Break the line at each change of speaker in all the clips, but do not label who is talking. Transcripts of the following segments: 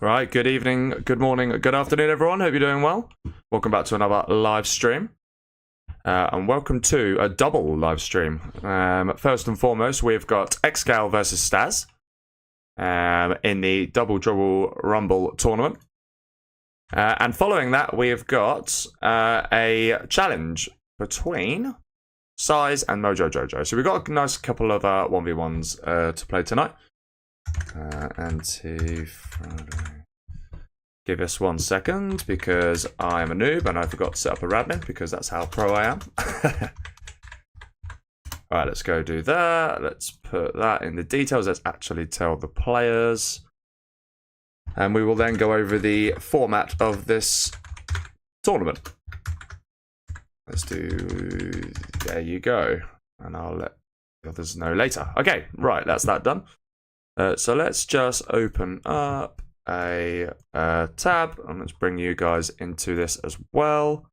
Right, good evening, good morning, good afternoon, everyone. Hope you're doing well. Welcome back to another live stream. And welcome to a double live stream. First and foremost, we've got ExCaL versus StaZzz in the Double Trouble Rumble tournament. And following that, we've got a challenge between SiZe and Mojo Jojo. So we've got a nice couple of 1v1s to play tonight. Give us 1 second because I'm a noob and I forgot to set up a admin because that's how pro I am. Alright, let's go do that. Let's put that in the details. Let's actually tell the players. And we will then go over the format of this tournament. Let's do... There you go. And I'll let the others know later. Okay, right, that's that done. So let's just open up a tab and let's bring you guys into this as well.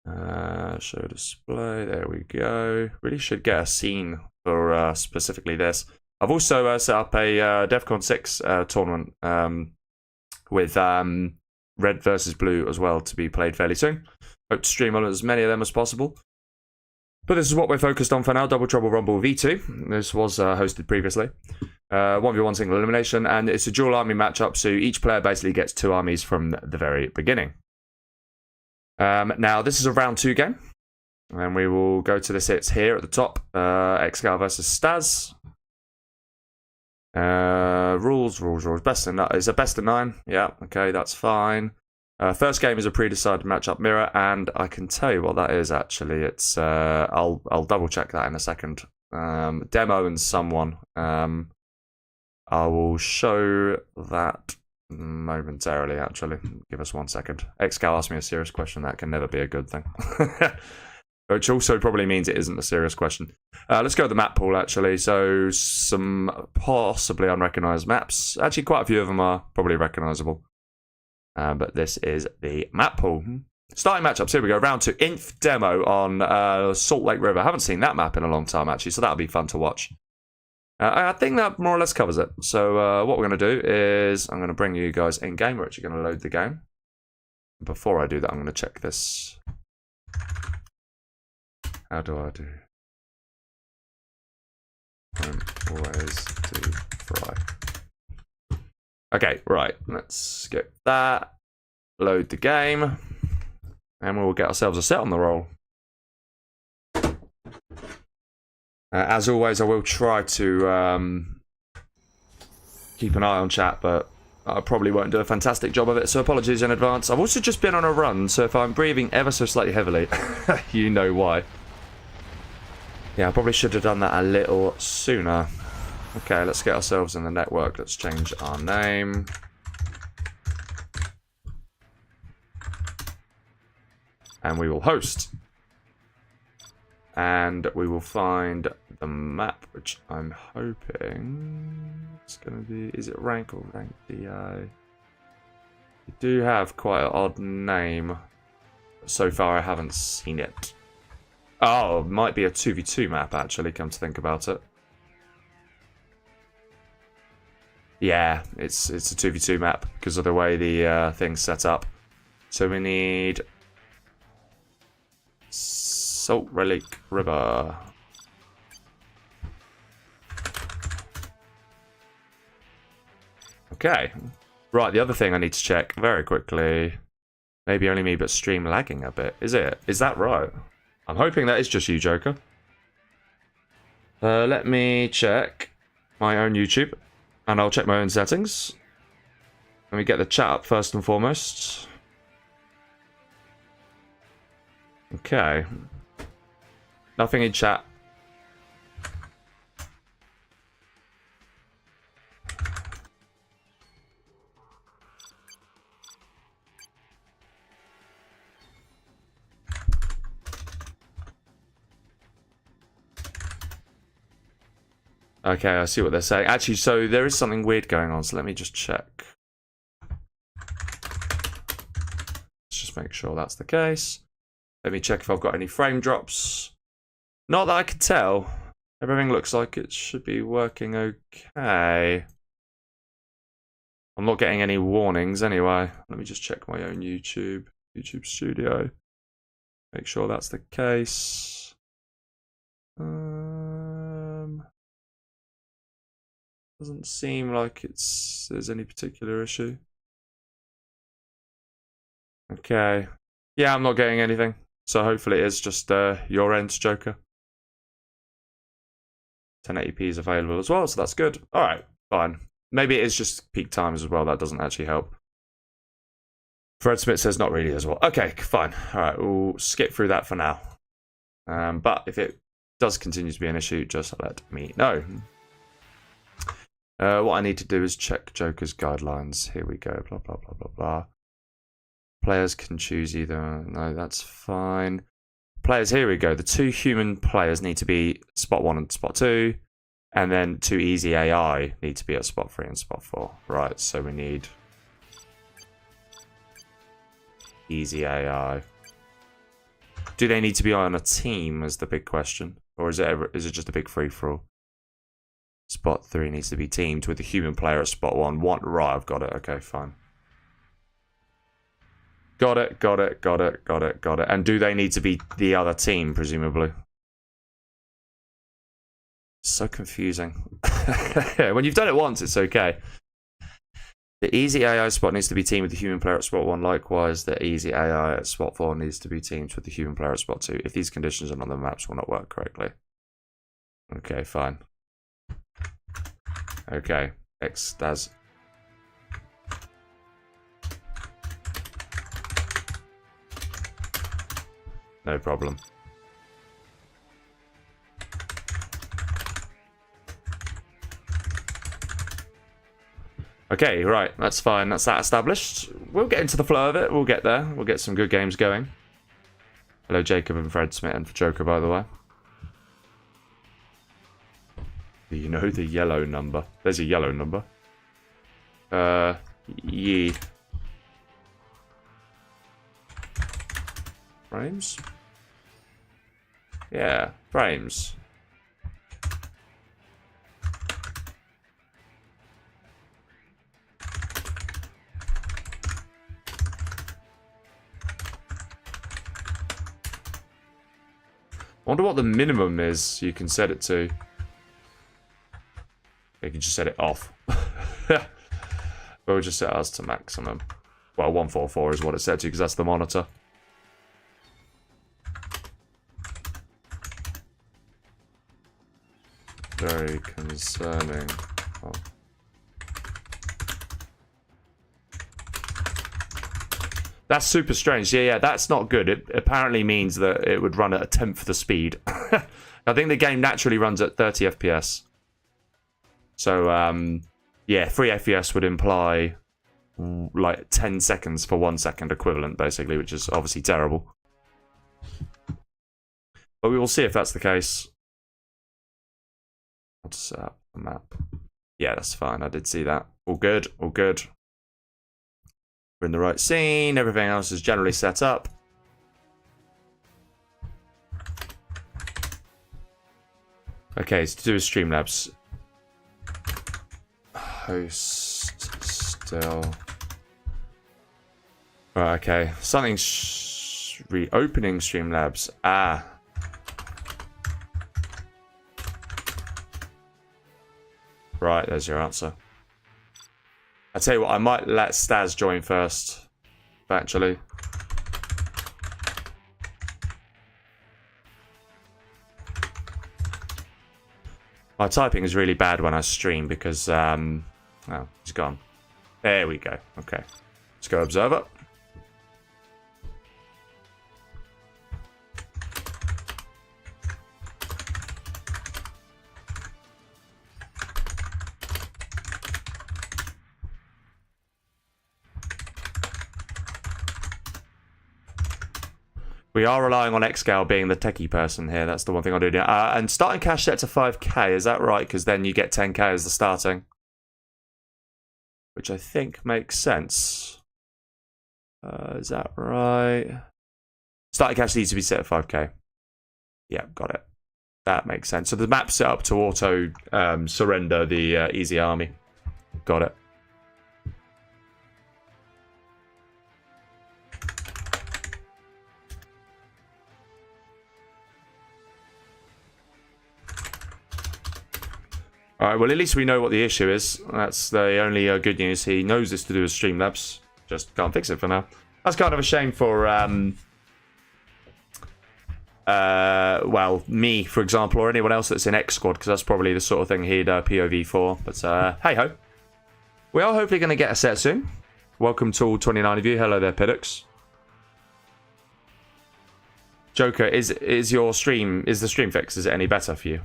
Show display, there we go. Really should get a scene for specifically this. I've also set up a DEFCON 6 tournament with red versus blue as well to be played fairly soon. Hope to stream on as many of them as possible. But this is what we're focused on for now, Double Trouble Rumble V2. This was hosted previously. 1v1 single elimination, and it's a dual army matchup, so each player basically gets 2 armies from the very beginning. Now, this is a round 2 game, and we will go to the sits here at the top. ExCaL versus StaZzz. Rules. Best of 9. It's a best of 9. Yeah, okay, that's fine. First game is a pre-decided matchup mirror, and I can tell you what that is. Actually, it's I'll double check that in a second. Demo and someone. I will show that momentarily. Actually, give us 1 second. ExCaL asked me a serious question. That can never be a good thing. Which also probably means it isn't a serious question. Let's go to the map pool, actually. So, some possibly unrecognized maps. Actually, quite a few of them are probably recognizable. But this is the map pool. Starting matchups, here we go. Round 2. Inf demo on Salt Lake River. I haven't seen that map in a long time, actually, so that'll be fun to watch. I think that more or less covers it. So, what we're going to do is I'm going to bring you guys in-game. We're actually going to load the game. Before I do that, I'm going to check this. How do I do? Always do fry. Okay, right. Let's skip that. Load the game. And we will get ourselves a set on the roll. As always, I will try to keep an eye on chat, but I probably won't do a fantastic job of it, so apologies in advance. I've also just been on a run, so if I'm breathing ever so slightly heavily, you know why. Yeah, I probably should have done that a little sooner. Okay, let's get ourselves in the network. Let's change our name. And we will host. And we will find the map, which I'm hoping it's going to be... Is it rank or rank DI? You do have quite an odd name. So far, I haven't seen it. Oh, it might be a 2v2 map, actually, come to think about it. Yeah, it's a 2v2 map because of the way the thing's set up. So we need Salt Lake River. Okay. Right, the other thing I need to check very quickly. Maybe only me, but stream lagging a bit. Is it? Is that right? I'm hoping that is just you, Joker. Let me check my own YouTube. And I'll check my own settings. Let me get the chat up first and foremost. Okay. Nothing in chat. Okay, I see what they're saying. Actually, so there is something weird going on, so let me just check. Let's just make sure that's the case. Let me check if I've got any frame drops. Not that I can tell. Everything looks like it should be working okay. I'm not getting any warnings anyway. Let me just check my own YouTube Studio. Make sure that's the case. Doesn't seem like there's any particular issue. Okay. Yeah, I'm not getting anything. So hopefully it is just your end, Joker. 1080p is available as well, so that's good. Alright, fine. Maybe it is just peak times as well. That doesn't actually help. Fred Smith says not really as well. Okay, fine. Alright, we'll skip through that for now. But if it does continue to be an issue, just let me know. What I need to do is check Joker's guidelines. Here we go. Blah, blah, blah, blah, blah. Players can choose either. No, that's fine. Players, here we go. The 2 human players need to be spot 1 and spot 2. And then 2 easy AI need to be at spot 3 and spot 4. Right, so we need easy AI. Do they need to be on a team is the big question? Or is it just a big free-for-all? Spot 3 needs to be teamed with the human player at spot 1. Right, I've got it. Okay, fine. Got it. And do they need to be the other team, presumably? So confusing. When you've done it once, it's okay. The easy AI spot needs to be teamed with the human player at spot 1. Likewise, the easy AI at spot 4 needs to be teamed with the human player at spot 2. If these conditions are on the maps, will not work correctly. Okay, fine. Okay, StaZzz. No problem. Okay, right, that's fine. That's that established. We'll get into the flow of it. We'll get there. We'll get some good games going. Hello, Jacob and Fred Smith and Joker, by the way. You know the yellow number. There's a yellow number. Yeah. Frames? Yeah, frames. I wonder what the minimum is you can set it to. You can just set it off. But we'll just set ours to maximum. Well, 144 is what it's set to because that's the monitor. Very concerning. Oh. That's super strange. Yeah, that's not good. It apparently means that it would run at 1/10 the speed. I think the game naturally runs at 30 FPS. So, yeah, 3 FPS would imply like 10 seconds for 1 second equivalent, basically, which is obviously terrible. But we will see if that's the case. I'll just set up the map. Yeah, that's fine. I did see that. All good, all good. We're in the right scene. Everything else is generally set up. Okay, so to do with Streamlabs. Host still. Right, okay. Something's reopening Streamlabs. Ah. Right, there's your answer. I tell you what, I might let StaZzz join first, actually. My typing is really bad when I stream because, oh, he's gone. There we go. Okay. Let's go observer. We are relying on ExCaL being the techie person here. That's the one thing I'm doing. And starting cash set to 5k, is that right? Because then you get 10k as the starting. Which I think makes sense. Is that right? Starting cash needs to be set at 5k. Yeah, got it. That makes sense. So the map's set up to auto surrender the easy army. Got it. Alright, well, at least we know what the issue is. That's the only good news. He knows it's to do with Streamlabs. Just can't fix it for now. That's kind of a shame for, well, me, for example, or anyone else that's in X Squad, because that's probably the sort of thing he'd POV for. But, hey-ho. We are hopefully going to get a set soon. Welcome to all 29 of you. Hello there, Piddocks. Joker, is the stream fix? Is it any better for you?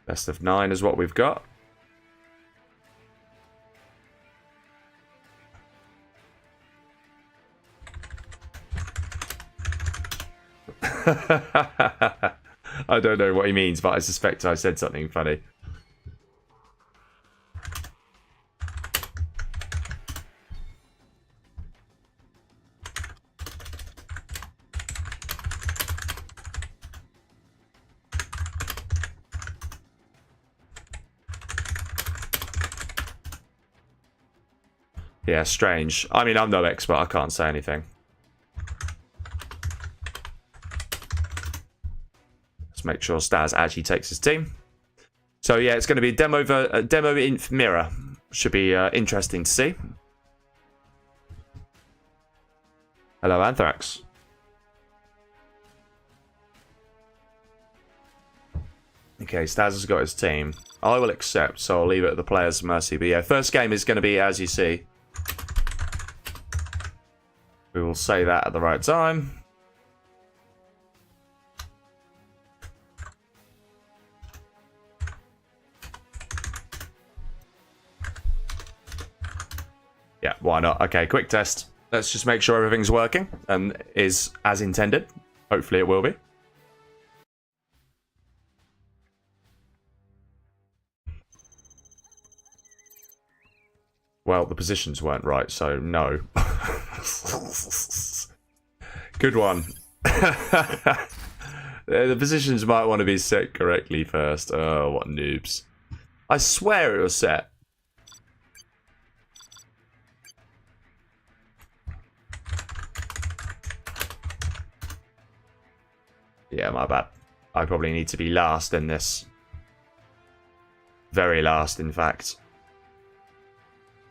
Best of 9 is what we've got. I don't know what he means, but I suspect I said something funny. Yeah, strange. I mean, I'm no expert. I can't say anything. Let's make sure Staz actually takes his team. So yeah, it's going to be a demo in mirror. Should be interesting to see. Hello, Anthrax. Okay, Staz has got his team. I will accept, so I'll leave it at the player's mercy. But yeah, first game is going to be as you see. We will say that at the right time. Yeah, why not? Okay, quick test. Let's just make sure everything's working and is as intended. Hopefully it will be. Well, the positions weren't right, so no. Good one. The positions might want to be set correctly first. Oh, what noobs. I swear it was set. Yeah, my bad. I probably need to be last in this. Very last, in fact.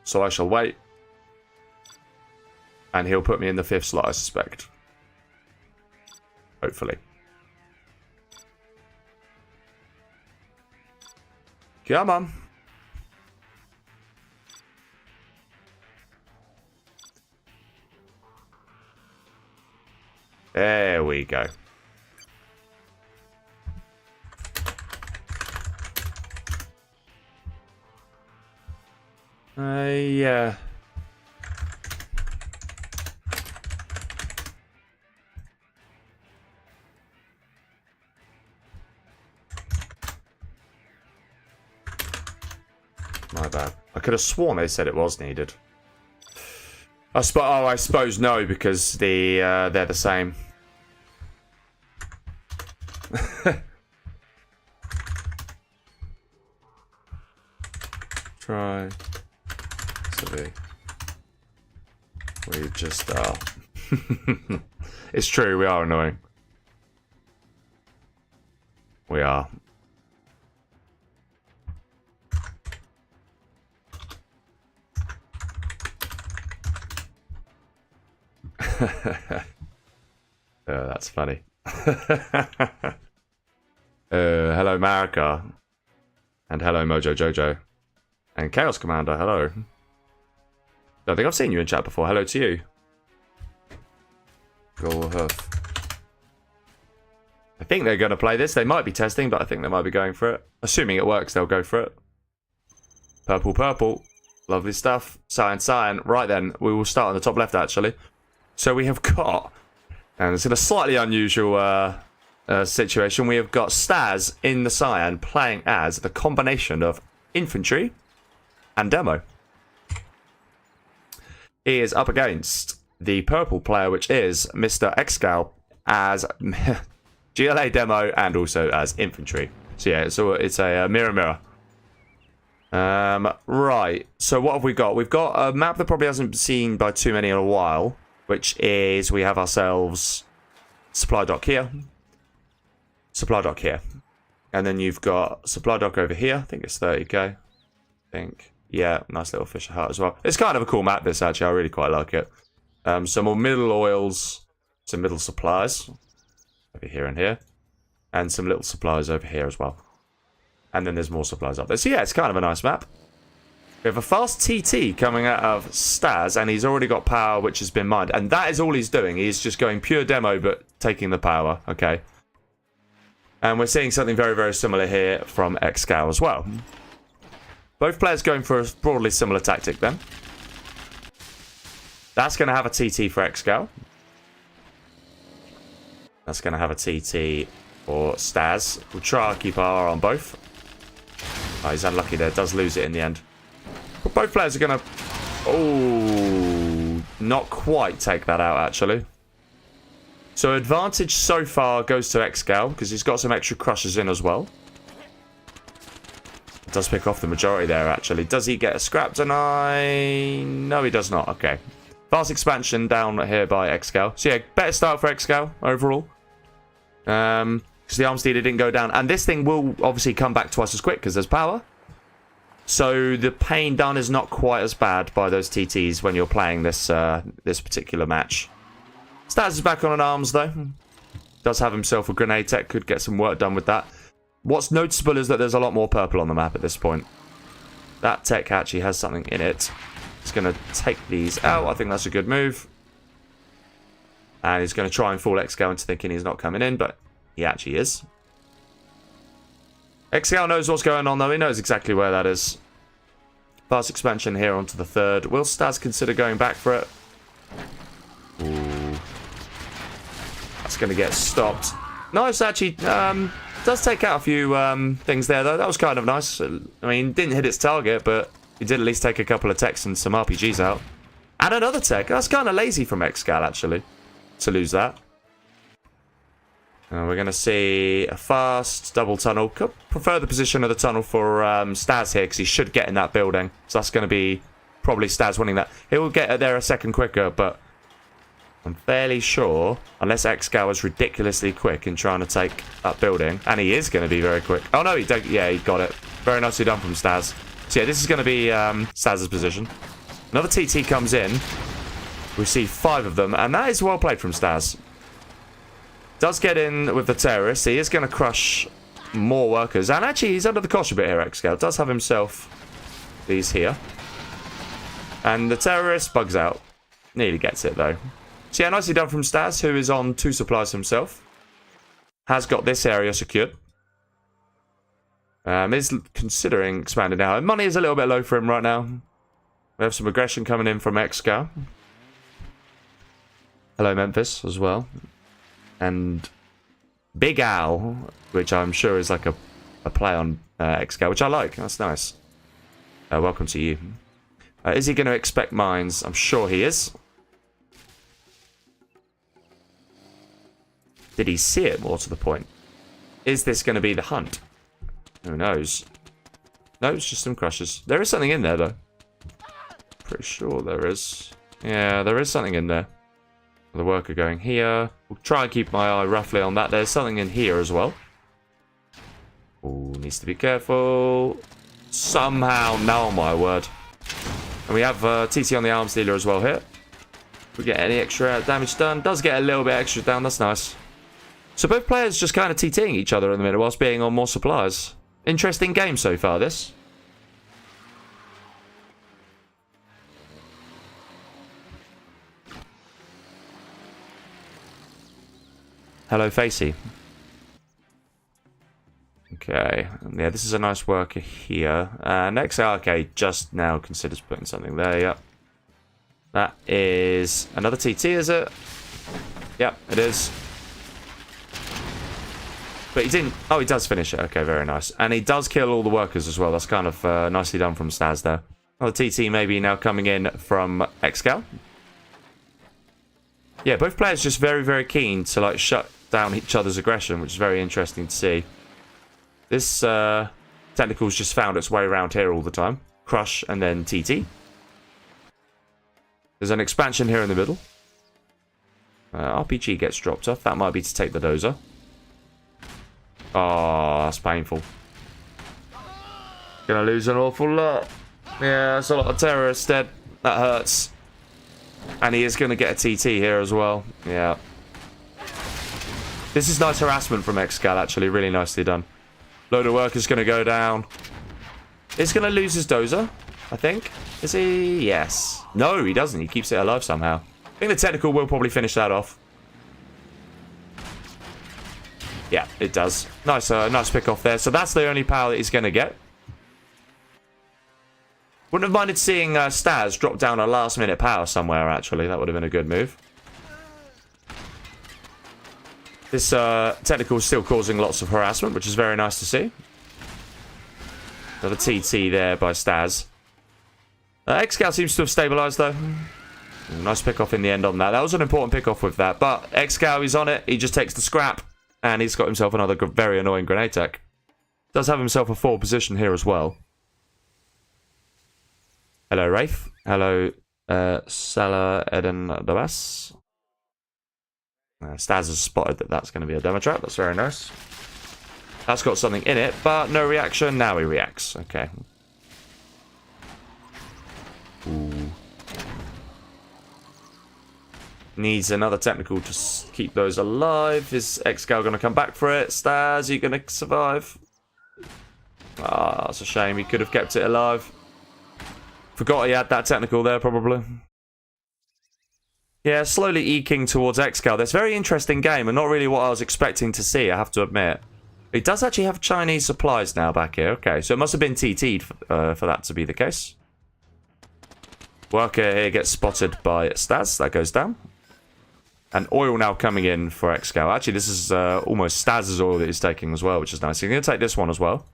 So I shall wait. And he'll put me in the 5th slot, I suspect. Hopefully. Come on. There we go. Yeah. My bad. I could have sworn they said it was needed. I suppose no, because they're the same. Try. We just are. It's true, we are annoying. We are. That's funny. Hello, Marika. And hello, Mojo Jojo. And Chaos Commander, hello. Don't think I've seen you in chat before. Hello to you. Golhoof. I think they're going to play this. They might be testing, but I think they might be going for it. Assuming it works, they'll go for it. Purple, purple. Lovely stuff. Cyan, cyan. Right then, we will start on the top left, actually. So we have got, and it's in a slightly unusual situation, we have got Staz in the cyan playing as the combination of infantry and demo. He is up against the purple player, which is Mr. Xcal, as GLA demo and also as infantry. So yeah, it's a mirror. Right, so what have we got? We've got a map that probably hasn't been seen by too many in a while, which is we have ourselves supply dock here. Supply dock here. And then you've got supply dock over here. I think it's 30k. I think. Yeah, nice little Fisher Hut as well. It's kind of a cool map, this, actually. I really quite like it. Some more middle oils, some middle supplies over here and here. And some little supplies over here as well. And then there's more supplies up there. So yeah, it's kind of a nice map. We have a fast TT coming out of Staz, and he's already got power which has been mined. And that is all he's doing. He's just going pure demo, but taking the power. Okay. And we're seeing something very, very similar here from XCal as well. Both players going for a broadly similar tactic then. That's going to have a TT for XCal. That's going to have a TT for Staz. We'll try to keep our eye on both. Oh, he's unlucky there. Does lose it in the end. But both players are going to... Oh, not quite take that out, actually. So advantage so far goes to XCal, because he's got some extra crushes in as well. Does pick off the majority there, actually. Does he get a scrap deny? No, he does not. Okay. Fast expansion down here by XCal. So yeah, better start for XCal overall. Because the arms dealer didn't go down. And this thing will obviously come back twice as quick because there's power. So the pain done is not quite as bad by those TTs when you're playing this this particular match. Staz is back on an arms though. Does have himself a grenade tech. Could get some work done with that. What's noticeable is that there's a lot more purple on the map at this point. That tech actually has something in it. He's going to take these out. I think that's a good move. And he's going to try and fool XCal into thinking he's not coming in, but he actually is. XCal knows what's going on though. He knows exactly where that is. Fast expansion here onto the third. Will Staz consider going back for it? Ooh. That's going to get stopped. Nice, actually. Does take out a few things there, though. That was kind of nice. I mean, didn't hit its target, but he did at least take a couple of techs and some RPGs out. And another tech. That's kind of lazy from XCal, actually, to lose that. We're going to see a fast double tunnel. Could prefer the position of the tunnel for Staz here, because he should get in that building. So that's going to be probably Staz winning that. He will get there a second quicker, but I'm fairly sure, unless XCal is ridiculously quick in trying to take that building, and he is going to be very quick. Oh no, he got it. Very nicely done from Staz. So yeah, this is going to be Staz's position. Another TT comes in. We see 5 of them, and that is well played from Staz. Does get in with the terrorists. He is going to crush more workers, and actually he's under the cosh a bit here, XCal. Does have himself these here. And the terrorist bugs out. Nearly gets it though. So yeah, nicely done from Staz, who is on 2 supplies himself. Has got this area secured. Is considering expanding now. Money is a little bit low for him right now. We have some aggression coming in from XCal. Hello, Memphis, as well. And Big Al, which I'm sure is like a play on XCal, which I like. That's nice. Welcome to you. Is he going to expect mines? I'm sure he is. Did he see it, more to the point? Is this going to be the hunt? Who knows? No, it's just some crushes. There is something in there, though. Pretty sure there is. Yeah, there is something in there. The worker going here. We'll try and keep my eye roughly on that. There's something in here as well. Oh, needs to be careful. Somehow, no, my word. And we have TT on the arms dealer as well here. If we get any extra damage done. Does get a little bit extra down. That's nice. So both players just kind of TTing each other in the middle whilst being on more supplies. Interesting game so far, this. Hello, Facey. Okay. Yeah, this is a nice worker here. Next, okay, just now considers putting something there, yep. That is another TT, is it? Yep, it is. But he didn't... Oh, he does finish it. Okay, very nice. And he does kill all the workers as well. That's kind of nicely done from Staz there. Another TT maybe now coming in from XCal. Yeah, both players just very, very keen to like shut down each other's aggression, which is very interesting to see. This technical's just found its way around here all the time. Crush and then TT. There's an expansion here in the middle. RPG gets dropped off. That might be to take the dozer. Oh, that's painful. Gonna lose an awful lot. Yeah, that's a lot of terrorists dead. That hurts. And he is gonna get a TT here as well. Yeah. This is nice harassment from XCal, actually. Really nicely done. Load of work is gonna go down. He's gonna lose his dozer, I think. Is he? Yes. No, he doesn't. He keeps it alive somehow. I think the technical will probably finish that off. Yeah, it does. Nice, nice pick off there. So that's the only power that he's going to get. Wouldn't have minded seeing Staz drop down a last-minute power somewhere, actually. That would have been a good move. This technical is still causing lots of harassment, which is very nice to see. Another TT there by Staz. XCal seems to have stabilised, though. Nice pick-off in the end on that. That was an important pick-off with that. But XCal, he's on it. He just takes the scrap. And he's got himself another very annoying grenade tech. Does have himself a forward position here as well. Hello, Rafe. Hello, Salah Eden Dabas. Staz has spotted that that's going to be a demo trap. That's very nice. That's got something in it, but no reaction. Now he reacts. Okay. Ooh. Needs another technical to keep those alive. Is XCal going to come back for it? Staz, are you going to survive? Ah, that's a shame. He could have kept it alive. Forgot he had that technical there, probably. Yeah, slowly eking towards XCal. That's a very interesting game, and not really what I was expecting to see, I have to admit. It does actually have Chinese supplies now back here. Okay, so it must have been TT'd for that to be the case. Worker here gets spotted by Staz. That goes down. And oil now coming in for XCal. Actually, this is almost Stazz's oil that he's taking as well, which is nice. He's going to take this one as well.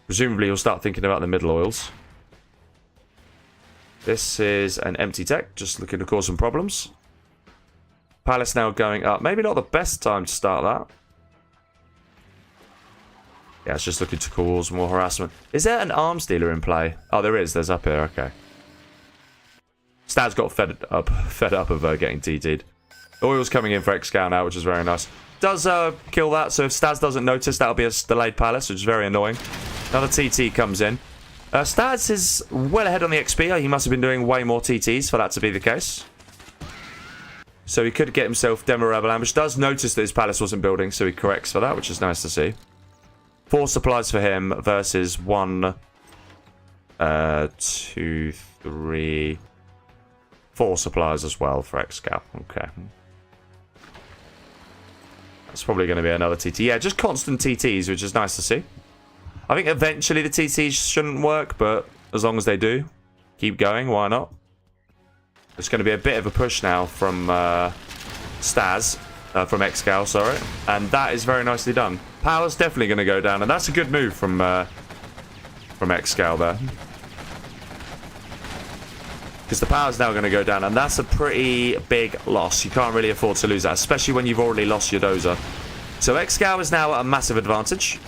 Presumably, he'll start thinking about the middle oils. This is an empty tech, just looking to cause some problems. Palace now going up. Maybe not the best time to start that. Yeah, it's just looking to cause more harassment. Is there an arms dealer in play? Oh, there is. There's up here. Okay. Staz got fed up of getting TT'd. Oil's coming in for XCal now, which is very nice. Does kill that, so if Staz doesn't notice, that'll be a delayed palace, which is very annoying. Another TT comes in. Staz is well ahead on the XP. He must have been doing way more TTs for that to be the case. So he could get himself Demo Rebel Ambush. Does notice that his palace wasn't building, so he corrects for that, which is nice to see. 4 supplies for him versus 1, 2, 3, 4 supplies as well for XCal. Okay. That's probably going to be another TT. Yeah, just constant TTs, which is nice to see. I think eventually the TTs shouldn't work, but as long as they do, keep going. Why not? It's going to be a bit of a push now from Staz, from XCal, sorry. And that is very nicely done. Power's definitely going to go down, and that's a good move from XCal there. Because the power's now going to go down, and that's a pretty big loss. You can't really afford to lose that, especially when you've already lost your dozer. So XCal is now at a massive advantage.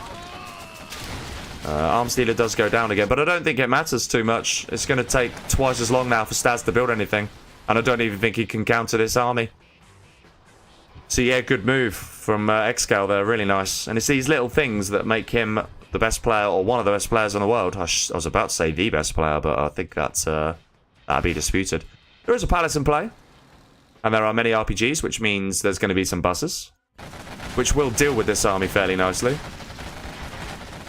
Arms dealer does go down again, but I don't think it matters too much. It's going to take twice as long now for Staz to build anything. And I don't even think he can counter this army. So yeah, good move from XCal there. Really nice. And it's these little things that make him the best player, or one of the best players in the world. I was about to say the best player, but I think that's that'd be disputed. There is a palace in play. And there are many RPGs, which means there's going to be some buses. Which will deal with this army fairly nicely.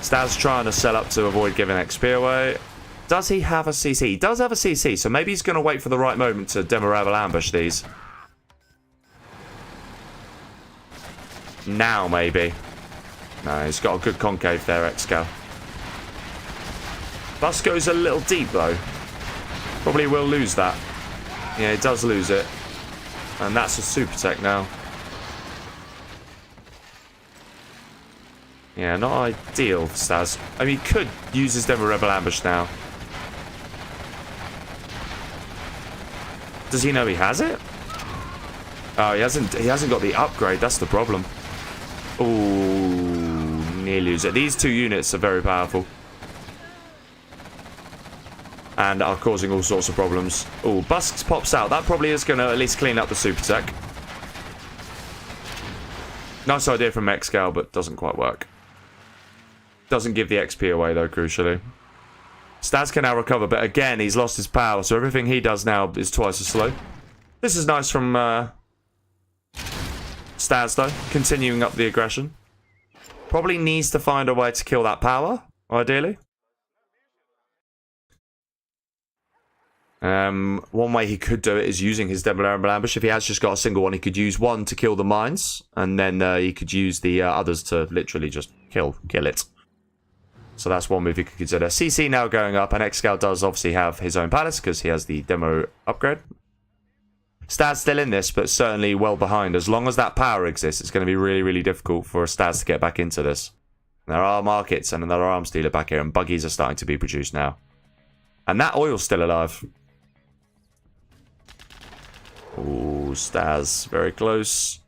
Staz trying to sell up to avoid giving XP away. Does he have a CC? He does have a CC, so maybe he's going to wait for the right moment to Demo Rebel ambush these. Now, maybe. No, he's got a good concave there, XCal. Bus goes a little deep, though. Probably will lose that. Yeah, he does lose it. And that's a super tech now. Yeah, not ideal for Staz. I mean, he could use his Demo Rebel ambush now. Does he know he has it? Oh, he hasn't got the upgrade. That's the problem. Ooh, nearly lose it. These 2 units are very powerful. And are causing all sorts of problems. Ooh, Busk pops out. That probably is going to at least clean up the super tech. Nice idea from ExCaL, but doesn't quite work. Doesn't give the XP away, though, crucially. Staz can now recover, but again, he's lost his power, so everything he does now is twice as slow. This is nice from Staz, though, continuing up the aggression. Probably needs to find a way to kill that power, ideally. One way he could do it is using his Demolition Ambush. If he has just got a single one, he could use one to kill the mines, and then he could use the others to literally just kill it. So that's one move you could consider. CC now going up, and ExCaL does obviously have his own palace because he has the demo upgrade. Staz still in this, but certainly well behind. As long as that power exists, it's going to be really, really difficult for Staz to get back into this. There are markets and another arms dealer back here, and buggies are starting to be produced now. And that oil's still alive. Ooh, Staz, very close.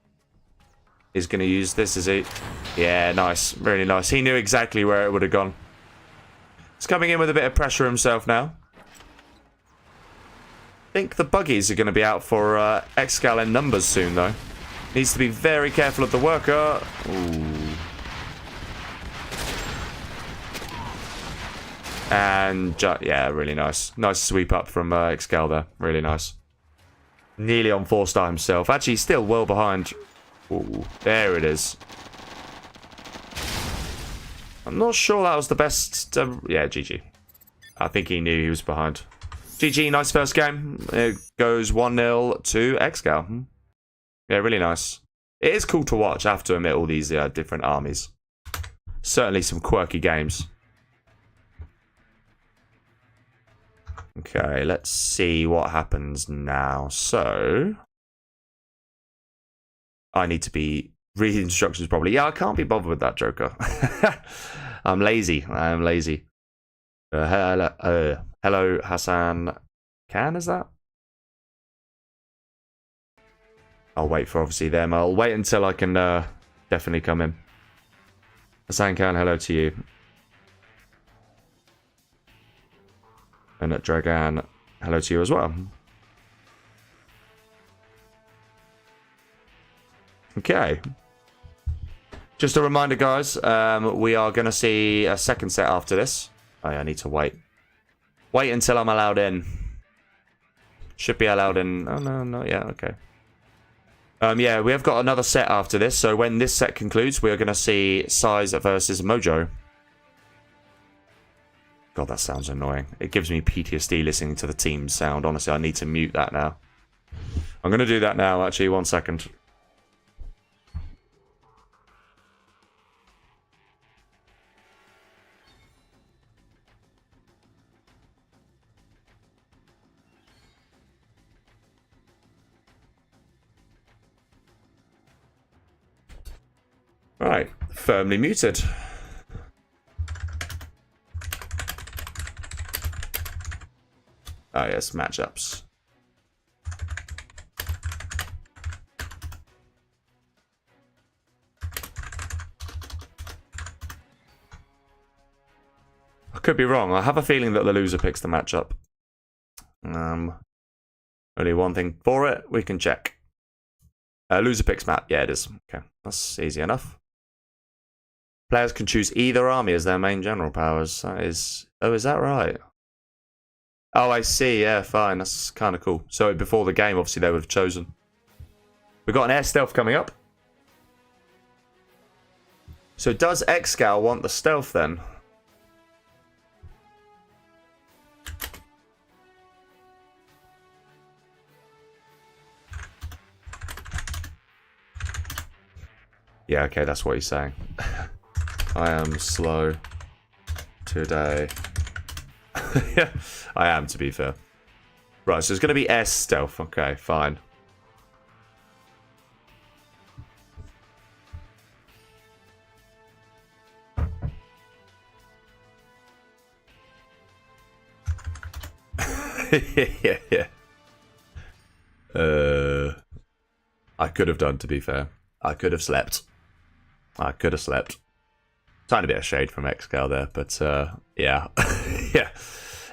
He's going to use this, is he? Yeah, nice. Really nice. He knew exactly where it would have gone. He's coming in with a bit of pressure himself now. I think the buggies are going to be out for ExCaL in numbers soon, though. Needs to be very careful of the worker. Ooh. And, yeah, really nice. Nice sweep up from ExCaL there. Really nice. Nearly on 4-star himself. Actually, still well behind. Ooh, there it is. I'm not sure that was the best. Yeah, GG. I think he knew he was behind. GG, nice first game. It goes 1-0 to ExCaL. Yeah, really nice. It is cool to watch, I have to admit, all these different armies. Certainly some quirky games. Okay, let's see what happens now. So, I need to be reading instructions properly. Yeah, I can't be bothered with that, Joker. I'm lazy. I'm lazy. Hello, Hassan Khan, is that? I'll wait for, obviously, them. I'll wait until I can definitely come in. Hassan Khan, hello to you. And at Dragan, hello to you as well. Okay. Just a reminder, guys, we are going to see a second set after this. Oh, yeah, I need to wait. Wait until I'm allowed in. Should be allowed in. Oh, no, not yet. Okay. Yeah, we have got another set after this. So when this set concludes, we are going to see SiZe versus Mojo. God, that sounds annoying. It gives me PTSD listening to the team sound. Honestly, I need to mute that now. I'm going to do that now, actually. 1 second. Right, firmly muted. Oh yes, matchups. I could be wrong. I have a feeling that the loser picks the matchup. Only one thing for it. We can check. Loser picks map. Yeah, it is. Okay, that's easy enough. Players can choose either army as their main general powers. That is... Oh, is that right? Oh, I see. Yeah, fine. That's kind of cool. So before the game, obviously, they would have chosen. We've got an air stealth coming up. So does ExCaL want the stealth then? Yeah, okay, that's what he's saying. I am slow today. Yeah, I am, to be fair. Right, so it's going to be S stealth. Okay, fine. Yeah. I could have done, to be fair. I could have slept. I could have slept. Tiny bit of shade from ExCaL there, but yeah. Yeah,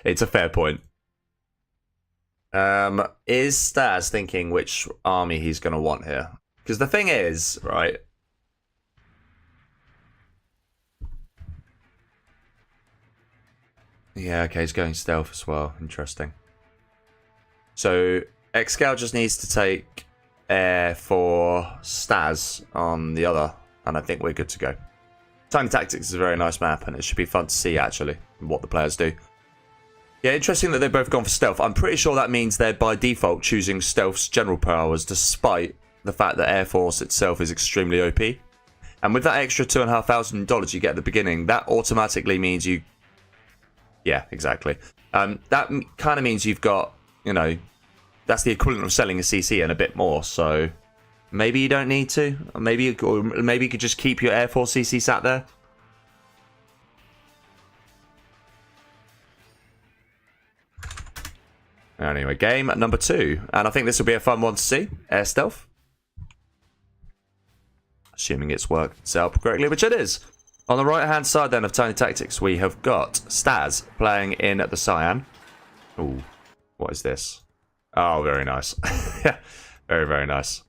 it's a fair point. Is Staz thinking which army he's going to want here? Because the thing is, right, Yeah, okay, he's going stealth as well. Interesting. So, ExCaL just needs to take air for StaZzz on the other, and I think we're good to go. Tiny Tactics is a very nice map, and it should be fun to see, actually, what the players do. Yeah, interesting that they've both gone for stealth. I'm pretty sure that means they're, by default, choosing stealth's general powers, despite the fact that Air Force itself is extremely OP. And with that extra $2,500 you get at the beginning, that automatically means you... Yeah, exactly. That kind of means you've got, you know, that's the equivalent of selling a CC and a bit more, so maybe you don't need to. Or maybe you could just keep your Air Force CC sat there. Anyway, game number 2. And I think this will be a fun one to see. Air Stealth. Assuming it's worked set up correctly, which it is. On the right-hand side then of Tiny Tactics, we have got StaZzz playing in the Cyan. Ooh, what is this? Oh, very nice. Very, very nice.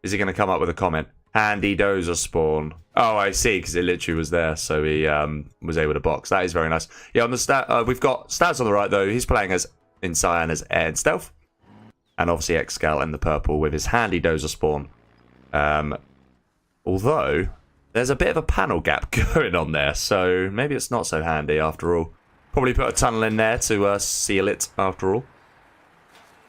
Is he going to come up with a comment? Handy dozer spawn. Oh, I see, because it literally was there, so he was able to box. That is very nice. Yeah, on the we've got StaZzz on the right, though. He's playing as in Cyan as Air and Stealth. And obviously ExCaL in the purple with his handy dozer spawn. Although, there's a bit of a panel gap going on there, so maybe it's not so handy after all. Probably put a tunnel in there to seal it after all.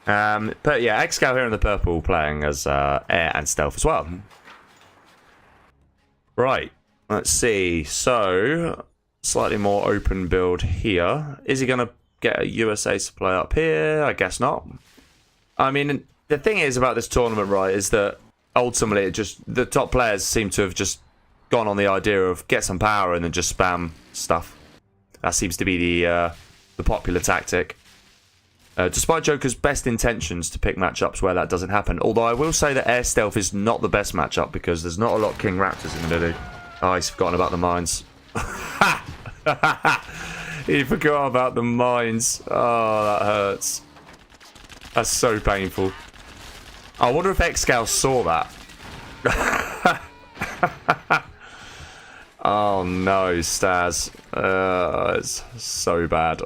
But yeah, ExCaL here in the purple playing as Air and Stealth as well. Right, let's see. So, slightly more open build here. Is he going to get a USA supply up here? I guess not. I mean, the thing is about this tournament, right, is that ultimately it just the top players seem to have just gone on the idea of get some power and then just spam stuff. That seems to be the popular tactic. Despite Joker's best intentions to pick matchups where that doesn't happen. Although I will say that Air Stealth is not the best matchup because there's not a lot of King Raptors in the middle. Oh, he's forgotten about the mines. He forgot about the mines. Oh, that hurts. That's so painful. I wonder if ExCaL saw that. Oh no, Staz. It's so bad.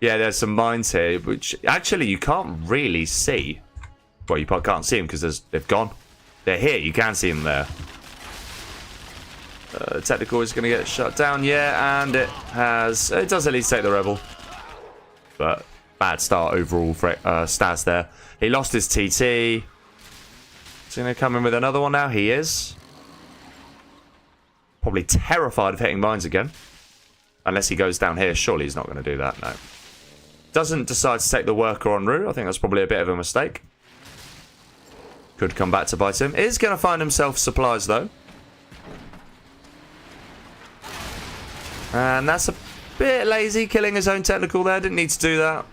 Yeah, there's some mines here, which actually you can't really see. Well, you can't see them because they've gone. They're here, you can see them there. Technical is going to get shut down, yeah, and it does at least take the Rebel. But bad start overall for Staz there. He lost his TT. Is he going to come in with another one now? He is. Probably terrified of hitting mines again. Unless he goes down here. Surely he's not going to do that, no. Doesn't decide to take the worker en route. I think that's probably a bit of a mistake. Could come back to bite him. Is going to find himself supplies, though. And that's a bit lazy, killing his own technical there. Didn't need to do that.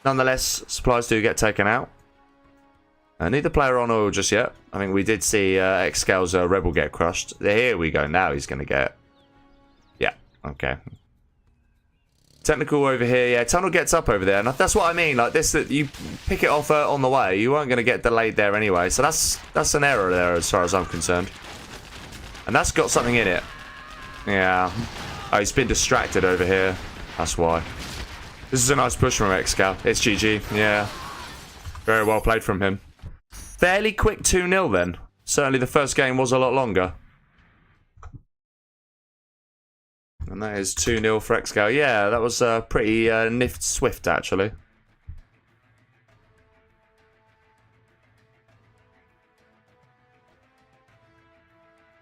Nonetheless, supplies do get taken out. Neither player on oil just yet. I think we did see ExCal's Rebel get crushed. Here we go. Now he's going to get... Yeah, okay. Technical over here. Yeah, tunnel gets up over there. And that's what I mean. Like this, that you pick it off on the way. You weren't going to get delayed there anyway. So that's an error there as far as I'm concerned. And that's got something in it. Yeah. Oh, he's been distracted over here. That's why. This is a nice push from ExCaL. It's GG. Yeah. Very well played from him. Fairly quick 2-0 then. Certainly the first game was a lot longer. And that is 2-0 for ExCaL. Yeah, that was pretty swift actually.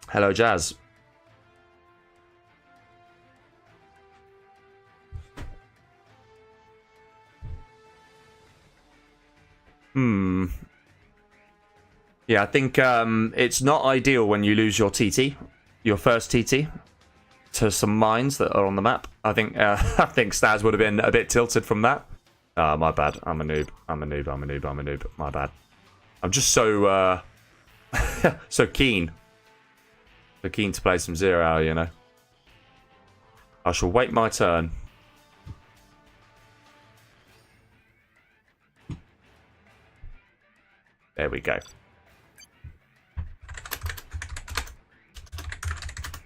Hello, Jazz. Yeah, I think it's not ideal when you lose your TT, your first TT, to some mines that are on the map. I think I think Staz would have been a bit tilted from that. My bad. I'm a noob. I'm a noob. I'm a noob. I'm a noob. My bad. I'm just so so keen. So keen to play some 0 hour, you know. I shall wait my turn. There we go.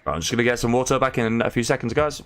Right, I'm just going to get some water back in a few seconds, guys.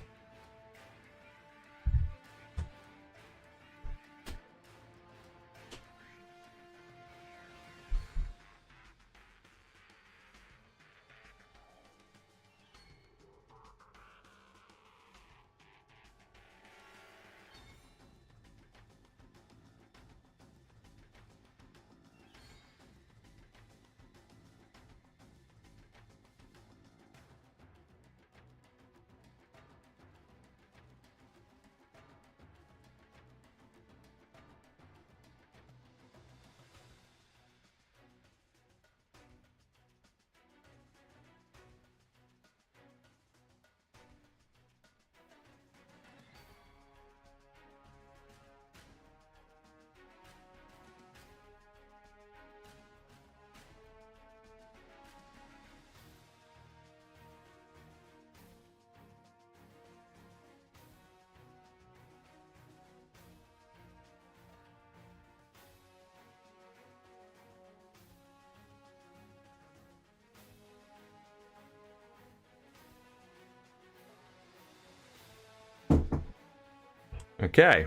Okay,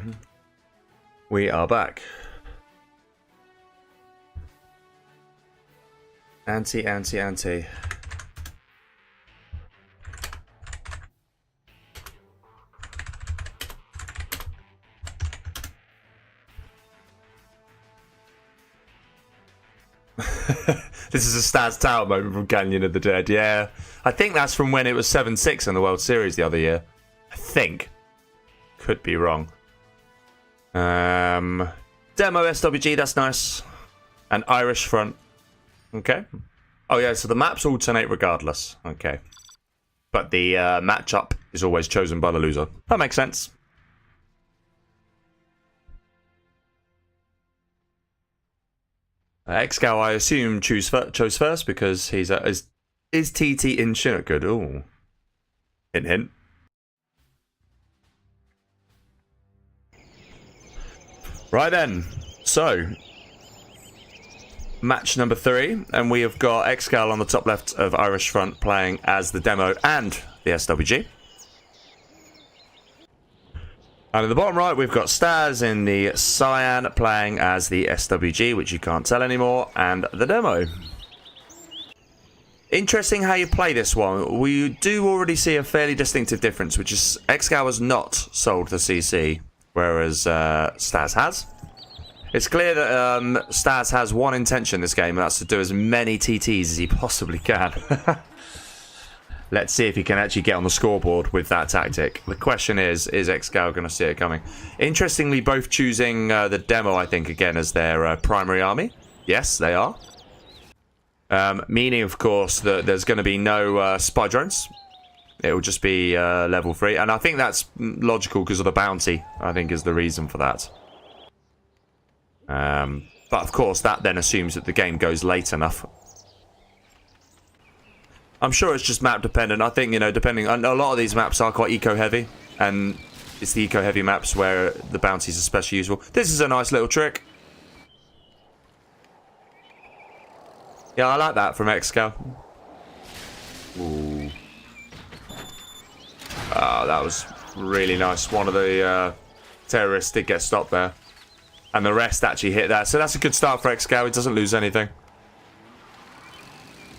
we are back. Anti. This is a Staz Tower moment from Canyon of the Dead. Yeah, I think that's from when it was 7-6 in the World Series the other year. I think. Could be wrong. Demo SWG, that's nice. And Irish front. Okay. Oh yeah, so the maps alternate regardless. Okay. But the matchup is always chosen by the loser. That makes sense. Xcal, I assume, chose first because he's is TT in Chinook good? Ooh. Hint, hint. Right then, so match number 3, and we have got ExCaL on the top left of Irish front playing as the demo and the SWG. And in the bottom right, we've got Staz in the cyan playing as the SWG, which you can't tell anymore, and the demo. Interesting how you play this one. We do already see a fairly distinctive difference, which is ExCaL has not sold the CC, whereas Staz has. It's clear that Staz has one intention this game, and that's to do as many TTs as he possibly can. Let's see if he can actually get on the scoreboard with that tactic. The question is ExCaL going to see it coming? Interestingly, both choosing the demo, I think, again, as their primary army. Yes, they are. Meaning, of course, that there's going to be no spy drones. It will just be level 3. And I think that's logical because of the bounty, I think, is the reason for that. But, of course, that then assumes that the game goes late enough. I'm sure it's just map dependent. I think, you know, depending on a lot of these maps are quite eco-heavy. And it's the eco-heavy maps where the bounties are especially useful. This is a nice little trick. Yeah, I like that from ExCaL. Ooh. Oh, that was really nice. One of the terrorists did get stopped there. And the rest actually hit that. So that's a good start for ExCaL. It doesn't lose anything.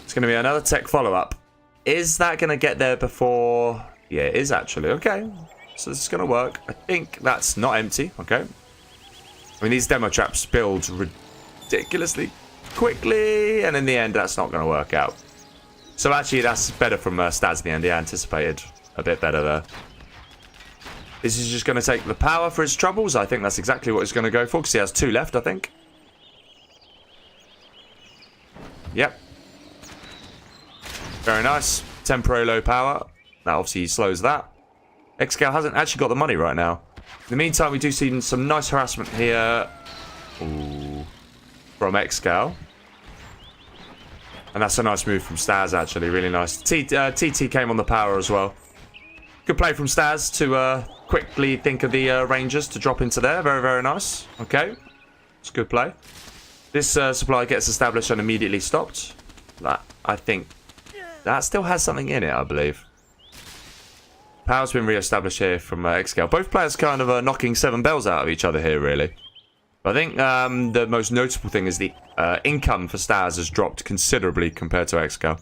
It's going to be another tech follow-up. Is that going to get there before... Yeah, it is actually. Okay. So this is going to work. I think that's not empty. Okay. I mean, these demo traps build ridiculously quickly. And in the end, that's not going to work out. So actually, that's better from Staz in the end. Yeah, anticipated a bit better there. This is just going to take the power for his troubles. I think that's exactly what he's going to go for. Because he has 2 left, I think. Yep. Very nice. Temporary low power. That obviously slows that. ExCaL hasn't actually got the money right now. In the meantime, we do see some nice harassment here. Ooh. From ExCaL. And that's a nice move from Staz, actually. Really nice. TT came on the power as well. Good play from Staz to quickly think of the Rangers to drop into there. Very, very nice. Okay. It's good play. This supply gets established and immediately stopped. That, I think, That still has something in it, I believe. Power's been re-established here from XCal. Both players kind of knocking 7 bells out of each other here, really. But I think the most notable thing is the income for Staz has dropped considerably compared to XCal.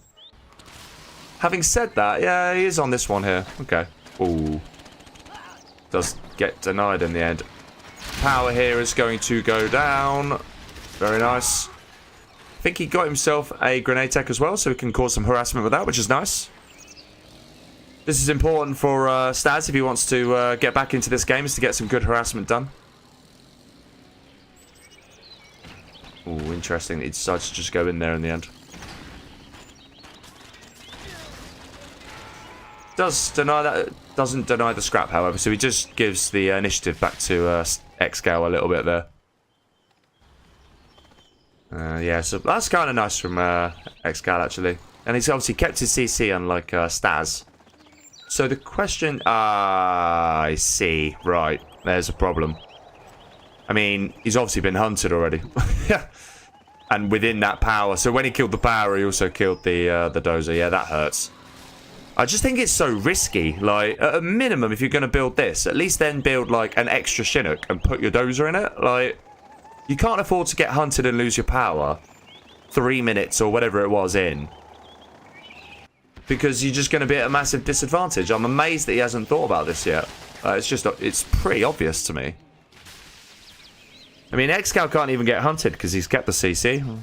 Having said that, yeah, he is on this one here. Okay. Ooh. Does get denied in the end. Power here is going to go down. Very nice. I think he got himself a grenade tech as well, so he can cause some harassment with that, which is nice. This is important for Staz if he wants to get back into this game, is to get some good harassment done. Ooh, interesting. He decides to just go in there in the end. Does deny that, doesn't deny the scrap, however, so he just gives the initiative back to XCal a little bit there. Yeah, so that's kind of nice from XCal, actually. And he's obviously kept his CC, unlike Staz. So the question... I see. Right. There's a problem. I mean, he's obviously been hunted already. And within that power. So when he killed the power, he also killed the dozer. Yeah, that hurts. I just think it's so risky. Like, at a minimum, if you're going to build this, at least then build, like, an extra Chinook and put your dozer in it. Like, you can't afford to get hunted and lose your power 3 minutes or whatever it was in. Because you're just going to be at a massive disadvantage. I'm amazed that he hasn't thought about this yet. It's pretty obvious to me. I mean, XCal can't even get hunted because he's kept the CC.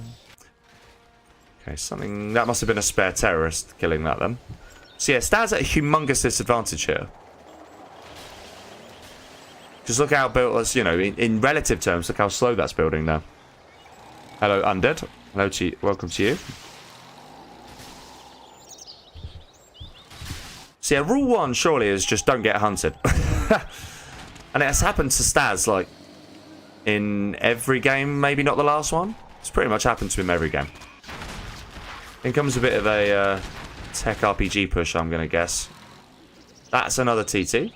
Okay, something... That must have been a spare terrorist killing that then. So yeah, Staz at a humongous disadvantage here. Just look how built us, you know, in relative terms, look how slow that's building now. Hello, Undead. Hello to you. Welcome to you. So yeah, rule 1 surely is just don't get hunted. And it has happened to Staz, like, in every game, maybe not the last one. It's pretty much happened to him every game. In comes a bit of a tech RPG push, I'm going to guess. That's another TT.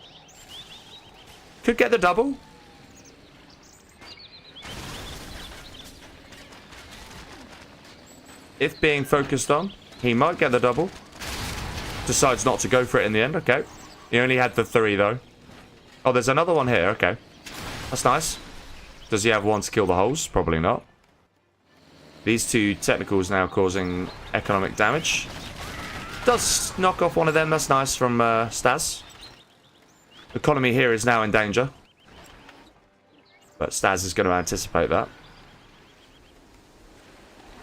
Could get the double. If being focused on, he might get the double. Decides not to go for it in the end. Okay. He only had the 3, though. Oh, there's another one here. Okay. That's nice. Does he have one to kill the holes? Probably not. These 2 technicals now causing economic damage. Does knock off one of them. That's nice from Staz. Economy here is now in danger. But Staz is going to anticipate that.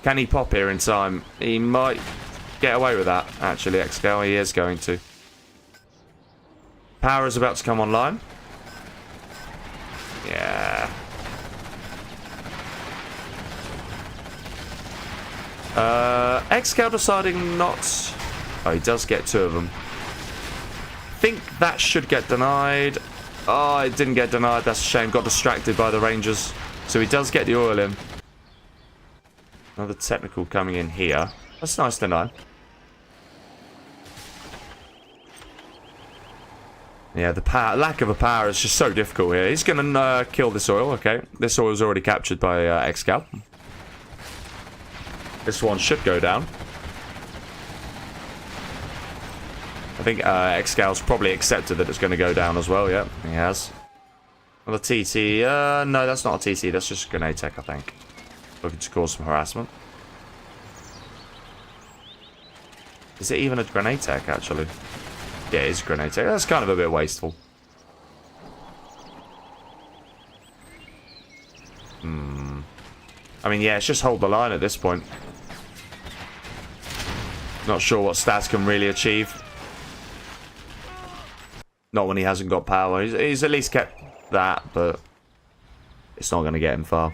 Can he pop here in time? He might get away with that, actually, XCal. He is going to. Power is about to come online. Yeah. XCal deciding not... Oh, he does get 2 of them. Think that should get denied. Oh, it didn't get denied. That's a shame. Got distracted by the Rangers. So he does get the oil in. Another technical coming in here. That's nice to know. Yeah, the power, lack of a power is just so difficult here. He's going to kill this oil. Okay. This oil is already captured by XCal. This one should go down. I think XCal's probably accepted that it's going to go down as well. Yeah, he has. Another TT. No, that's not a TT. That's just a grenade tech, I think. Looking to cause some harassment. Is it even a grenade tech, actually? Yeah, it is a grenade tech. That's kind of a bit wasteful. I mean, yeah, it's just hold the line at this point. Not sure what Staz can really achieve. Not when he hasn't got power. He's at least kept that, but it's not going to get him far.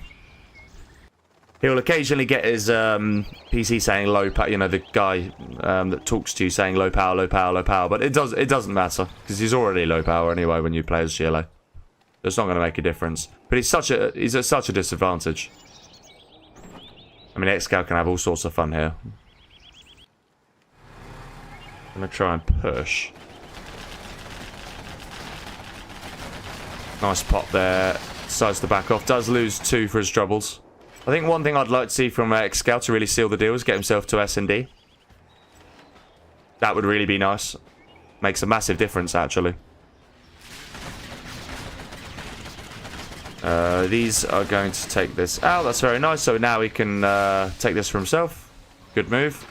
He'll occasionally get his PC saying low power, you know, the guy that talks to you saying low power, low power, low power, but it doesn't matter because he's already low power anyway when you play as GLA. It's not going to make a difference. But he's at such a disadvantage. I mean, XCal can have all sorts of fun here. I'm going to try and push. Nice pop there. Decides to back off. Does lose 2 for his troubles. I think one thing I'd like to see from XCal to really seal the deal is get himself to S&D. That would really be nice. Makes a massive difference, actually. These are going to take this out. That's very nice. So now he can take this for himself. Good move.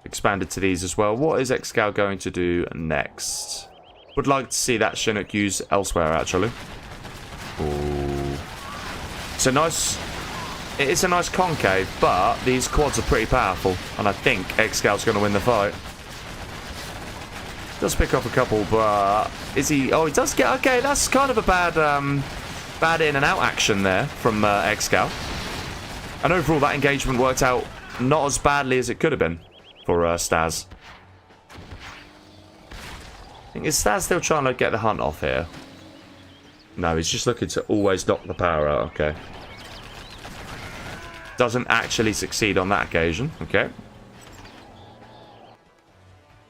Expanded to these as well. What is Xcal going to do next? Would like to see that Chinook use elsewhere, actually. Ooh. It's a nice... It is a nice concave, but these quads are pretty powerful. And I think Xcal's going to win the fight. Does pick up a couple, but... Is he... Oh, he does get... Okay, that's kind of a bad bad in and out action there from Xcal. And overall, that engagement worked out not as badly as it could have been for Staz. I think, is Staz still trying to get the hunt off here? No, he's just looking to always knock the power out. Okay. Doesn't actually succeed on that occasion. Okay.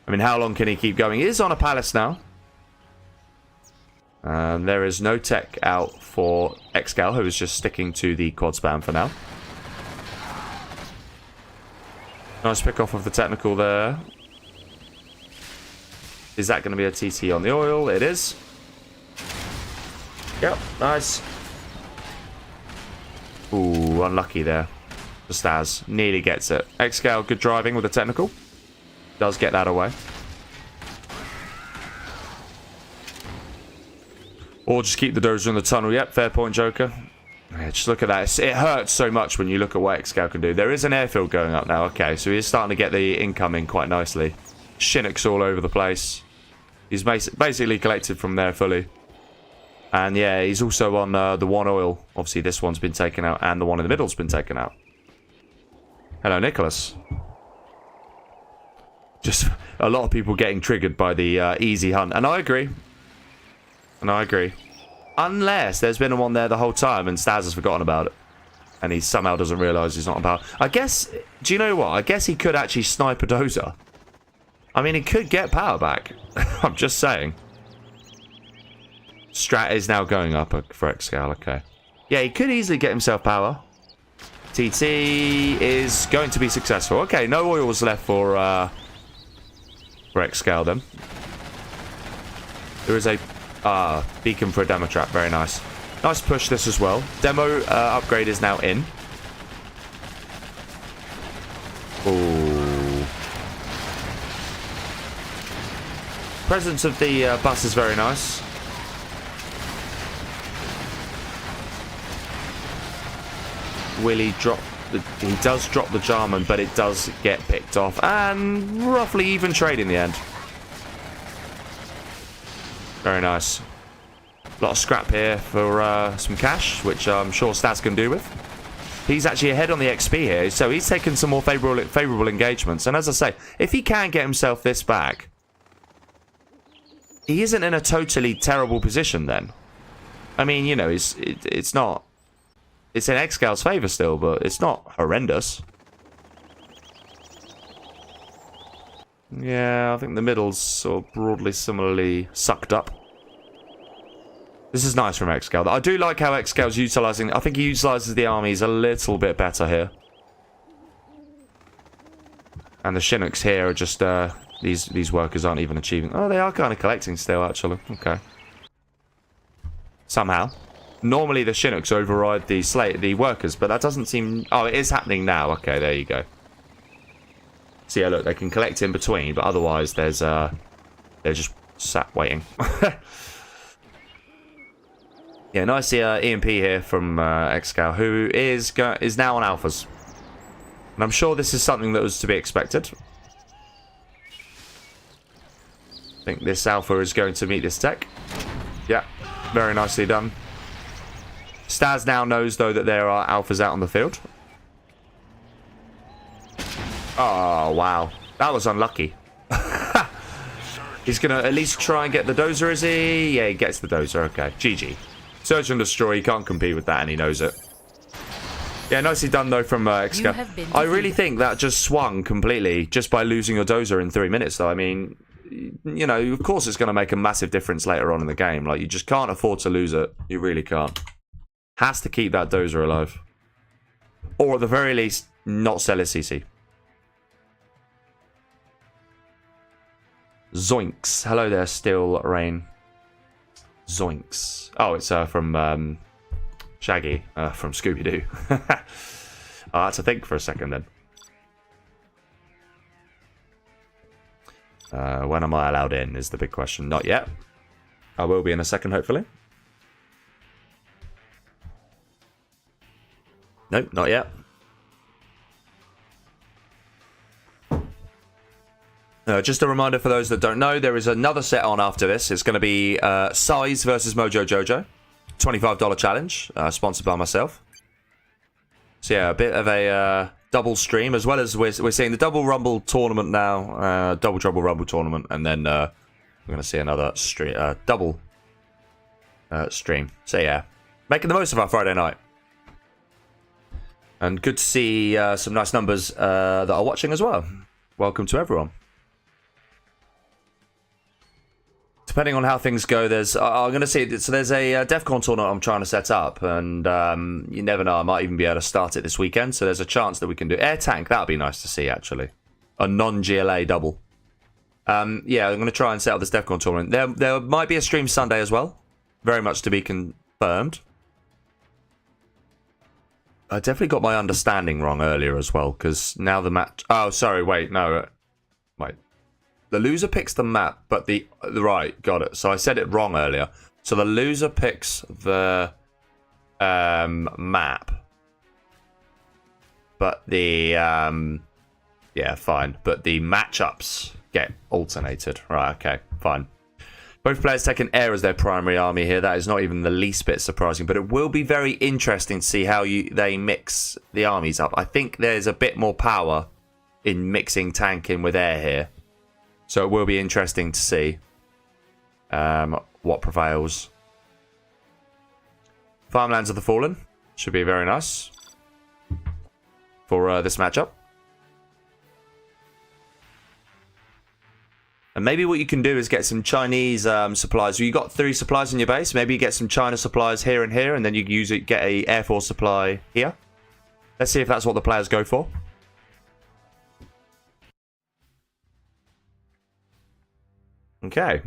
I mean, how long can he keep going? He is on a palace now. There is no tech out for Xcal, who is just sticking to the quad spam for now. Nice pick off of the technical there. Is that going to be a TT on the oil? It is. Yep, nice. Ooh, unlucky there. The Staz nearly gets it. Xcal, good driving with the technical. Does get that away. Or just keep the dozer in the tunnel. Yep, fair point, Joker. Yeah, just look at that. It hurts so much when you look at what Xcal can do. There is an airfield going up now. Okay, so he's starting to get the incoming quite nicely. Chinooks all over the place. He's basically collected from there fully. And yeah, he's also on the one oil. Obviously, this one's been taken out, and the one in the middle's been taken out. Hello, Nicholas. Just a lot of people getting triggered by the easy hunt. And I agree. And I agree. Unless there's been one there the whole time and Staz has forgotten about it. And he somehow doesn't realise he's not on power. I guess, do you know what? I guess he could actually snipe a dozer. I mean, he could get power back. I'm just saying. Strat is now going up for Xcal, okay. Yeah, he could easily get himself power. TT is going to be successful. Okay, no oils left for Xcal then. There is a beacon for a demo trap, very nice. Nice push this as well. Demo upgrade is now in. Ooh. Presence of the bus is very nice. Will he drop the... He does drop the Jarman, but it does get picked off. And roughly even trade in the end. Very nice. A lot of scrap here for some cash, which I'm sure Staz can do with. He's actually ahead on the XP here, so he's taken some more favourable engagements. And as I say, if he can get himself this back, he isn't in a totally terrible position then. I mean, you know, it's not... It's in Xcal's favour still, but it's not horrendous. Yeah, I think the middle's sort of broadly similarly sucked up. This is nice from Xcal. I do like how Xcal's utilising... I think he utilises the armies a little bit better here. And the Chinooks here are just... These workers aren't even achieving... Oh, they are kind of collecting still, actually. Okay. Somehow. Normally the Chinooks override the workers, but that doesn't seem... Oh, it is happening now. Okay, there you go. So yeah, look, they can collect in between, but otherwise there's... They're just sat waiting. Yeah, nice EMP here from Xcal, who is now on alphas. And I'm sure this is something that was to be expected. I think this alpha is going to meet this tech. Yeah, very nicely done. Staz now knows, though, that there are alphas out on the field. Oh, wow. That was unlucky. He's going to at least try and get the dozer, is he? Yeah, he gets the dozer. Okay, GG. Search and destroy, he can't compete with that, and he knows it. Yeah, nicely done, though, from Xcal. I really think that just swung completely just by losing your dozer in 3 minutes, though. I mean, you know, of course it's going to make a massive difference later on in the game. Like, you just can't afford to lose it. You really can't. Has to keep that dozer alive. Or at the very least, not sell his CC. Zoinks. Hello there, Still Rain. Zoinks. Oh, it's from Shaggy from Scooby-Doo. I had to think for a second then. When am I allowed in is the big question. Not yet. I will be in a second, hopefully. Nope, not yet. Just a reminder for those that don't know, there is another set on after this. It's going to be SiZe versus Mojo Jojo. $25 challenge, sponsored by myself. So yeah, a bit of a double stream, as well as we're seeing the Double Rumble tournament now. Double Trouble Rumble tournament, and then we're going to see another double stream. So yeah, making the most of our Friday night. And good to see some nice numbers that are watching as well. Welcome to everyone. Depending on how things go, I'm going to see. So there's a DEFCON tournament I'm trying to set up, and you never know, I might even be able to start it this weekend. So there's a chance that we can do air tank. That'd be nice to see, actually, a non-GLA double. Yeah, I'm going to try and set up this DEFCON tournament. There might be a stream Sunday as well, very much to be confirmed. I definitely got my understanding wrong earlier as well, because now the match. Oh, sorry, wait, no, wait. The loser picks the map, but the right, got it. So I said it wrong earlier. So the loser picks the map, but the yeah, fine. But the matchups get alternated. Right, okay, fine. Both players taking air as their primary army here. That is not even the least bit surprising, but it will be very interesting to see how they mix the armies up. I think there's a bit more power in mixing tanking with air here. So it will be interesting to see what prevails. Farmlands of the Fallen should be very nice for this matchup. And maybe what you can do is get some Chinese supplies. So you got 3 supplies in your base. Maybe you get some China supplies here and here, and then you get a Air Force supply here. Let's see if that's what the players go for. Okay.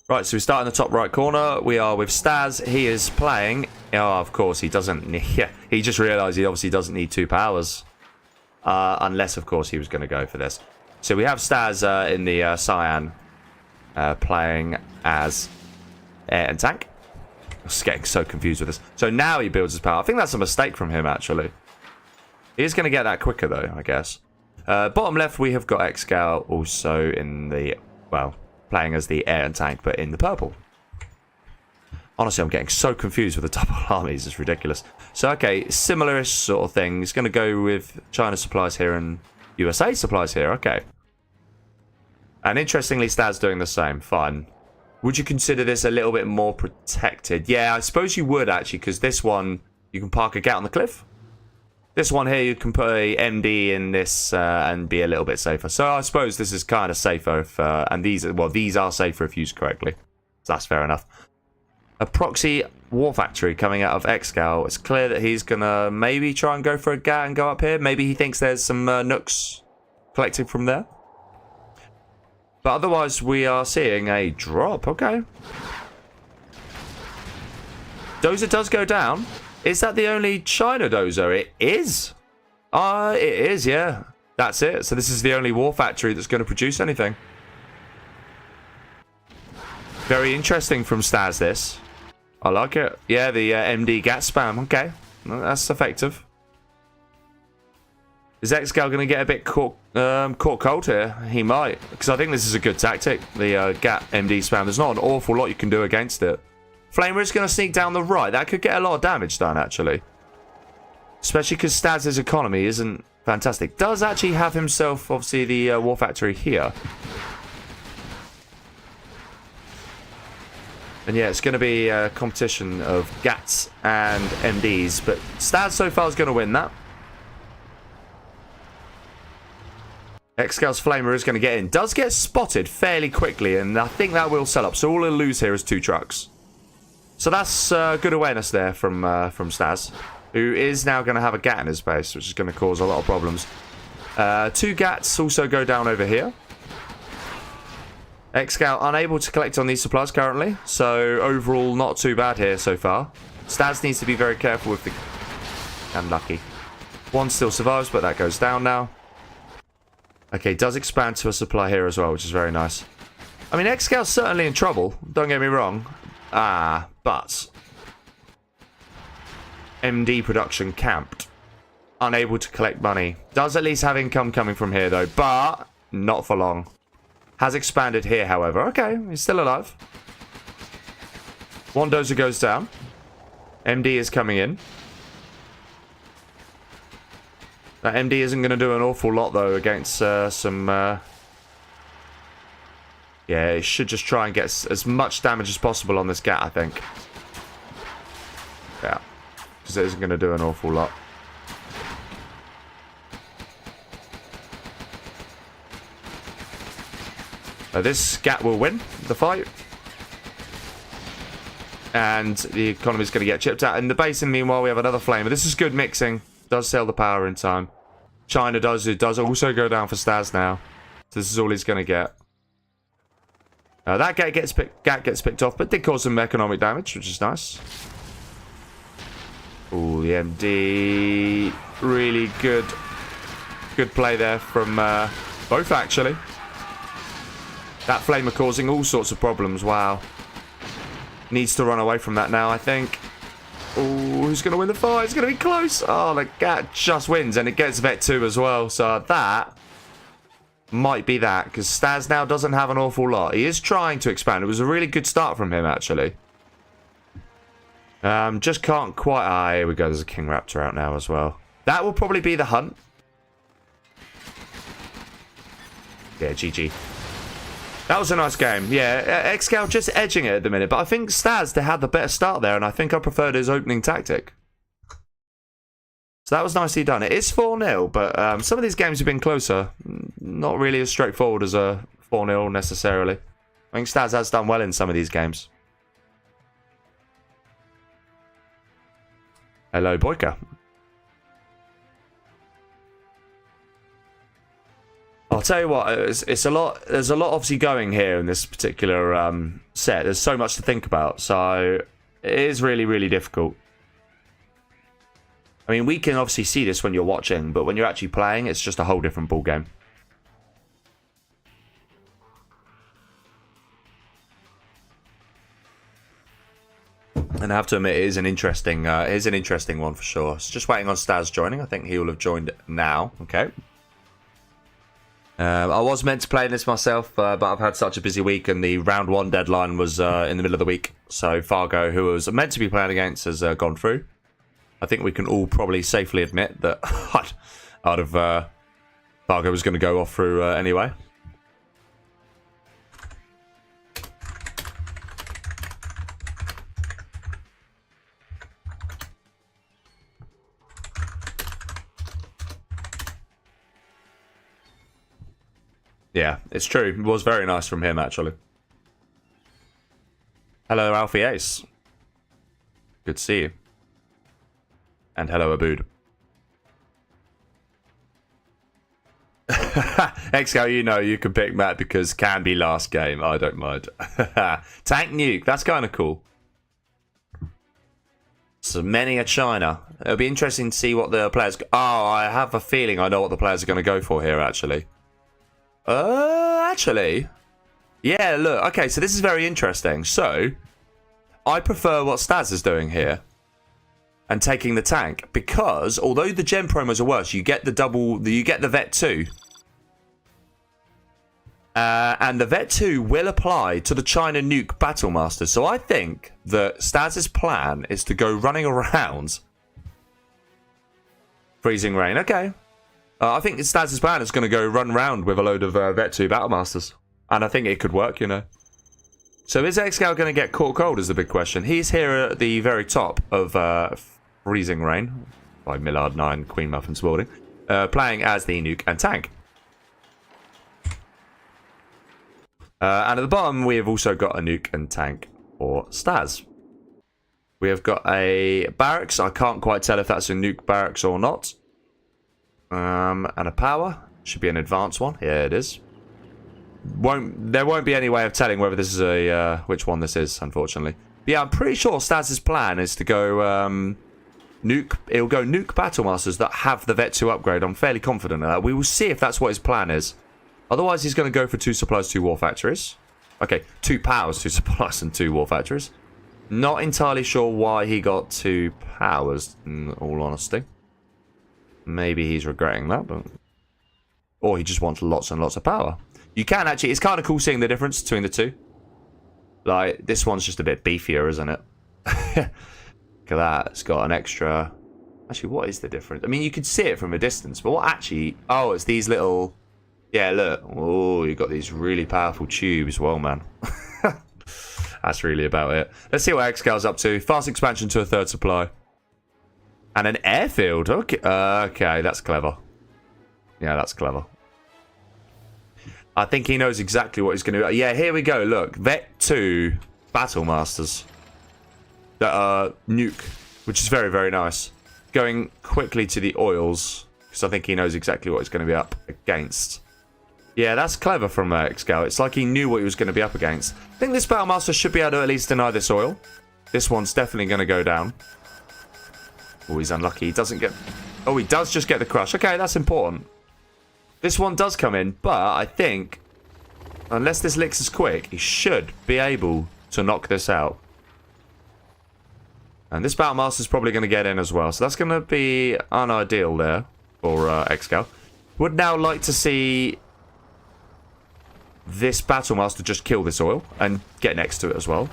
Right, so we start in the top right corner. We are with Staz. He is playing. Oh, of course, he doesn't need... Yeah, he just realised he obviously doesn't need 2 powers. Unless, of course, he was going to go for this. So we have Staz in the Cyan playing as air and tank. I'm just getting so confused with this. So now he builds his power. I think that's a mistake from him, actually. He is going to get that quicker, though, I guess. Bottom left, we have got Xcal also in the... Well, playing as the air and tank, but in the purple. Honestly, I'm getting so confused with the double armies. It's ridiculous. So, okay, similar-ish sort of thing. He's going to go with China supplies here and USA supplies here. Okay. And interestingly, Staz doing the same. Fine. Would you consider this a little bit more protected? Yeah, I suppose you would, actually, because this one, you can park a gat on the cliff. This one here, you can put a MD in this and be a little bit safer. So I suppose this is kind of safer if, and these are safer if used correctly. So that's fair enough. A proxy war factory coming out of Xcal. It's clear that he's gonna maybe try and go for a gat and go up here. Maybe he thinks there's some nooks collecting from there. But otherwise, we are seeing a drop. Okay. Dozer does go down. Is that the only China dozer? It is. It is, yeah. That's it. So this is the only war factory that's going to produce anything. Very interesting from Staz, this. I like it. Yeah, the MD gat spam. Okay. That's effective. Is Xcal going to get a bit caught cold here? He might. Because I think this is a good tactic. The gat MD spam. There's not an awful lot you can do against it. Flamer is going to sneak down the right. That could get a lot of damage done, actually. Especially because Staz's economy isn't fantastic. Does actually have himself, obviously, the war factory here. And yeah, it's going to be a competition of GATs and MDs. But Staz so far is going to win that. Xcal's Flamer is going to get in. Does get spotted fairly quickly, and I think that will sell up. So all he'll lose here is 2 trucks. So that's good awareness there from Staz, who is now going to have a gat in his base, which is going to cause a lot of problems. 2 gats also go down over here. ExCaL unable to collect on these supplies currently, so overall not too bad here so far. Staz needs to be very careful with the... Unlucky. One still survives, but that goes down now. Okay, does expand to a supply here as well, which is very nice. I mean, ExCal's certainly in trouble, don't get me wrong. But... MD production camped. Unable to collect money. Does at least have income coming from here, though, but not for long. Has expanded here, however. Okay, he's still alive. One dozer goes down. MD is coming in. That MD isn't going to do an awful lot, though, against some... Yeah, it should just try and get as much damage as possible on this gat, I think. Yeah. Because it isn't going to do an awful lot. This gat will win the fight. And the economy's going to get chipped out. In the basin, meanwhile, we have another flamer. This is good mixing. Does sell the power in time. China does. It does also go down for Staz now. So this is all he's going to get. That gat gets picked off, but did cause some economic damage, which is nice. Ooh, the MD. Really good. Good play there from both, actually. That flamer causing all sorts of problems. Wow. Needs to run away from that now, I think. Oh, who's going to win the fight? It's going to be close. Oh, the gat just wins, and it gets Vet 2 as well. So that might be that, because Staz now doesn't have an awful lot. He is trying to expand. It was a really good start from him, actually. Just can't quite... Ah, here we go. There's a King Raptor out now as well. That will probably be the hunt. Yeah, GG. That was a nice game. Yeah, ExCaL just edging it at the minute. But I think Staz, they had the better start there. And I think I preferred his opening tactic. So that was nicely done. It is 4-0. But some of these games have been closer. Not really as straightforward as a 4-0 necessarily. I think Staz has done well in some of these games. Hello, Boyka. I'll tell you what, it's a lot. There's a lot obviously going here in this particular set. There's so much to think about, so it is really, really difficult. I mean, we can obviously see this when you're watching, but when you're actually playing, it's just a whole different ball game. And I have to admit, it is an interesting one for sure. So just waiting on Staz joining. I think he will have joined now. Okay. I was meant to play this myself, but I've had such a busy week, and the round 1 deadline was in the middle of the week. So Fargo, who was meant to be playing against, has gone through. I think we can all probably safely admit that Fargo was going to go off through anyway. Yeah, it's true. It was very nice from him, actually. Hello, Alfie Ace. Good to see you. And hello, Abood. XCal, you know you can pick Matt because can be last game. I don't mind. Tank Nuke, that's kind of cool. So many a China. It'll be interesting to see what the players... Oh, I have a feeling I know what the players are going to go for here, actually. Actually, yeah, look, okay, so this is very interesting. So, I prefer what Staz is doing here and taking the tank, because although the gem promos are worse, you get the Vet 2. And the Vet 2 will apply to the China Nuke Battlemaster. So I think that Staz's plan is to go running around Freezing Rain. Okay. I think Staz's plan is going to go run round with a load of Vet 2 Battlemasters. And I think it could work, you know. So is ExCaL going to get caught cold is the big question. He's here at the very top of Freezing Rain by Millard 9, Queen Muffin Spalding, playing as the Nuke and Tank. And at the bottom, we have also got a Nuke and Tank for Staz. We have got a Barracks. I can't quite tell if that's a Nuke Barracks or not. And a power. Should be an advanced one. Yeah, it is. there won't be any way of telling whether this is a which one this is, unfortunately. But yeah, I'm pretty sure StaZzz's plan is to go nuke. It'll go nuke battle masters that have the Vet 2 upgrade. I'm fairly confident of that. We will see if that's what his plan is. Otherwise, he's going to go for 2 supplies, 2 war factories. Okay, 2 powers, 2 supplies, and 2 war factories. Not entirely sure why he got 2 powers, in all honesty. Maybe he's regretting that, but... Or he just wants lots and lots of power. You can actually... It's kind of cool seeing the difference between the two. Like, this one's just a bit beefier, isn't it? Look at that. It's got an extra... Actually, what is the difference? I mean, you can see it from a distance, but what actually... Oh, it's these little... Yeah, look. Oh, you've got these really powerful tubes. Well, man. That's really about it. Let's see what ExCal's up to. Fast expansion to a 3rd supply. And an airfield. Okay, okay, that's clever. Yeah, that's clever. I think he knows exactly what he's going to do. Yeah, here we go. Look, Vet 2 Battle Masters that are nuke, which is very, very nice. Going quickly to the oils, because I think he knows exactly what he's going to be up against. Yeah, that's clever from ExCal. It's like he knew what he was going to be up against. I think this Battle Master should be able to at least deny this oil. This one's definitely going to go down. Oh, he's unlucky. He doesn't get... Oh, he does just get the crush. Okay, that's important. This one does come in, but I think, unless this licks is quick, he should be able to knock this out. And this Battle Master is probably going to get in as well, so that's going to be unideal there for ExCal. Would now like to see this Battle Master just kill this oil and get next to it as well.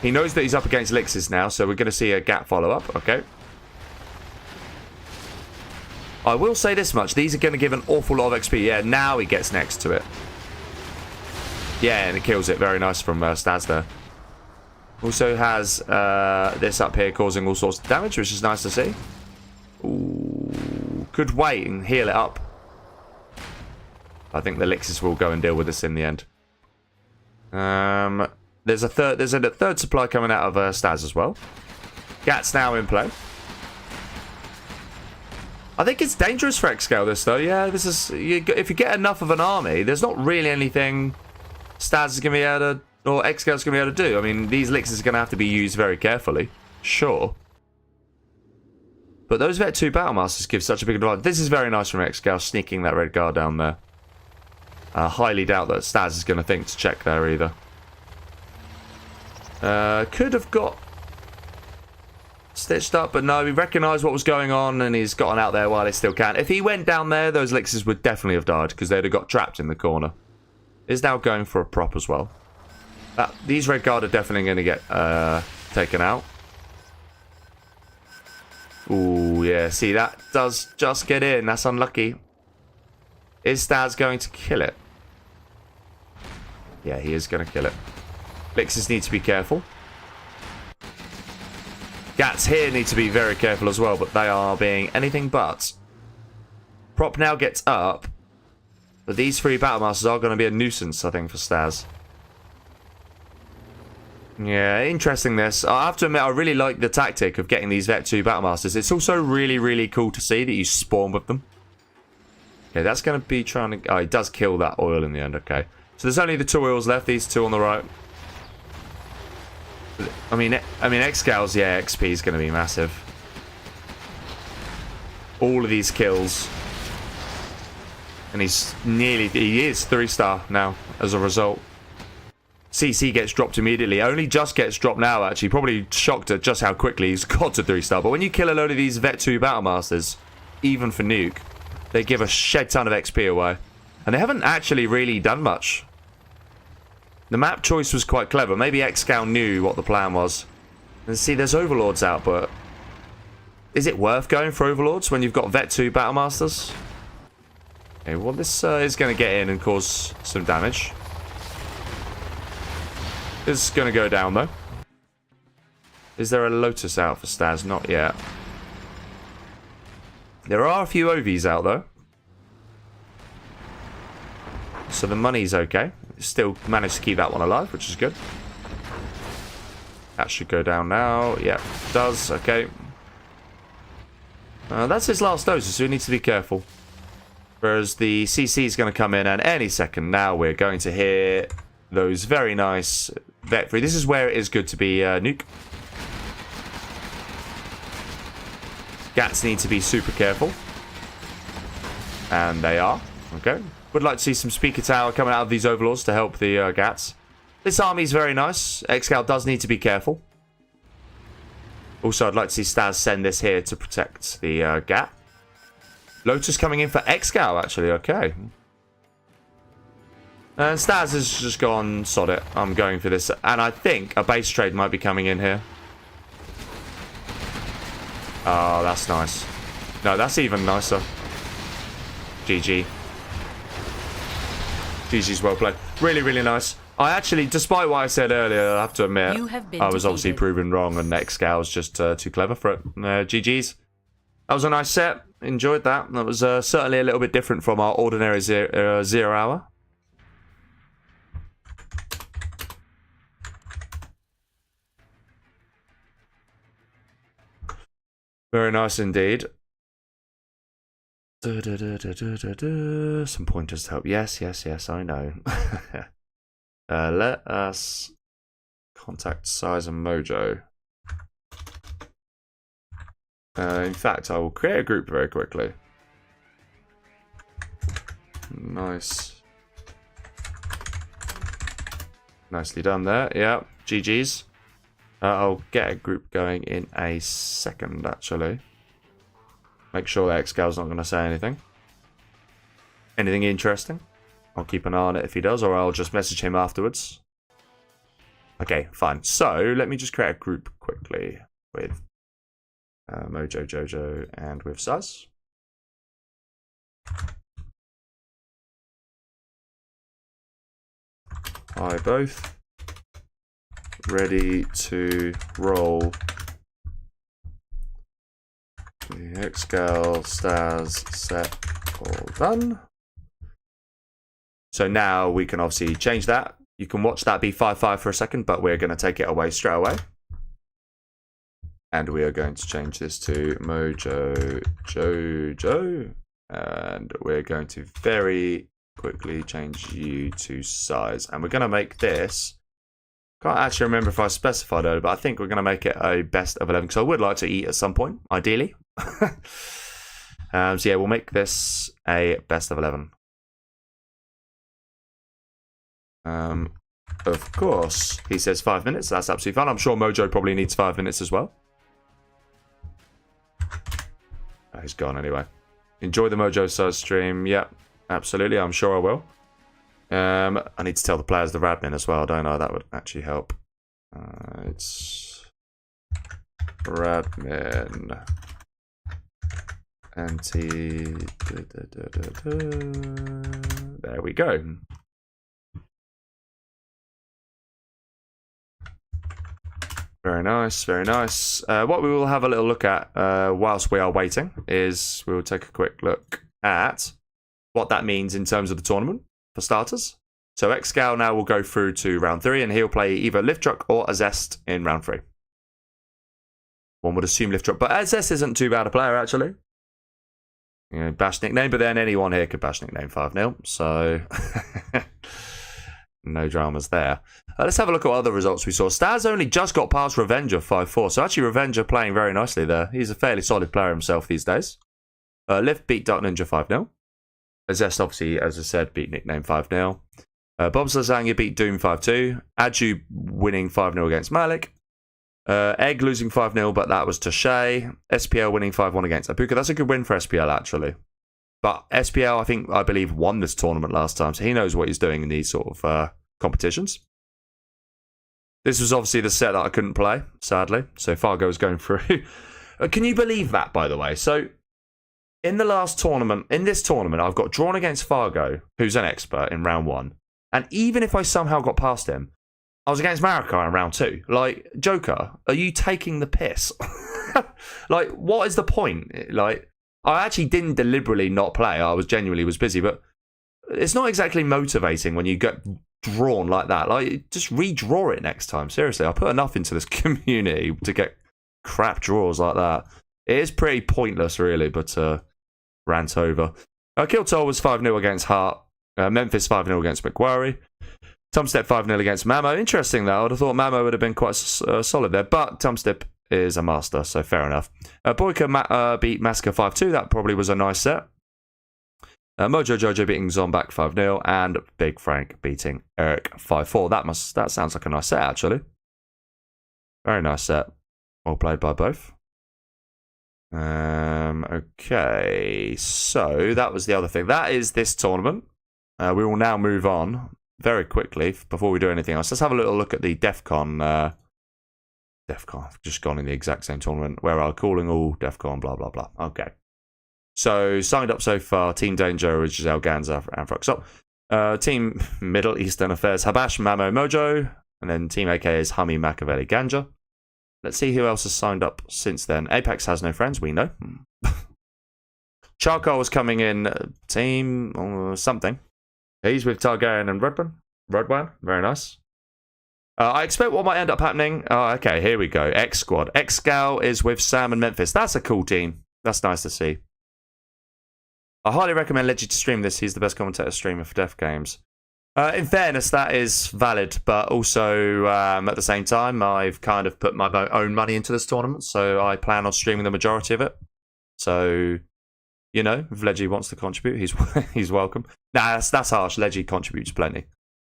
He knows that he's up against elixirs now, so we're going to see a gap follow-up. Okay. I will say this much. These are going to give an awful lot of XP. Yeah, now he gets next to it. Yeah, and it kills it. Very nice from StaZzz there. Also has this up here causing all sorts of damage, which is nice to see. Ooh, could wait and heal it up. I think the elixirs will go and deal with this in the end. There's a third supply coming out of StaZzz as well. Gat's now in play. I think it's dangerous for ExCal this though. Yeah, this is if you get enough of an army, there's not really anything StaZzz is going to be able to, or ExCal's going to be able to do. I mean, these elixirs are going to have to be used very carefully. Sure. But those Vet 2 Battle Masters give such a big advantage. This is very nice from ExCal, sneaking that red guard down there. I highly doubt that StaZzz is going to think to check there either. Could have got stitched up, but no, he recognised what was going on and he's gotten out there while he still can. If he went down there, those elixirs would definitely have died because they'd have got trapped in the corner. He's now going for a prop as well. These red guard are definitely going to get taken out. Ooh, yeah, see, that does just get in. That's unlucky. Is StaZzz going to kill it? Yeah, he is going to kill it. Elixirs need to be careful. Gats here need to be very careful as well, but they are being anything but. Prop now gets up, but these 3 Battle Masters are going to be a nuisance, I think, for StaZzz. Yeah, interesting this. I have to admit, I really like the tactic of getting these Vet 2 Battle Masters. It's also really, really cool to see that you spawn with them. Okay, that's going to be trying to... Oh, he does kill that oil in the end, okay. So there's only the 2 oils left, these 2 on the right. I mean, ExCal's, yeah, XP is going to be massive. All of these kills. And he is 3-star now, as a result. CC gets dropped immediately. Only just gets dropped now, actually. Probably shocked at just how quickly he's got to 3-star. But when you kill a load of these Vet 2 Battle Masters, even for nuke, they give a shed ton of XP away. And they haven't actually really done much. The map choice was quite clever. Maybe ExCal knew what the plan was. And see, there's Overlords out, but... Is it worth going for Overlords when you've got Vet 2 Battle Masters? Okay, well, this is going to get in and cause some damage. This is going to go down, though. Is there a Lotus out for StaZzz? Not yet. There are a few OVs out, though. So the money's okay. Still managed to keep that one alive, which is good. That should go down now. Yeah, it does. Okay. That's his last dose, so he needs to be careful. Whereas the CC is going to come in, and any second now we're going to hear those very nice vet free. This is where it is good to be nuke. Gats need to be super careful. And they are. Okay. Would like to see some speaker tower coming out of these overlords to help the Gats. This army is very nice. XCal does need to be careful. Also, I'd like to see Staz send this here to protect the Gat. Lotus coming in for XCal, actually. Okay. And Staz has just gone, sod it. I'm going for this. And I think a base trade might be coming in here. Oh, that's nice. No, that's even nicer. GG. GG's well played. Really, really nice. I actually, despite what I said earlier, I have to admit, I was obviously proven wrong, and XCal was just too clever for it. GG's. That was a nice set. Enjoyed that. That was certainly a little bit different from our ordinary 0 hour. Very nice indeed. Some pointers to help. Yes, yes, yes, I know. Let us contact SiZe and Mojo. In fact, I will create a group very quickly. Nice. Nicely done there. Yeah, GG's. I'll get a group going in a second, actually. Make sure that XCal's not going to say anything. Anything interesting? I'll keep an eye on it if he does, or I'll just message him afterwards. Okay, fine. So, let me just create a group quickly with Mojo Jojo and with SiZe. Hi, both. Ready to roll. The ExCaL, Staz, set, all done. So now we can obviously change that. You can watch that be 5-5 for a second, but we're going to take it away straight away. And we are going to change this to Mojo Jojo. And we're going to very quickly change you to SiZe. And we're going to make this... Can't actually remember if I specified earlier, but I think we're going to make it a best of 11 because I would like to eat at some point, ideally. So yeah, we'll make this a best of 11. Of course, he says 5 minutes. That's absolutely fine. I'm sure Mojo probably needs 5 minutes as well. Oh, he's gone anyway. Enjoy the Mojo SiZe stream. Yep, absolutely. I'm sure I will. I need to tell the players the admin as well, don't I? That would actually help. It's admin anti. There we go. Very nice, very nice. What we will have a little look at whilst we are waiting is we will take a quick look at what that means in terms of the tournament. For starters. So XCal now will go through to round 3 and he'll play either Lift Truck or StaZzz in round 3. One would assume Lift Truck, but StaZzz isn't too bad a player actually. You know, bash nickname, but then anyone here could bash nickname 5-0, so no dramas there. Let's have a look at what other results we saw. Staz only just got past Revenger 5-4, so actually Revenger playing very nicely there. He's a fairly solid player himself these days. Lift beat Dark Ninja 5-0. StaZzz obviously, as I said, beat Nickname 5-0. Bob's Lasagna beat Doom 5-2. Adu winning 5-0 against Malik. Egg losing 5-0, but that was to Shay. SPL winning 5-1 against Apuka. That's a good win for SPL, actually. But SPL, I believe, won this tournament last time, so he knows what he's doing in these sort of competitions. This was obviously the set that I couldn't play, sadly. So Fargo's going through. Can you believe that, by the way? So... In this tournament, I've got drawn against Fargo, who's an expert in round 1. And even if I somehow got past him, I was against Marika in round 2. Like, Joker, are you taking the piss? Like, what is the point? Like, I actually didn't deliberately not play. I genuinely was busy, but it's not exactly motivating when you get drawn like that. Like, just redraw it next time. Seriously, I put enough into this community to get crap draws like that. It is pretty pointless, really, but rant over. Kill Toll was 5-0 against Hart. Memphis 5-0 against Macquarie. Tumstep 5-0 against Mamo. Interesting though. I would have thought Mamo would have been quite solid there, but Tumstep is a master, so fair enough. Boyka beat Massacre 5-2. That probably was a nice set. Mojo Jojo beating Zombak 5-0, and Big Frank beating Eric 5-4. That sounds like a nice set actually. Very nice set. Well played by both. Okay, so that was the other thing. That is this tournament. We will now move on very quickly before we do anything else. Let's have a little look at the DEF CON. I've just gone in the exact same tournament where I'm calling all DEF CON, blah, blah, blah. Okay. So, signed up so far, Team Danger, which is Elganza and Froxop. Team Middle Eastern Affairs, Habash, Mamo, Mojo. And then Team AK is Hummy, Machiavelli, Ganja. Let's see who else has signed up since then. Apex has no friends, we know. Charcoal was coming in team something. He's with Targaryen and Redwan. Very nice. I expect what might end up happening. Okay, here we go. X Squad. XCal is with Sam and Memphis. That's a cool team. That's nice to see. I highly recommend Leggy to stream this. He's the best commentator streamer for Def Games. In fairness, that is valid, but also at the same time, I've kind of put my own money into this tournament, so I plan on streaming the majority of it. So, you know, if Leggy wants to contribute, he's welcome. Nah, that's harsh. Leggy contributes plenty.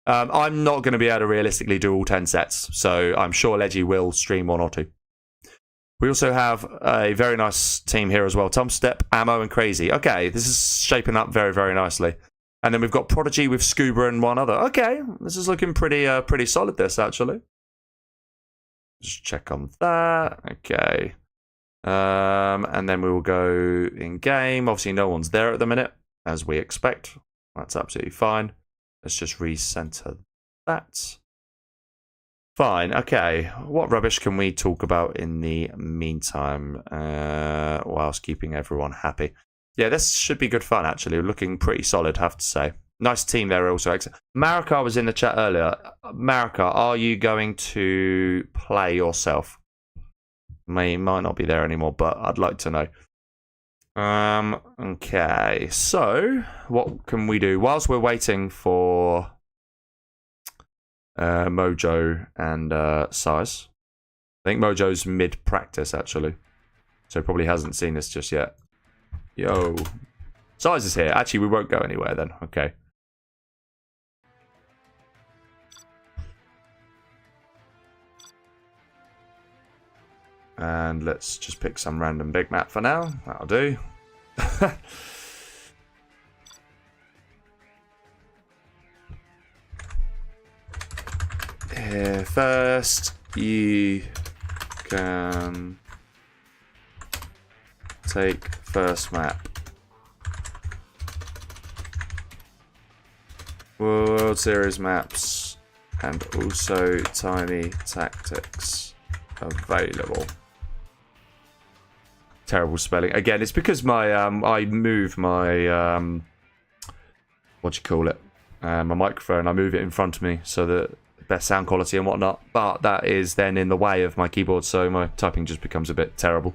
I'm not going to be able to realistically do all 10 sets, so I'm sure Leggy will stream 1 or 2. We also have a very nice team here as well. Tom Step, Ammo, and Crazy. Okay, this is shaping up very, very nicely. And then we've got Prodigy with Scuba and one other. Okay, this is looking pretty solid, this, actually. Just check on that. Okay. And then we will go in-game. Obviously, no one's there at the minute, as we expect. That's absolutely fine. Let's just recenter that. Fine, okay. What rubbish can we talk about in the meantime whilst keeping everyone happy? Yeah, this should be good fun, actually. Looking pretty solid, have to say. Nice team there also. Marika was in the chat earlier. Marika, are you going to play yourself? Might not be there anymore, but I'd like to know. Okay, so what can we do? Whilst we're waiting for Mojo and SiZe. I think Mojo's mid-practice, actually. So probably hasn't seen this just yet. Yo. SiZe is here. Actually, we won't go anywhere then. Okay. And let's just pick some random big map for now. That'll do. Here first, you can take first map. World Series maps and also tiny tactics available. Terrible spelling. Again, it's because my I move my what do you call it? My microphone. I move it in front of me so that best sound quality and whatnot. But that is then in the way of my keyboard, so my typing just becomes a bit terrible.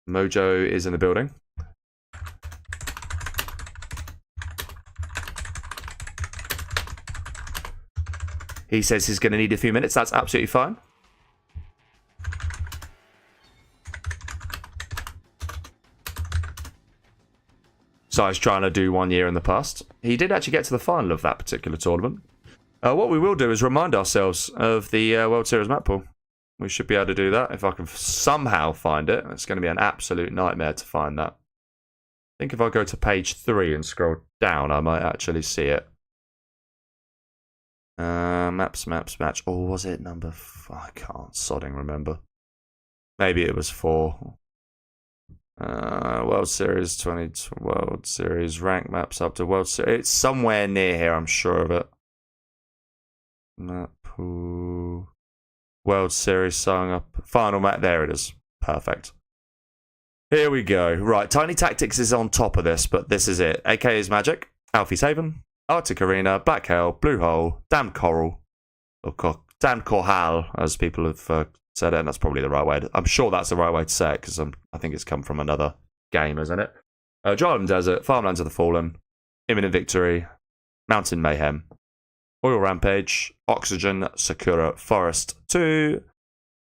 Mojo is in the building. He says he's going to need a few minutes. That's absolutely fine. So I was trying to do 1 year in the past. He did actually get to the final of that particular tournament. What we will do is remind ourselves of the World Series map pool. We should be able to do that if I can somehow find it. It's going to be an absolute nightmare to find that. I think if I go to page 3 and scroll down, I might actually see it. Maps, match. Or was it number 4? I can't sodding remember. Maybe it was 4. World Series 20, World Series rank maps up to World Series. It's somewhere near here, I'm sure of it. Map pool. World Series song up. Final map. There it is. Perfect. Here we go. Right, Tiny Tactics is on top of this, but this is it. AK is Magic, Alfie's Haven, Arctic Arena, Black Hell, Blue Hole, Dammed Korhal, or Dammed Korhal, as people have said it, and that's probably the right way. I'm sure that's the right way to say it, because I think it's come from another game, isn't it? Dryland Desert, Farmlands of the Fallen, Imminent Victory, Mountain Mayhem, Oil Rampage, Oxygen, Sakura Forest 2,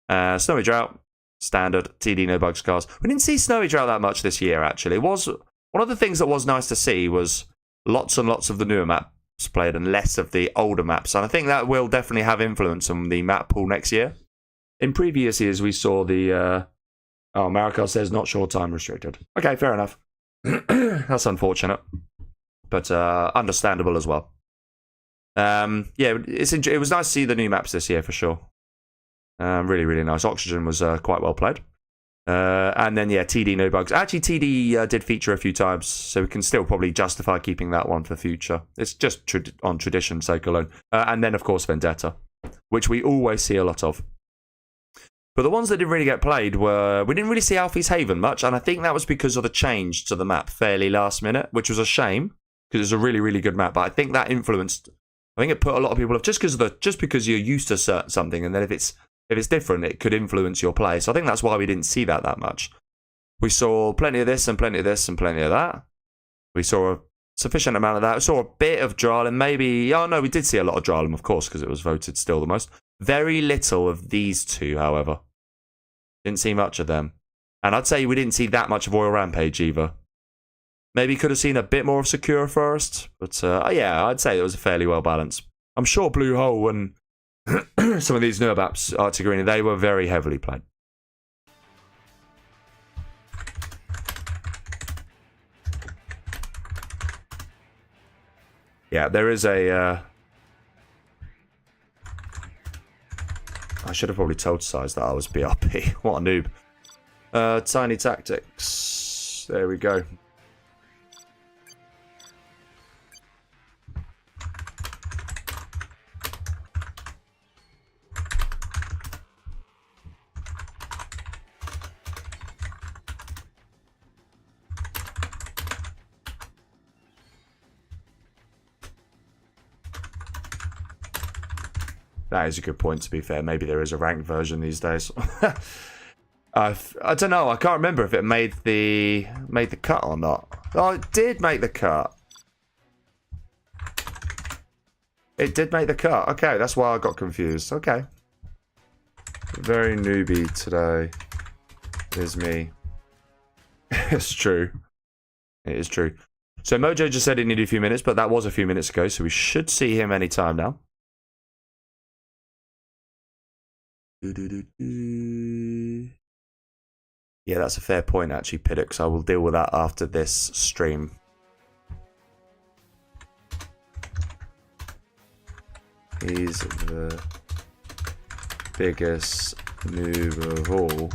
Snowy Drought, Standard, TD No Bug Scars. We didn't see Snowy Drought that much this year, actually. It was one of the things that was nice to see was lots and lots of the newer maps played and less of the older maps. And I think that will definitely have influence on the map pool next year. In previous years, we saw the... oh, Marikal says not sure time restricted. Okay, fair enough. That's unfortunate. But understandable as well. Yeah, it was nice to see the new maps this year for sure. Really, really nice. Oxygen was quite well played. And then, yeah, TD No Bugs. Actually, TD did feature a few times, so we can still probably justify keeping that one for future. It's just on tradition's sake alone. And then, of course, Vendetta, which we always see a lot of. But the ones that didn't really get played were... We didn't really see Alfie's Haven much, and I think that was because of the change to the map fairly last minute, which was a shame, because it's a really, really good map. But I think that influenced... I think it put a lot of people off, just because you're used to something, and then if it's different, it could influence your play. So I think that's why we didn't see that much. We saw plenty of this and plenty of this and plenty of that. We saw a sufficient amount of that. We saw a bit of Drylem, maybe... Oh, no, we did see a lot of Drylem, of course, because it was voted still the most. Very little of these two, however. Didn't see much of them. And I'd say we didn't see that much of Oil Rampage either. Maybe could have seen a bit more of Sakura Forest. But yeah, I'd say it was fairly well balanced. I'm sure Blue Hole and some of these newer maps, Arctic Arena, they were very heavily played. Yeah, there is a... I should have probably told SiZe that I was BRP. What a noob. Tiny Tactics. There we go. That is a good point, to be fair. Maybe there is a ranked version these days. I don't know. I can't remember if it made the cut or not. Oh, it did make the cut. It did make the cut. Okay, that's why I got confused. Okay. Very newbie today is me. It's true. It is true. So Mojo just said it needed a few minutes, but that was a few minutes ago, so we should see him anytime now. Yeah, that's a fair point, actually, Piddocks. I will deal with that after this stream. He's the biggest noob of all.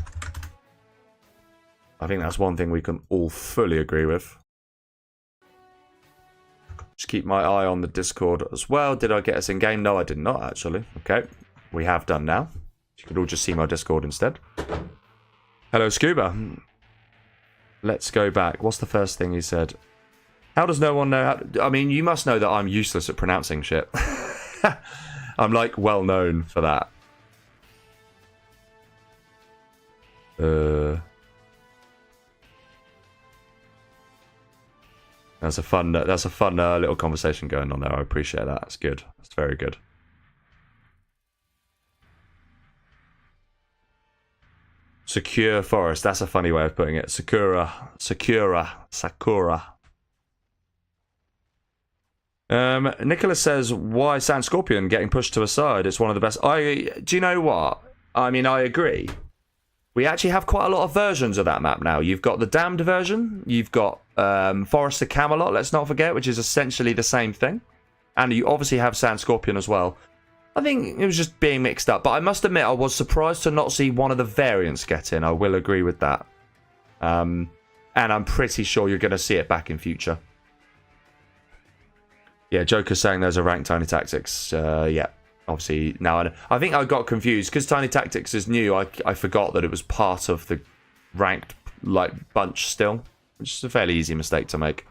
I think that's one thing we can all fully agree with. Just keep my eye on the Discord as well. Did I get us in game? No, I did not, actually. Okay, we have done now. You could all just see my Discord instead. Hello, Scuba. Let's go back. What's the first thing he said? How does no one know how... I mean, you must know that I'm useless at pronouncing shit. I'm, like, well known for that. That's a fun little conversation going on there. I appreciate that. That's good. That's very good. Secure Forest. That's a funny way of putting it. Sakura. Nicholas says, why Sand Scorpion getting pushed to a side? It's one of the best. Do you know what? I mean, I agree. We actually have quite a lot of versions of that map now. You've got the Dammed version. You've got Forest of Camelot, let's not forget, which is essentially the same thing. And you obviously have Sand Scorpion as well. I think it was just being mixed up. But I must admit, I was surprised to not see one of the variants get in. I will agree with that. And I'm pretty sure you're going to see it back in future. Yeah, Joker's saying there's a ranked Tiny Tactics. Yeah, obviously now I think I got confused because Tiny Tactics is new. I forgot that it was part of the ranked bunch still, which is a fairly easy mistake to make.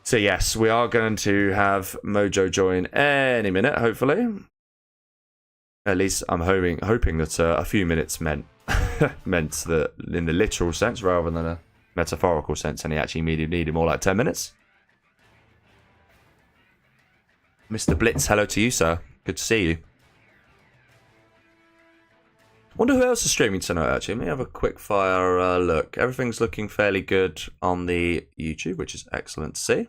So yes, we are going to have Mojo join any minute, hopefully. At least I'm hoping that a few minutes meant that in the literal sense rather than metaphorical sense, and he actually needed more like 10 minutes. Mr. Blitz, hello to you, sir. Good to see you. Wonder who else is streaming tonight, actually. Let me have a quick fire look. Everything's looking fairly good on the YouTube, which is excellent to see.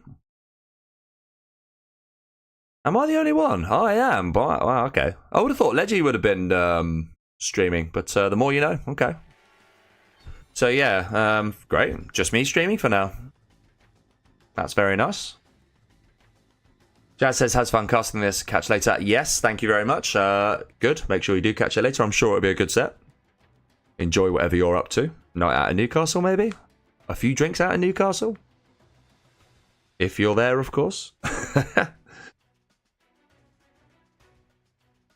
Am I the only one? I am. Wow, okay. I would have thought Leggy would have been streaming, but the more you know. Okay. So yeah, great. Just me streaming for now. That's very nice. Jazz says, has fun casting this. Catch later. Yes, thank you very much. Good. Make sure you do catch it later. I'm sure it'll be a good set. Enjoy whatever you're up to. Night out in Newcastle, maybe? A few drinks out in Newcastle? If you're there, of course.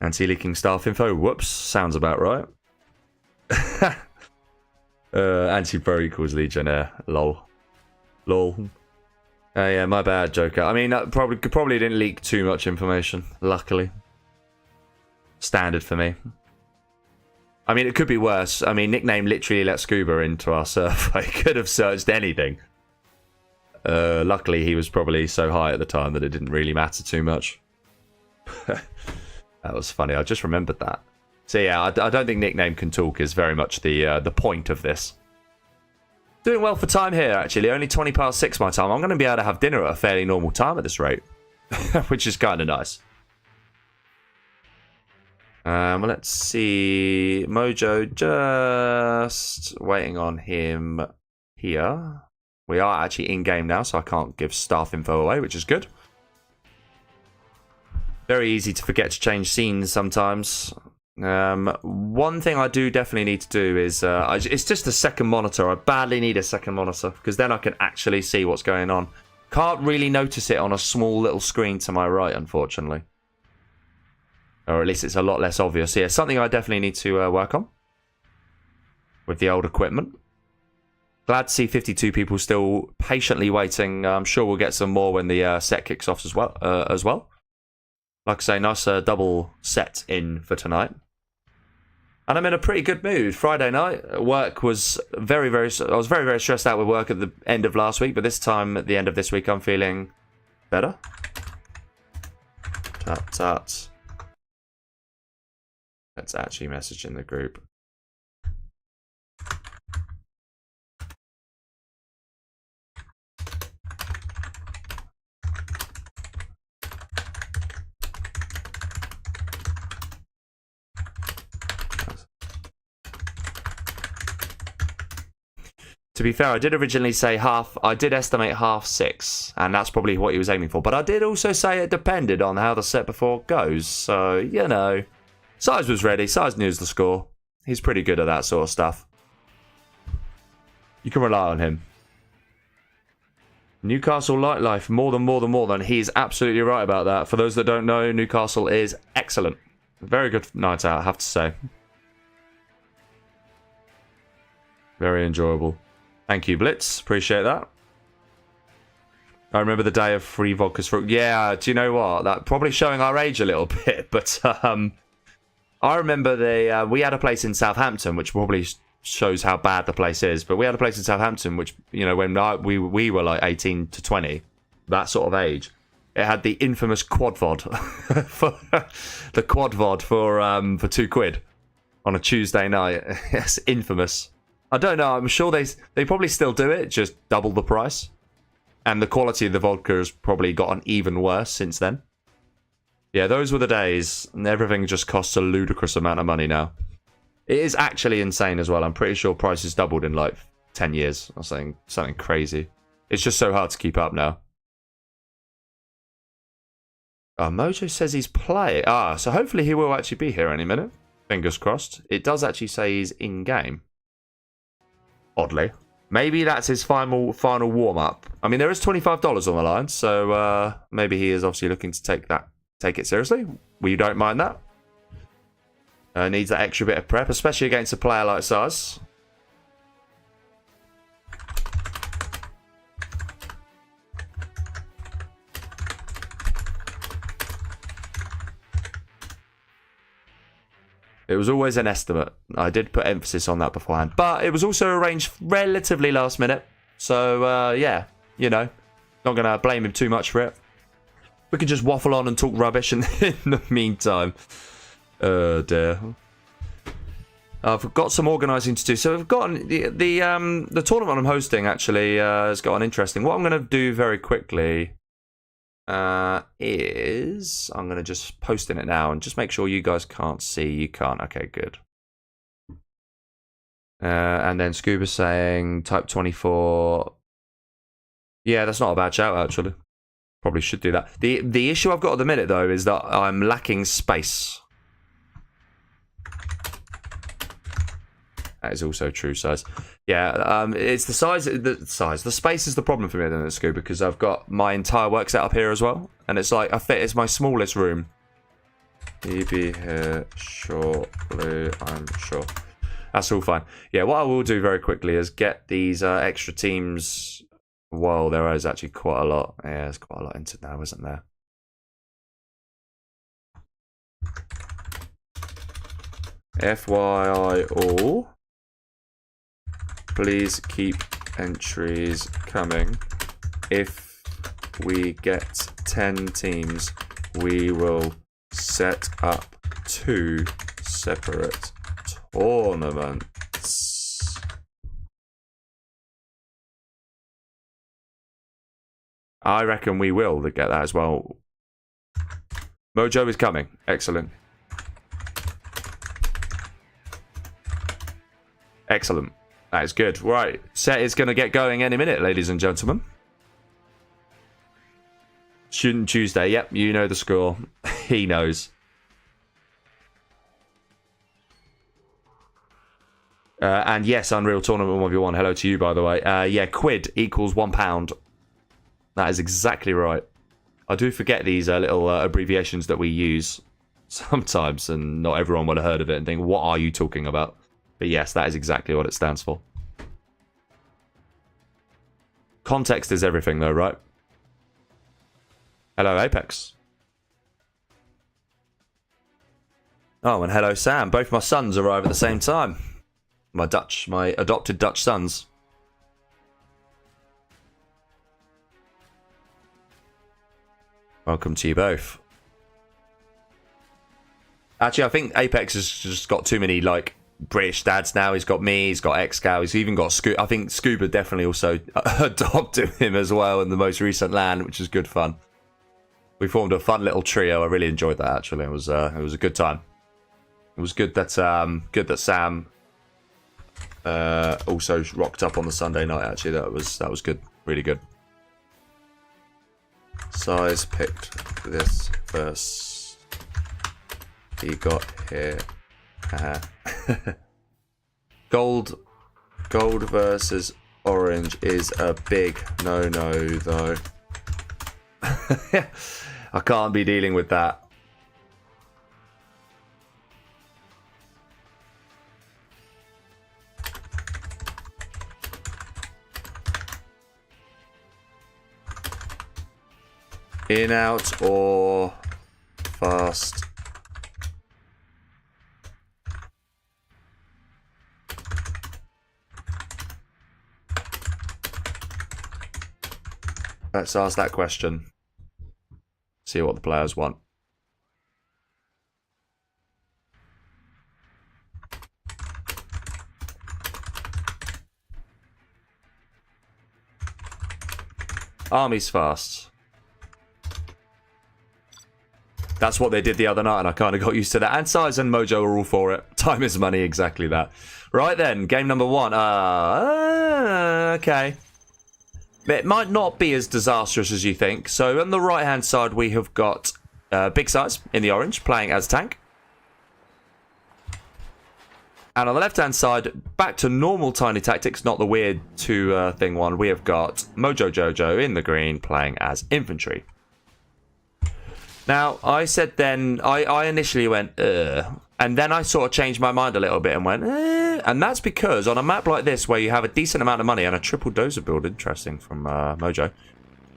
Anti-leaking staff info. Whoops. Sounds about right. Anti-pro equals Legionnaire. Lol. Lol. Yeah, my bad, Joker. I mean, that probably didn't leak too much information, luckily. Standard for me. I mean, it could be worse. I mean, Nickname literally let Scuba into our server. He could have searched anything. Luckily, he was probably so high at the time that it didn't really matter too much. That was funny. I just remembered that. So yeah, I don't think Nickname can talk is very much the point of this. Doing well for time here, actually. Only 20 past 6 my time. I'm going to be able to have dinner at a fairly normal time at this rate. Which is kind of nice. Well, let's see. Mojo, just waiting on him here. We are actually in-game now, so I can't give staff info away, which is good. Very easy to forget to change scenes sometimes. One thing I do definitely need to do is it's just a second monitor. I badly need a second monitor because then I can actually see what's going on. Can't really notice it on a small little screen to my right, unfortunately, or at least it's a lot less obvious. Yeah, something I definitely need to work on with the old equipment. Glad to see 52 people still patiently waiting. I'm sure we'll get some more when the set kicks off as well. Like I say, nice double set in for tonight. And I'm in a pretty good mood. Friday night, work was I was very stressed out with work at the end of last week, but this time, at the end of this week, I'm feeling better. Tut. Let's actually message in the group. To be fair, I did originally say I did estimate 6:30, and that's probably what he was aiming for. But I did also say it depended on how the set before goes. So, you know, SiZe was ready. SiZe knew the score. He's pretty good at that sort of stuff. You can rely on him. Newcastle nightlife, more than. He's absolutely right about that. For those that don't know, Newcastle is excellent. Very good night out, I have to say. Very enjoyable. Thank you, Blitz. Appreciate that. I remember the day of free vodkas for... Yeah, do you know what? That probably showing our age a little bit, but I remember we had a place in Southampton, which probably shows how bad the place is, but we had a place in Southampton, which, you know, when we were like 18 to 20, that sort of age, it had the infamous quad vod. The quad vod for £2 on a Tuesday night. It's infamous. I don't know, I'm sure they probably still do it, just double the price. And the quality of the vodka has probably gotten even worse since then. Yeah, those were the days, and everything just costs a ludicrous amount of money now. It is actually insane as well. I'm pretty sure prices doubled in like 10 years or something crazy. It's just so hard to keep up now. Mojo says he's playing. So hopefully he will actually be here any minute. Fingers crossed. It does actually say he's in-game. Oddly. Maybe that's his final warm-up. I mean, there is $25 on the line, so maybe he is obviously looking to take it seriously. We don't mind that. Needs that extra bit of prep, especially against a player like StaZzz. It was always an estimate. I did put emphasis on that beforehand. But it was also arranged relatively last minute. So, yeah, you know, not going to blame him too much for it. We can just waffle on and talk rubbish in the meantime. Oh, dear. I've got some organising to do. So we've got the tournament I'm hosting actually has got an interesting. What I'm going to do very quickly is I'm going to just post in it now and just make sure you guys can't see. You can't. Okay, good. And then Scuba saying type 24. Yeah, that's not a bad shout actually. Probably should do that. The issue I've got at the minute though is that I'm lacking space. That is also true, size. Yeah, it's the size. The space is the problem for me then at Scuba because I've got my entire work set up here as well, and it's like it's my smallest room. He'll be here shortly, I'm sure. That's all fine. Yeah, what I will do very quickly is get these extra teams. Whoa, there is actually quite a lot. Yeah, there's quite a lot into now, isn't there? FYI all. Please keep entries coming. If we get 10 teams, we will set up 2 separate tournaments. I reckon we will get that as well. Mojo is coming. Excellent. Excellent. That is good. Right. Set is going to get going any minute, ladies and gentlemen. Student Tuesday. Yep, you know the score. He knows. And yes, Unreal Tournament 1v1. Hello to you, by the way. Yeah, quid equals £1. That is exactly right. I do forget these little abbreviations that we use sometimes, and not everyone would have heard of it and think, what are you talking about? But yes, that is exactly what it stands for. Context is everything, though, right? Hello, Apex. Oh, and hello, Sam. Both my sons arrive at the same time. My adopted Dutch sons. Welcome to you both. Actually, I think Apex has just got too many, like, British dads now. He's got me, he's got XCal, he's even got Scuba. I think Scuba definitely also adopted him as well in the most recent LAN, which is good fun. We formed a fun little trio. I really enjoyed that actually. It was a good time. It was good that Sam also rocked up on the Sunday night actually. That was good. Really good. SiZe picked this first. He got here. Gold versus orange is a big no-no though. I can't be dealing with that. In, out, or fast. Let's ask that question. See what the players want. Armies fast. That's what they did the other night, and I kind of got used to that. And SiZe and Mojo are all for it. Time is money, exactly that. Right then, game number 1. Okay. It might not be as disastrous as you think. So on the right-hand side, we have got Big SiZe in the orange, playing as tank. And on the left-hand side, back to normal Tiny Tactics, not the weird two-thing one. We have got Mojo Jojo in the green, playing as infantry. Now, I said then, I initially went, ugh. And then I sort of changed my mind a little bit and went, eh. And that's because on a map like this, where you have a decent amount of money and a triple dozer build, interesting from Mojo,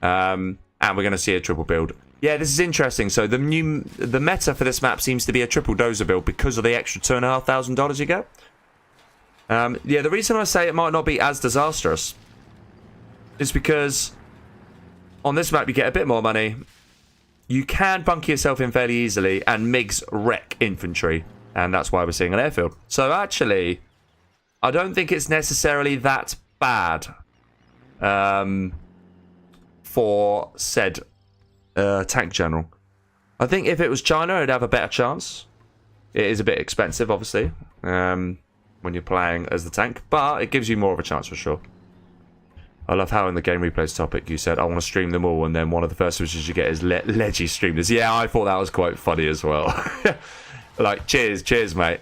and we're going to see a triple build. Yeah, this is interesting. So the meta for this map seems to be a triple dozer build because of the extra $2,500 you get. Yeah, the reason I say it might not be as disastrous is because on this map you get a bit more money. You can bunker yourself in fairly easily, and MiGs wreck infantry. And that's why we're seeing an airfield. So actually, I don't think it's necessarily that bad for said tank general. I think if it was China, it'd have a better chance. It is a bit expensive, obviously, when you're playing as the tank, but it gives you more of a chance for sure. I love how in the game replays topic you said, I want to stream them all, and then one of the first wishes you get is Leggy stream this. Yeah, I thought that was quite funny as well. Like, cheers, mate.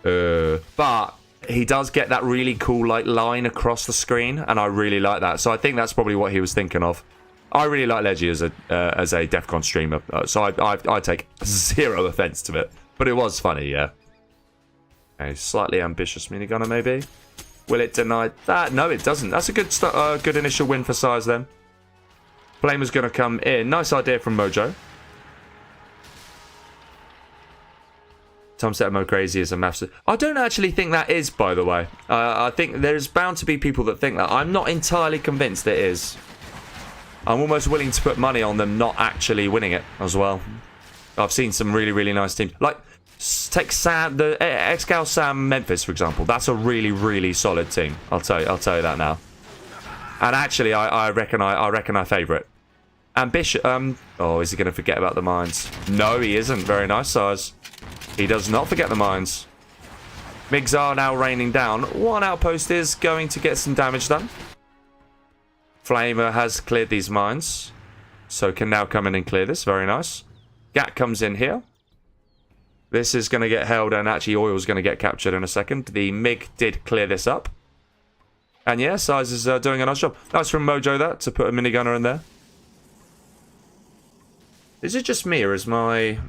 But he does get that really cool like line across the screen, and I really like that. So I think that's probably what he was thinking of. I really like Leggy as a DEFCON streamer, so I take zero offense to it. But it was funny, yeah. A slightly ambitious minigunner, maybe. Will it deny that? No, it doesn't. That's a good initial win for SiZe then. Flamer's going to come in. Nice idea from Mojo. Tom set mode crazy is a massive... I don't actually think that is, by the way. I think there's bound to be people that think that. I'm not entirely convinced it is. I'm almost willing to put money on them not actually winning it as well. I've seen some really, really nice teams. Like, take Sam, the ExCaL Sam Memphis, for example. That's a really, really solid team. I'll tell you that now. And actually, I reckon I favour it. Ambition. Oh, is he going to forget about the mines? No, he isn't. Very nice, SiZe. He does not forget the mines. MiGs are now raining down. One outpost is going to get some damage done. Flamer has cleared these mines, so can now come in and clear this. Very nice. Gat comes in here. This is going to get held, and actually oil's going to get captured in a second. The MiG did clear this up. And yeah, SiZe is doing a nice job. Nice from Mojo that, to put a minigunner in there. Is it just me, or is my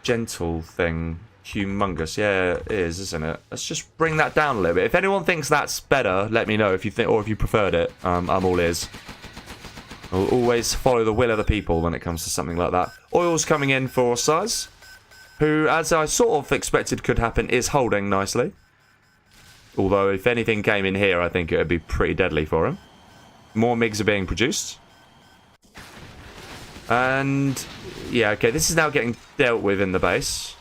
gentle thing humongous? Yeah, it is, isn't it? Let's just bring that down a little bit. If anyone thinks that's better, let me know if you think, or if you preferred it. I'm all ears. I'll always follow the will of the people when it comes to something like that. Oil's coming in for SiZe, who, as I sort of expected could happen, is holding nicely. Although, if anything came in here, I think it would be pretty deadly for him. More MiGs are being produced. And yeah, okay, this is now getting dealt with in the base.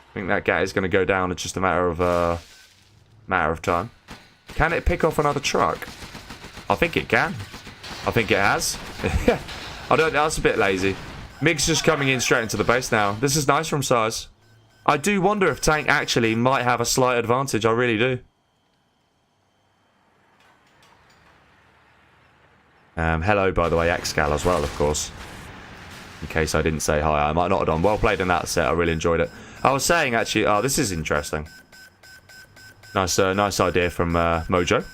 I think that gat is going to go down in just a matter of time. Can it pick off another truck? I think it can. I think it has. I don't. That's a bit lazy. MiG's just coming in straight into the base now. This is nice from SiZe. I do wonder if tank actually might have a slight advantage. I really do. Hello, by the way, Xcal as well, of course. In case I didn't say hi, I might not have done. Well played in that set. I really enjoyed it. I was saying, actually, oh, this is interesting. Nice idea from Mojo.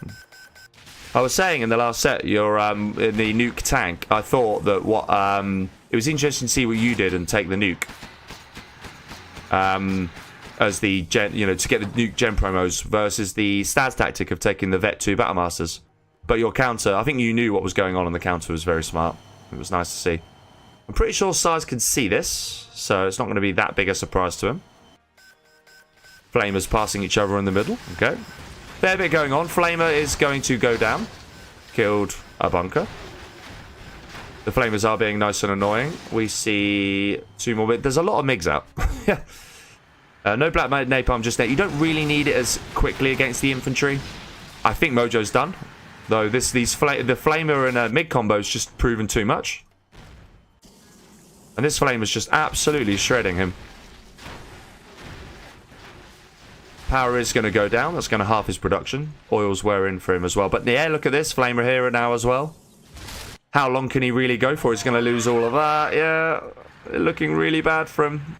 I was saying in the last set, you're in the nuke tank. I thought that it was interesting to see what you did and take the nuke. As the gen, to get the nuke gen promos versus the StaZzz tactic of taking the Vet 2 Battlemasters. But your counter, I think you knew what was going on, and the counter was very smart. It was nice to see. I'm pretty sure SiZe can see this, so it's not going to be that big a surprise to him. Flamers passing each other in the middle. Okay. Fair bit going on. Flamer is going to go down. Killed a bunker. The Flamers are being nice and annoying. We see two more. There's a lot of MiGs out. No black napalm just yet. You don't really need it as quickly against the infantry. I think Mojo's done. Though the Flamer and MiG combo is just proven too much. And this flame is just absolutely shredding him. Power is going to go down. That's going to half his production. Oil's wearing for him as well. But yeah, look at this. Flamer here now as well. How long can he really go for? He's going to lose all of that. Yeah, looking really bad for him.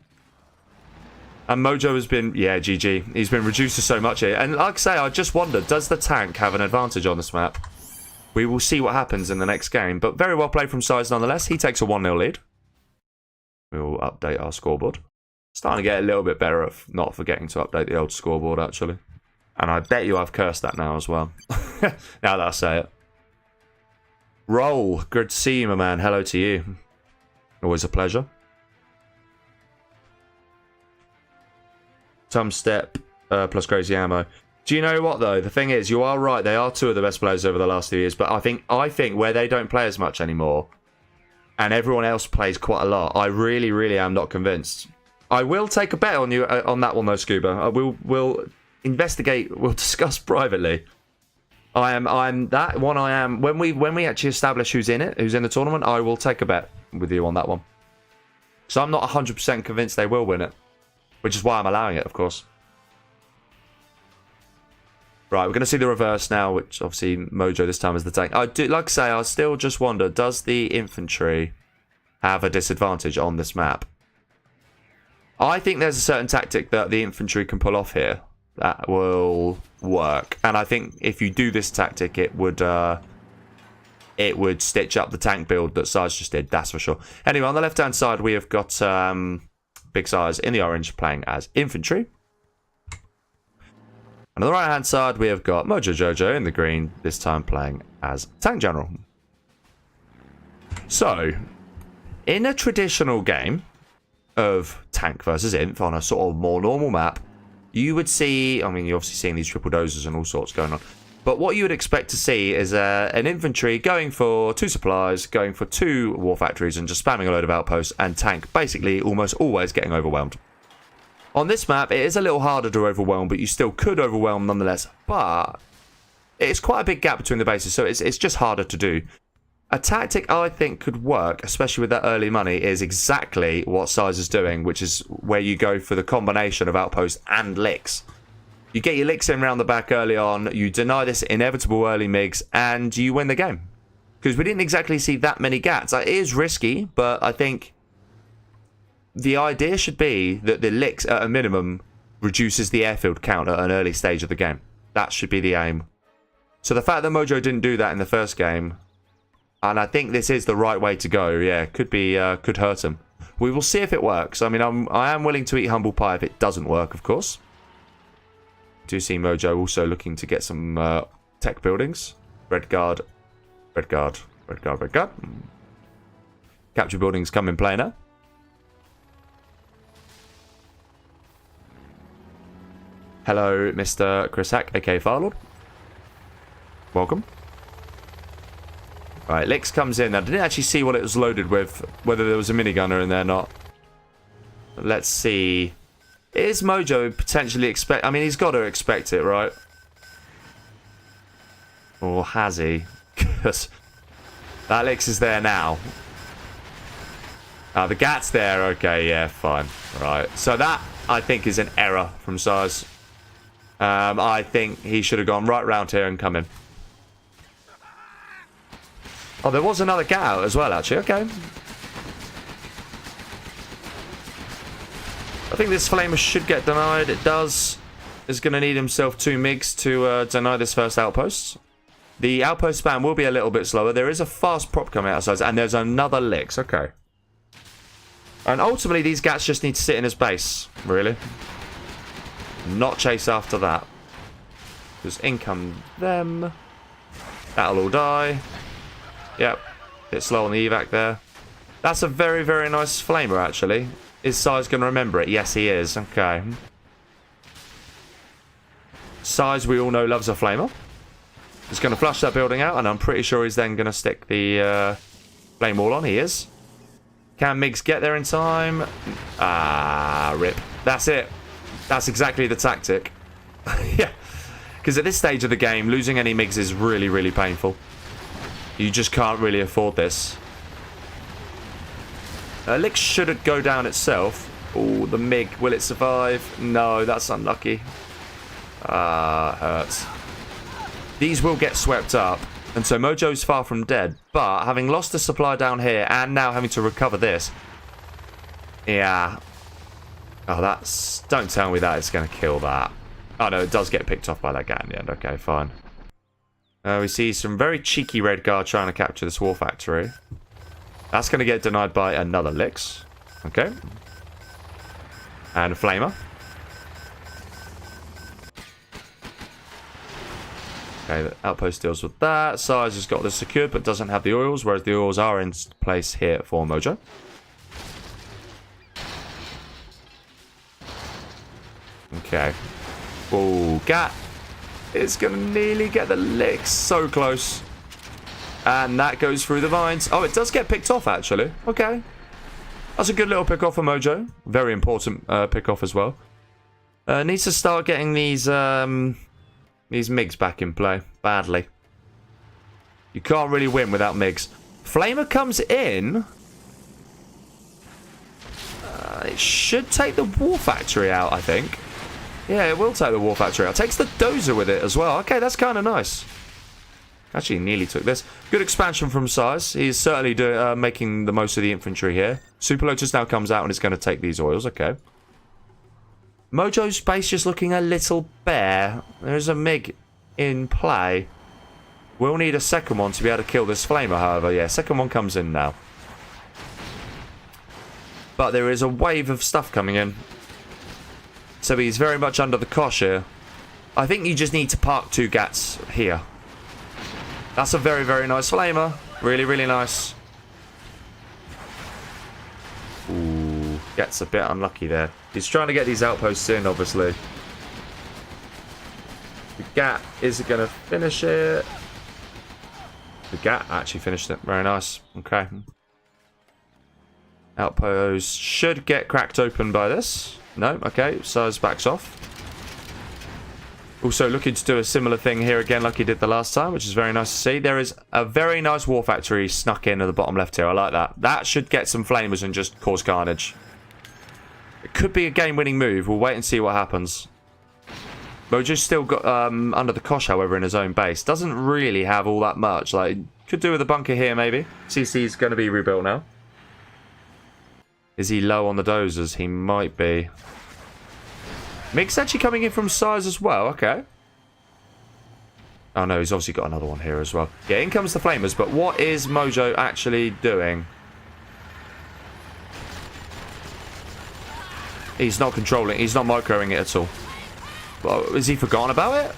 And Mojo has been, yeah, GG. He's been reduced to so much here. And like I say, I just wonder, does the tank have an advantage on this map? We will see what happens in the next game. But very well played from SiZe nonetheless. He takes a 1-0 lead. We'll update our scoreboard. Starting to get a little bit better at not forgetting to update the old scoreboard, actually. And I bet you I've cursed that now as well. Now that I say it. Roll. Good to see you, my man. Hello to you. Always a pleasure. Some step plus crazy ammo. Do you know what though? The thing is, you are right. They are two of the best players over the last 2 years. But I think where they don't play as much anymore, and everyone else plays quite a lot, I really, really am not convinced. I will take a bet on you on that one though, Scuba. We'll investigate. We'll discuss privately. I'm that one. I am when we actually establish who's in it, who's in the tournament. I will take a bet with you on that one. So I'm not 100% convinced they will win it, which is why I'm allowing it, of course. Right, we're going to see the reverse now, which obviously Mojo this time is the tank. I do, like I say, I still just wonder, does the infantry have a disadvantage on this map? I think there's a certain tactic that the infantry can pull off here that will work. And I think if you do this tactic, it would stitch up the tank build that SiZe just did, that's for sure. Anyway, on the left-hand side, we have got Big SiZe in the orange playing as infantry. And on the right-hand side, we have got Mojo Jojo in the green, this time playing as Tank General. So, in a traditional game of tank versus inf on a sort of more normal map, you would see, I mean, you're obviously seeing these triple dozers and all sorts going on. But what you would expect to see is an infantry going for 2 supplies, going for 2 war factories and just spamming a load of outposts, and tank basically almost always getting overwhelmed. On this map, it is a little harder to overwhelm, but you still could overwhelm nonetheless. But it's quite a big gap between the bases, so it's just harder to do. A tactic I think could work, especially with that early money, is exactly what SiZe is doing, which is where you go for the combination of outposts and licks. You get your licks in round the back early on, you deny this inevitable early MiGs, and you win the game. Because we didn't exactly see that many gats. It is risky, but I think the idea should be that the licks, at a minimum, reduces the airfield count at an early stage of the game. That should be the aim. So the fact that Mojo didn't do that in the first game, and I think this is the right way to go, yeah, could hurt him. We will see if it works. I mean, I am willing to eat humble pie if it doesn't work, of course. Do see Mojo also looking to get some tech buildings. Red guard, red guard, red guard, red guard. Capture buildings come in play now. Hello, Mr. Chris Hack, aka Firelord. Welcome. Right, Lix comes in. I didn't actually see what it was loaded with, whether there was a minigunner in there or not. Let's see. Is Mojo potentially expect... I mean, he's got to expect it, right? Or has he? Because that Lix is there now. The Gat's there. Okay, yeah, fine. Right. So that, I think, is an error from SiZe. I think he should have gone right round here and come in. Oh, there was another Gat out as well, actually. Okay. I think this Flamer should get denied. It does. Is going to need himself 2 MiGs to deny this first outpost. The outpost spam will be a little bit slower. There is a fast prop coming outside, and there's another Lix. Okay. And ultimately, these Gats just need to sit in his base, really. Not chase after that. Because in come them. That'll all die. Yep. Bit slow on the evac there. That's a very, very nice Flamer, actually. Is SiZe going to remember it? Yes, he is. Okay. SiZe, we all know, loves a Flamer. He's going to flush that building out, and I'm pretty sure he's then going to stick the flame wall on. He is. Can MiGs get there in time? Ah, rip. That's it. That's exactly the tactic. Yeah. Because at this stage of the game, losing any MiGs is really, really painful. You just can't really afford this. Lix should go down itself. Oh, the MiG. Will it survive? No, that's unlucky. Hurts. These will get swept up. And so Mojo's far from dead. But having lost the supply down here and now having to recover this. Yeah. Oh, that's... Don't tell me that it's going to kill that. Oh, no, it does get picked off by that guy in the end. Okay, fine. We see some very cheeky red guard trying to capture this war factory. That's going to get denied by another Lix. Okay. And a Flamer. Okay, the outpost deals with that. SiZe has got this secured but doesn't have the oils, whereas the oils are in place here for Mojo. Okay. Oh, Gat. It's going to nearly get the licks. So close. And that goes through the vines. Oh, it does get picked off, actually. Okay. That's a good little pick off for Mojo. Very important pick off as well. Needs to start getting these MiGs back in play. Badly. You can't really win without MiGs. Flamer comes in. It should take the War Factory out, I think. Yeah, it will take the War Factory out. Takes the Dozer with it as well. Okay, that's kind of nice. Actually, nearly took this. Good expansion from SiZe. He's certainly making the most of the infantry here. Super Lotus now comes out and is going to take these oils. Okay. Mojo's base just looking a little bare. There's a MiG in play. We'll need a second one to be able to kill this Flamer, however. Yeah, second one comes in now. But there is a wave of stuff coming in. So he's very much under the cosh here. I think you just need to park 2 Gats here. That's a very, very nice Flamer. Really, really nice. Ooh, gets a bit unlucky there. He's trying to get these outposts in, obviously. The Gat is going to finish it. The Gat actually finished it. Very nice. Okay. Outpost should get cracked open by this. No, okay. SiZe backs off. Also looking to do a similar thing here again like he did the last time, which is very nice to see. There is a very nice War Factory snuck in at the bottom left here. I like that. That should get some flamers and just cause carnage. It could be a game-winning move. We'll wait and see what happens. Mojo's still got under the cosh, however, in his own base. Doesn't really have all that much. Like, could do with a bunker here, maybe. CC's going to be rebuilt now. Is he low on the dozers? He might be. MiG's actually coming in from SiZe as well. Okay. Oh, no. He's obviously got another one here as well. Yeah, in comes the Flamers. But what is Mojo actually doing? He's not controlling. He's not microing it at all. Well, has he forgotten about it?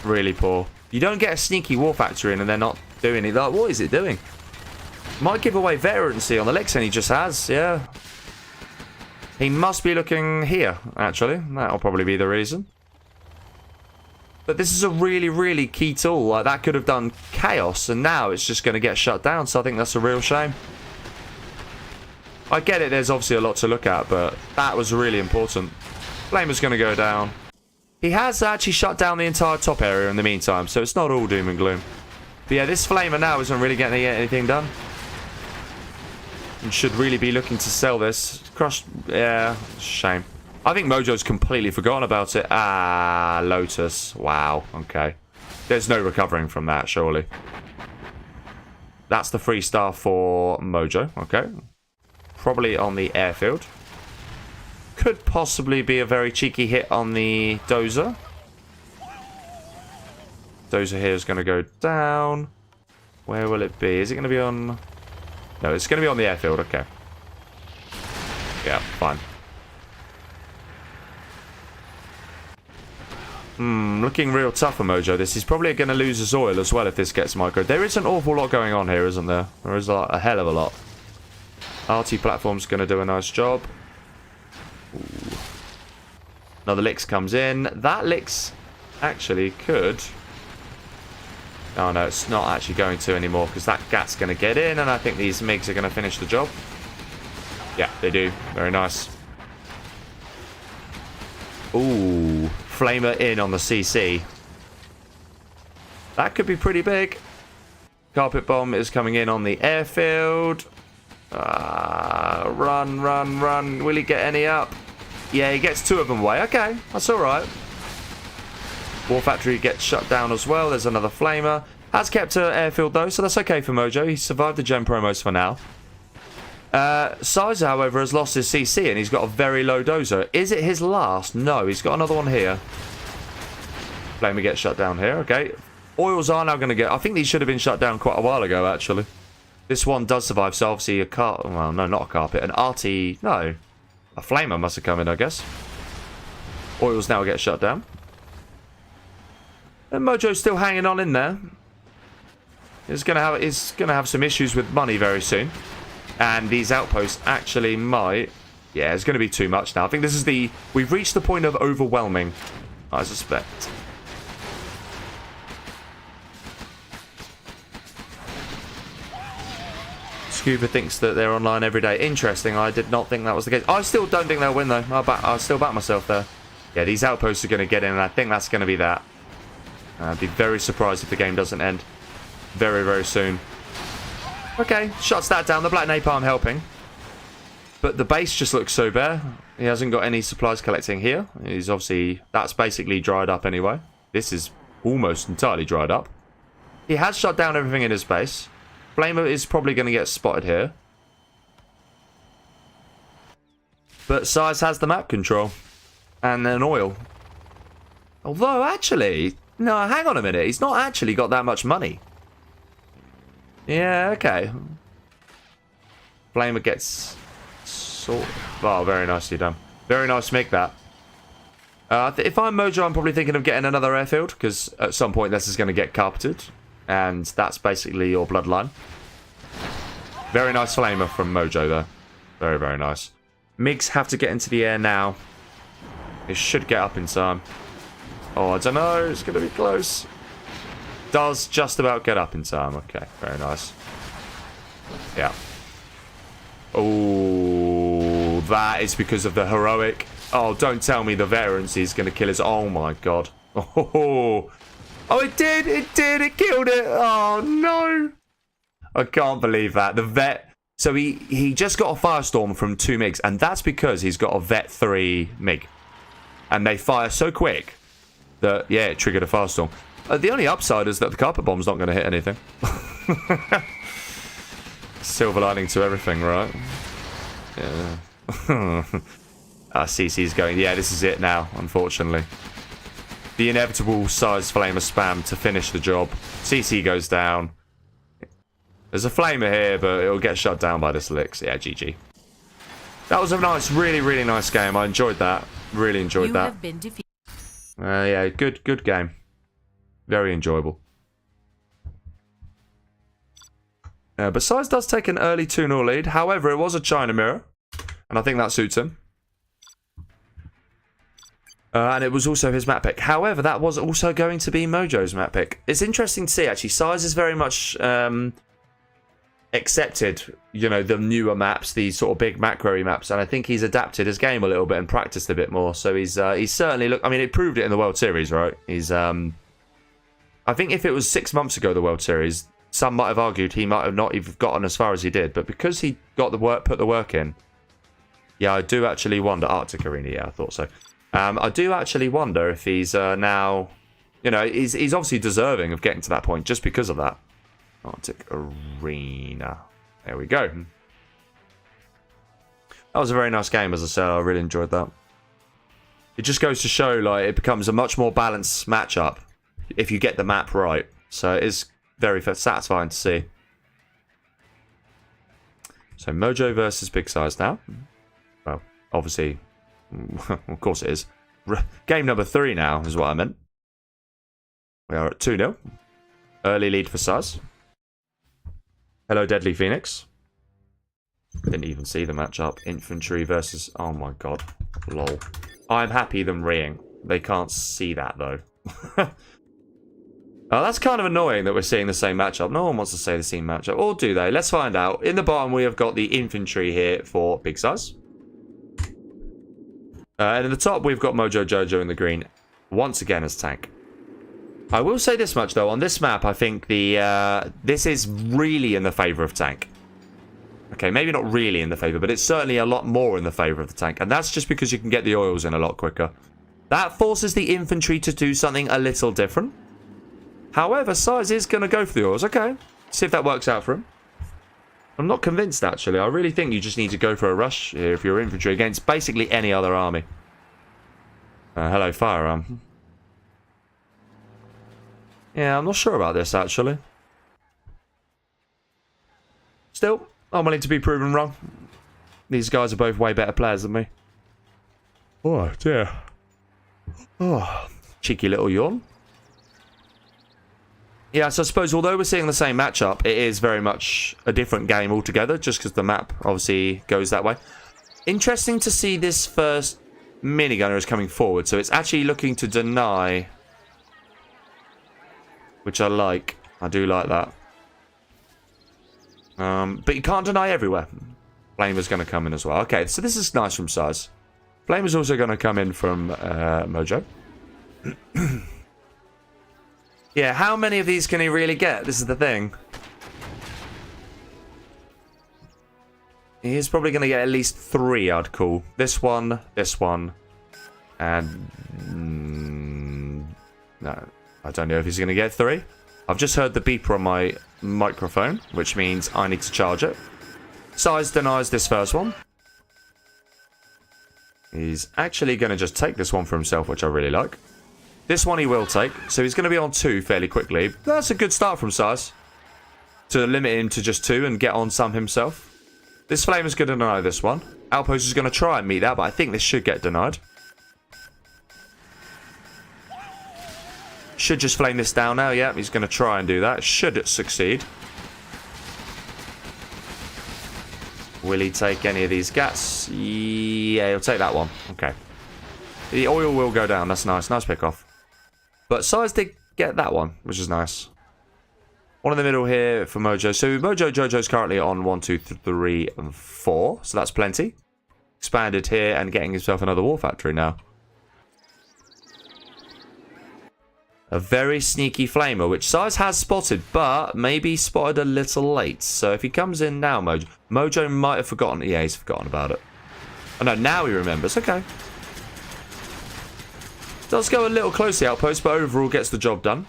Really poor. You don't get a sneaky War Factory in and they're not doing it. Like, what is it doing? Might give away veterancy on the licks, and he just has. Yeah. He must be looking here, actually. That'll probably be the reason. But this is a really, really key tool. Like, that could have done chaos, and now it's just going to get shut down. So I think that's a real shame. I get it, there's obviously a lot to look at, but that was really important. Flamer's going to go down. He has actually shut down the entire top area in the meantime, so it's not all doom and gloom. But yeah, this Flamer now isn't really getting anything done. And should really be looking to sell this. Crushed, yeah, shame. I think Mojo's completely forgotten about it. Ah, Lotus. Wow, okay. There's no recovering from that, surely. That's the 3-star for Mojo, okay. Probably on the airfield. Could possibly be a very cheeky hit on the Dozer. Dozer here is going to go down. Where will it be? Is it going to be on... No, it's going to be on the airfield. Okay. Yeah, fine. Looking real tough for Mojo. This is probably going to lose his oil as well if this gets micro. There is an awful lot going on here, isn't there? There is a hell of a lot. RT platform's going to do a nice job. Ooh. Another Licks comes in. That Licks actually could... Oh no, it's not actually going to anymore because that Gat's going to get in and I think these MiGs are going to finish the job. Yeah, they do. Very nice. Ooh, Flamer in on the CC. That could be pretty big. Carpet Bomb is coming in on the airfield. Run, run, run. Will he get any up? Yeah, he gets 2 of them away. Okay, that's alright. War Factory gets shut down as well. There's another Flamer. Has kept an airfield though, so that's okay for Mojo. He survived the gem promos for now. SiZe, however, has lost his CC and he's got a very low dozer. Is it his last? No, he's got another one here. Flamer gets shut down here. Okay. Oils are now going to get... I think these should have been shut down quite a while ago, actually. This one does survive, so obviously a carpet... Well, no, not a carpet. An RT... No. A Flamer must have come in, I guess. Oils now get shut down. And Mojo's still hanging on in there. He's gonna have some issues with money very soon. And these outposts actually might... Yeah, it's going to be too much now. I think this is the... We've reached the point of overwhelming. I suspect. Scuba thinks that they're online every day. Interesting. I did not think that was the case. I still don't think they'll win, though. I'll still back myself there. Yeah, these outposts are going to get in, and I think that's going to be that. I'd be very surprised if the game doesn't end very, very soon. Okay, shuts that down. The Black Napalm helping. But the base just looks so bare. He hasn't got any supplies collecting here. He's obviously... That's basically dried up anyway. This is almost entirely dried up. He has shut down everything in his base. Flamer is probably going to get spotted here. But SiZe has the map control. And an oil. Although, actually... No, hang on a minute. He's not actually got that much money. Yeah, okay. Flamer gets... Oh, very nicely done. Very nice to make that. If I'm Mojo, I'm probably thinking of getting another airfield, because at some point this is going to get carpeted, and that's basically your bloodline. Very nice Flamer from Mojo, though. Very, very nice. MiGs have to get into the air now. It should get up in time. Oh, I don't know. It's going to be close. Does just about get up in time. Okay, very nice. Yeah. Oh, that is because of the heroic. Oh, don't tell me the veterancy is going to kill us. Oh, my God. Oh, it did. It did. It killed it. Oh, no. I can't believe that. The vet. So he just got a firestorm from 2 MiGs, and that's because he's got a vet 3 MiG. And they fire so quick that, yeah, it triggered a firestorm. The only upside is that the carpet bomb's not going to hit anything. Silver lining to everything, right? Yeah. CC's going. Yeah, this is it now, unfortunately. The inevitable SiZe Flamer spam to finish the job. CC goes down. There's a Flamer here, but it'll get shut down by this Licks. Yeah, GG. That was a nice, really, really nice game. I enjoyed that. Really enjoyed that.
Have been defeated.
Yeah, good game. Very enjoyable. But SiZe does take an early 2-0 lead. However, it was a China mirror. And I think that suits him. And it was also his map pick. However, that was also going to be Mojo's map pick. It's interesting to see, actually. SiZe is very much accepted, you know, the newer maps, these sort of big macro-y maps. And I think he's adapted his game a little bit and practiced a bit more. So he's certainly... Look, I mean, it proved it in the World Series, right? He's... I think if it was 6 months ago, the World Series... Some might have argued he might have not even gotten as far as he did, but because he got the work, put the work in, yeah, I do actually wonder. Arctic Arena, yeah, I thought so. I do actually wonder if he's now, you know, he's obviously deserving of getting to that point just because of that. Arctic Arena, there we go. That was a very nice game, as I said. I really enjoyed that. It just goes to show, like, it becomes a much more balanced matchup if you get the map right. So it is very satisfying to see. So Mojo versus Big SiZe now. Well, obviously, of course it is. Game number 3 now is what I meant. We are at 2-0. Early lead for SiZe. Hello, Deadly Phoenix. Didn't even see the matchup. Infantry versus... Oh my god. Lol. I'm happy them reeing. They can't see that though. Oh, that's kind of annoying that we're seeing the same matchup. No one wants to say the same matchup. Or do they? Let's find out. In the bottom, we have got the infantry here for Big SiZe. And in the top, we've got Mojo Jojo in the green. Once again as tank. I will say this much, though. On this map, I think this is really in the favour of tank. Okay, maybe not really in the favour, but it's certainly a lot more in the favour of the tank. And that's just because you can get the oils in a lot quicker. That forces the infantry to do something a little different. However, SiZe is going to go for the oils. Okay, see if that works out for him. I'm not convinced, actually. I really think you just need to go for a rush here if you're infantry against basically any other army. Hello, firearm. Yeah, I'm not sure about this, actually. Still, I'm willing to be proven wrong. These guys are both way better players than me. Oh, dear. Oh, cheeky little yawn. Yeah, so I suppose although we're seeing the same matchup, it is very much a different game altogether, just because the map obviously goes that way. Interesting to see this first minigunner is coming forward. So it's actually looking to deny, which I like. I do like that. But you can't deny everywhere. Flamer's going to come in as well. Okay, so this is nice from SiZe. Flamer's also going to come in from Mojo. Yeah, how many of these can he really get? This is the thing. He's probably going to get at least 3, I'd call. This one, and... no, I don't know if he's going to get 3. I've just heard the beeper on my microphone, which means I need to charge it. SiZe denies this first one. He's actually going to just take this one for himself, which I really like. This one he will take, so he's going to be on 2 fairly quickly. That's a good start from SiZe. To limit him to just 2 and get on some himself. This flame is going to deny this one. Outpost is going to try and meet that, but I think this should get denied. Should just flame this down now. Yeah, he's going to try and do that. Should succeed. Will he take any of these gats? Yeah, he'll take that one. Okay. The oil will go down. That's nice. Nice pick off. But SiZe did get that one, which is nice. One in the middle here for Mojo. So Mojo Jojo is currently on 1, 2, 3, and 4. So that's plenty. Expanded here and getting himself another war factory now. A very sneaky flamer, which SiZe has spotted, but maybe spotted a little late. So if he comes in now, Mojo might have forgotten. Yeah, he's forgotten about it. Oh no, now he remembers. Okay. Does go a little close to the outpost, but overall gets the job done.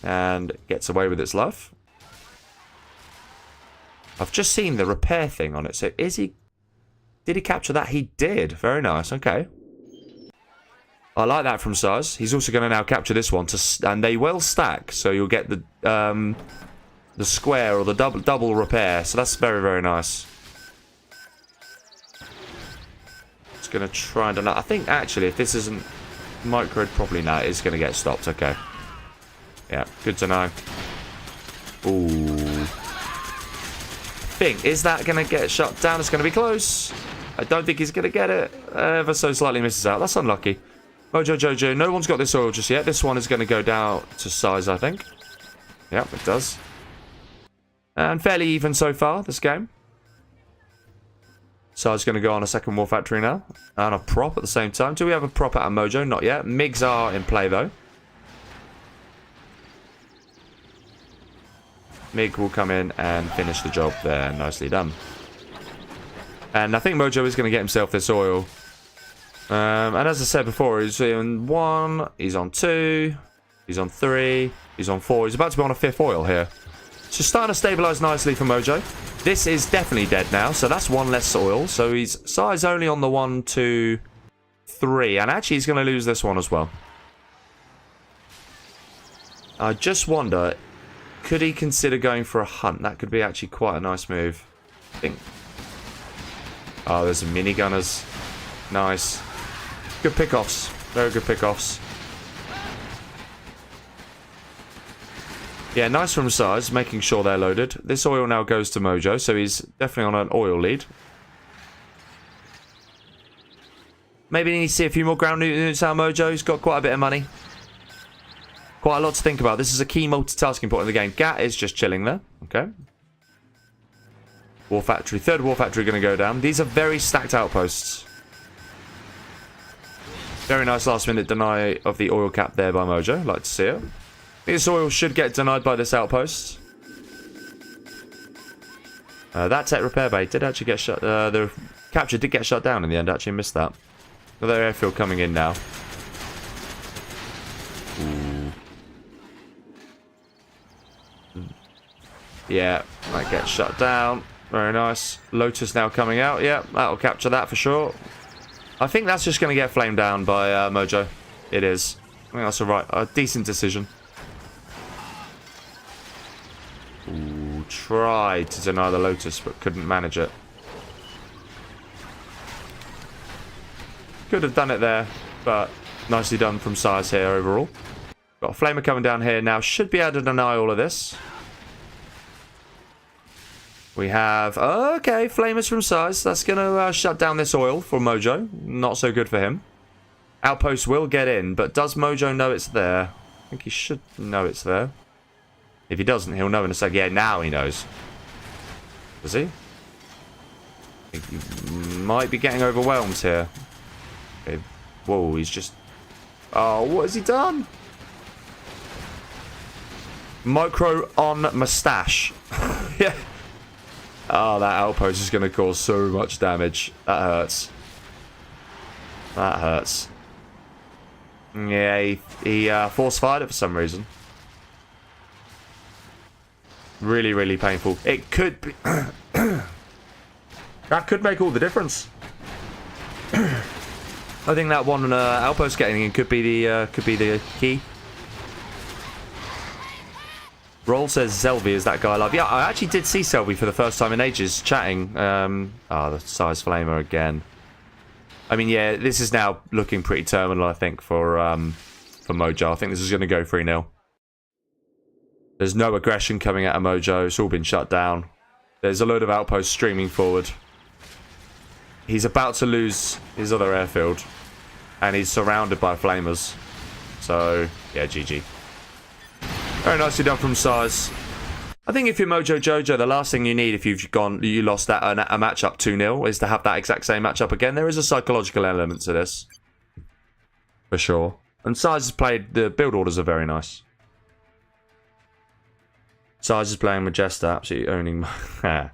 And gets away with its life. I've just seen the repair thing on it. So is he... Did he capture that? He did. Very nice. Okay. I like that from SiZe. He's also going to now capture this one. And they will stack. So you'll get the square or the double repair. So that's very, very nice. It's going to try and... I think actually if this isn't microed properly now, it's going to get stopped. Okay. Yeah, good to know. Ooh. Is that going to get shut down? It's going to be close. I don't think he's going to get it. Ever so slightly misses out. That's unlucky. Mojo Jojo, no one's got this oil just yet. This one is going to go down to SiZe, I think. Yep, it does. And fairly even so far, this game. SiZe's going to go on a second war factory now. And a prop at the same time. Do we have a prop out of Mojo? Not yet. MiGs are in play, though. MiG will come in and finish the job there. Nicely done. And I think Mojo is going to get himself this oil. And as I said before, he's on 1, he's on 2, he's on 3, he's on 4. He's about to be on a 5th oil here. So starting to stabilise nicely for Mojo. This is definitely dead now, so that's 1 less oil. So he's SiZe only on the 1, 2, 3. And actually he's going to lose this one as well. I just wonder... Could he consider going for a hunt? That could be actually quite a nice move. I think. Oh, there's some minigunners. Nice. Good pickoffs. Very good pickoffs. Yeah, nice from SiZe, making sure they're loaded. This oil now goes to Mojo, so he's definitely on an oil lead. Maybe he needs to see a few more ground units out of Mojo. He's got quite a bit of money. Quite a lot to think about. This is a key multitasking point in the game. Gat is just chilling there. Okay. War factory. 3rd war factory going to go down. These are very stacked outposts. Very nice last minute deny of the oil cap there by Mojo. Like to see it. This oil should get denied by this outpost. That tech repair bay did actually get shut. The capture did get shut down in the end. Actually missed that. Another airfield coming in now. Yeah, that gets shut down. Very nice. Lotus now coming out. Yeah, that'll capture that for sure. I think that's just going to get flamed down by Mojo. It is. I think that's a decent decision. Ooh, tried to deny the Lotus, but couldn't manage it. Could have done it there, but nicely done from SiZe here overall. Got a flamer coming down here now. Should be able to deny all of this. We have... Okay, Flamers from SiZe. That's going to shut down this oil for Mojo. Not so good for him. Outpost will get in, but does Mojo know it's there? I think he should know it's there. If he doesn't, he'll know in a sec. Yeah, now he knows. Does he? I think he might be getting overwhelmed here. Okay. Whoa, he's just... Oh, what has he done? Micro on mustache. Yeah. Oh, that outpost is going to cause so much damage. That hurts. That hurts. Yeah, he force fired it for some reason. Really, really painful. It could be... That could make all the difference. I think that one outpost getting in could be the key. Roll says Zelby is that guy alive. Yeah, I actually did see Zelby for the first time in ages chatting. The SiZe Flamer again. I mean, yeah, this is now looking pretty terminal, I think, for Mojo. I think this is going to go 3-0. There's no aggression coming out of Mojo. It's all been shut down. There's a load of outposts streaming forward. He's about to lose his other airfield. And he's surrounded by Flamers. So, yeah, GG. Very nicely done from SiZe. I think if you're Mojo Jojo, the last thing you need if you lost that a matchup 2-0 is to have that exact same matchup again. There is a psychological element to this. For sure. And SiZe has played... The build orders are very nice. SiZe is playing Majesta, absolutely owning my...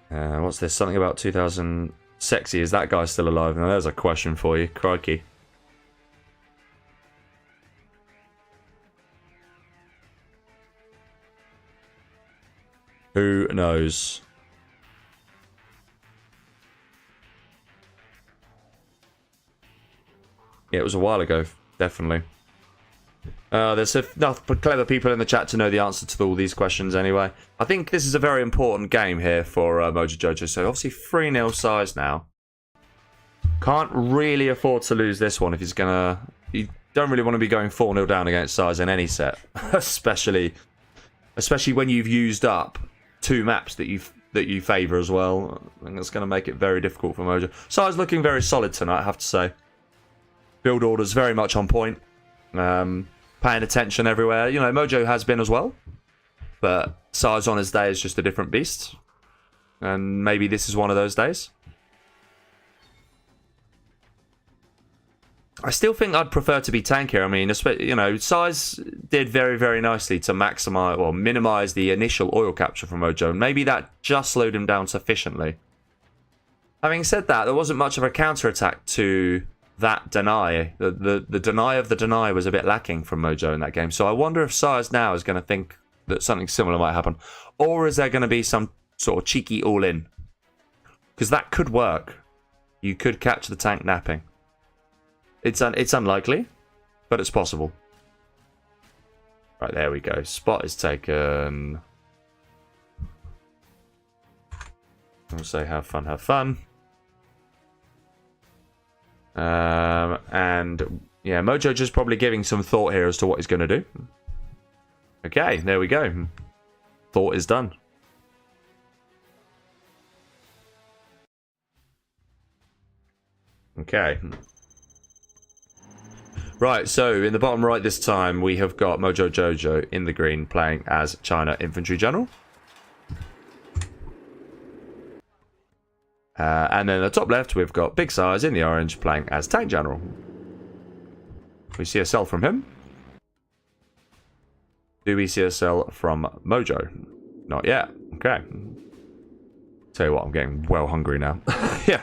what's this? Something about 2000... Sexy, is that guy still alive? Now there's a question for you. Crikey. Who knows? Yeah, it was a while ago, definitely. There's enough clever people in the chat to know the answer to all these questions anyway. I think this is a very important game here for Mojo Jojo. So obviously 3-0 SiZe now. Can't really afford to lose this one if he's gonna... You don't really want to be going 4-0 down against SiZe in any set. especially when you've used up 2 maps that you favour as well. I think that's going to make it very difficult for Mojo. SiZe looking very solid tonight, I have to say. Build orders very much on point. Paying attention everywhere. You know, Mojo has been as well. But SiZe on his day is just a different beast. And maybe this is one of those days. I still think I'd prefer to be tank here. I mean, you know, SiZe did very, very nicely to maximize or minimize the initial oil capture from Mojo. And maybe that just slowed him down sufficiently. Having said that, there wasn't much of a counterattack to that deny. The deny of the deny was a bit lacking from Mojo in that game. So I wonder if SiZe now is going to think that something similar might happen. Or is there going to be some sort of cheeky all-in? Because that could work. You could catch the tank napping. It's unlikely, but it's possible. Right, there we go. Spot is taken. I'll say have fun, have fun. And yeah, Mojo just probably giving some thought here as to what he's going to do. Okay, there we go. Thought is done. Okay. Right, so in the bottom right this time, we have got Mojo Jojo in the green playing as China Infantry General. And then at the top left, we've got Big SiZe in the orange playing as Tank General. We see a sell from him. Do we see a sell from Mojo? Not yet. Okay. Tell you what, I'm getting well hungry now. Yeah.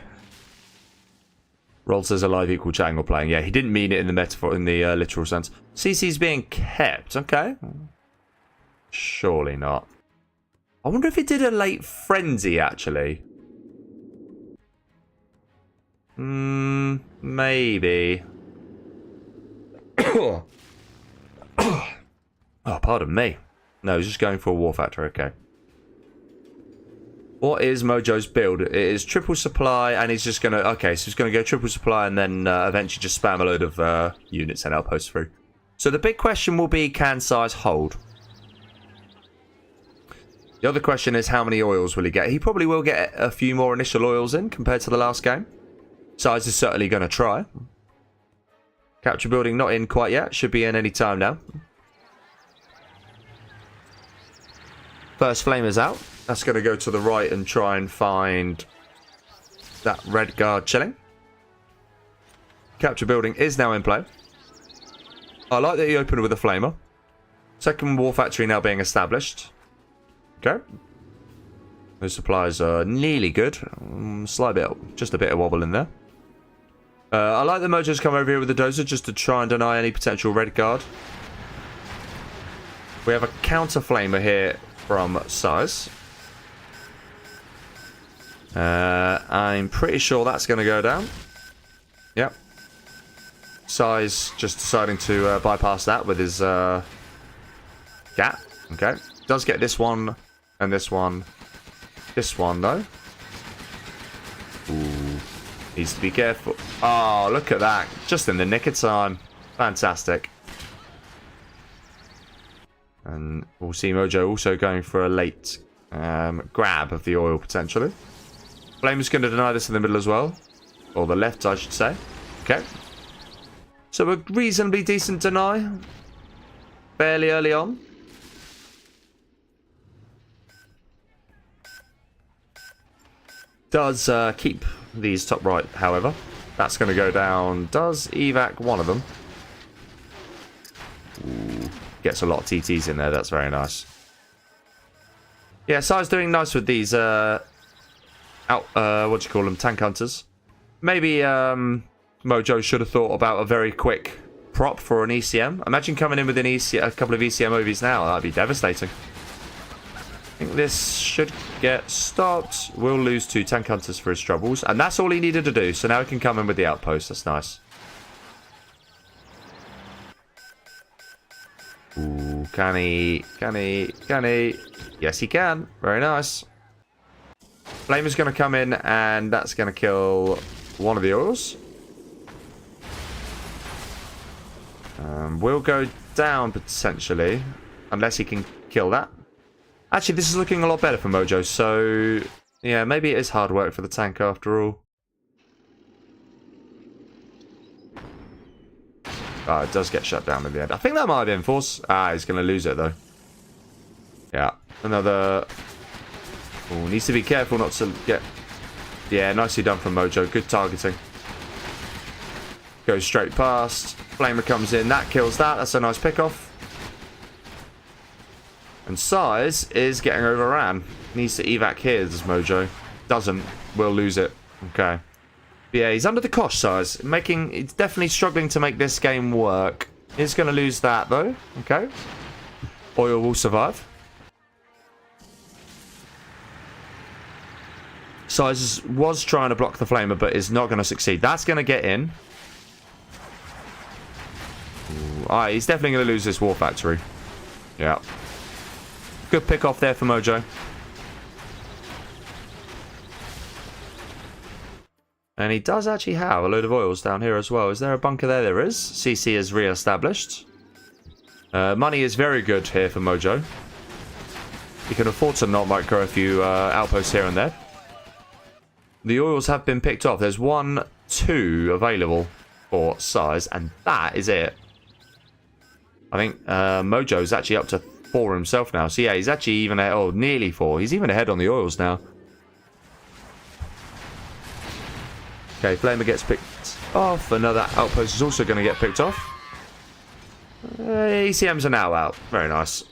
Roll says alive equal chatting or playing. Yeah, he didn't mean it in the metaphor, in the literal sense. CC's being kept. Okay. Surely not. I wonder if he did a late frenzy, actually. Maybe. Oh, pardon me. No, he's just going for a war factor. Okay. What is Mojo's build? It is triple supply, and he's just going to... Okay, so he's going to go triple supply and then eventually just spam a load of units and outposts through. So the big question will be, can SiZe hold? The other question is how many oils will he get? He probably will get a few more initial oils in compared to the last game. SiZe is certainly going to try. Capture building not in quite yet. Should be in any time now. First flamer's out. That's going to go to the right and try and find that red guard chilling. Capture building is now in play. I like that he opened with a flamer. Second war factory now being established. Okay. Those supplies are nearly good. Slight bit, just a bit of wobble in there. I like that Mojo's come over here with the dozer just to try and deny any potential red guard. We have a counter flamer here from SiZe. I'm pretty sure that's going to go down. Yep. SiZe just deciding to bypass that with his gap. Okay. Does get this one and this one. This one, though. Ooh. Needs to be careful. Oh, look at that. Just in the nick of time. Fantastic. And we'll see Mojo also going for a late grab of the oil, potentially. Flamer's going to deny this in the middle as well. Or the left, I should say. Okay. So a reasonably decent deny. Fairly early on. Does keep these top right, however. That's going to go down. Does evac one of them. Ooh, gets a lot of TTs in there. That's very nice. Yeah, SiZe doing nice with these what do you call them? Tank hunters. Maybe Mojo should have thought about a very quick prop for an ECM. Imagine coming in with an a couple of ECM OVs now. That'd be devastating. I think this should get stopped. We'll lose 2 tank hunters for his troubles. And that's all he needed to do. So now he can come in with the outpost. That's nice. Ooh, can he? Can he? Can he? Yes, he can. Very nice. Flamer's going to come in and that's going to kill one of the oils. We'll go down potentially. Unless he can kill that. Actually, this is looking a lot better for Mojo, so yeah, maybe it is hard work for the tank after all. Oh, it does get shut down in the end. I think that might have been force. Ah, he's going to lose it though. Yeah, another. Oh, needs to be careful not to get. Yeah, nicely done from Mojo. Good targeting. Goes straight past. Flamer comes in. That kills that. That's a nice pick-off. And SiZe is getting overran. Needs to evac here, does Mojo. Doesn't. We'll lose it. Okay. But yeah, he's under the cosh, SiZe. He's definitely struggling to make this game work. He's going to lose that, though. Okay. Oil will survive. SiZe was trying to block the flamer, but is not going to succeed. That's going to get in. Alright, he's definitely going to lose this war factory. Yeah. Good pick off there for Mojo. And he does actually have a load of oils down here as well. Is there a bunker there? There is. CC is re-established. Money is very good here for Mojo. He can afford to not micro a few outposts here and there. The oils have been picked off. There's 1, 2 available for SiZe, and that is it. I think Mojo's actually up to 4 himself now. So yeah, he's actually even ahead. Oh, nearly 4. He's even ahead on the oils now. Okay, Flamer gets picked off. Another outpost is also going to get picked off. ECMs are now out. Very nice.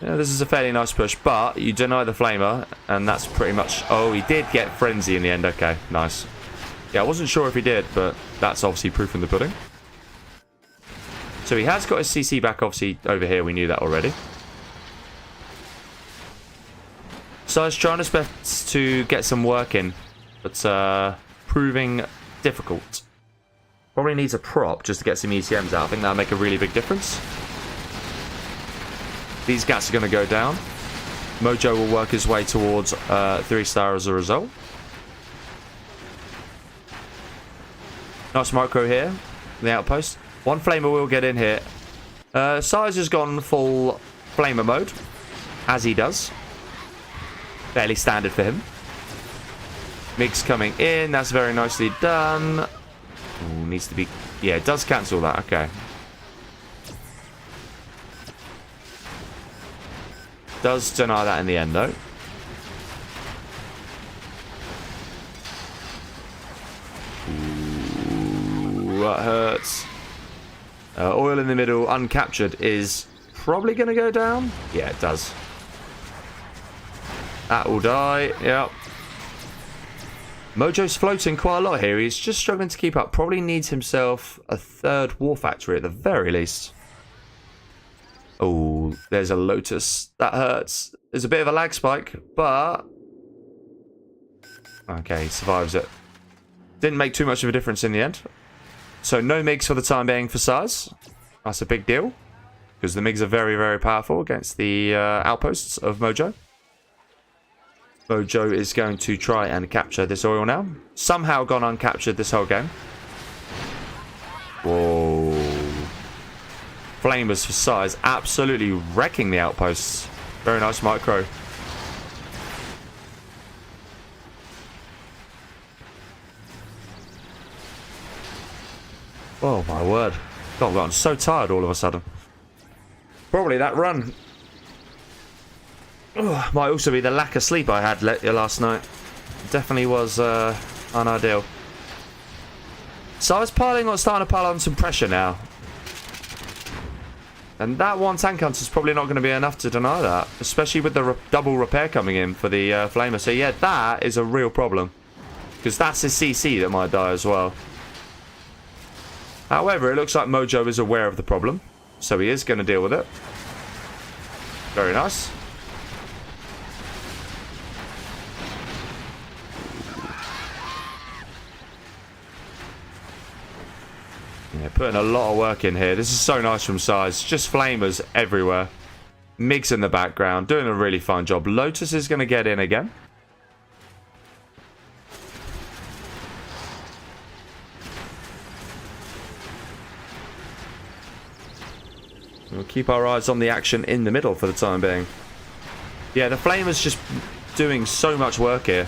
Yeah, this is a fairly nice push, but you deny the flamer, and that's pretty much... Oh, he did get Frenzy in the end. Okay, nice. Yeah, I wasn't sure if he did, but that's obviously proof in the pudding. So he has got his CC back, obviously, over here. We knew that already. So he's trying his best to get some work in, but proving difficult. Probably needs a prop just to get some ECMs out. I think that'll make a really big difference. These gats are going to go down. Mojo will work his way towards 3-star as a result. Nice micro here. The outpost. One flamer will get in here. SiZe has gone full flamer mode, as he does. Fairly standard for him. Mig's coming in. That's very nicely done. Ooh, needs to be... Yeah, it does cancel that. Okay. Does deny that in the end, though. Ooh, that hurts. Oil in the middle, uncaptured, is probably going to go down. Yeah, it does. That will die. Yep. Mojo's floating quite a lot here. He's just struggling to keep up. Probably needs himself a 3rd war factory at the very least. Oh, there's a Lotus. That hurts. There's a bit of a lag spike, but... Okay, he survives it. Didn't make too much of a difference in the end. So no MiGs for the time being for SiZe. That's a big deal. Because the MiGs are very, very powerful against the outposts of Mojo. Mojo is going to try and capture this oil now. Somehow gone uncaptured this whole game. Whoa. Flamers for SiZe. Absolutely wrecking the outposts. Very nice micro. Oh my word. God, I'm so tired all of a sudden. Probably that run. Oh, might also be the lack of sleep I had last night. Definitely was unideal. SiZe starting to pile on some pressure now. And that one tank hunter is probably not going to be enough to deny that. Especially with the double repair coming in for the flamer. So yeah, that is a real problem. Because that's his CC that might die as well. However, it looks like Mojo is aware of the problem. So he is going to deal with it. Very nice. Yeah, putting a lot of work in here. This is so nice from SiZe. Just flamers everywhere. MiGs in the background. Doing a really fine job. Lotus is going to get in again. We'll keep our eyes on the action in the middle for the time being. Yeah, the flamer's just doing so much work here.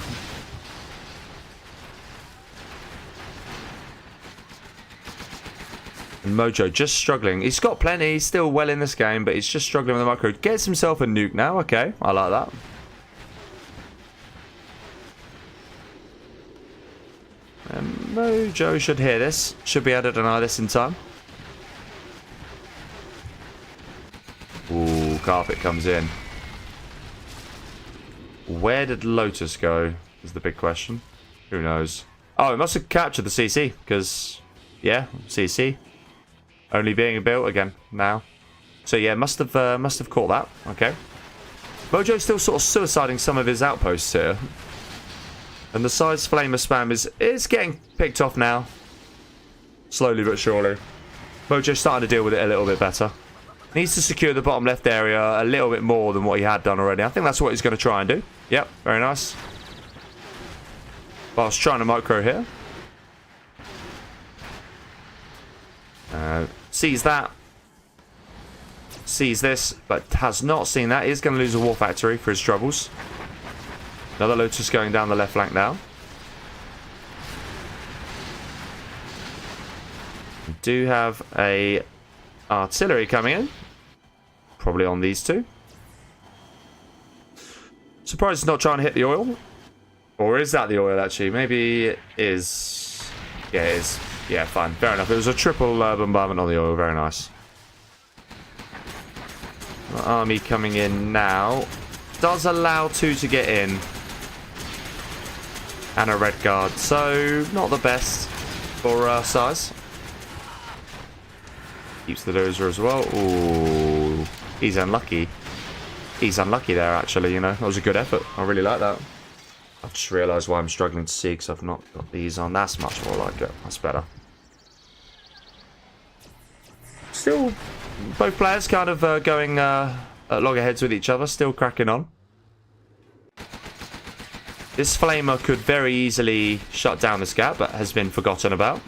And Mojo just struggling. He's got plenty. He's still well in this game, but he's just struggling with the micro. Gets himself a nuke now. Okay, I like that. And Mojo should hear this. Should be able to deny this in time. Ooh, carpet comes in. Where did Lotus go? Is the big question. Who knows? Oh, it must have captured the CC, because, yeah, CC. Only being built again now. So yeah, must have caught that. Okay. Mojo's still sort of suiciding some of his outposts here. And the SiZe flamer spam is getting picked off now. Slowly but surely. Mojo's starting to deal with it a little bit better. Needs to secure the bottom left area a little bit more than what he had done already. I think that's what he's going to try and do. Yep, very nice. Whilst trying to micro here. Sees that. Sees this, but has not seen that. He's going to lose a war factory for his troubles. Another Lotus going down the left flank now. We do have a artillery coming in. Probably on these two. Surprised he's not trying to hit the oil. Or is that the oil, actually? Maybe it is. Yeah, it is. Yeah, fine. Fair enough. It was a triple bombardment on the oil. Very nice. The army coming in now. Does allow 2 to get in. And a red guard. So, not the best for SiZe. Keeps the dozer as well. Ooh, he's unlucky. He's unlucky there, actually, you know. That was a good effort. I really like that. I've just realised why I'm struggling to see because I've not got these on. That's much more like it. That's better. Still, both players kind of going at loggerheads with each other, still cracking on. This flamer could very easily shut down this gap, but has been forgotten about.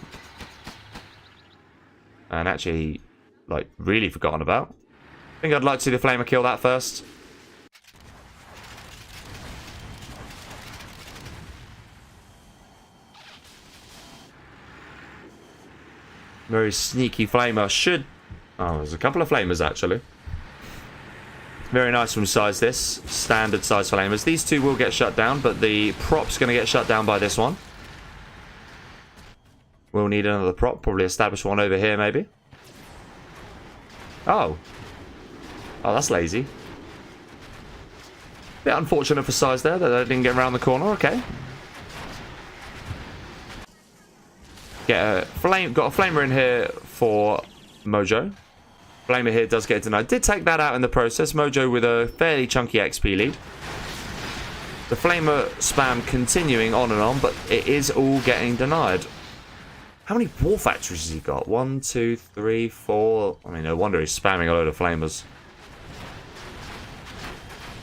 And actually, like, really forgotten about. I think I'd like to see the flamer kill that first. Very sneaky flamer. Should... Oh, there's a couple of flamers, actually. Very nice from SiZe, this. Standard size flamers. These two will get shut down, but the prop's going to get shut down by this one. We'll need another prop. Probably establish one over here, maybe. Oh. Oh, that's lazy. Bit unfortunate for SiZe there that they didn't get around the corner. Okay. Got a flamer in here for Mojo. Flamer here does get denied. Did take that out in the process. Mojo with a fairly chunky XP lead. The flamer spam continuing on and on, but it is all getting denied. How many war factories has he got? 1, 2, 3, 4. I mean, no wonder he's spamming a load of flamers.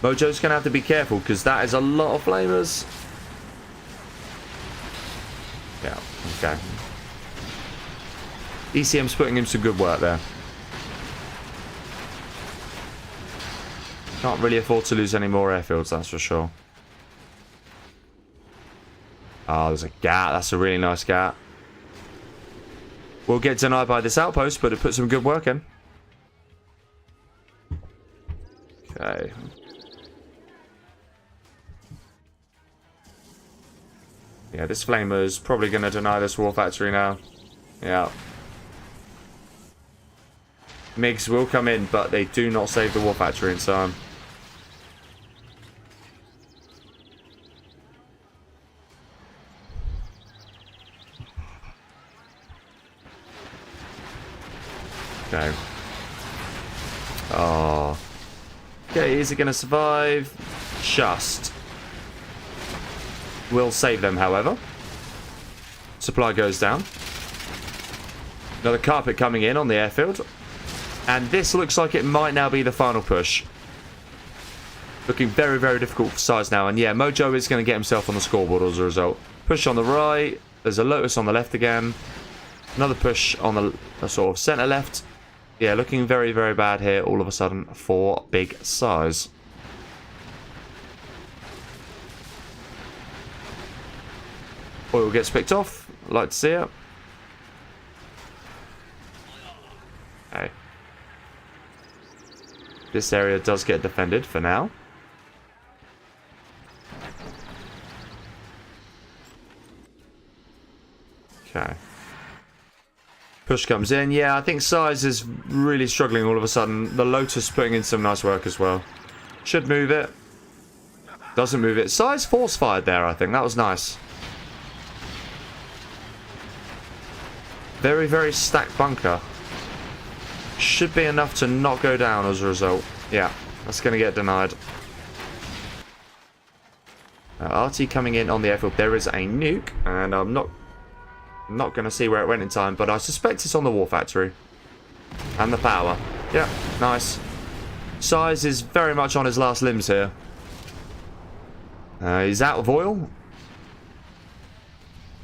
Mojo's going to have to be careful because that is a lot of flamers. Yeah, okay. ECM's putting in some good work there. Can't really afford to lose any more airfields, that's for sure. Oh, there's a gat. That's a really nice gat. We'll get denied by this outpost, but it put some good work in. Okay. Yeah, this flamer's probably going to deny this war factory now. Yeah. MiGs will come in, but they do not save the war factory in time. Okay. Oh. Okay, is it going to survive? Just. Will save them, however. Supply goes down. Another carpet coming in on the airfield. And this looks like it might now be the final push. Looking very, very difficult for SiZe now. And yeah, Mojo is going to get himself on the scoreboard as a result. Push on the right. There's a Lotus on the left again. Another push on the sort of centre left. Yeah, looking very, very bad here all of a sudden for big SiZe. Oil gets picked off. Like to see it. Okay. This area does get defended for now. Okay. Push comes in. Yeah, I think SiZe is really struggling all of a sudden. The Lotus putting in some nice work as well. Should move it. Doesn't move it. SiZe force fired there, I think. That was nice. Very, very stacked bunker. Should be enough to not go down as a result. Yeah, that's going to get denied. RT coming in on the airfield. There is a nuke, and I'm not going to see where it went in time, but I suspect it's on the war factory. And the power. Yeah, nice. SiZe is very much on his last limbs here. He's out of oil.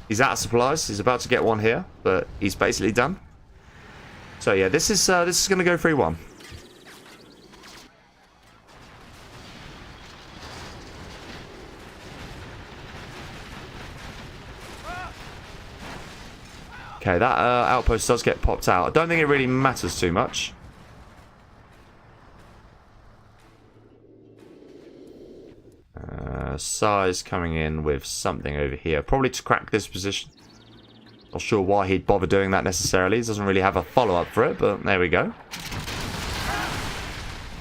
He's out of supplies. He's about to get one here, but he's basically done. So yeah, this is going to go 3-1. Okay, that outpost does get popped out. I don't think it really matters too much. SiZe coming in with something over here. Probably to crack this position. Not sure why he'd bother doing that necessarily. He doesn't really have a follow-up for it, but there we go.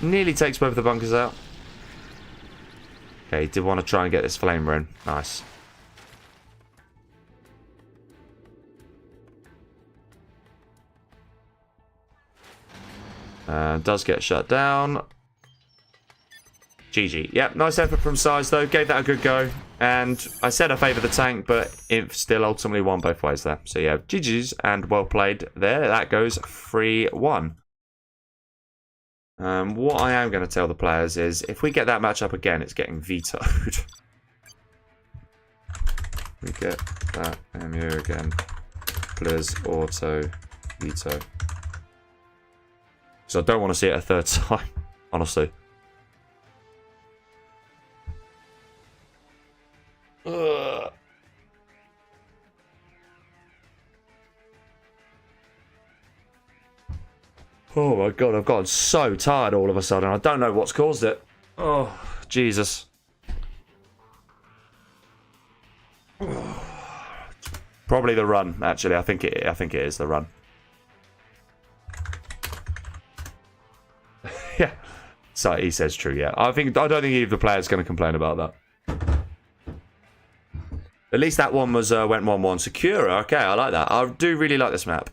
Nearly takes both the bunkers out. Okay, he did want to try and get this flamer in. Nice. Does get shut down. GG. Yep, nice effort from SiZe though. Gave that a good go. And I said I favour the tank, but it still ultimately won both ways there. So yeah, GG's and well played there. That goes 3-1. What I am going to tell the players is, if we get that matchup again, it's getting vetoed. We get that MU again. Please auto veto. Because I don't want to see it a third time, honestly. Ugh. Oh my god, I've gotten so tired all of a sudden. I don't know what's caused it. Oh, Jesus. Probably the run, actually. I think it is the run. Yeah. So he says true, yeah. I don't think either the player's going to complain about that. At least that one was went 1-1. Secure, okay, I like that. I do really like this map.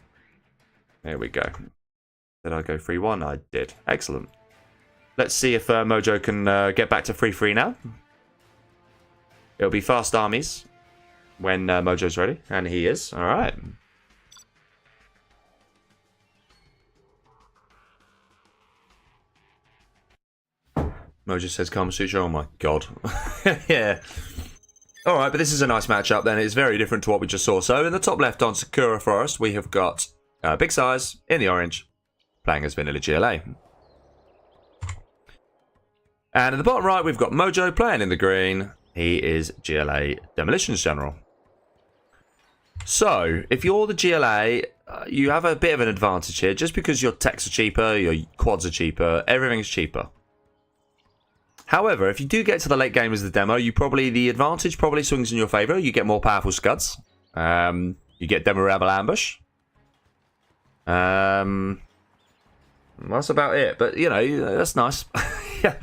There we go. Did I go 3-1? I did. Excellent. Let's see if Mojo can get back to 3-3 now. It'll be fast armies when Mojo's ready. And he is. Alright. Mojo says Kama Sutra. Oh my god. Yeah. Alright, but this is a nice matchup then. It's very different to what we just saw. So in the top left on Sakura Forest, we have got Big SiZe in the orange, playing as Vanilla GLA. And at the bottom right, we've got Mojo playing in the green. He is GLA Demolitions General. So, if you're the GLA, you have a bit of an advantage here. Just because your techs are cheaper, your quads are cheaper, everything's cheaper. However, if you do get to the late game as the demo, the advantage probably swings in your favour. You get more powerful scuds. You get Demo Rebel Ambush. That's about it, but you know, that's nice. Yeah,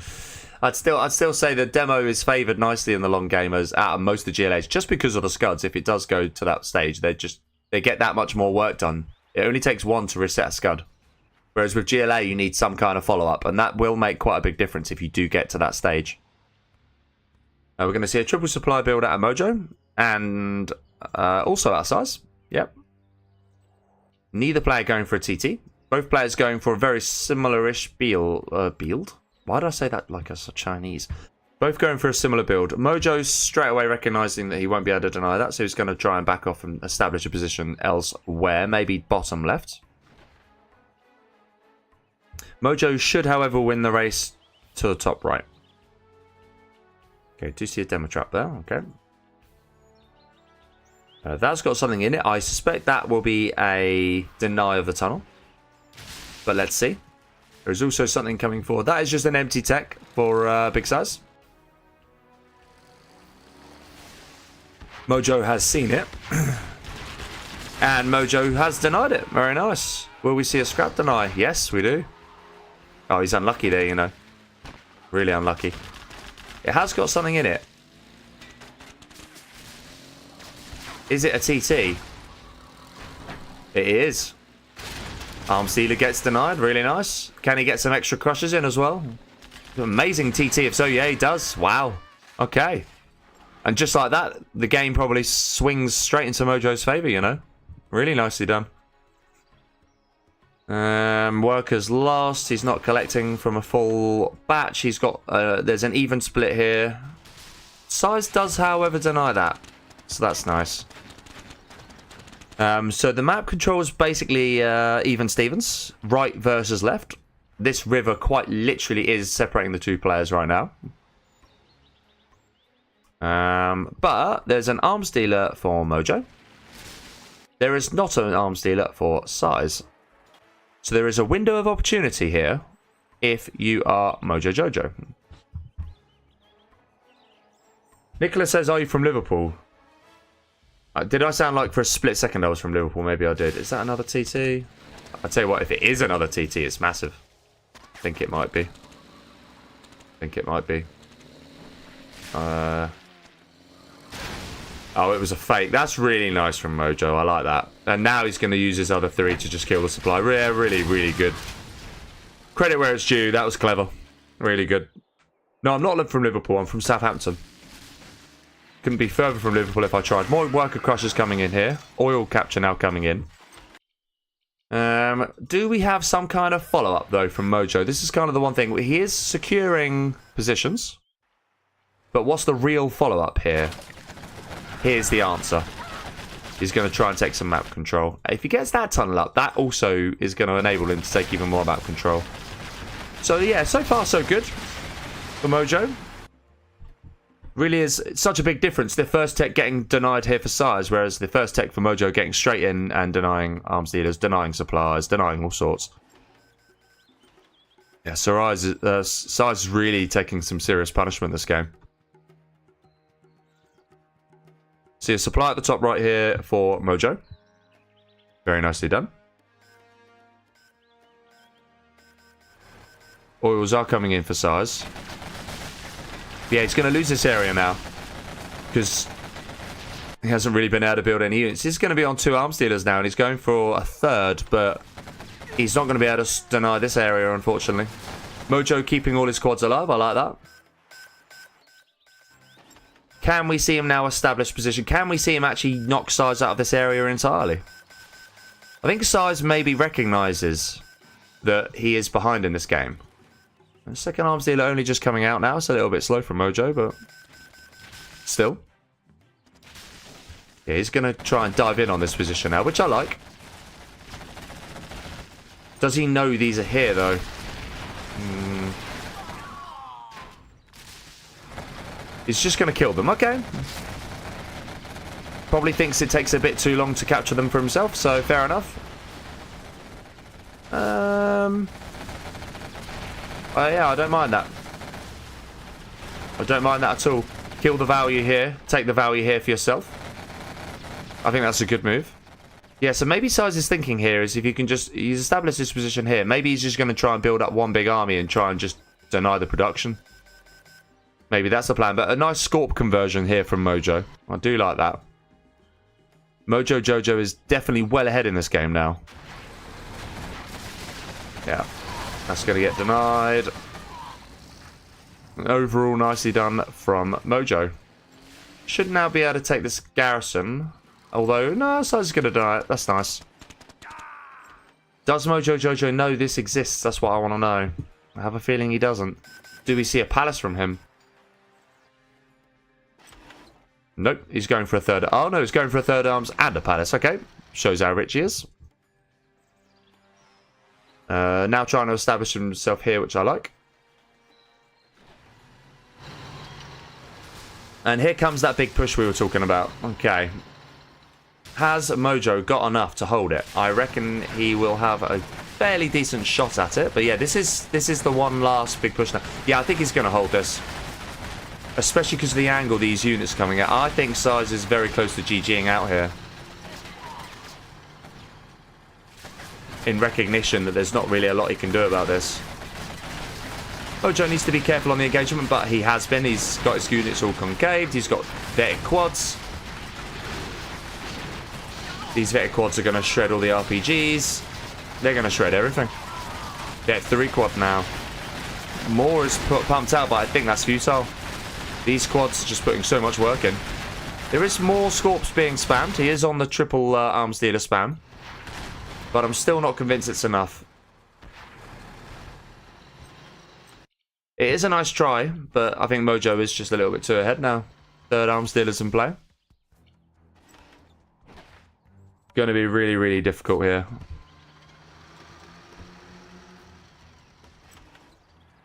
I'd still say the demo is favoured nicely in the long gamers out of most of the GLAs, just because of the scuds. If it does go to that stage, they get that much more work done. It only takes one to reset a scud, whereas with GLA you need some kind of follow up, and that will make quite a big difference if you do get to that stage. We're going to see a triple supply build out of Mojo, and also out of SiZe. Yep. Neither player going for a TT. Both players going for a very similar-ish build. Why did I say that like a Chinese? Both going for a similar build. Mojo's straight away recognising that he won't be able to deny that, so he's going to try and back off and establish a position elsewhere, maybe bottom left. Mojo should, however, win the race to the top right. Okay, do see a demo trap there. Okay. That's got something in it. I suspect that will be a deny of the tunnel. But let's see. There's also something coming forward. That is just an empty tech for Big SiZe. Mojo has seen it. And Mojo has denied it. Very nice. Will we see a scrap deny? Yes, we do. Oh, he's unlucky there, you know. Really unlucky. It has got something in it. Is it a TT? It is. Arms dealer gets denied. Really nice. Can he get some extra crushes in as well? Amazing TT if so. Yeah, he does. Wow. Okay. And just like that, the game probably swings straight into Mojo's favour, you know. Really nicely done. Workers lost. He's not collecting from a full batch. He's got... there's an even split here. SiZe does, however, deny that. So that's nice. So the map controls basically even Stevens, right versus left. This river quite literally is separating the two players right now. But there's an arms dealer for Mojo. There is not an arms dealer for SiZe. So there is a window of opportunity here if you are Mojo Jojo. Nicholas says, are you from Liverpool? Did I sound like for a split second I was from Liverpool? Maybe I did. Is that another TT? I'll tell you what, if it is another TT, it's massive. I think it might be. Oh, it was a fake. That's really nice from Mojo. I like that. And now he's going to use his other three to just kill the supply. Yeah, really, really good. Credit where it's due. That was clever. Really good. No, I'm not from Liverpool. I'm from Southampton. Couldn't be further from Liverpool if I tried. More worker crushers coming in here. Oil capture now coming in. Do we have some kind of follow-up, though, from Mojo? This is kind of the one thing. He is securing positions. But what's the real follow-up here? Here's the answer. He's going to try and take some map control. If he gets that tunnel up, that also is going to enable him to take even more map control. So, yeah, so far so good for Mojo. Really is such a big difference. The first tech getting denied here for SiZe, whereas the first tech for Mojo getting straight in and denying arms dealers, denying suppliers, denying all sorts. Yeah, SiZe is really taking some serious punishment this game. See a supply at the top right here for Mojo. Very nicely done. Oils are coming in for SiZe. Yeah, he's going to lose this area now. Because he hasn't really been able to build any units. He's going to be on 2 arms dealers now. And he's going for a 3rd. But he's not going to be able to deny this area, unfortunately. Mojo keeping all his quads alive. I like that. Can we see him now establish position? Can we see him actually knock SiZe out of this area entirely? I think SiZe maybe recognises that he is behind in this game. The second arms dealer only just coming out now. It's a little bit slow from Mojo, but still. Yeah, he's going to try and dive in on this position now, which I like. Does he know these are here, though? He's just going to kill them. Okay. Probably thinks it takes a bit too long to capture them for himself, so fair enough. Yeah, I don't mind that. I don't mind that at all. Kill the value here. Take the value here for yourself. I think that's a good move. Yeah, so maybe SiZe is thinking here is if you can just... He's established this position here. Maybe he's just going to try and build up one big army and try and just deny the production. Maybe that's the plan. But a nice Scorp conversion here from Mojo. I do like that. Mojo Jojo is definitely well ahead in this game now. Yeah. That's going to get denied. Overall, nicely done from Mojo. Should now be able to take this garrison. Although, no, SiZe is going to deny it. That's nice. Does Mojo Jojo know this exists? That's what I want to know. I have a feeling he doesn't. Do we see a palace from him? Nope, he's going for a 3rd. Oh, no, he's going for a 3rd arms and a palace. Okay, shows how rich he is. Now trying to establish himself here, which I like. And here comes that big push we were talking about. Okay. Has Mojo got enough to hold it? I reckon he will have a fairly decent shot at it. But yeah, this is the one last big push now. Yeah, I think he's going to hold this. Especially because of the angle these units are coming at. I think SiZe is very close to GGing out here. In recognition that there's not really a lot he can do about this. Mojo needs to be careful on the engagement, but he has been. He's got his units all concaved. He's got Vetic quads. These Vetic quads are going to shred all the RPGs. They're going to shred everything. Vetic 3 quad now. More is pumped out, but I think that's futile. These quads are just putting so much work in. There is more Scorps being spammed. He is on the triple arms dealer spam. But I'm still not convinced it's enough. It is a nice try, but I think Mojo is just a little bit too ahead now. 3rd arms dealers in play. Going to be really, really difficult here.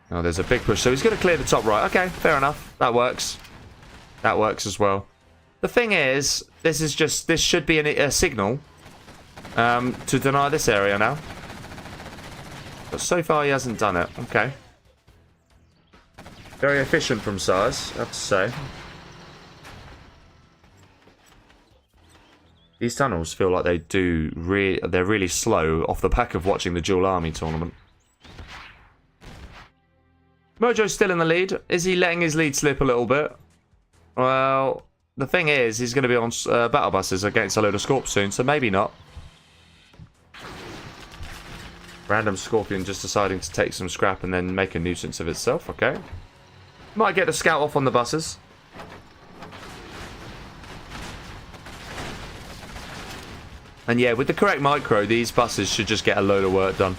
Oh, there's a big push. So he's going to clear the top right. Okay, fair enough. That works. That works as well. The thing is, this should be a signal to deny this area now. But so far he hasn't done it. Okay. Very efficient from SiZe, I have to say. These tunnels feel like they're really slow off the back of watching the dual army tournament. Mojo's still in the lead. Is he letting his lead slip a little bit? Well, the thing is, he's going to be on battle buses against a load of Scorps soon, so maybe not. Random Scorpion just deciding to take some scrap and then make a nuisance of itself. Okay. Might get a scout off on the buses. And yeah, with the correct micro, these buses should just get a load of work done.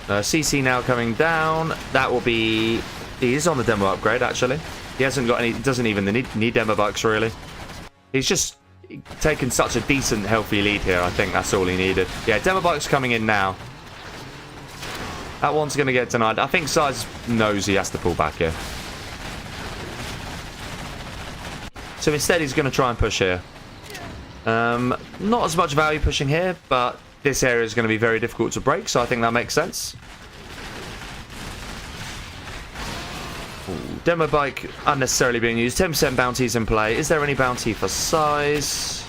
CC now coming down. That will be... He is on the demo upgrade, actually. He hasn't got any... Doesn't even need demo bucks, really. He's just taken such a decent, healthy lead here. I think that's all he needed. Yeah, demo bucks coming in now. That one's going to get denied. I think SiZe knows he has to pull back here. So instead, he's going to try and push here. Not as much value pushing here, but this area is going to be very difficult to break, so I think that makes sense. Ooh, demo bike unnecessarily being used. 10% bounties in play. Is there any bounty for SiZe?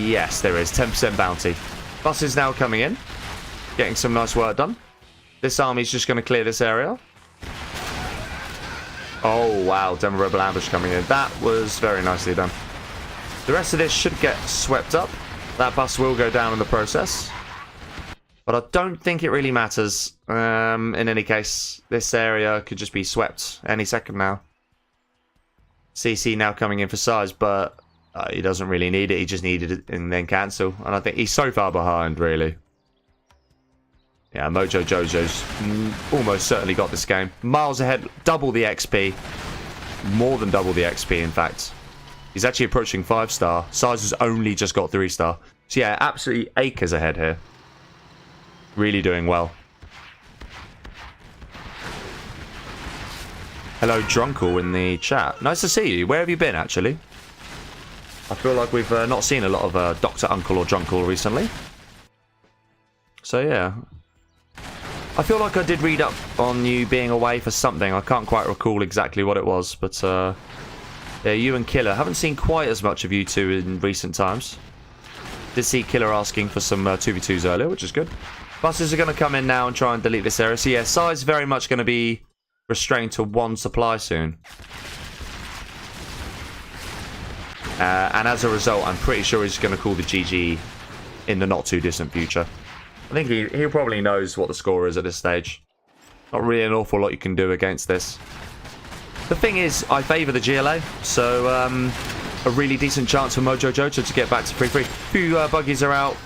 Yes, there is. 10% bounty. Bus is now coming in. Getting some nice work done. This army's just going to clear this area. Oh, wow. Demo Rebel ambush coming in. That was very nicely done. The rest of this should get swept up. That bus will go down in the process. But I don't think it really matters. In any case, this area could just be swept any second now. CC now coming in for SiZe, but he doesn't really need it. He just needed it and then cancel. And I think he's so far behind, really. Yeah, Mojo Jojo's almost certainly got this game. Miles ahead, double the XP. More than double the XP, in fact. He's actually approaching 5-star. SiZe has only just got 3-star. So yeah, absolutely acres ahead here. Really doing well. Hello, Drunkle in the chat. Nice to see you. Where have you been, actually? I feel like we've not seen a lot of Dr. Uncle or Drunkle recently. So yeah. I feel like I did read up on you being away for something. I can't quite recall exactly what it was, but yeah, you and Killer. Haven't seen quite as much of you two in recent times. Did see Killer asking for some 2v2s earlier, which is good. Buses are going to come in now and try and delete this area. So yeah, SiZe very much going to be restrained to 1 supply soon. And as a result, I'm pretty sure he's going to call the GG in the not too distant future. I think he probably knows what the score is at this stage. Not really an awful lot you can do against this. The thing is, I favour the GLA, so a really decent chance for Mojo Jojo to get back to 3-3. Few buggies are out.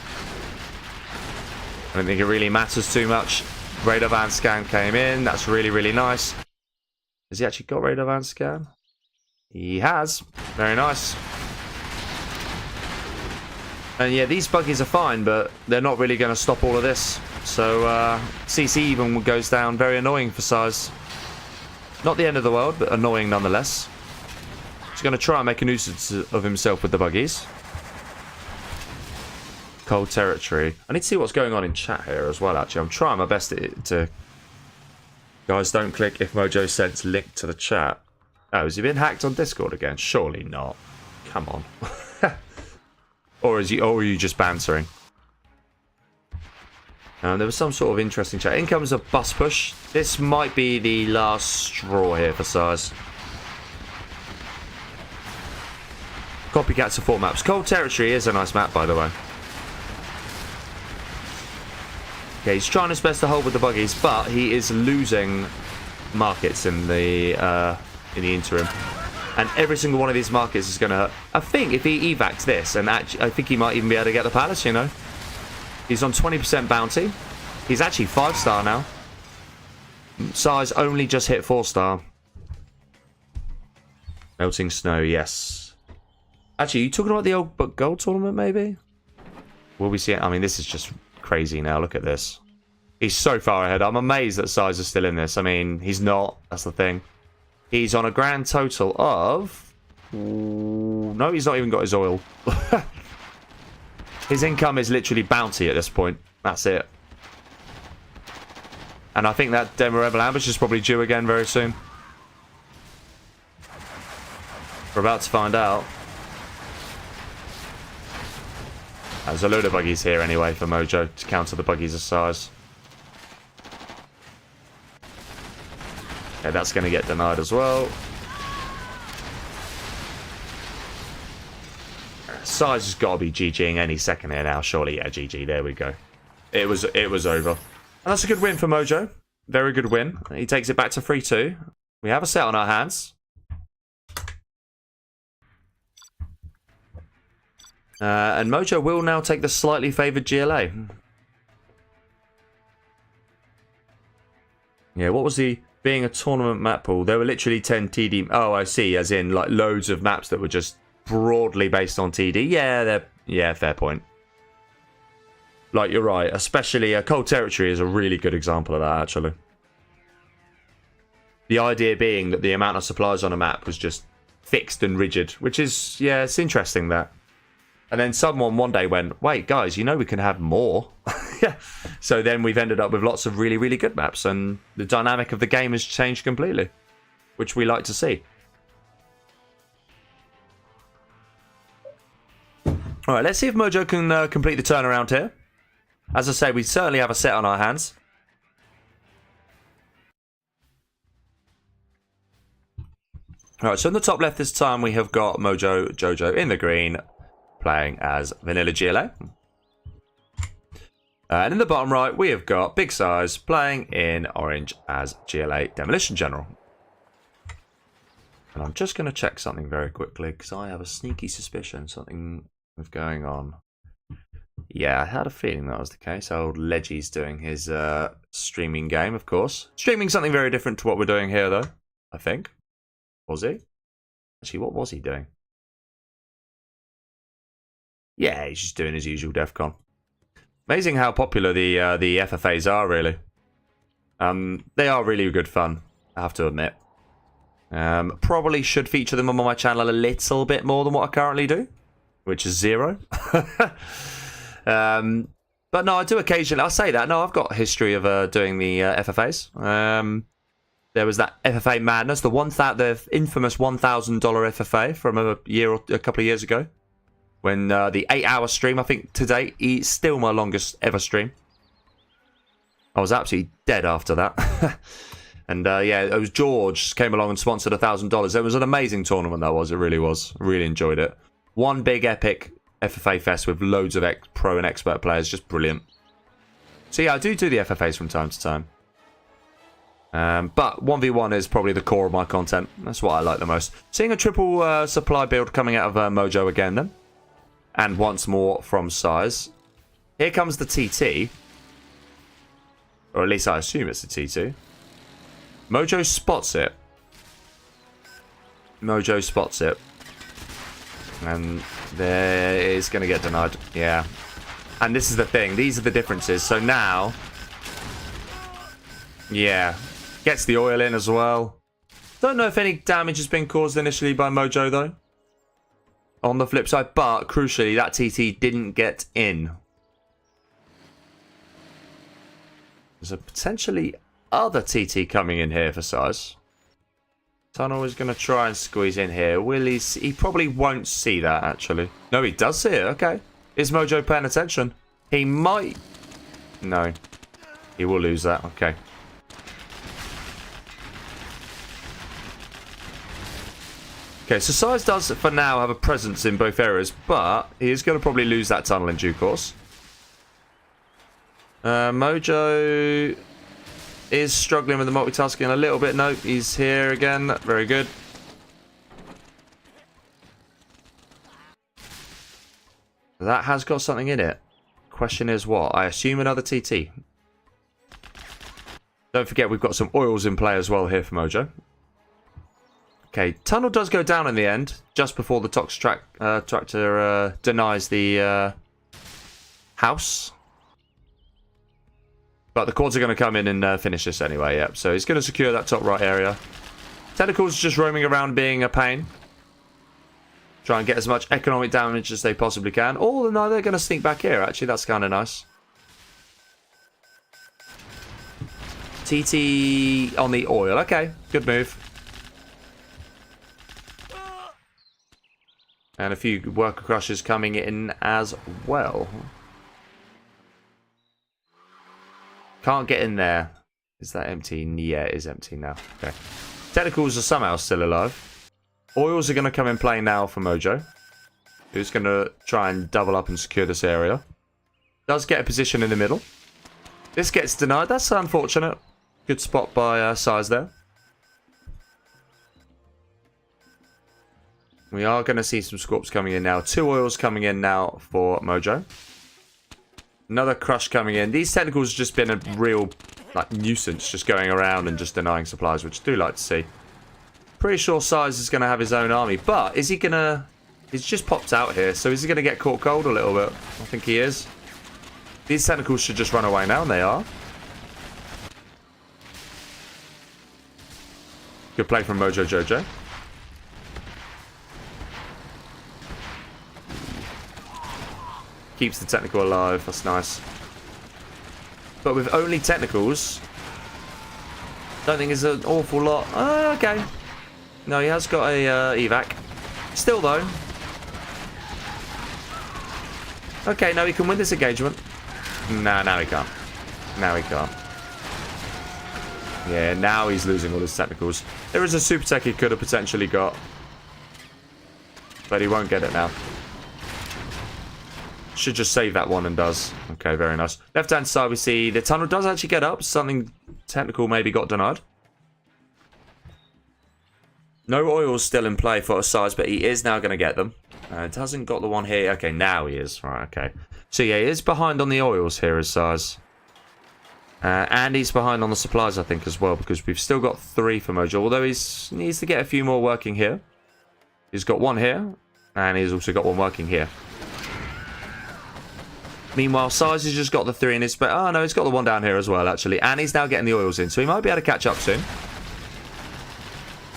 I don't think it really matters too much. Radar van scan came in. That's really, really nice. Has he actually got radar van scan? He has. Very nice. And yeah, these buggies are fine, but they're not really going to stop all of this. So CC even goes down. Very annoying for SiZe. Not the end of the world, but annoying nonetheless. He's going to try and make a nuisance of himself with the buggies. Cold territory. I need to see what's going on in chat here as well, actually. I'm trying my best to... Guys, don't click if Mojo sends link to the chat. Oh, has he been hacked on Discord again? Surely not. Come on. Or are you just bantering? There was some sort of interesting chat. In comes a bus push. This might be the last straw here for SiZe. Copycat support maps. Cold Territory is a nice map, by the way. Okay, he's trying his best to hold with the buggies, but he is losing markets in the interim. And every single one of these markets is going to hurt. I think if he evacs this, and actually, I think he might even be able to get the palace, you know. He's on 20% bounty. He's actually 5-star now. SiZe only just hit 4-star. Melting snow, yes. Actually, are you talking about the old gold tournament, maybe? Will we see it? I mean, this is just crazy now. Look at this. He's so far ahead. I'm amazed that SiZe is still in this. I mean, he's not. That's the thing. He's on a grand total of... Ooh, no, he's not even got his oil. His income is literally bounty at this point. That's it. And I think that Demo Rebel ambush is probably due again very soon. We're about to find out. There's a load of buggies here anyway for Mojo to counter the buggies of SiZe. Okay, that's going to get denied as well. SiZe has got to be GGing any second here now, surely. Yeah, GG. There we go. It was over. And that's a good win for Mojo. Very good win. He takes it back to 3-2. We have a set on our hands. And Mojo will now take the slightly favoured GLA. Yeah, what was the... Being a tournament map pool, there were literally 10 TD... Oh, I see, as in, like, loads of maps that were just broadly based on TD. Yeah, fair point. Like, you're right. Especially Cold Territory is a really good example of that, actually. The idea being that the amount of supplies on a map was just fixed and rigid, which is, yeah, it's interesting that. And then someone one day went, wait, guys, you know we can have more. Yeah. So then we've ended up with lots of really, really good maps, and the dynamic of the game has changed completely, which we like to see. All right, let's see if Mojo can complete the turnaround here. As I say, we certainly have a set on our hands. All right, so in the top left this time, we have got Mojo Jojo in the green, playing as Vanilla GLA. And in the bottom right, we have got Big SiZe playing in orange as GLA Demolition General. And I'm just going to check something very quickly, because I have a sneaky suspicion something was going on. Yeah, I had a feeling that was the case. Old Leggy's doing his streaming game, of course. Streaming something very different to what we're doing here, though, I think. Was he? Actually, what was he doing? Yeah, he's just doing his usual DEF CON. Amazing how popular the FFAs are, really. They are really good fun, I have to admit. Probably should feature them on my channel a little bit more than what I currently do, which is 0. But no, I do occasionally. I'll say that. No, I've got a history of doing the FFAs. There was that FFA madness, the infamous $1,000 FFA from a couple of years ago. When the 8-hour stream, I think to date, is still my longest ever stream. I was absolutely dead after that. And yeah, it was George came along and sponsored $1,000. It was an amazing tournament, that was. It really was. Really enjoyed it. One big epic FFA fest with loads of pro and expert players. Just brilliant. So yeah, I do the FFAs from time to time. But 1v1 is probably the core of my content. That's what I like the most. Seeing a triple supply build coming out of Mojo again then. And once more from SiZe. Here comes the TT. Or at least I assume it's a TT. Mojo spots it. Mojo spots it. And there is going to get denied. Yeah. And this is the thing. These are the differences. So now... Yeah. Gets the oil in as well. Don't know if any damage has been caused initially by Mojo, though. On the flip side, but crucially, that TT didn't get in. There's a potentially other TT coming in here for SiZe. Tunnel is going to try and squeeze in here. Will he? He probably won't see that, actually. No, he does see it. Okay. Is Mojo paying attention? He might... No. He will lose that. Okay. Okay, so SiZe does, for now, have a presence in both areas, but he is going to probably lose that tunnel in due course. Mojo is struggling with the multitasking a little bit. Nope, he's here again. Very good. That has got something in it. Question is what? I assume another TT. Don't forget, we've got some oils in play as well here for Mojo. Okay, tunnel does go down in the end, just before the Tox tractor denies the house. But the cords are going to come in and finish this anyway, yep. So he's going to secure that top right area. Tentacles just roaming around being a pain. Try and get as much economic damage as they possibly can. Oh, no, they're going to sneak back here, actually. That's kind of nice. TT on the oil. Okay, good move. And a few worker crushers coming in as well. Can't get in there. Is that empty? Yeah, it is empty now. Okay. Tentacles are somehow still alive. Oils are going to come in play now for Mojo, who's going to try and double up and secure this area. Does get a position in the middle. This gets denied. That's unfortunate. Good spot by SiZe there. We are going to see some scorps coming in now. 2 oils coming in now for Mojo. Another crush coming in. These technicals have just been a real nuisance, just going around and just denying supplies, which I do like to see. Pretty sure SiZe is going to have his own army, but is he going to... He's just popped out here, so is he going to get caught cold a little bit? I think he is. These technicals should just run away now, and they are. Good play from Mojo Jojo. Keeps the technical alive, that's nice. But with only technicals, don't think it's an awful lot. Okay. No, he has got a evac. Still though. Okay, no, he can win this engagement. Nah, now he can't. Now he can't. Yeah, now he's losing all his technicals. There is a super tech he could have potentially got. But he won't get it now. Should just save that one and does. Okay, very nice. Left hand side we see the tunnel does actually get up. Something technical maybe got denied. No oils still in play for SiZe, but he is now going to get them. It hasn't got the one here. Okay, now he is. Right, okay. So yeah, he is behind on the oils here as SiZe. And he's behind on the supplies, I think, as well, because we've still got 3 for Mojo. Although he needs to get a few more working here. He's got 1 here, and he's also got 1 working here. Meanwhile, SiZe has just got the 3 in his... Oh, no, he's got the 1 down here as well, actually. And he's now getting the oils in, so he might be able to catch up soon.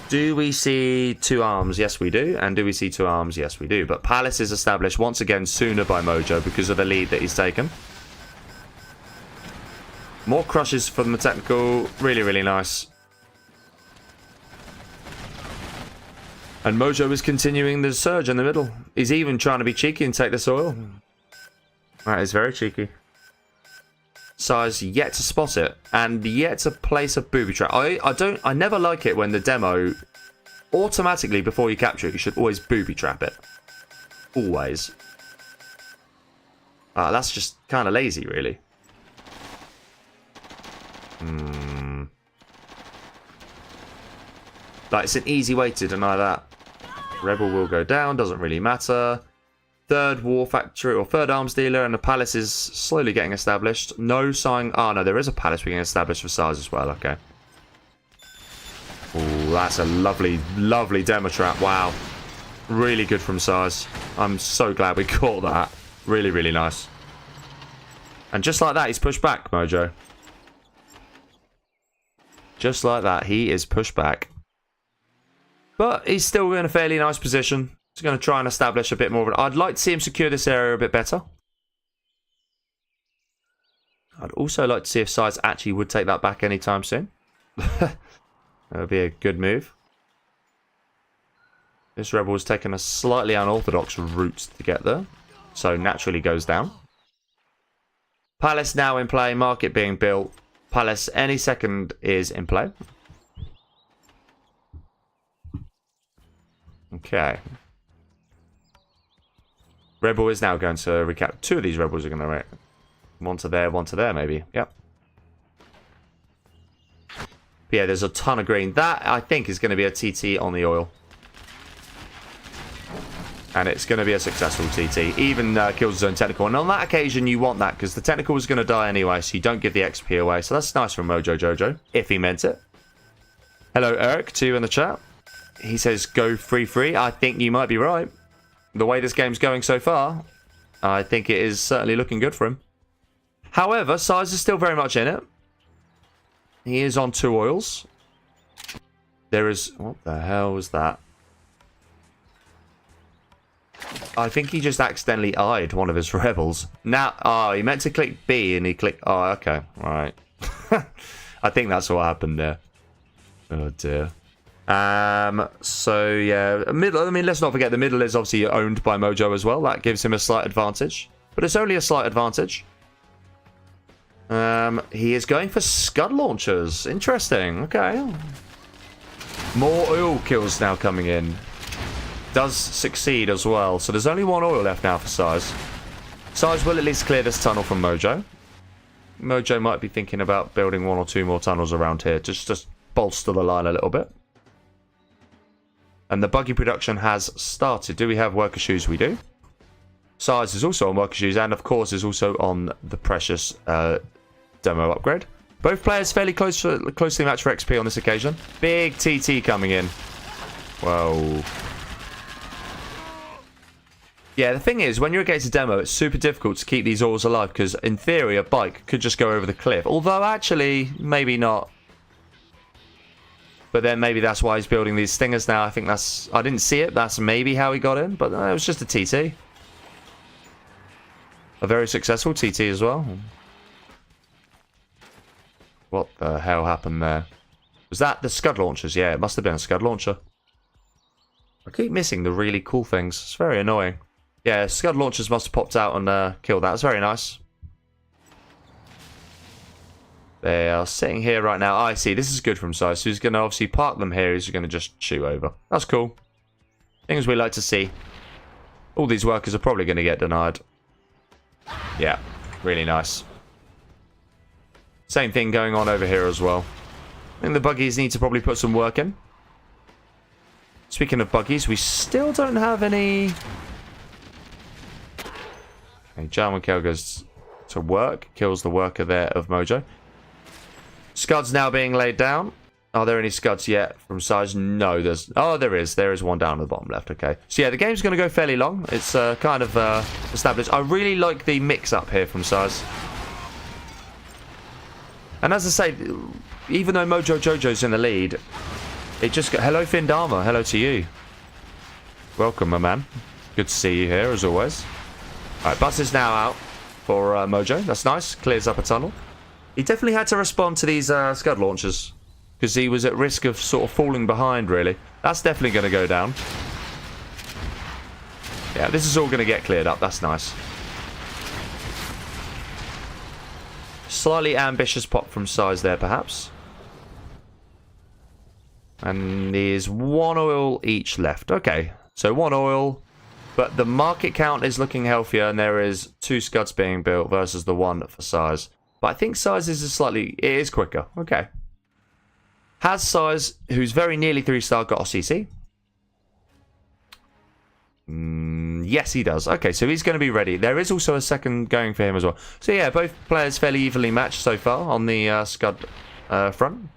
Do we see 2 arms? Yes, we do. And do we see 2 arms? Yes, we do. But Palace is established once again sooner by Mojo because of the lead that he's taken. More crushes from the technical. Really, really nice. And Mojo is continuing the surge in the middle. He's even trying to be cheeky and take this oil. That is very cheeky. SiZe yet to spot it and yet to place a booby trap. I never like it when the demo automatically before you capture it, you should always booby trap it. Always. That's just kind of lazy, really. Like, it's an easy way to deny that. Rebel will go down, doesn't really matter. 3rd war factory or 3rd arms dealer, and the palace is slowly getting established. No sign. Oh no, there is a palace being established for SiZe as well. Okay. Oh, that's a lovely, lovely demo trap. Wow, really good from SiZe. I'm so glad we caught that. Really, really nice. And just like that, he's pushed back, Mojo. Just like that, he is pushed back. But he's still in a fairly nice position. He's going to try and establish a bit more of it. I'd like to see him secure this area a bit better. I'd also like to see if SiZe actually would take that back anytime soon. That would be a good move. This rebel has taken a slightly unorthodox route to get there. So naturally goes down. Palace now in play. Market being built. Palace any second is in play. Okay. Rebel is now going to recap. 2 of these rebels are going to wait. 1 to there, maybe. Yep. But yeah, there's a ton of green. That, I think, is going to be a TT on the oil. And it's going to be a successful TT. Even kills his own technical. And on that occasion, you want that, because the technical is going to die anyway, so you don't give the XP away. So that's nice from Mojo Jojo, if he meant it. Hello, Eric, to you in the chat. He says, go free. I think you might be right. The way this game's going so far, I think it is certainly looking good for him. However, SiZe is still very much in it. He is on 2 oils. There is... What the hell was that? I think he just accidentally eyed one of his rebels. Now, he meant to click B and he clicked... Oh, okay. Right. I think that's what happened there. Oh, dear. So yeah, middle. I mean, let's not forget the middle is obviously owned by Mojo as well. That gives him a slight advantage, but it's only a slight advantage. He is going for scud launchers. Interesting. Okay. More oil kills now coming in. Does succeed as well. So there's only 1 oil left now for SiZe. SiZe will at least clear this tunnel from Mojo. Mojo might be thinking about building 1 or 2 more tunnels around here, just bolster the line a little bit. And the buggy production has started. Do we have worker shoes? We do. SiZe is also on worker shoes, and of course is also on the precious demo upgrade. Both players fairly closely matched for XP on this occasion. Big TT coming in. Whoa. Yeah, the thing is, when you're against a demo, it's super difficult to keep these ores alive, because in theory, a bike could just go over the cliff. Although, actually, maybe not. But then maybe that's why he's building these stingers now. I think that's... I didn't see it. That's maybe how he got in, but it was just a TT. A very successful TT as well. What the hell happened there? Was that the Scud launchers? Yeah, it must have been a Scud launcher. I keep missing the really cool things. It's very annoying. Yeah, Scud launchers must have popped out and killed that. It's very nice. They are sitting here right now. Oh, I see. This is good from SiZe. So he's going to obviously park them here. He's going to just shoot over. That's cool. Things we like to see. All these workers are probably going to get denied. Yeah, really nice. Same thing going on over here as well. I think the buggies need to probably put some work in. Speaking of buggies, we still don't have any... Okay, ExCaL goes to work. Kills the worker there of Mojo. Scuds now being laid down. Are there any scuds yet from SiZe? No, there's... Oh, there is. There is one down at the bottom left. Okay. So, yeah, the game's going to go fairly long. It's kind of established. I really like the mix-up here from SiZe. And as I say, even though Mojo Jojo's in the lead, it just got... Hello, Findama. Hello to you. Welcome, my man. Good to see you here, as always. All right, bus is now out for Mojo. That's nice. Clears up a tunnel. He definitely had to respond to these Scud launchers, because he was at risk of sort of falling behind, really. That's definitely going to go down. Yeah, this is all going to get cleared up. That's nice. Slightly ambitious pop from SiZe there, perhaps. And there's one oil each left. Okay, so one oil, but the market count is looking healthier, and there is 2 Scuds being built versus the 1 for SiZe. But I think SiZe is slightly... It is quicker. Okay. Has SiZe, who's very nearly 3-star, got a CC? Yes, he does. Okay, so he's going to be ready. There is also a second going for him as well. So yeah, both players fairly evenly matched so far on the Scud front.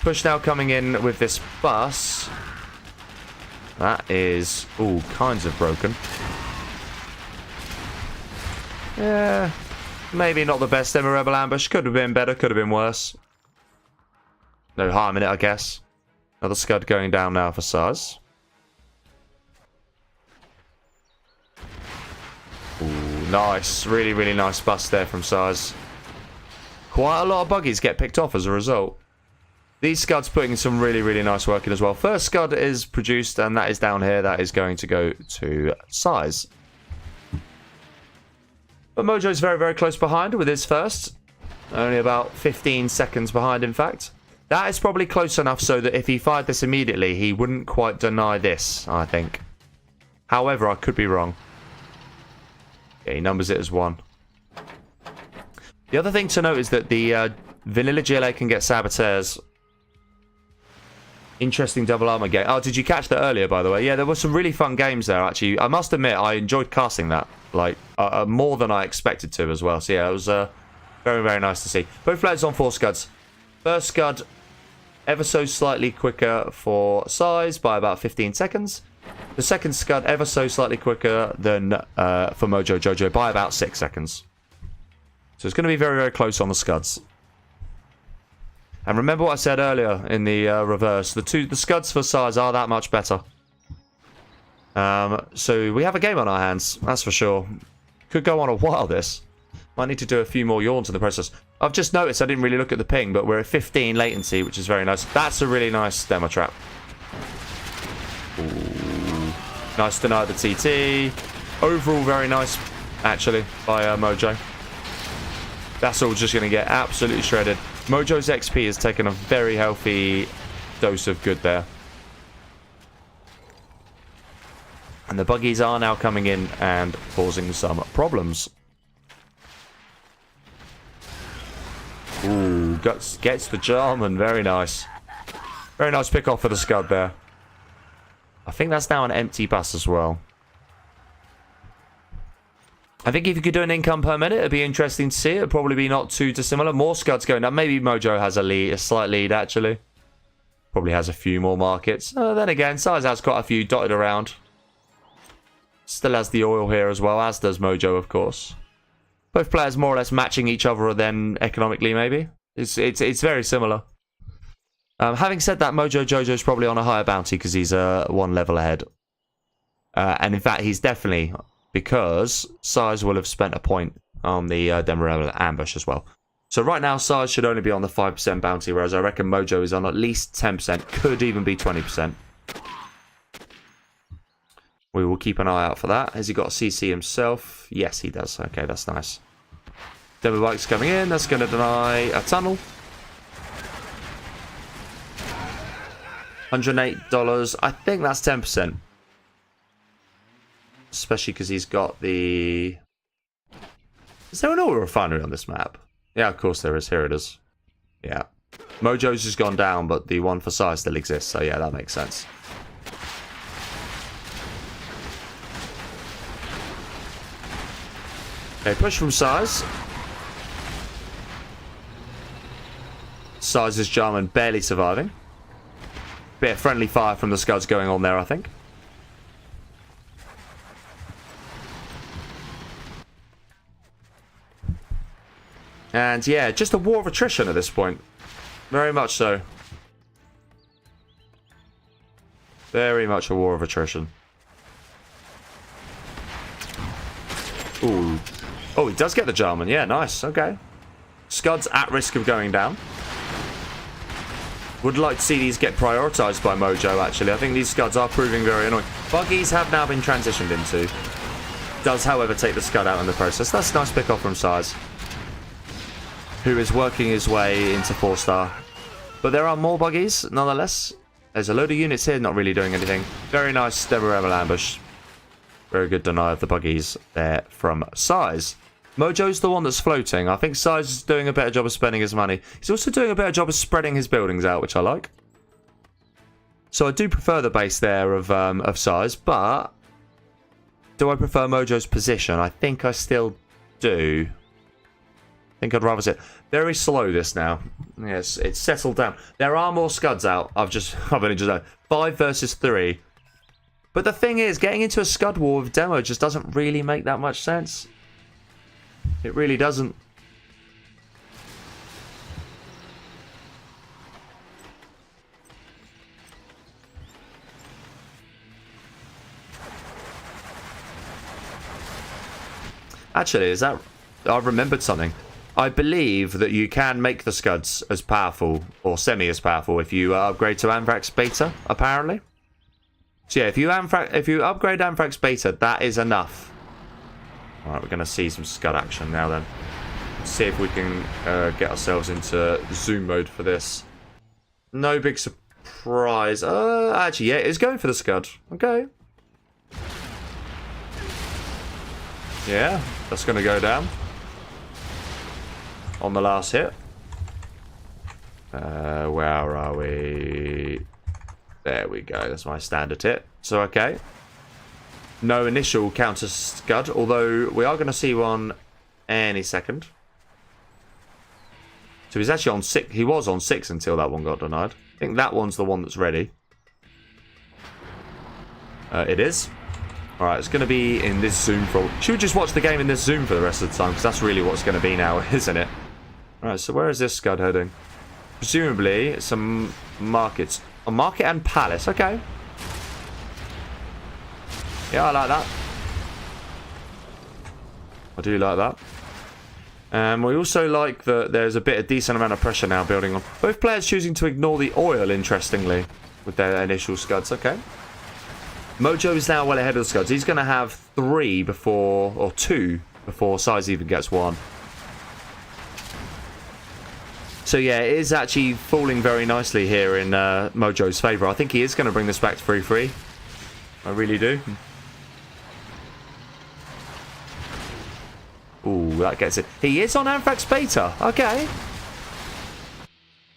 Push now coming in with this bus. That is all kinds of broken. Yeah... Maybe not the best Emma Rebel ambush. Could have been better. Could have been worse. No harm in it, I guess. Another Scud going down now for SiZe. Ooh, nice. Really, really nice bust there from SiZe. Quite a lot of buggies get picked off as a result. These Scuds putting in some really, really nice work in as well. First Scud is produced, and that is down here. That is going to go to SiZe. But Mojo's very, very close behind with his first. Only about 15 seconds behind, in fact. That is probably close enough so that if he fired this immediately, he wouldn't quite deny this, I think. However, I could be wrong. Yeah, he numbers it as 1. The other thing to note is that the vanilla GLA can get saboteurs. Interesting double armor game. Oh, did you catch that earlier, by the way? Yeah, there were some really fun games there, actually. I must admit, I enjoyed casting that. Like, more than I expected to as well. So, yeah, it was very, very nice to see. Both players on 4 Scuds. First Scud, ever so slightly quicker for SiZe by about 15 seconds. The second Scud, ever so slightly quicker than for Mojo Jojo by about 6 seconds. So, it's going to be very, very close on the Scuds. And remember what I said earlier in the reverse. The Scuds for SiZe are that much better. So we have a game on our hands, that's for sure. Could go on a while, this. Might need to do a few more yawns in the process. I've just noticed I didn't really look at the ping, but we're at 15 latency, which is very nice. That's a really nice demo trap. Ooh. Nice to deny the TT. Overall, very nice, actually, by Mojo. That's all just going to get absolutely shredded. Mojo's XP has taken a very healthy dose of good there. And the buggies are now coming in and causing some problems. Ooh, gets the German. Very nice. Very nice pick off for the Scud there. I think that's now an empty bus as well. I think if you could do an income per minute, it'd be interesting to see. It'd probably be not too dissimilar. More scuds going up. Maybe Mojo has a slight lead, actually. Probably has a few more markets. Then again, SiZe has quite a few dotted around. Still has the oil here as well, as does Mojo, of course. Both players more or less matching each other then economically, maybe. It's very similar. Having said that, Mojo Jojo is probably on a higher bounty because he's one level ahead. And in fact, he's definitely... because SiZe will have spent a point on the Dammed ambush as well. So right now, SiZe should only be on the 5% bounty, whereas I reckon Mojo is on at least 10%, could even be 20%. We will keep an eye out for that. Has he got a CC himself? Yes, he does. Okay, that's nice. Demo bike's coming in. That's going to deny a tunnel. $108. I think that's 10%. Especially because he's got the... Is there an oil refinery on this map? Yeah, of course there is. Here it is. Yeah. Mojo's just gone down, but the one for SiZe still exists. So yeah, that makes sense. Okay, push from SiZe. SiZe's Jarman barely surviving. Bit of friendly fire from the scuds going on there, I think. And yeah, just a war of attrition at this point. Very much so. Very much a war of attrition. Ooh. Oh, he does get the Jarman. Yeah, nice. Okay. Scud's at risk of going down. Would like to see these get prioritised by Mojo, actually. I think these Scuds are proving very annoying. Buggies have now been transitioned into. Does, however, take the Scud out in the process. That's a nice pick-off from SiZe, who is working his way into 4-star. But there are more buggies, nonetheless. There's a load of units here not really doing anything. Very nice Dammed ambush. Very good deny of the buggies there from SiZe. Mojo's the one that's floating. I think SiZe is doing a better job of spending his money. He's also doing a better job of spreading his buildings out, which I like. So I do prefer the base there of SiZe, but do I prefer Mojo's position? I think I still do. I think I'd rather sit. Very slow this now. Yes, it's settled down. There are more Scuds out. I've only just done 5 versus 3. But the thing is, getting into a Scud war with Demo just doesn't really make that much sense. It really doesn't. Actually, is that... I've remembered something. I believe that you can make the Scuds as powerful, or semi as powerful, if you upgrade to Anthrax Beta, apparently. So yeah, if you upgrade Anthrax Beta, that is enough. Alright, we're going to see some Scud action now then. Let's see if we can get ourselves into zoom mode for this. No big surprise. Actually, yeah, it's going for the Scud. Okay. Yeah, that's going to go down on the last hit. Where are we? There we go. That's my standard hit. So, okay. No initial counter Scud, although we are going to see one any second. So he's actually on 6. He was on 6 until that one got denied. I think that one's the one that's ready. It is. Alright, it's going to be in this zoom for... Should we just watch the game in this zoom for the rest of the time? Because that's really what's going to be now, isn't it? Alright, so where is this Scud heading? Presumably some markets. A market and palace, okay. Yeah, I like that. I do like that. And we also like that there's a bit of decent amount of pressure now building on. Both players choosing to ignore the oil, interestingly, with their initial Scuds. Okay. Mojo is now well ahead of the Scuds. He's going to have 3 before, or 2 before SiZe even gets 1. So yeah, it is actually falling very nicely here in Mojo's favour. I think he is going to bring this back to 3-3. I really do. Ooh, that gets it. He is on Anthrax Beta. Okay.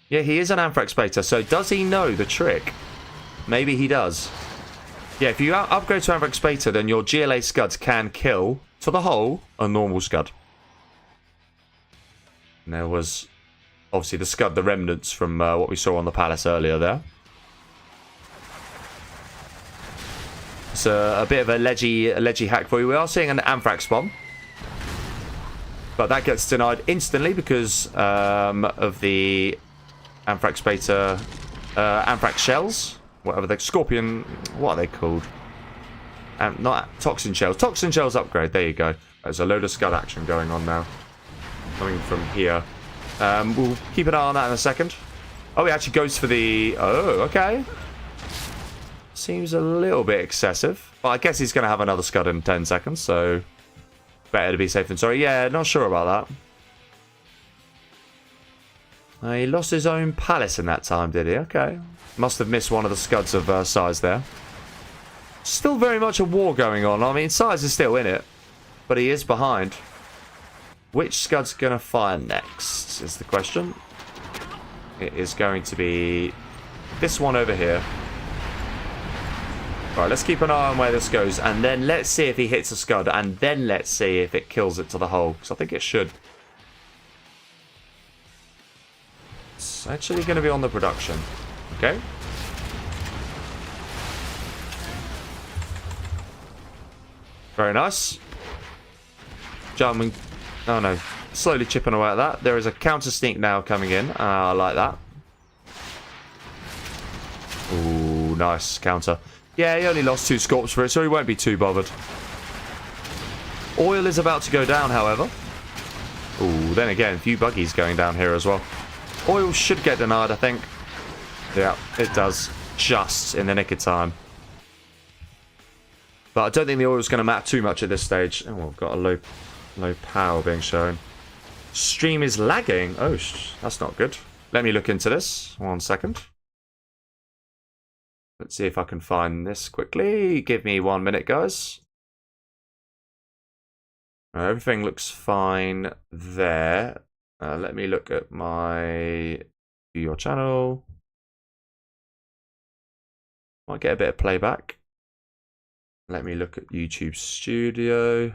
Yeah, he is on Anthrax Beta. So does he know the trick? Maybe he does. Yeah, if you upgrade to Anthrax Beta, then your GLA scuds can kill, to the hull, a normal scud. And there was, obviously, the scud, the remnants from what we saw on the palace earlier there. It's a bit of a ledgy hack for you. We are seeing an Anthrax bomb. But that gets denied instantly because of the Anthrax Beta, Anthrax shells. Whatever the Scorpion, what are they called? Not Toxin shells. Toxin shells upgrade. There you go. There's a load of scud action going on now. Coming from here. We'll keep an eye on that in a second. Oh, he actually goes for the... Oh, okay. Seems a little bit excessive. But I guess he's going to have another scud in 10 seconds, so... Better to be safe than sorry. Yeah, not sure about that. He lost his own palace in that time, did he? Okay. Must have missed one of the scuds of SiZe there. Still very much a war going on. I mean, SiZe is still in it. But he is behind. Which scud's going to fire next is the question. It is going to be this one over here. Right, let's keep an eye on where this goes. And then let's see if he hits a scud. And then let's see if it kills it to the hull. Because I think it should. It's actually going to be on the production. Okay. Very nice. Jumping. Oh no. Slowly chipping away at that. There is a counter sneak now coming in. I like that. Ooh, nice counter. Yeah, he only lost 2 scorps for it, so he won't be too bothered. Oil is about to go down, however. Ooh, then again, a few buggies going down here as well. Oil should get denied, I think. Yeah, it does. Just in the nick of time. But I don't think the oil's going to matter too much at this stage. Oh, I've got a low power being shown. Stream is lagging. Oh, that's not good. Let me look into this. 1 second. Let's see if I can find this quickly. Give me 1 minute, guys. Everything looks fine there. Let me look at my view your channel. Might get a bit of playback. Let me look at YouTube Studio.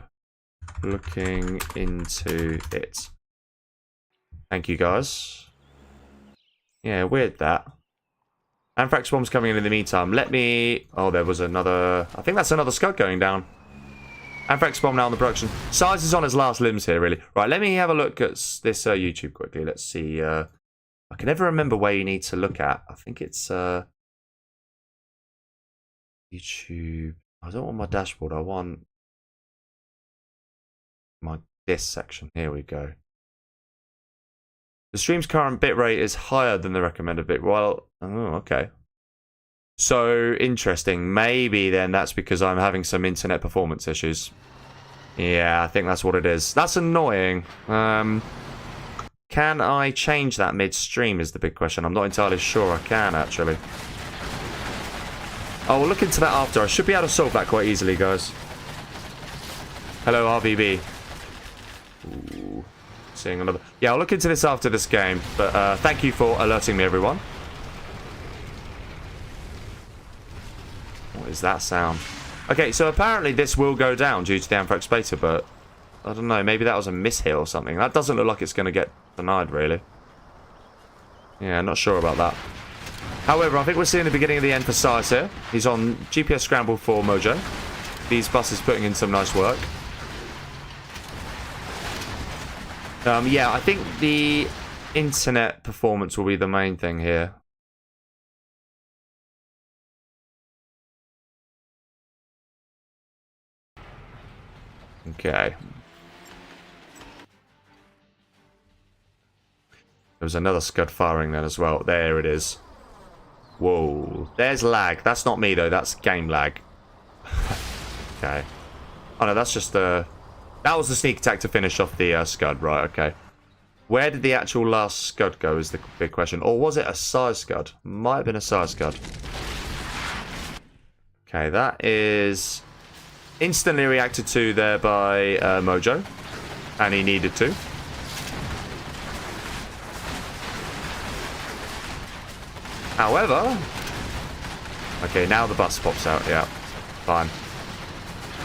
Looking into it. Thank you, guys. Yeah, weird that. Anthrax bomb's coming in the meantime. Let me... Oh, there was another... I think that's another scud going down. Anthrax bomb now on the production. SiZe is on his last limbs here, really. Right, let me have a look at this YouTube quickly. Let's see. I can never remember where you need to look at. I think it's... YouTube... I don't want my dashboard. I want... this section. Here we go. The stream's current bitrate is higher than the recommended bit. Well, oh, okay. So, interesting. Maybe then that's because I'm having some internet performance issues. Yeah, I think that's what it is. That's annoying. Can I change that mid-stream is the big question. I'm not entirely sure I can, actually. Oh, we'll look into that after. I should be able to solve that quite easily, guys. Hello, RVB. Ooh. Seeing another... Yeah, I'll look into this after this game. But thank you for alerting me, everyone. What is that sound? Okay, so apparently this will go down due to the Anthrax Beta, but... I don't know, maybe that was a mishit or something. That doesn't look like it's going to get denied, really. Yeah, not sure about that. However, I think we're seeing the beginning of the end for SiZe here. He's on GPS scramble for Mojo. These buses putting in some nice work. Yeah, I think the internet performance will be the main thing here. Okay. There was another scud firing then as well. There it is. Whoa. There's lag. That's not me, though. That's game lag. Okay. Oh, no, that's just the... That was the sneak attack to finish off the scud. Right, okay. Where did the actual last scud go is the big question. Or was it a SiZe scud? Might have been a SiZe scud. Okay, that is... instantly reacted to there by Mojo. And he needed to. However... Okay, now the bus pops out, yeah. Fine.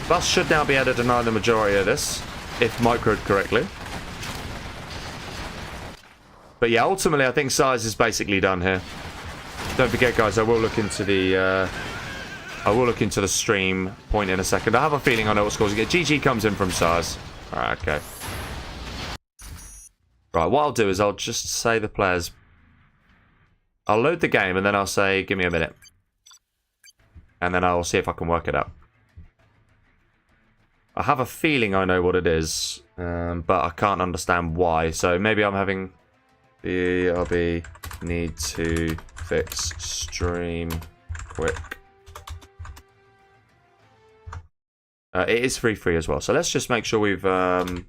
Bus should now be able to deny the majority of this, if microed correctly. But yeah, ultimately, I think SiZe is basically done here. Don't forget, guys, I will look into the stream point in a second. I have a feeling I know what scores you get. GG comes in from SiZe. Alright, okay. Right, what I'll do is I'll just say the players. I'll load the game and then I'll say, give me a minute. And then I'll see if I can work it out. I have a feeling I know what it is, but I can't understand why. So maybe I'm having BRB need to fix stream quick. It is free as well. So let's just make sure we've done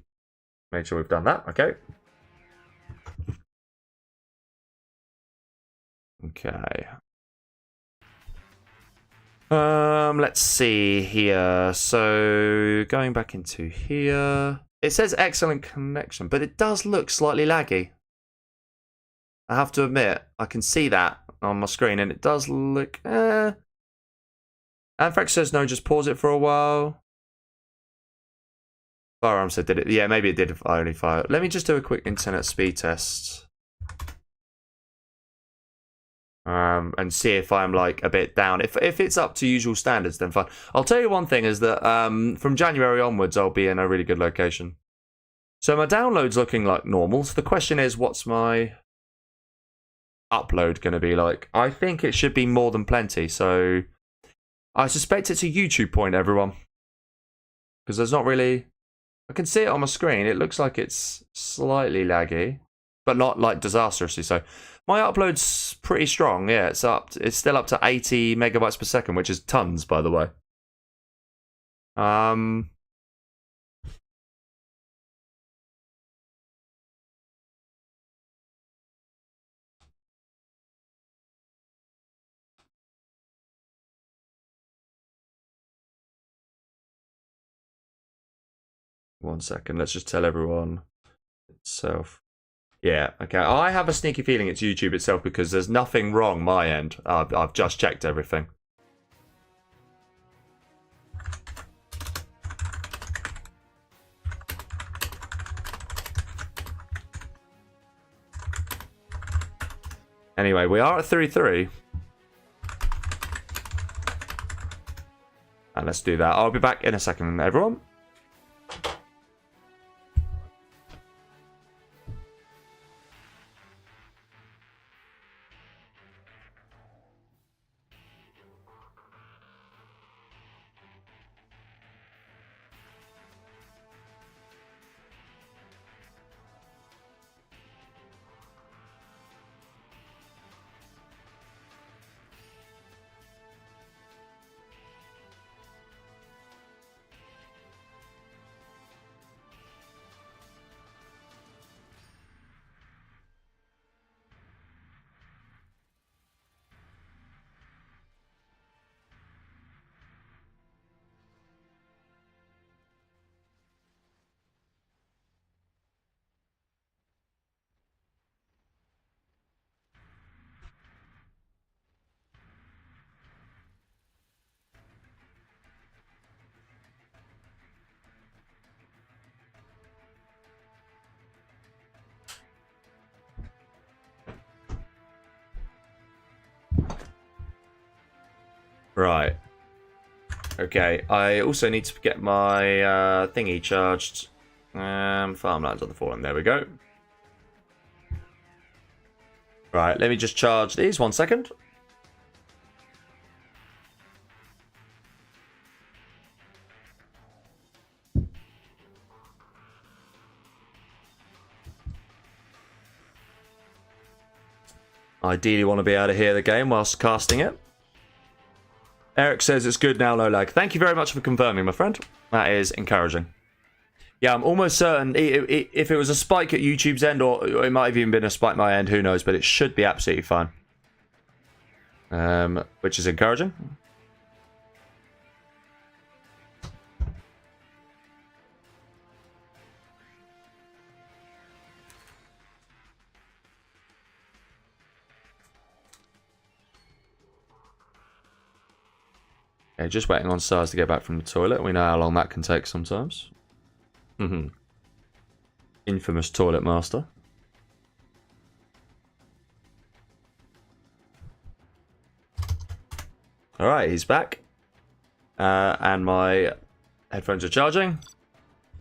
that. Okay. Okay. Let's see here. So going back into here, it says excellent connection, but it does look slightly laggy. I have to admit, I can see that on my screen, and it does look. Anthrax says no, just pause it for a while. Firearm said did it? Yeah, maybe it did. If I only fire. Let me just do a quick internet speed test. And see if I'm like a bit down. If it's up to usual standards, then fine. I'll tell you one thing is that from January onwards, I'll be in a really good location. So my download's looking like normal. So the question is, what's my upload going to be like? I think it should be more than plenty. So I suspect it's a YouTube point, everyone, because there's not really. I can see it on my screen. It looks like it's slightly laggy, but not like disastrously so. My upload's pretty strong. Yeah, it's up. It's still up to 80 megabytes per second, which is tons, by the way. 1 second. Let's just tell everyone itself. Yeah, okay. I have a sneaky feeling it's YouTube itself because there's nothing wrong my end. I've just checked everything. Anyway, we are at 3-3. And let's do that. I'll be back in a second, everyone. Right. Okay, I also need to get my thingy charged. Farmlands on the forum. There we go. Right, let me just charge these. 1 second. Ideally want to be able to hear the game whilst casting it. Eric says it's good now, no lag. Thank you very much for confirming, my friend. That is encouraging. Yeah, I'm almost certain if it was a spike at YouTube's end, or it might have even been a spike at my end, who knows, but it should be absolutely fine. Which is encouraging. Okay, just waiting on SiZe to get back from the toilet. We know how long that can take sometimes. Infamous toilet master. Alright, he's back. And my headphones are charging.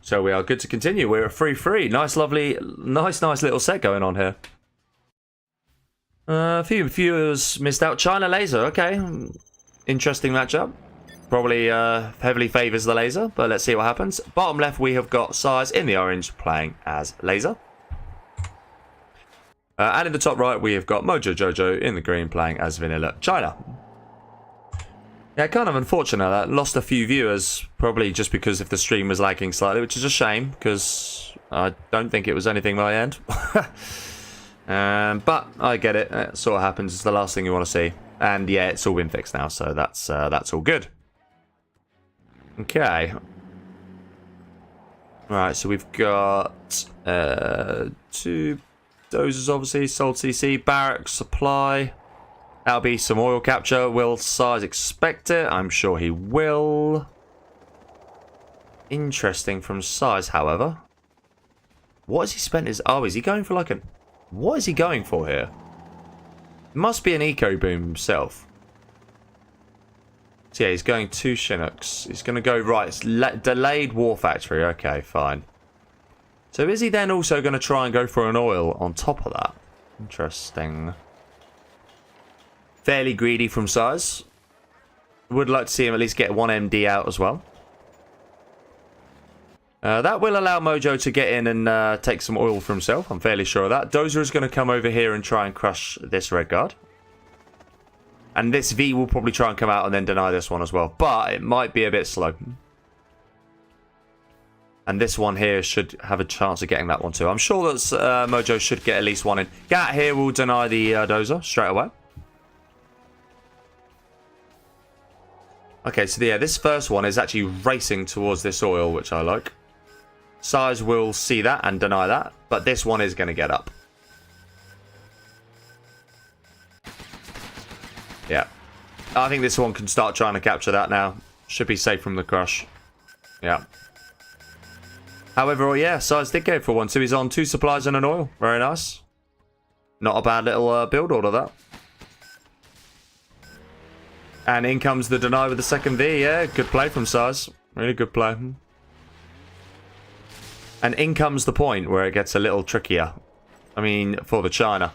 So we are good to continue. We're at 3-3. Nice, lovely, nice little set going on here. A few viewers missed out. China Laser, okay. Interesting matchup. Probably heavily favours the Laser, but let's see what happens. Bottom left, we have got SiZe in the orange playing as Laser. And in the top right, we have got Mojo Jojo in the green playing as Vanilla China. Yeah, kind of unfortunate that. Lost a few viewers, probably just because if the stream was lagging slightly, which is a shame, because I don't think it was anything my end. But I get it. It sort of happens. It's the last thing you want to see. And yeah, it's all been fixed now, so that's all good. Okay. Right, so we've got 2 dozers, obviously. Sold CC, barracks, supply. That'll be some oil capture. Will SiZe expect it? I'm sure he will. Interesting from SiZe, however. What has he spent his... Oh, is he going for like an... What is he going for here? Must be an eco boom himself. So yeah, he's going 2 Chinooks. He's going to go right. It's delayed war factory. Okay, fine. So is he then also going to try and go for an oil on top of that? Interesting. Fairly greedy from SiZe. Would like to see him at least get 1 MD out as well. That will allow Mojo to get in and take some oil for himself. I'm fairly sure of that. Dozer is going to come over here and try and crush this red guard. And this V will probably try and come out and then deny this one as well. But it might be a bit slow. And this one here should have a chance of getting that one too. I'm sure that Mojo should get at least 1 in. Gat here will deny the Dozer straight away. Okay, so yeah, this first one is actually racing towards this oil, which I like. SiZe will see that and deny that, but this one is going to get up. Yeah. I think this one can start trying to capture that now. Should be safe from the crush. Yeah. However, yeah, SiZe did go for 1, so he's on 2 supplies and an oil. Very nice. Not a bad little build order, that. And in comes the deny with the second V. Yeah, good play from SiZe. Really good play. And in comes the point where it gets a little trickier. I mean, for the China.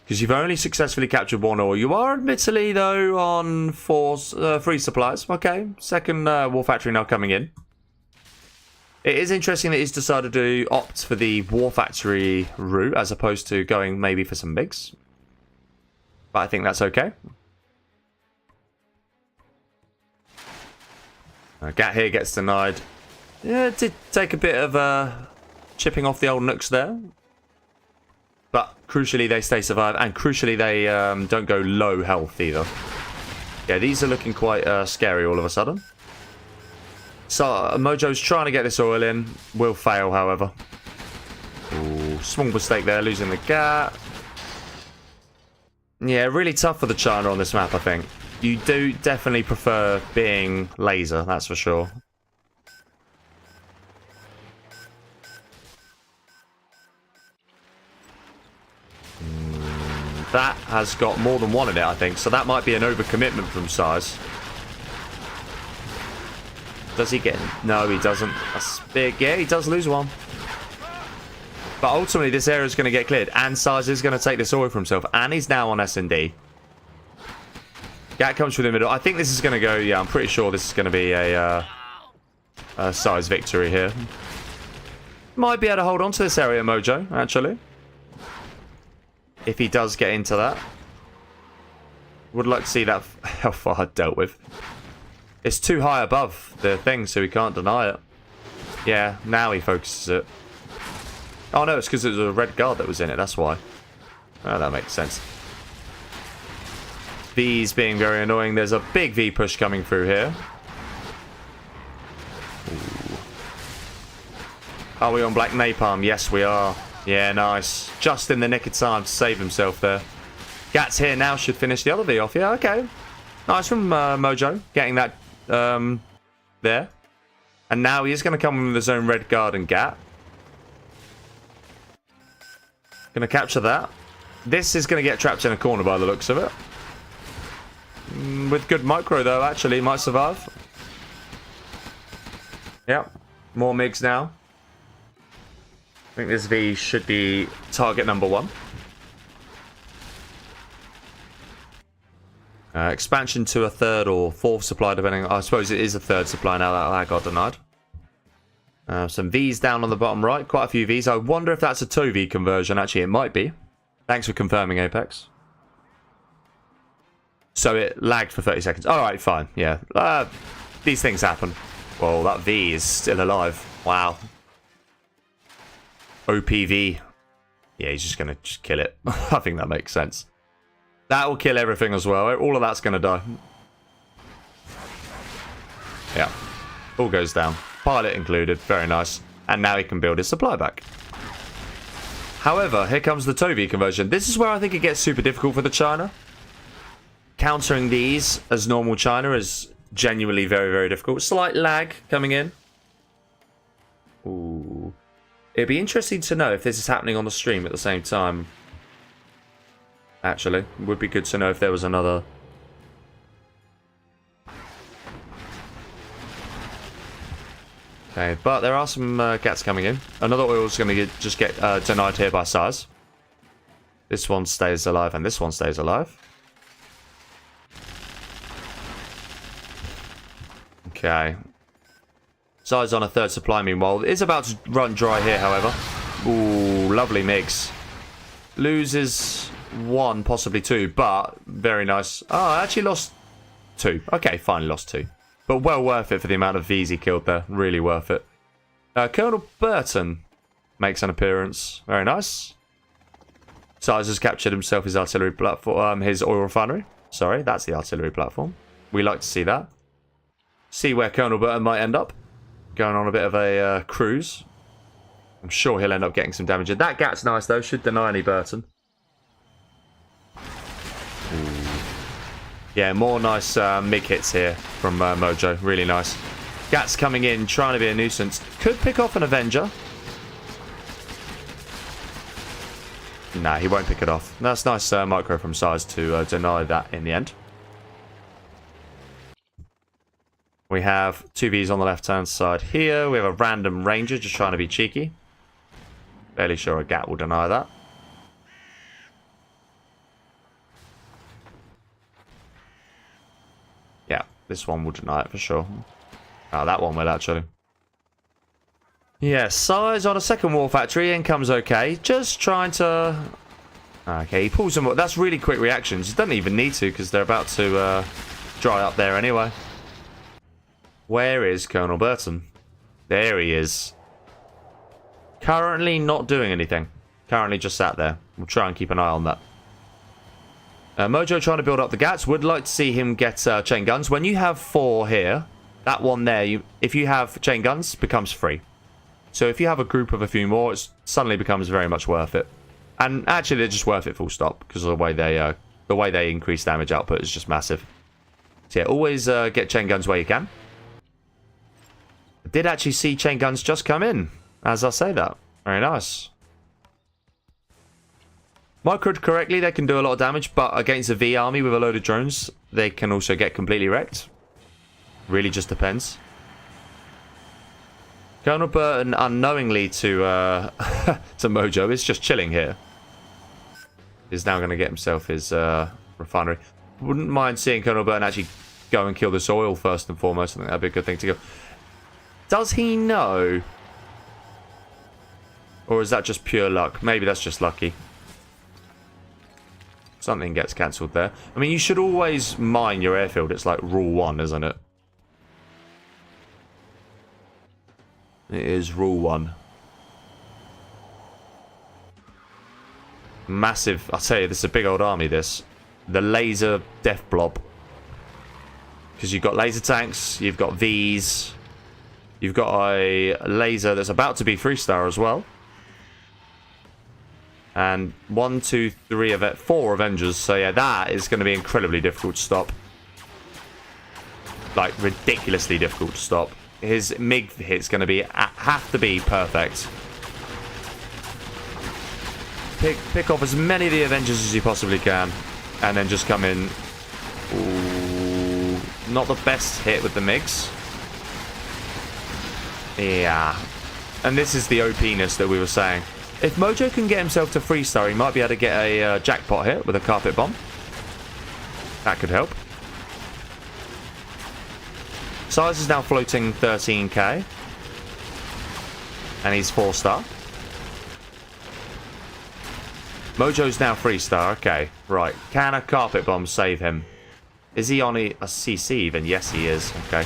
Because you've only successfully captured 1 oil. You are admittedly, though, on 3 supplies. Okay, second war factory now coming in. It is interesting that he's decided to opt for the war factory route as opposed to going maybe for some bigs. But I think that's okay. Gat here gets denied. Yeah, it did take a bit of chipping off the old nooks there. But crucially, they stay survive. And crucially, they don't go low health either. Yeah, these are looking quite scary all of a sudden. So Mojo's trying to get this oil in. Will fail, however. Ooh, small mistake there, losing the Gat. Yeah, really tough for the China on this map, I think. You do definitely prefer being laser, that's for sure. That has got more than 1 in it, I think. So that might be an overcommitment from SiZe. Does he get... No, he doesn't. That's big. Yeah, he does lose 1. But ultimately, this area is going to get cleared. And SiZe is going to take this oil for himself. And he's now on S&D. Gat comes through the middle. I think this is going to go... Yeah, I'm pretty sure this is going to be a SiZe victory here. Might be able to hold on to this area, Mojo, actually. If he does get into that. Would like to see that how far dealt with. It's too high above the thing, so he can't deny it. Yeah, now he focuses it. Oh no, it's because it was a red guard that was in it, that's why. Oh, that makes sense. V's being very annoying. There's a big V push coming through here. Ooh. Are we on Black Napalm? Yes, we are. Yeah, nice. Just in the nick of time to save himself there. Gat's here now, should finish the other V off. Yeah, okay. Nice from Mojo, getting that there. And now he is going to come in with his own red garden gap. Going to capture that. This is going to get trapped in a corner by the looks of it. With good micro, though, actually, might survive. Yep. More MiGs now. I think this V should be target number 1. Expansion to a 3rd or 4th supply, depending. I suppose it is a 3rd supply now that got denied. Some Vs down on the bottom right. Quite a few Vs. I wonder if that's a 2V conversion. Actually, it might be. Thanks for confirming, Apex. So it lagged for 30 seconds. Alright, fine. Yeah. These things happen. Well, that V is still alive. Wow. OPV. Yeah, he's just going to kill it. I think that makes sense. That will kill everything as well. All of that's going to die. Yeah. All goes down. Pilot included. Very nice. And now he can build his supply back. However, here comes the Tovi conversion. This is where I think it gets super difficult for the China. Countering these as normal China is genuinely very, very difficult. Slight lag coming in. Ooh. It'd be interesting to know if this is happening on the stream at the same time. Actually, it would be good to know if there was another. Okay, but there are some gats coming in. Another oil's going to just get denied here by SiZe. This one stays alive and this one stays alive. Okay. SiZe on a 3rd supply, meanwhile. Is about to run dry here, however. Ooh, lovely mix. Loses 1, possibly 2, but very nice. Oh, I actually lost 2. Okay, finally lost 2. But well worth it for the amount of Vs he killed there. Really worth it. Colonel Burton makes an appearance. Very nice. SiZe has captured himself his artillery platform, his oil refinery. Sorry, that's the artillery platform. We like to see that. See where Colonel Burton might end up. Going on a bit of a cruise. I'm sure he'll end up getting some damage. That gat's nice, though. Should deny any Burton. Ooh. Yeah, more nice MiG hits here from Mojo. Really nice. Gat's coming in, trying to be a nuisance. Could pick off an Avenger. Nah, he won't pick it off. That's nice micro from SiZe to deny that in the end. We have 2 Vs on the left-hand side here. We have a random Ranger just trying to be cheeky. Fairly sure a Gat will deny that. Yeah, this one will deny it for sure. Oh, that one will actually. Yeah, SiZe on a 2nd War Factory. Income's okay. Just trying to... Okay, he pulls them... That's really quick reactions. He doesn't even need to because they're about to dry up there anyway. Where is Colonel Burton? There he is. Currently not doing anything. Currently just sat there. We'll try and keep an eye on that. Mojo trying to build up the Gats. Would like to see him get chain guns. When you have 4 here, that one there, if you have chain guns, becomes free. So if you have a group of a few more, it suddenly becomes very much worth it. And actually, they're just worth it full stop because of the way they increase damage output is just massive. So yeah, always get chain guns where you can. I did actually see chain guns just come in as I say that. Very nice. Microed correctly, they can do a lot of damage, but against a V army with a load of drones, they can also get completely wrecked. Really just depends. Colonel Burton, unknowingly to to Mojo, is just chilling here. He's now going to get himself his refinery. Wouldn't mind seeing Colonel Burton actually go and kill this oil first and foremost. I think that'd be a good thing to go. Does he know? Or is that just pure luck? Maybe that's just lucky. Something gets cancelled there. I mean, you should always mine your airfield. It's like rule 1, isn't it? It is rule 1. Massive. I'll tell you, this is a big old army, this. The laser death blob. Because you've got laser tanks, you've got Vs, you've got a laser that's about to be 3-star as well. And 1, 2, 3 of it, 4 Avengers. So yeah, that is going to be incredibly difficult to stop. like ridiculously difficult to stop. His MiG hit's going to have to be perfect. Pick off as many of the Avengers as you possibly can, and then just come in. Ooh, not the best hit with the MiGs. Yeah. And this is the OP-ness that we were saying. If Mojo can get himself to 3-star, he might be able to get a jackpot hit with a carpet bomb. That could help. SiZe is now floating 13k. And he's 4-star. Mojo's now 3-star. Okay, right. Can a carpet bomb save him? Is he on a CC even? Yes, he is. Okay.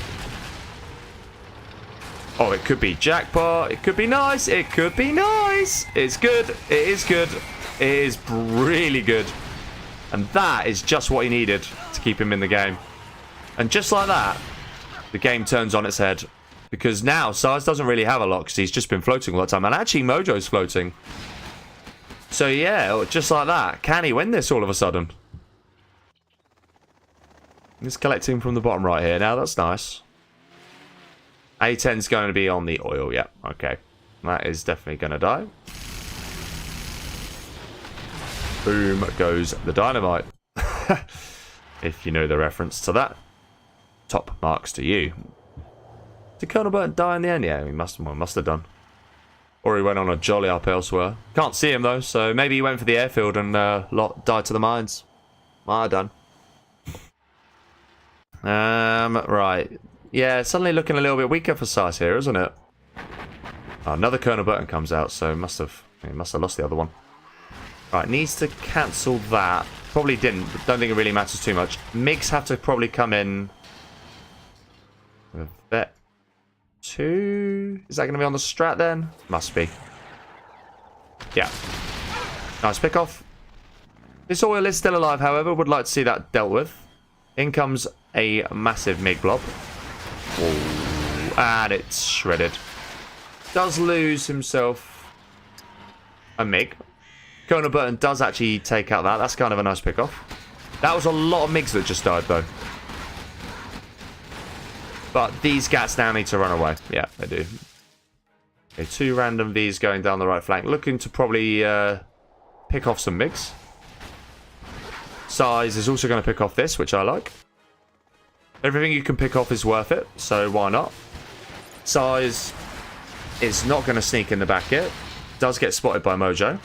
Oh, it could be jackpot. It could be nice. It could be nice. It's good. It is good. It is really good. And that is just what he needed to keep him in the game. And just like that, the game turns on its head. Because now, SiZe doesn't really have a lot because he's just been floating all the time. And actually, Mojo's floating. So yeah, just like that. Can he win this all of a sudden? He's collecting from the bottom right here. Now, that's nice. A10's going to be on the oil. Yeah, okay. That is definitely going to die. Boom goes the dynamite. If you know the reference to that. Top marks to you. Did Colonel Burton die in the end? Yeah, he must have done. Or he went on a jolly up elsewhere. Can't see him though, so maybe he went for the airfield and died to the mines. Might have done. Right. Yeah, suddenly looking a little bit weaker for SiZe here, isn't it? Oh, another Colonel Burton comes out, so he must have lost the other one. Right, needs to cancel that. Probably didn't, but don't think it really matters too much. MiGs have to probably come in with Vet 2. Is that going to be on the strat then? Must be. Yeah. Nice pick off. This oil is still alive, however. Would like to see that dealt with. In comes a massive MiG blob. Ooh, and it's shredded. Does lose himself a MiG. Colonel Burton does actually take out that. That's kind of a nice pick off. That was a lot of MiGs that just died though. But these Gats now need to run away. Yeah, they do. Okay, 2 random Vs going down the right flank. Looking to probably pick off some MiGs. SiZe is also going to pick off this, which I like. Everything you can pick off is worth it, so why not? SiZe is not going to sneak in the back yet. Does get spotted by Mojo.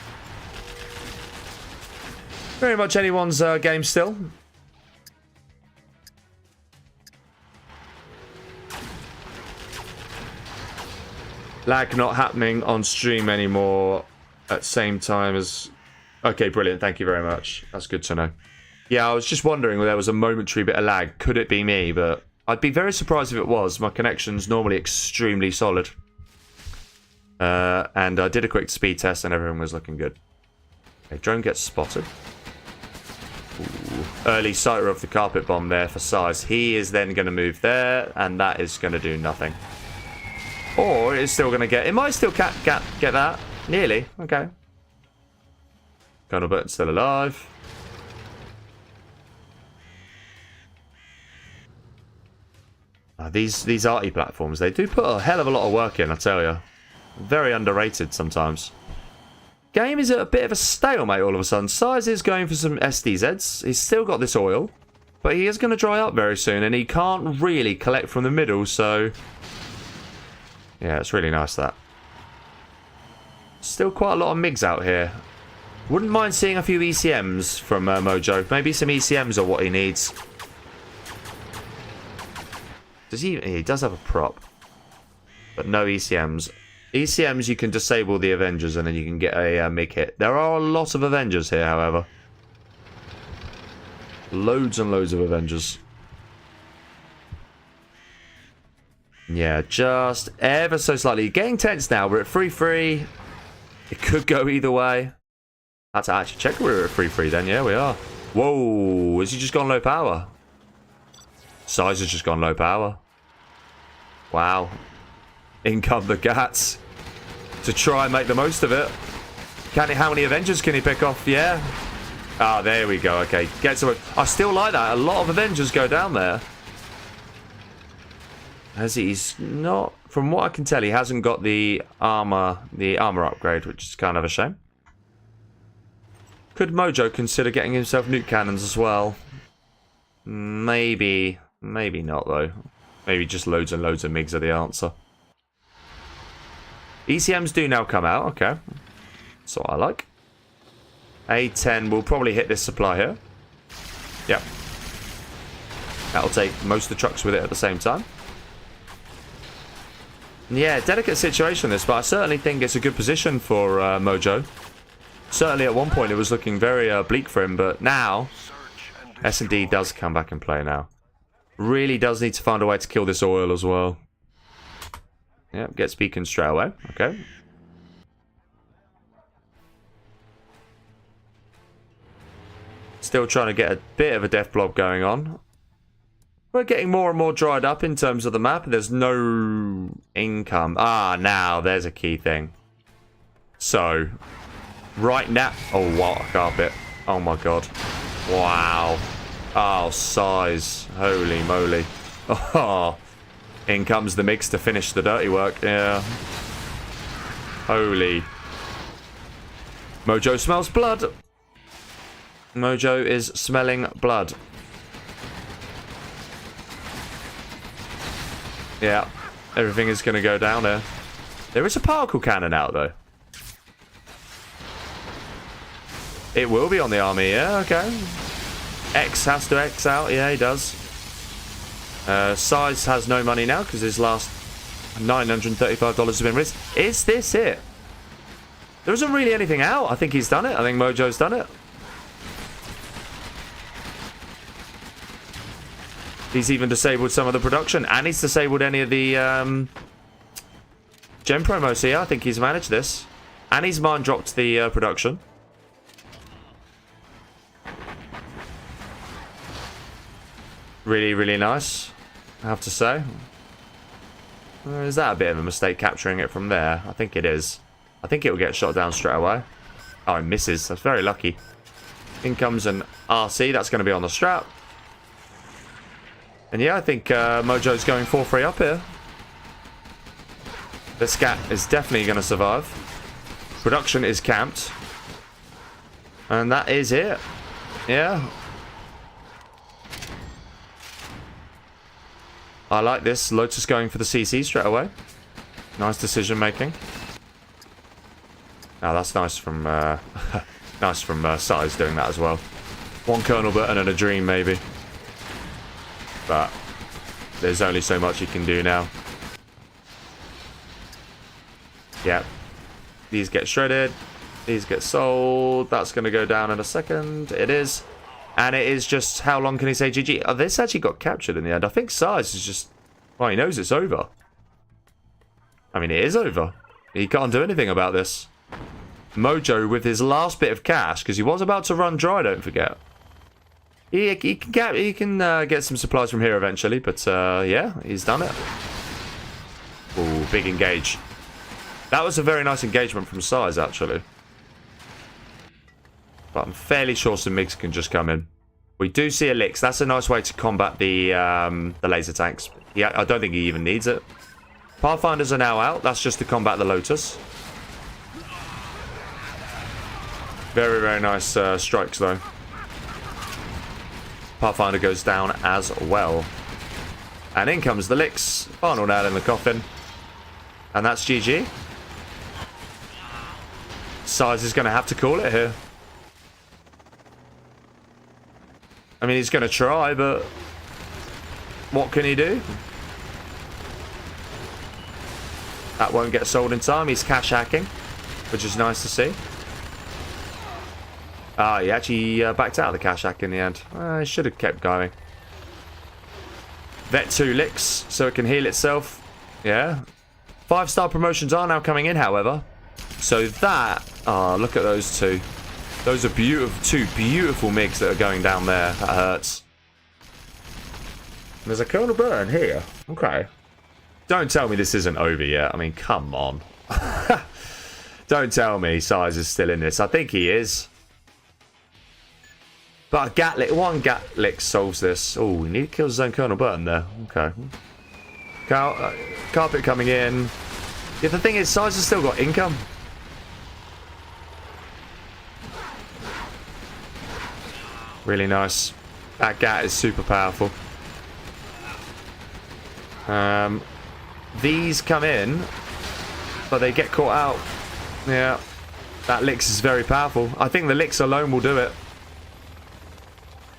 Very much anyone's game still. Lag not happening on stream anymore at same time as... Okay, brilliant. Thank you very much. That's good to know. Yeah, I was just wondering whether there was a momentary bit of lag. Could it be me? But I'd be very surprised if it was. My connection's normally extremely solid. And I did a quick speed test and everything was looking good. Okay, drone gets spotted. Ooh. Early sighter of the carpet bomb there for SiZe. He is then going to move there, and that is going to do nothing. Or it's still going to get... It might still get that. Nearly. Okay. Colonel Burton's still alive. These arty platforms, they do put a hell of a lot of work in, I tell you. Very underrated sometimes. Game is at a bit of a stalemate all of a sudden. SiZe is going for some StaZzs. He's still got this oil, but he is going to dry up very soon, and he can't really collect from the middle, so... Yeah, it's really nice, that. Still quite a lot of MiGs out here. Wouldn't mind seeing a few ECMs from Mojo. Maybe some ECMs are what he needs. Does he? He does have a prop. But no ECMs. ECMs, you can disable the Avengers and then you can get a MiG hit. There are a lot of Avengers here, however. Loads and loads of Avengers. Yeah, just ever so slightly. Getting tense now. We're at 3-3. It could go either way. Had to actually check we're at 3-3 then. Yeah, we are. Whoa, has he just gone low power? SiZe has just gone low power. Wow. In come the Gats to try and make the most of it. How many Avengers can he pick off? Yeah. Ah, there we go. Okay, gets away. I still like that. A lot of Avengers go down there. He's not, from what I can tell, he hasn't got the armor upgrade, which is kind of a shame. Could Mojo consider getting himself nuke cannons as well? Maybe not though. Maybe just loads and loads of MiGs are the answer. ECMs do now come out, okay. That's what I like. A10 will probably hit this supply here. Yep. That'll take most of the trucks with it at the same time. Yeah, delicate situation this, but I certainly think it's a good position for Mojo. Certainly at one point it was looking very bleak for him, but now S&D does come back and play now. Really does need to find a way to kill this oil as well. Yep, gets beacon straight away. Okay. Still trying to get a bit of a death blob going on. We're getting more and more dried up in terms of the map. There's no income. Ah, now there's a key thing. So, right now... Oh, what a carpet. Oh my god. Wow. Oh, SiZe. Holy moly. Oh, in comes the MiGs to finish the dirty work. Yeah. Holy. Mojo smells blood. Mojo is smelling blood. Yeah, everything is going to go down there. There is a particle cannon out, though. It will be on the army, yeah, okay. X has to X out, yeah, he does. SiZe has no money now because his last $935 has been released. Is this it? There isn't really anything out. I think he's done it. I think Mojo's done it. He's even disabled some of the production, and he's disabled any of the gem promos here. I think he's managed this. And he's mine dropped the production. Really, really nice, I have to say. Is that a bit of a mistake capturing it from there? I think it is. I think it will get shot down straight away. Oh, it misses. That's very lucky. In comes an RC. That's going to be on the strap. And yeah, I think Mojo's going 4-3 up here. The scat is definitely going to survive. Production is camped. And that is it. Yeah. I like this. Lotus going for the CC straight away. Nice decision making. Now that's nice from nice from SiZe doing that as well. One Colonel button and a dream maybe. But there's only so much you can do now. Yep. These get shredded. These get sold. That's going to go down in a second. It is. And it is just, how long can he say GG? Oh, this actually got captured in the end. I think SiZe is just... Well, he knows it's over. I mean, it is over. He can't do anything about this. Mojo with his last bit of cash, because he was about to run dry, don't forget. He can get some supplies from here eventually, but yeah, he's done it. Ooh, big engage. That was a very nice engagement from SiZe, actually. But I'm fairly sure some MiGs can just come in. We do see a Lix. That's a nice way to combat the laser tanks. Yeah, I don't think he even needs it. Pathfinders are now out. That's just to combat the Lotus. Very, very nice strikes, though. Pathfinder goes down as well. And in comes the Lix. Final nail in the coffin. And that's GG. SiZe is going to have to call it here. I mean, he's going to try, but what can he do? That won't get sold in time. He's cash hacking, which is nice to see. Ah, he actually backed out of the cash hack in the end. He should have kept going. Vet 2 Lix, so it can heal itself. Yeah. 5-star promotions are now coming in, however. So that... Ah, look at those two. Those are beautiful, two beautiful MiGs that are going down there. That hurts. There's a Colonel Burn here. Okay. Don't tell me this isn't over yet. I mean, come on. Don't tell me SiZe is still in this. I think he is. But a Gatlick, one Gatlick solves this. Oh, we need to kill his own Colonel Burn there. Okay. Carpet coming in. Yeah, the thing is, SiZe has still got income. Really nice. That gat is super powerful. These come in, but they get caught out. Yeah. That Licks is very powerful. I think the Licks alone will do it.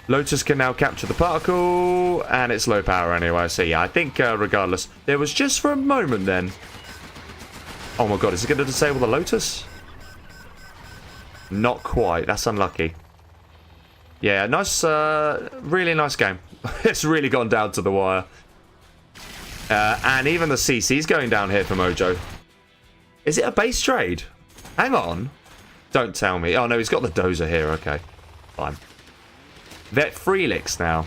Lotus can now capture the particle, and it's low power anyway. So yeah, I think regardless. There was just for a moment then. Oh my god, is it going to disable the Lotus? Not quite. That's unlucky. Yeah, nice, really nice game. It's really gone down to the wire. And even the CC's going down here for Mojo. Is it a base trade? Hang on. Don't tell me. Oh no, he's got the dozer here. Okay, fine. Vet free Licks now.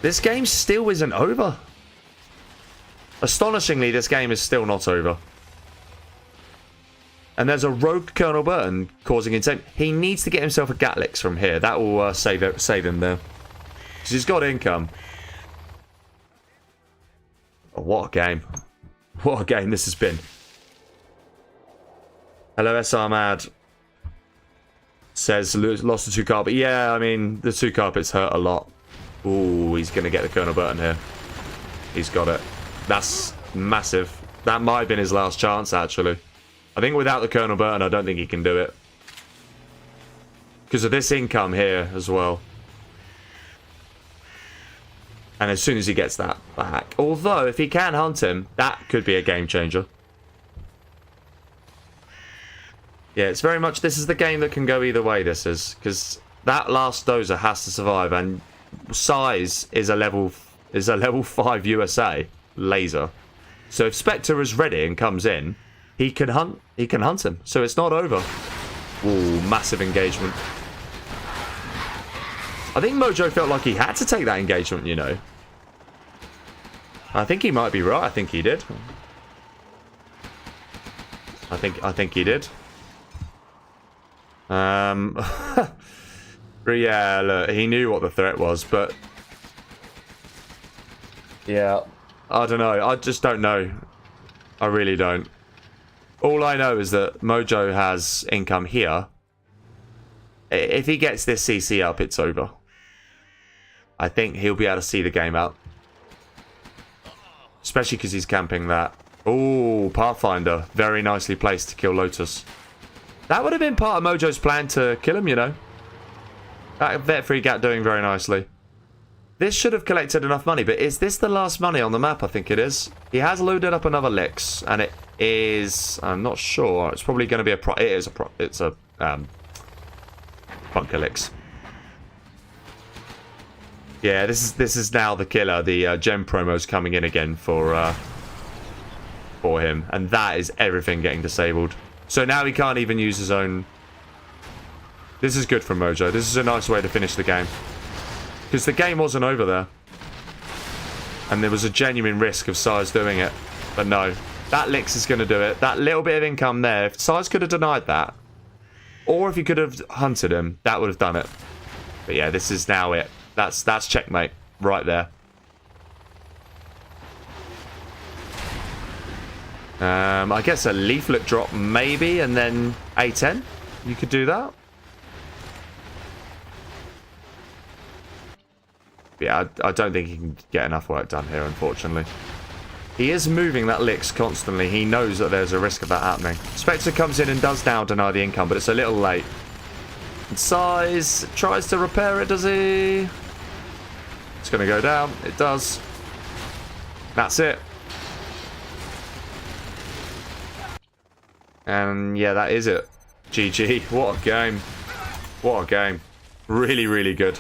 This game still isn't over. Astonishingly, this game is still not over. And there's a rogue Colonel Burton causing insane. He needs to get himself a Gatlix from here. That will save him there. Because he's got income. Oh, what a game. What a game this has been. Hello, SR Mad. Says lost the 2 carpet. Yeah, I mean, the 2 carpets hurt a lot. Ooh, he's going to get the Colonel Burton here. He's got it. That's massive. That might have been his last chance, actually. I think without the Colonel Burton, I don't think he can do it. Because of this income here as well. And as soon as he gets that back. Although, if he can hunt him, that could be a game changer. Yeah, it's very much, this is the game that can go either way, this is. Because that last dozer has to survive, and SiZe is a level 5 USA laser. So if Spectre is ready and comes in, he can hunt him. So it's not over. Ooh, massive engagement. I think Mojo felt like he had to take that engagement, you know. I think he might be right. I think he did. I think he did. But yeah, look, he knew what the threat was, but yeah, I don't know. I just don't know. I really don't. All I know is that Mojo has income here. If he gets this CC up, it's over. I think he'll be able to see the game out. Especially because he's camping that. Ooh, Pathfinder. Very nicely placed to kill Lotus. That would have been part of Mojo's plan to kill him, you know. That vet free gat doing very nicely. This should have collected enough money, but is this the last money on the map? I think it is. He has loaded up another Licks, and it is... I'm not sure. It's probably going to be a... It's a bunker Licks. Yeah, this is now the killer. The gem promo's coming in again for him, and that is everything getting disabled. So now he can't even use his own... This is good for Mojo. This is a nice way to finish the game. Because the game wasn't over there. And there was a genuine risk of SiZe doing it. But no. That Licks is going to do it. That little bit of income there. If SiZe could have denied that, or if he could have hunted him, that would have done it. But yeah, this is now it. That's checkmate. Right there. I guess a leaflet drop maybe, and then A10. You could do that. Yeah, I don't think he can get enough work done here, unfortunately. He is moving that Licks constantly. He knows that there's a risk of that happening. Spectre comes in and does now deny the income, but it's a little late. And SiZe tries to repair it, does he? It's going to go down. It does. That's it. And yeah, that is it. GG. What a game. What a game. Really, really good.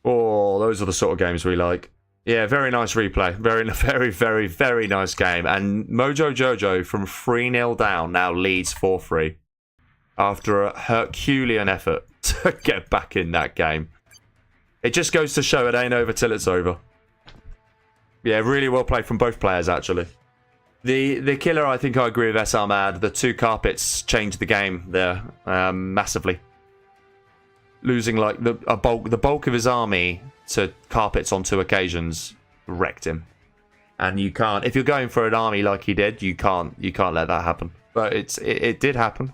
Oh, those are the sort of games we like. Yeah, very nice replay. Very, very nice game. And Mojo Jojo from 3-0 down now leads 4-3. After a Herculean effort to get back in that game. It just goes to show it ain't over till it's over. Yeah, really well played from both players, actually. The killer, I think I agree with SR Mad. The 2 carpets changed the game there massively. Losing like the bulk of his army to carpets on 2 occasions wrecked him. And you can't, if you're going for an army like he did, you can't let that happen. But it did happen.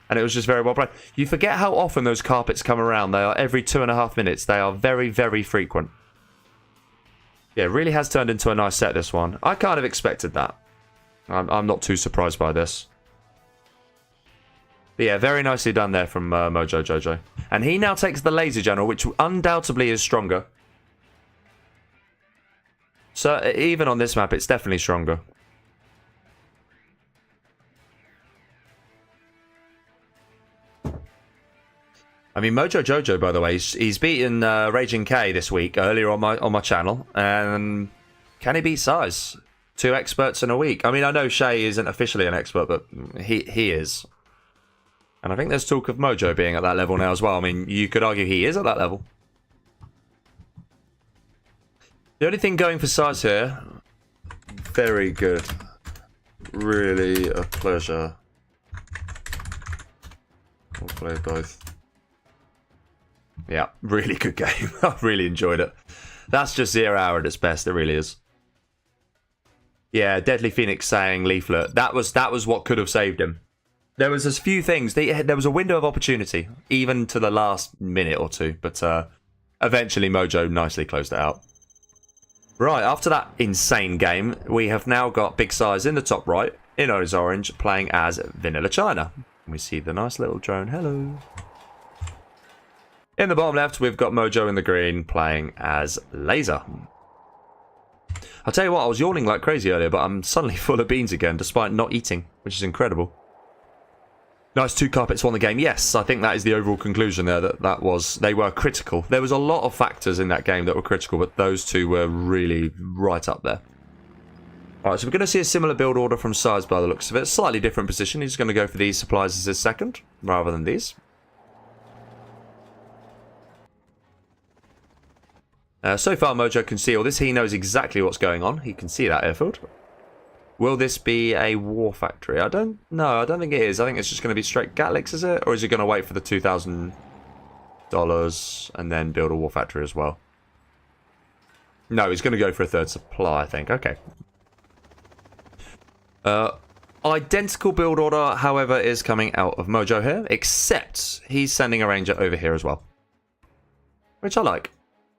And it was just very well played. You forget how often those carpets come around. They are every 2.5 minutes. They are very, very frequent. Yeah, it really has turned into a nice set, this one. I kind of expected that. I'm not too surprised by this. But yeah, very nicely done there from Mojo Jojo. And he now takes the Laser General, which undoubtedly is stronger. So even on this map, it's definitely stronger. I mean, Mojo Jojo, by the way, he's beaten Raging K this week earlier on my channel, and can he beat SiZe? 2 experts in a week. I mean, I know Shay isn't officially an expert, but he is, and I think there's talk of Mojo being at that level now as well. I mean, you could argue he is at that level. The only thing going for SiZe here, very good, really a pleasure. We'll play both. Yeah, really good game. I really enjoyed it. That's just 0 hour at its best. It really is. Yeah, Deadly Phoenix saying Leaflet. That was what could have saved him. There was a few things. There was a window of opportunity, even to the last minute or 2. But eventually Mojo nicely closed it out. Right, after that insane game, we have now got Big SiZe in the top right, in his orange, playing as Vanilla China. We see the nice little drone. Hello. In the bottom left, we've got Mojo in the green playing as Laser. I'll tell you what, I was yawning like crazy earlier, but I'm suddenly full of beans again, despite not eating, which is incredible. Nice 2 carpets won the game. Yes, I think that is the overall conclusion there, they were critical. There was a lot of factors in that game that were critical, but those 2 were really right up there. Alright, so we're going to see a similar build order from SiZe by the looks of it. Slightly different position. He's going to go for these supplies as his second, rather than these. So far, Mojo can see all this. He knows exactly what's going on. He can see that airfield. Will this be a war factory? I don't know. I don't think it is. I think it's just going to be straight Gatlix, is it? Or is he going to wait for the $2,000 and then build a war factory as well? No, he's going to go for a 3rd supply, I think. Okay. Identical build order, however, is coming out of Mojo here, except he's sending a ranger over here as well. Which I like.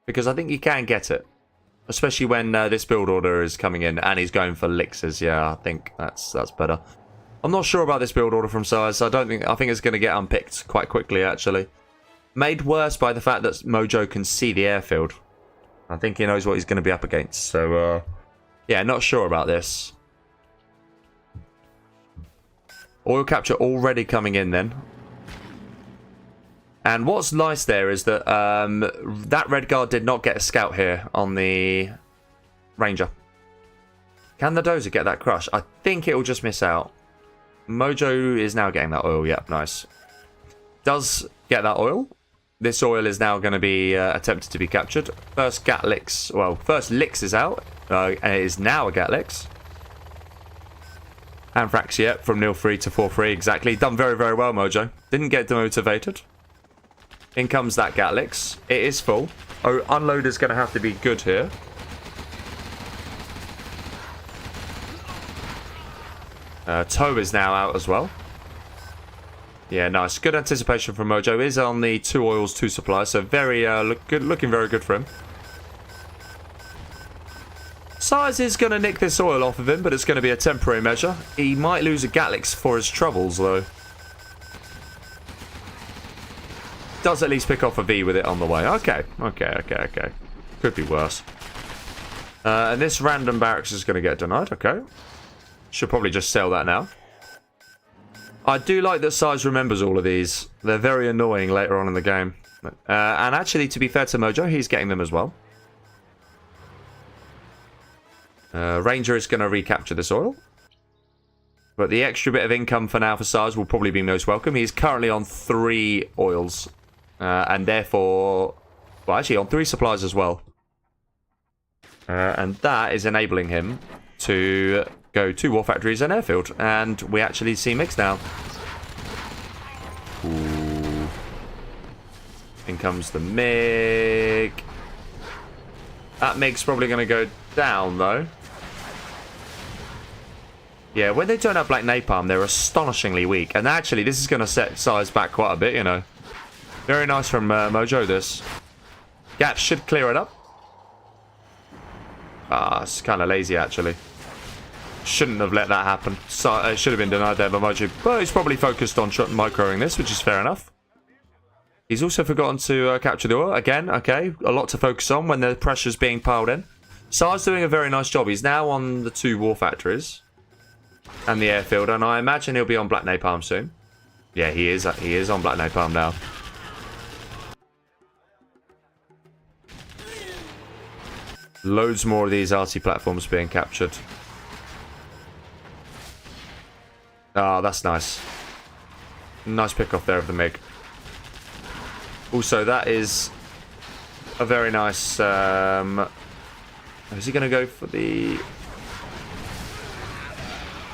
Because I think you can get it. Especially when this build order is coming in and he's going for elixirs. Yeah, I think that's better. I'm not sure about this build order from SiZe. I think it's going to get unpicked quite quickly, actually. Made worse by the fact that Mojo can see the airfield. I think he knows what he's going to be up against. So, yeah, not sure about this. Oil capture already coming in then. And what's nice there is that that red guard did not get a scout here on the ranger. Can the dozer get that crush? I think it will just miss out. Mojo is now getting that oil. Yep, nice. Does get that oil. This oil is now going to be attempted to be captured. First Gatlix, well, first Lix is out. And it is now a Gatlix. Anthrax, yep, from 0-3 to 4-3, exactly. Done very, very well, Mojo. Didn't get demotivated. In comes that Gatlix. It is full. Oh, unload is going to have to be good here. Toe is now out as well. Yeah, nice. Good anticipation from Mojo. Is on the 2 oils, 2 supplies, so very looking very good for him. SiZe is going to nick this oil off of him, but it's going to be a temporary measure. He might lose a Gatlix for his troubles, though. Does at least pick off a V with it on the way. Okay. Could be worse. And this random barracks is going to get denied. Okay. Should probably just sell that now. I do like that SiZe remembers all of these. They're very annoying later on in the game. And actually, to be fair to Mojo, he's getting them as well. Ranger is going to recapture this oil. But the extra bit of income for now for SiZe will probably be most welcome. He's currently on 3 oils. And therefore, well, actually on 3 supplies as well. And that is enabling him to go 2 war factories and airfield. And we actually see mix now. Ooh. In comes the MiG. That MiG's probably going to go down, though. Yeah, when they don't have Black Napalm, they're astonishingly weak. And actually, this is going to set SiZe back quite a bit, you know. Very nice from Mojo, this. Gat should clear it up. Ah, it's kind of lazy, actually. Shouldn't have let that happen. So, it should have been denied there by Mojo. But he's probably focused on microing this, which is fair enough. He's also forgotten to capture the oil. Again, okay. A lot to focus on when the pressure's being piled in. SiZe's doing a very nice job. He's now on the 2 war factories. And the airfield. And I imagine he'll be on Black Napalm soon. Yeah, he is. He is on Black Napalm now. Loads more of these RT platforms being captured. Ah, that's nice. Nice pick off there of the MiG. Also, that is a very nice... is he going to go for the...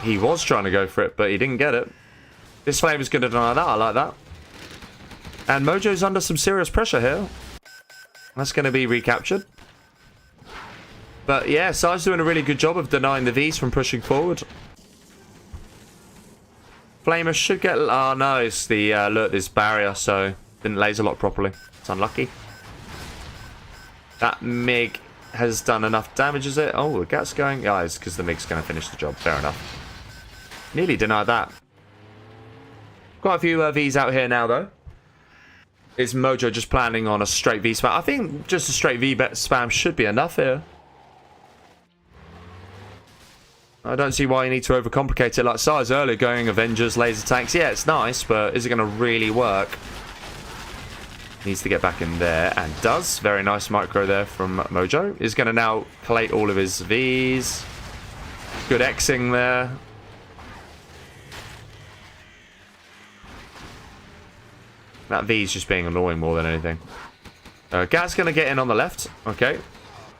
He was trying to go for it, but he didn't get it. This flame is going to deny that. I like that. And Mojo's under some serious pressure here. That's going to be recaptured. But yeah, SiZe's doing a really good job of denying the Vs from pushing forward. Flamer should get... Oh no, it's the alert this barrier, so didn't laser lock properly. It's unlucky. That MiG has done enough damage, is it? Oh, the gat's going... Yeah, it's because the MiG's going to finish the job. Fair enough. Nearly denied that. Quite a few Vs out here now, though. Is Mojo just planning on a straight V spam? I think just a straight V spam should be enough here. I don't see why you need to overcomplicate it like SiZe earlier, going Avengers, laser tanks. Yeah, it's nice, but is it going to really work? Needs to get back in there, and does. Very nice micro there from Mojo. Is going to now collate all of his Vs. Good Xing there. That V's just being annoying more than anything. Gat's going to get in on the left. Okay.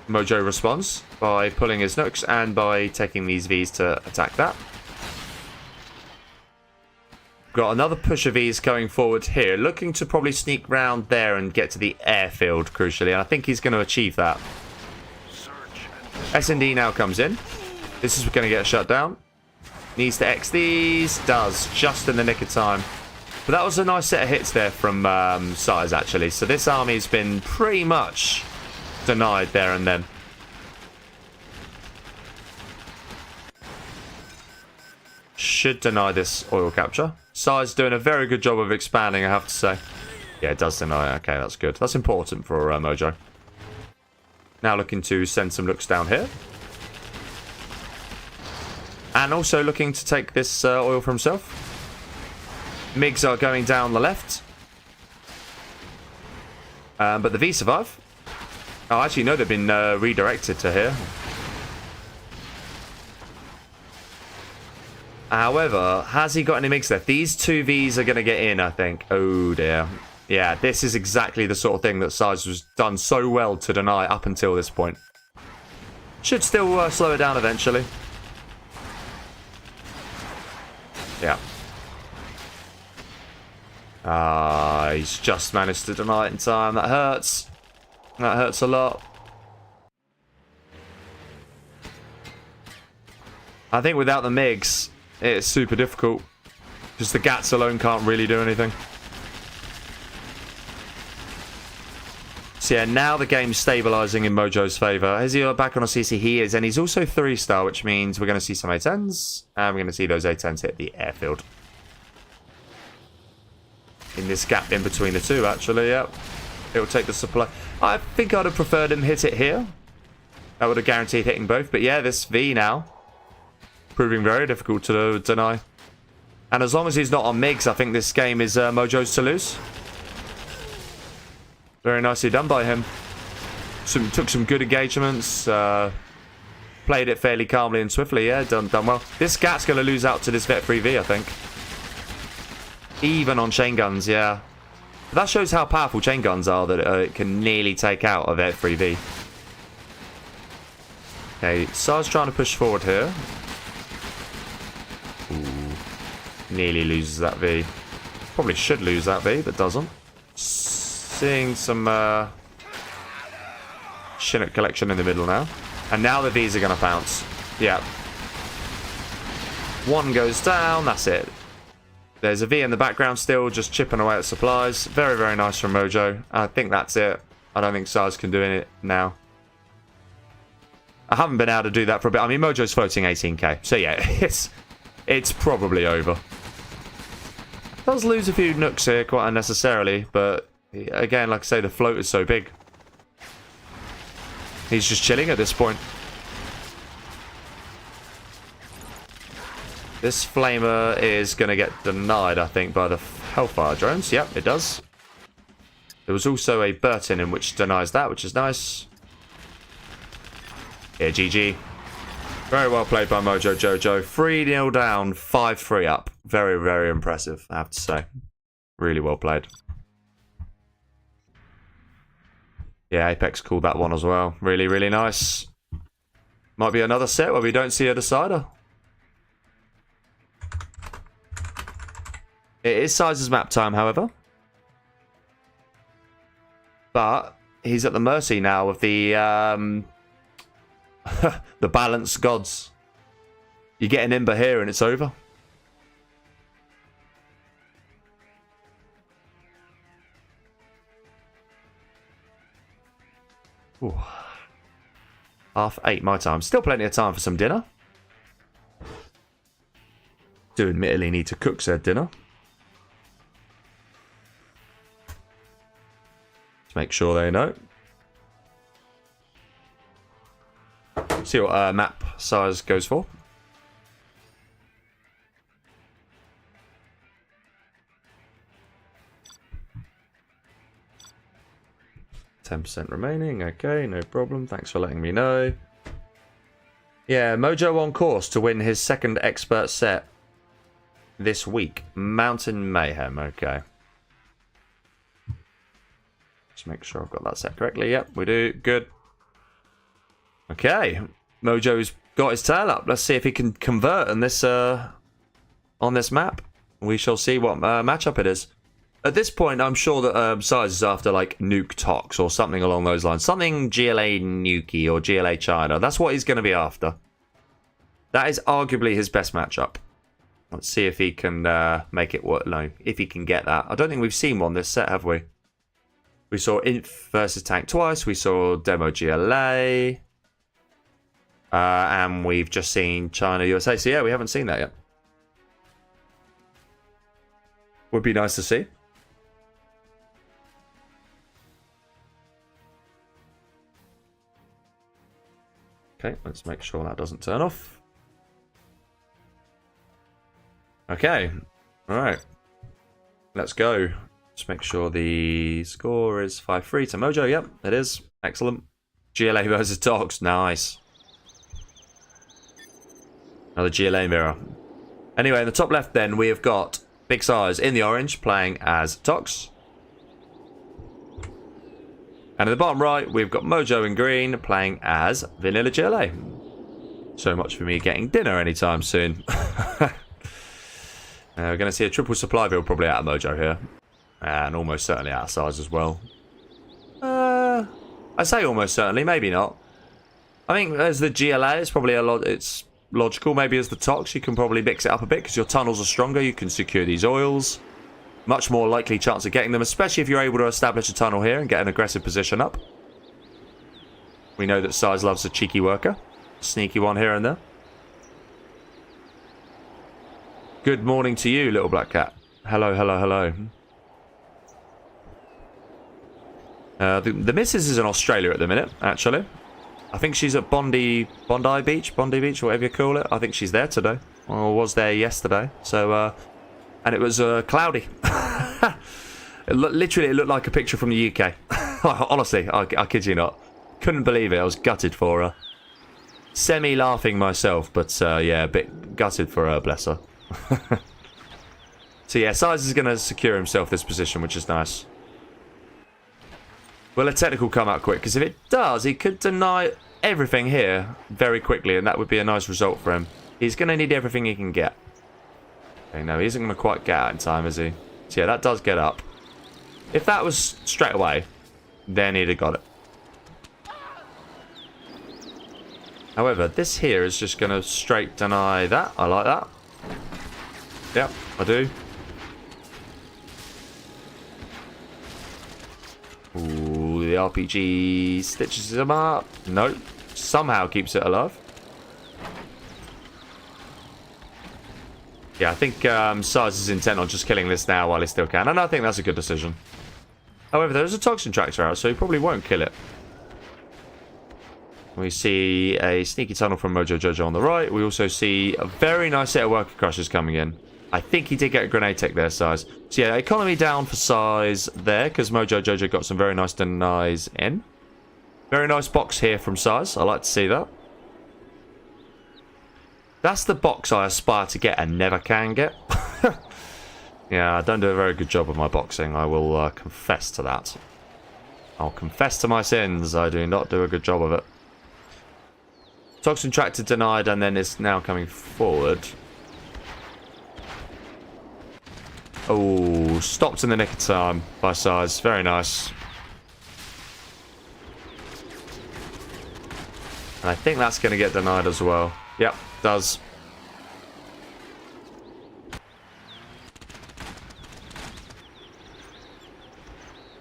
Mojo responds by pulling his nukes and by taking these Vs to attack that. Got another push of Vs going forward here, looking to probably sneak round there and get to the airfield, crucially. And I think he's going to achieve that. S&D now comes in. This is going to get shut down. Needs to X these. Does, just in the nick of time. But that was a nice set of hits there from SiZe, actually. So this army's been pretty much denied there and then. Should deny this oil capture. SiZe doing a very good job of expanding, I have to say. Yeah, it does deny. Okay, that's good. That's important for Mojo. Now looking to send some looks down here. And also looking to take this oil for himself. MiGs are going down the left. But the V survive. Oh, actually, no, they've been redirected to here. However, has he got any MiGs left? These 2 Vs are going to get in, I think. Oh, dear. Yeah, this is exactly the sort of thing that SiZe was done so well to deny up until this point. Should still slow it down eventually. Yeah. He's just managed to deny it in time. That hurts. That hurts a lot. I think without the MiGs, it's super difficult. Because the GATs alone can't really do anything. So yeah, now the game's stabilising in Mojo's favour. Is he back on a CC? He is. And he's also 3-star, which means we're going to see some A10s. And we're going to see those A10s hit the airfield. In this gap in between the two, actually, yeah. It'll take the supply. I think I'd have preferred him hit it here. That would have guaranteed hitting both. But yeah, this V now. Proving very difficult to deny. And as long as he's not on MiGs, I think this game is Mojo's to lose. Very nicely done by him. Took some good engagements. Played it fairly calmly and swiftly. Yeah, done well. This Gat's going to lose out to this Vet 3V, I think. Even on chain guns, yeah. But that shows how powerful chain guns are, that it can nearly take out a Vet 3V. Okay, SiZe trying to push forward here. Ooh. Nearly loses that V. Probably should lose that V, but doesn't. seeing some Chinook collection in the middle now. And now the V's are going to bounce. Yeah. One goes down. That's it. There's a V in the background still, just chipping away at supplies. Very, very nice from Mojo. I think that's it. I don't think SiZe can do it now. I haven't been able to do that for a bit. I mean, Mojo's floating 18k. So yeah, it's probably over. Does lose a few nooks here quite unnecessarily, but again, like I say, the float is so big. He's just chilling at this point. This flamer is going to get denied, I think, by the Hellfire drones. Yep, it does. There was also a Burton in which denies that, which is nice. Yeah, GG. Very well played by Mojo Jojo. 3-0 down, 5-3 up. Very, very impressive, I have to say. Really well played. Yeah, Apex called that one as well. Really, really nice. Might be another set where we don't see a decider. It is SiZe's map time, however. But he's at the mercy now of the the balance gods. You get an Ember here and it's over. Ooh. 8:30 my time. Still plenty of time for some dinner. Do admittedly need to cook said dinner. Make sure they know. See what map SiZe goes for. %% remaining. Okay, no problem. Thanks for letting me know. Yeah, Mojo on course to win his second expert set this week. Mountain Mayhem. Okay. Make sure I've got that set correctly. Yep, we do. Good. Okay. Mojo's got his tail up. Let's see if he can convert on this map. We shall see what matchup it is. At this point, I'm sure that SiZe is after like Nuke Tox or something along those lines. Something GLA Nuki or GLA China. That's what he's going to be after. That is arguably his best matchup. Let's see if he can make it work. No, if he can get that. I don't think we've seen one this set, have we? We saw Inf versus Tank twice. We saw Demo GLA. And we've just seen China USA. So yeah, we haven't seen that yet. Would be nice to see. Okay, let's make sure that doesn't turn off. Okay. Alright. Let's go. Just make sure the score is 5-3 to Mojo. Yep, it is. Excellent. GLA versus Tox. Nice. Another GLA mirror. Anyway, in the top left then, we have got Big SiZe in the orange playing as Tox. And in the bottom right, we've got Mojo in green playing as Vanilla GLA. So much for me getting dinner anytime soon. We're going to see a triple supply build probably out of Mojo here. And almost certainly out of SiZe as well. I say almost certainly, maybe not. I think as the GLA, it's probably it's logical. Maybe as the Tox, you can probably mix it up a bit because your tunnels are stronger. You can secure these oils. Much more likely chance of getting them, especially if you're able to establish a tunnel here and get an aggressive position up. We know that SiZe loves a cheeky worker. Sneaky one here and there. Good morning to you, little black cat. Hello, hello, hello. The missus is in Australia at the minute, actually. I think she's at Bondi Beach, whatever you call it. I think she's there today, or was there yesterday. So, and it was cloudy. Literally, it looked like a picture from the UK. Honestly, I kid you not. Couldn't believe it. I was gutted for her. Semi-laughing myself, but yeah, a bit gutted for her, bless her. So yeah, SiZe is going to secure himself this position, which is nice. Will a technical come out quick? Because if it does, he could deny everything here very quickly, and that would be a nice result for him. He's going to need everything he can get. Okay, no, he isn't going to quite get out in time, is he? So yeah, that does get up. If that was straight away, then he'd have got it. However, this here is just going to straight deny that. I like that. Yep, I do. Ooh, the RPG stitches him up. Nope. Somehow keeps it alive. Yeah, I think SiZe is intent on just killing this now while he still can. And I think that's a good decision. However, there's a toxin tractor out, so he probably won't kill it. We see a sneaky tunnel from Mojo Jojo on the right. We also see a very nice set of worker crushers coming in. I think he did get a grenade tech there, SiZe. So yeah, economy down for SiZe there, because Mojo Jojo got some very nice denies in. Very nice box here from SiZe. I like to see that. That's the box I aspire to get and never can get. Yeah, I don't do a very good job of my boxing. I will confess to that. I'll confess to my sins. I do not do a good job of it. Toxin tractor denied, and then it's now coming forward. Oh, stopped in the nick of time by SiZe. Very nice. And I think that's going to get denied as well. Yep, does.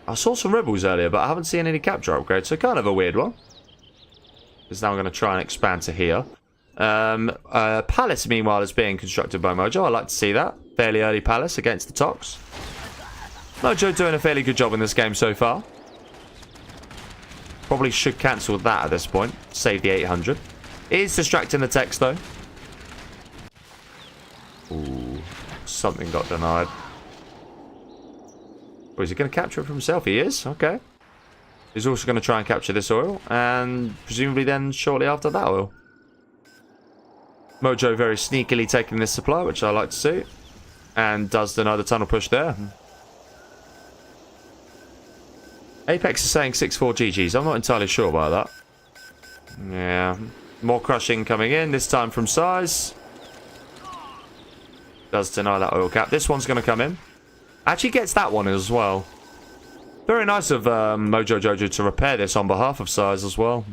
I saw some rebels earlier, but I haven't seen any capture upgrades, so kind of a weird one. Is now going to try and expand to here. Palace, meanwhile, is being constructed by Mojo. I like to see that. Fairly early palace against the Tox. Mojo doing a fairly good job in this game so far. Probably should cancel that at this point. Save the 800. It is distracting the text, though. Ooh, something got denied. Oh, is he going to capture it for himself? He is. Okay. He's also going to try and capture this oil. And presumably then shortly after that oil. Mojo very sneakily taking this supply, which I like to see. And does deny the tunnel push there. Apex is saying 6-4 GG's. I'm not entirely sure about that. Yeah. More crushing coming in. This time from SiZe. Does deny that oil cap. This one's going to come in. Actually gets that one as well. Very nice of Mojo Jojo to repair this on behalf of SiZe as well.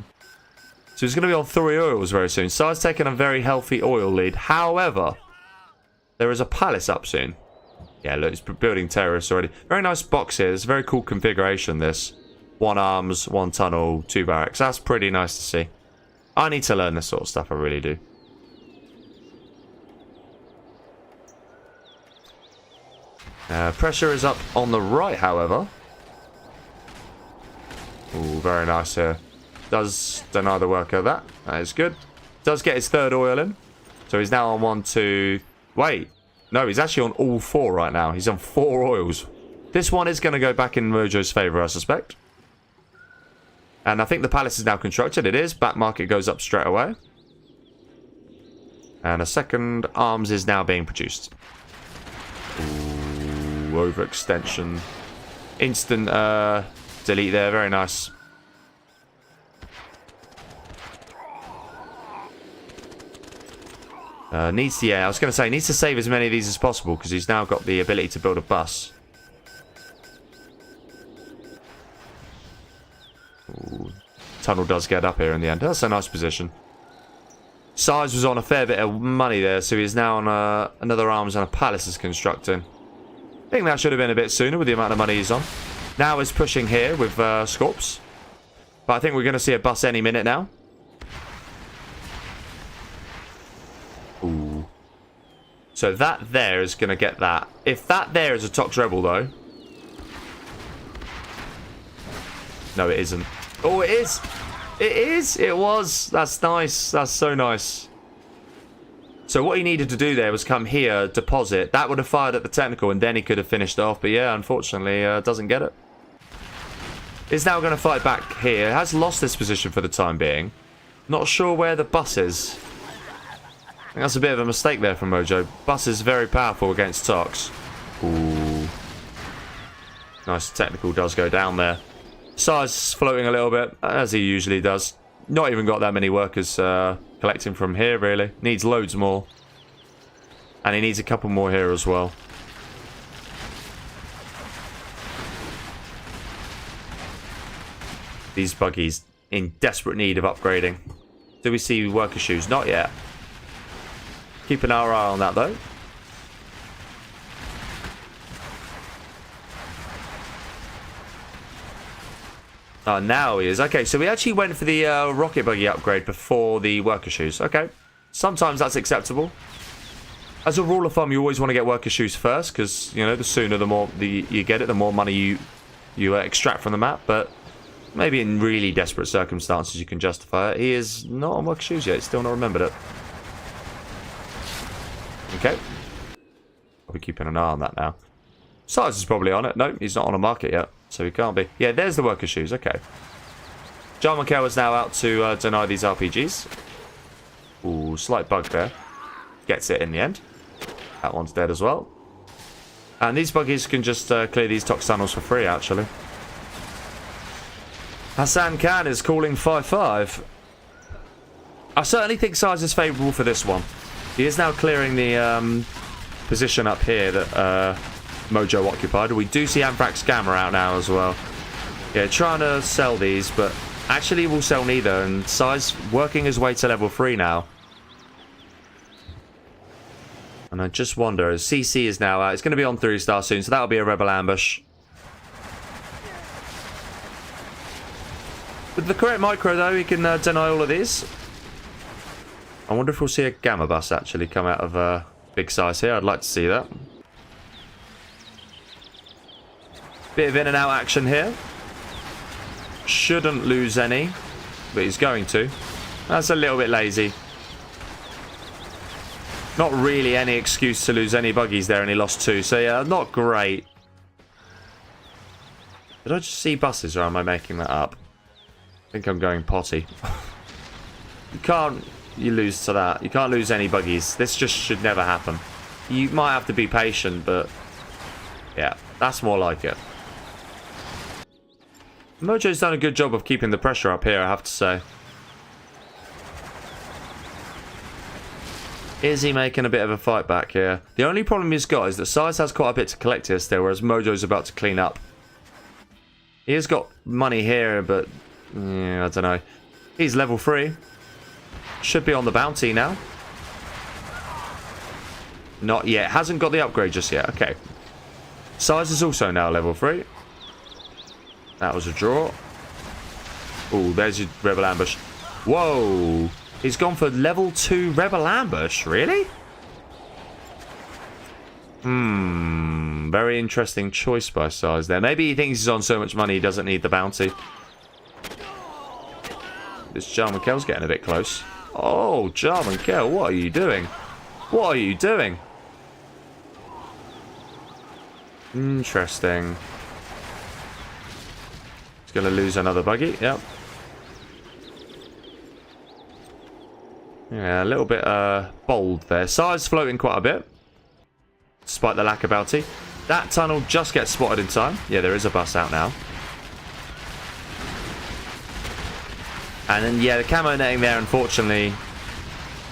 So he's going to be on 3 oils very soon. SiZe taking a very healthy oil lead. However, there is a palace up soon. Yeah, look, it's building terrorists already. Very nice box here. It's a very cool configuration, this. 1 arms, 1 tunnel, 2 barracks. That's pretty nice to see. I need to learn this sort of stuff, I really do. Pressure is up on the right, however. Ooh, very nice here. Does deny the worker that. That is good. Does get his 3rd oil in. So he's now on 1, 2... Wait. No, he's actually on all 4 right now. He's on 4 oils. This one is going to go back in Mojo's favour, I suspect. And I think the palace is now constructed. It is. Back market goes up straight away. And a 2nd arms is now being produced. Ooh, overextension. Instant delete there. Very nice. Needs to, yeah, I was going to say, needs to save as many of these as possible because he's now got the ability to build a bus. Ooh, tunnel does get up here in the end. That's a nice position. SiZe was on a fair bit of money there, so he's now on another arms and a palace is constructing. I think that should have been a bit sooner with the amount of money he's on. Now he's pushing here with Scorps. But I think we're going to see a bus any minute now. Ooh. So that there is going to get that. If that there is a Tox Rebel, though. No, it isn't. Oh, it is. It is. It was. That's nice. That's so nice. So what he needed to do there was come here, deposit. That would have fired at the technical, and then he could have finished off. But yeah, unfortunately, doesn't get it. Is now going to fight back here. Has lost this position for the time being. Not sure where the bus is. I think that's a bit of a mistake there from Mojo. Bus is very powerful against Tox. Ooh. Nice technical does go down there. SiZe floating a little bit, as he usually does. Not even got that many workers collecting from here, really. Needs loads more. And he needs a couple more here as well. These buggies in desperate need of upgrading. Do we see worker shoes? Not yet. Keeping our eye on that though. Oh, now he is. Okay, so we actually went for the rocket buggy upgrade before the worker shoes. Okay. Sometimes that's acceptable. As a rule of thumb, you always want to get worker shoes first, because, you know, the sooner the more you get it, the more money you extract from the map. But maybe in really desperate circumstances, you can justify it. He is not on worker shoes yet. He's still not remembered it. Okay. I'll be keeping an eye on that now. SiZe is probably on it. No, he's not on a market yet, so he can't be. Yeah, there's the worker shoes. Okay. ExCaL is now out to deny these RPGs. Ooh, slight bug there. Gets it in the end. That one's dead as well. And these buggies can just clear these tox tunnels for free, actually. Hassan Khan is calling 5-5. I certainly think SiZe is favourable for this one. He is now clearing the position up here that Mojo occupied. We do see Anthrax Gamma out now as well. Yeah, trying to sell these, but actually we'll sell neither. And SiZe working his way to level 3 now. And I just wonder, as CC is now out, it's going to be on 3-star soon, so that'll be a Rebel ambush. With the correct micro, though, he can deny all of these. I wonder if we'll see a Gamma bus actually come out of big size here. I'd like to see that. Bit of in and out action here. Shouldn't lose any, but he's going to. That's a little bit lazy. Not really any excuse to lose any buggies there, and he lost 2. So yeah, not great. Did I just see buses, or am I making that up? I think I'm going potty. You lose to that. You can't lose any buggies. This just should never happen. You might have to be patient, but yeah, that's more like it. Mojo's done a good job of keeping the pressure up here, I have to say. Is he making a bit of a fight back here? The only problem he's got is that SiZe has quite a bit to collect here still, whereas Mojo's about to clean up. He has got money here, but yeah, I don't know. He's level 3. Should be on the bounty now. Not yet. Hasn't got the upgrade just yet. Okay. SiZe is also now level 3. That was a draw. Oh, there's your Rebel ambush. Whoa. He's gone for level 2 Rebel ambush. Really? Very interesting choice by SiZe there. Maybe he thinks he's on so much money he doesn't need the bounty. This ExCal's getting a bit close. Oh, ExCal, what are you doing? What are you doing? Interesting. He's going to lose another buggy. Yep. Yeah, a little bit bold there. SiZe floating quite a bit, despite the lack of bounty. That tunnel just gets spotted in time. Yeah, there is a bus out now. And then, yeah, the camo netting there, unfortunately,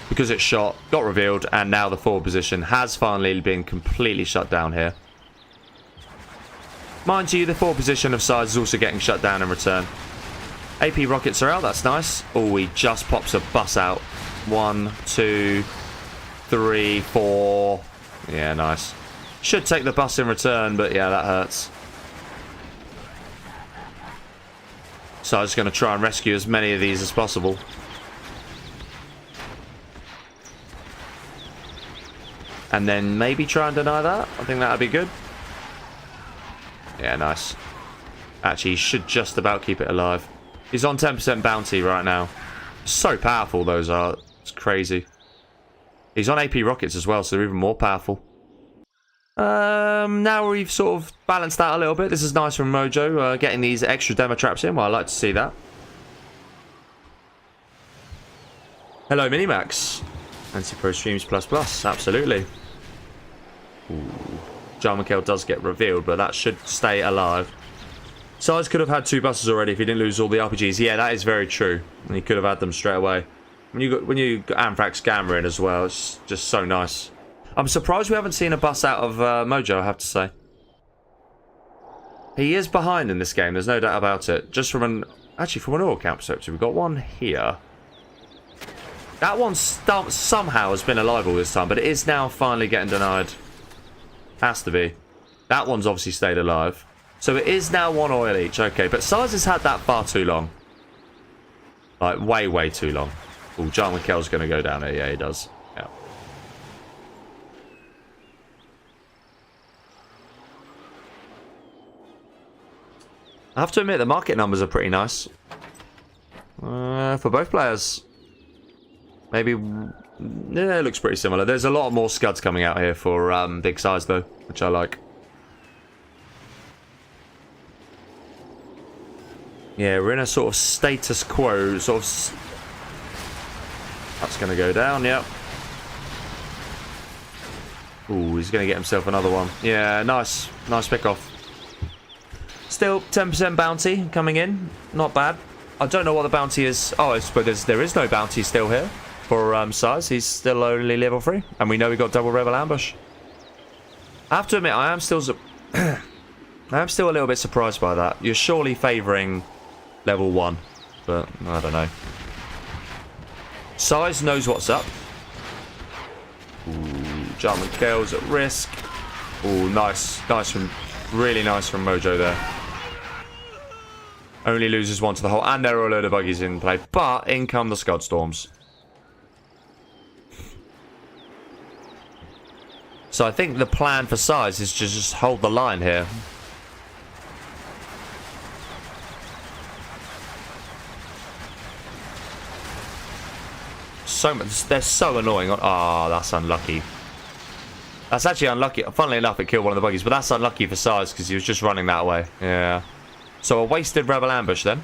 because it's shot, got revealed, and now the forward position has finally been completely shut down here. Mind you, the forward position of SiZe is also getting shut down in return. AP rockets are out, that's nice. Oh, he just pops a bus out. 1, 2, 3, 4. Yeah, nice. Should take the bus in return, but yeah, that hurts. So I'm just going to try and rescue as many of these as possible. And then maybe try and deny that. I think that would be good. Yeah, nice. Actually, he should just about keep it alive. He's on 10% bounty right now. So powerful those are. It's crazy. He's on AP rockets as well, so they're even more powerful. Now we've sort of balanced that a little bit. This is nice from Mojo, getting these extra demo traps in. Well, I like to see that. Hello, Minimax. Anti-Pro Streams ++, absolutely. Ooh. ExCal does get revealed, but that should stay alive. SiZe could have had 2 buses already if he didn't lose all the RPGs. Yeah, that is very true. And he could have had them straight away. When you got Anthrax Gamma in as well, it's just so nice. I'm surprised we haven't seen a bus out of Mojo, I have to say. He is behind in this game, there's no doubt about it. Just from an Actually, from an all camp perspective, we've got one here. That one somehow has been alive all this time, but it is now finally getting denied. Has to be. That one's obviously stayed alive. So it is now 1 oil each. Okay, but SiZe has had that far too long. Like, way, way too long. Oh, ExCal's going to go down here. Yeah, he does. Yeah. I have to admit, the market numbers are pretty nice. For both players. Maybe... Yeah, it looks pretty similar. There's a lot more scuds coming out here for big size, though, which I like. Yeah, we're in a sort of status quo, sort of... That's going to go down, yep. Ooh, he's going to get himself another one. Yeah, nice. Nice pick off. Still, 10% bounty coming in. Not bad. I don't know what the bounty is. Oh, I suppose there is no bounty still here for SiZe. He's still only level 3. And we know we got double rebel ambush. I have to admit, I am still a little bit surprised by that. You're surely favouring level 1. But, I don't know. SiZe knows what's up. Ooh, German kills at risk. Ooh, nice. Nice from... Really nice from Mojo there. Only loses one to the hole. And there are a load of buggies in play. But in come the Scud Storms. So I think the plan for SiZe is to just hold the line here. So much. They're so annoying. Oh, that's unlucky. That's actually unlucky. Funnily enough, it killed one of the buggies, but that's unlucky for SiZe because he was just running that way. Yeah. So a wasted rebel ambush then.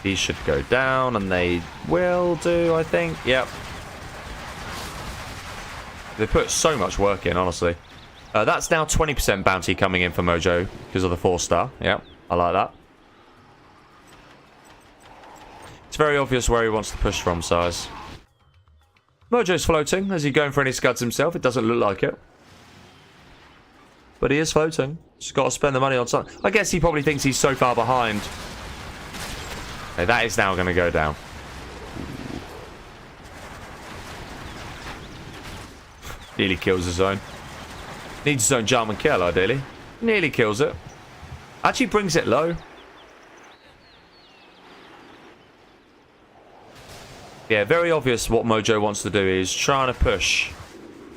These should go down, and they will do, I think. Yep. They put so much work in, honestly. That's now 20% bounty coming in for Mojo because of the 4-star. Yep, I like that. It's very obvious where he wants to push from, SiZe. Mojo's floating. Is he going for any scuds himself? It doesn't look like it. But he is floating. Just got to spend the money on something. I guess he probably thinks he's so far behind. Okay, that is now going to go down. Nearly kills his own. Needs his own German kill, ideally. Nearly kills it. Actually brings it low. Yeah, very obvious what Mojo wants to do is trying to push.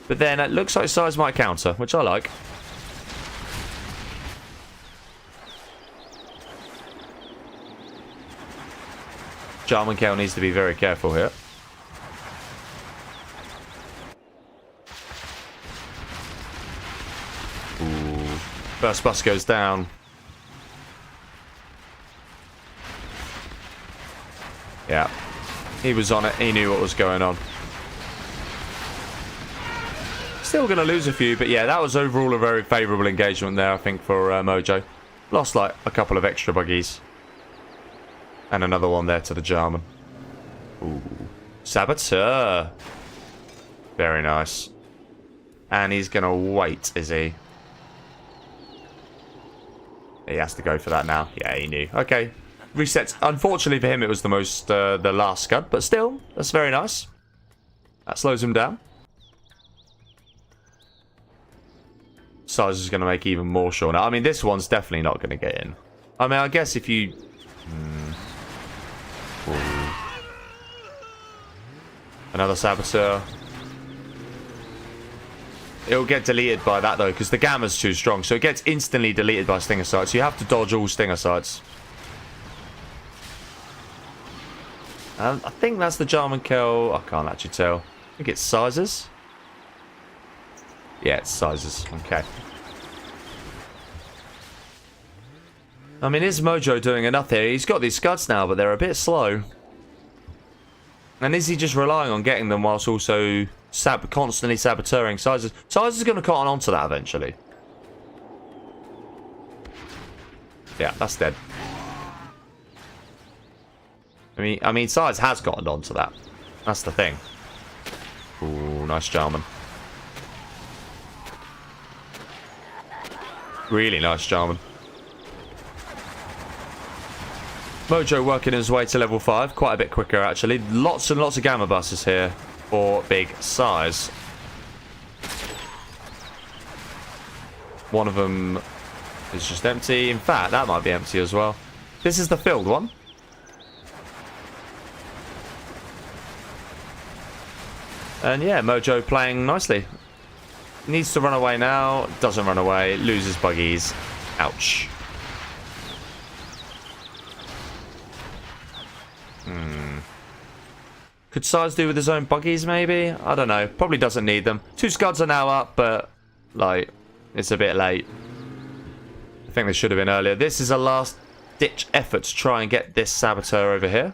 But then it looks like SiZe might counter, which I like. German Kel needs to be very careful here. Ooh. First bus goes down. Yeah. He was on it. He knew what was going on. Still going to lose a few, but yeah, that was overall a very favourable engagement there, I think, for Mojo. Lost, like, a couple of extra buggies. And another one there to the German. Ooh. Saboteur. Very nice. And he's going to wait, is he? He has to go for that now. Yeah, he knew. Okay. Resets. Unfortunately for him, it was the most, the last scud. But still, that's very nice. That slows him down. SiZe is going to make even more sure now. I mean, this one's definitely not going to get in. I mean, I guess if you... Another Saboteur. It'll get deleted by that, though, because the Gamma's too strong. So it gets instantly deleted by Stinger Sights. So you have to dodge all Stinger Sights. I think that's the German kill. I can't actually tell. I think it's SiZe's. Yeah, it's SiZe's. Okay. I mean, is Mojo doing enough here? He's got these scuds now, but they're a bit slow. And is he just relying on getting them whilst also constantly saboteuring SiZe? SiZe is going to cotton onto that eventually. Yeah, that's dead. I mean, SiZe has gotten onto that. That's the thing. Ooh, nice German. Really nice German. Mojo working his way to level 5. Quite a bit quicker, actually. Lots and lots of gamma buses here for big size. One of them is just empty. In fact, that might be empty as well. This is the filled one. And yeah, Mojo playing nicely. Needs to run away now. Doesn't run away. Loses buggies. Ouch. Could SiZe do with his own buggies, maybe? I don't know. Probably doesn't need them. 2 scuds are now up, but, like, it's a bit late. I think they should have been earlier. This is a last-ditch effort to try and get this Saboteur over here.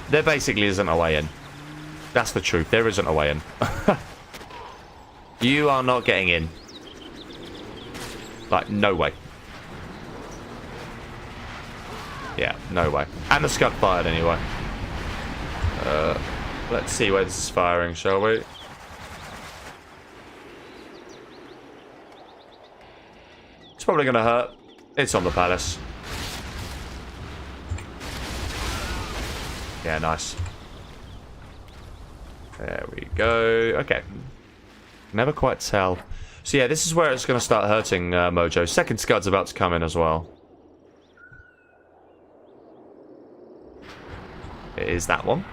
There basically isn't a way in. That's the truth. There isn't a way in. You are not getting in. Like, no way. Yeah, no way. And the scud fired anyway. Let's see where this is firing, shall we? It's probably going to hurt. It's on the palace. Yeah, nice. There we go. Okay. Never quite tell. So yeah, this is where it's going to start hurting Mojo. Second scud's about to come in as well. It is that one.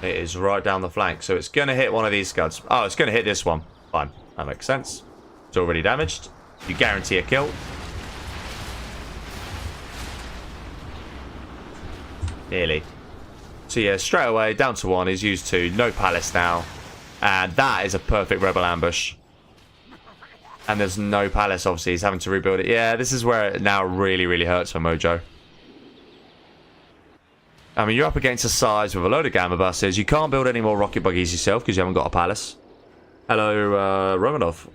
It is right down the flank. So it's going to hit one of these scuds. Oh, it's going to hit this one. Fine. That makes sense. It's already damaged. You guarantee a kill. Nearly. So yeah, straight away, down to 1. He's used 2. No palace now. And that is a perfect rebel ambush. And there's no palace, obviously. He's having to rebuild it. Yeah, this is where it now really, really hurts for Mojo. I mean, you're up against a SiZe with a load of gamma buses. You can't build any more rocket buggies yourself because you haven't got a palace. Hello, Romanov.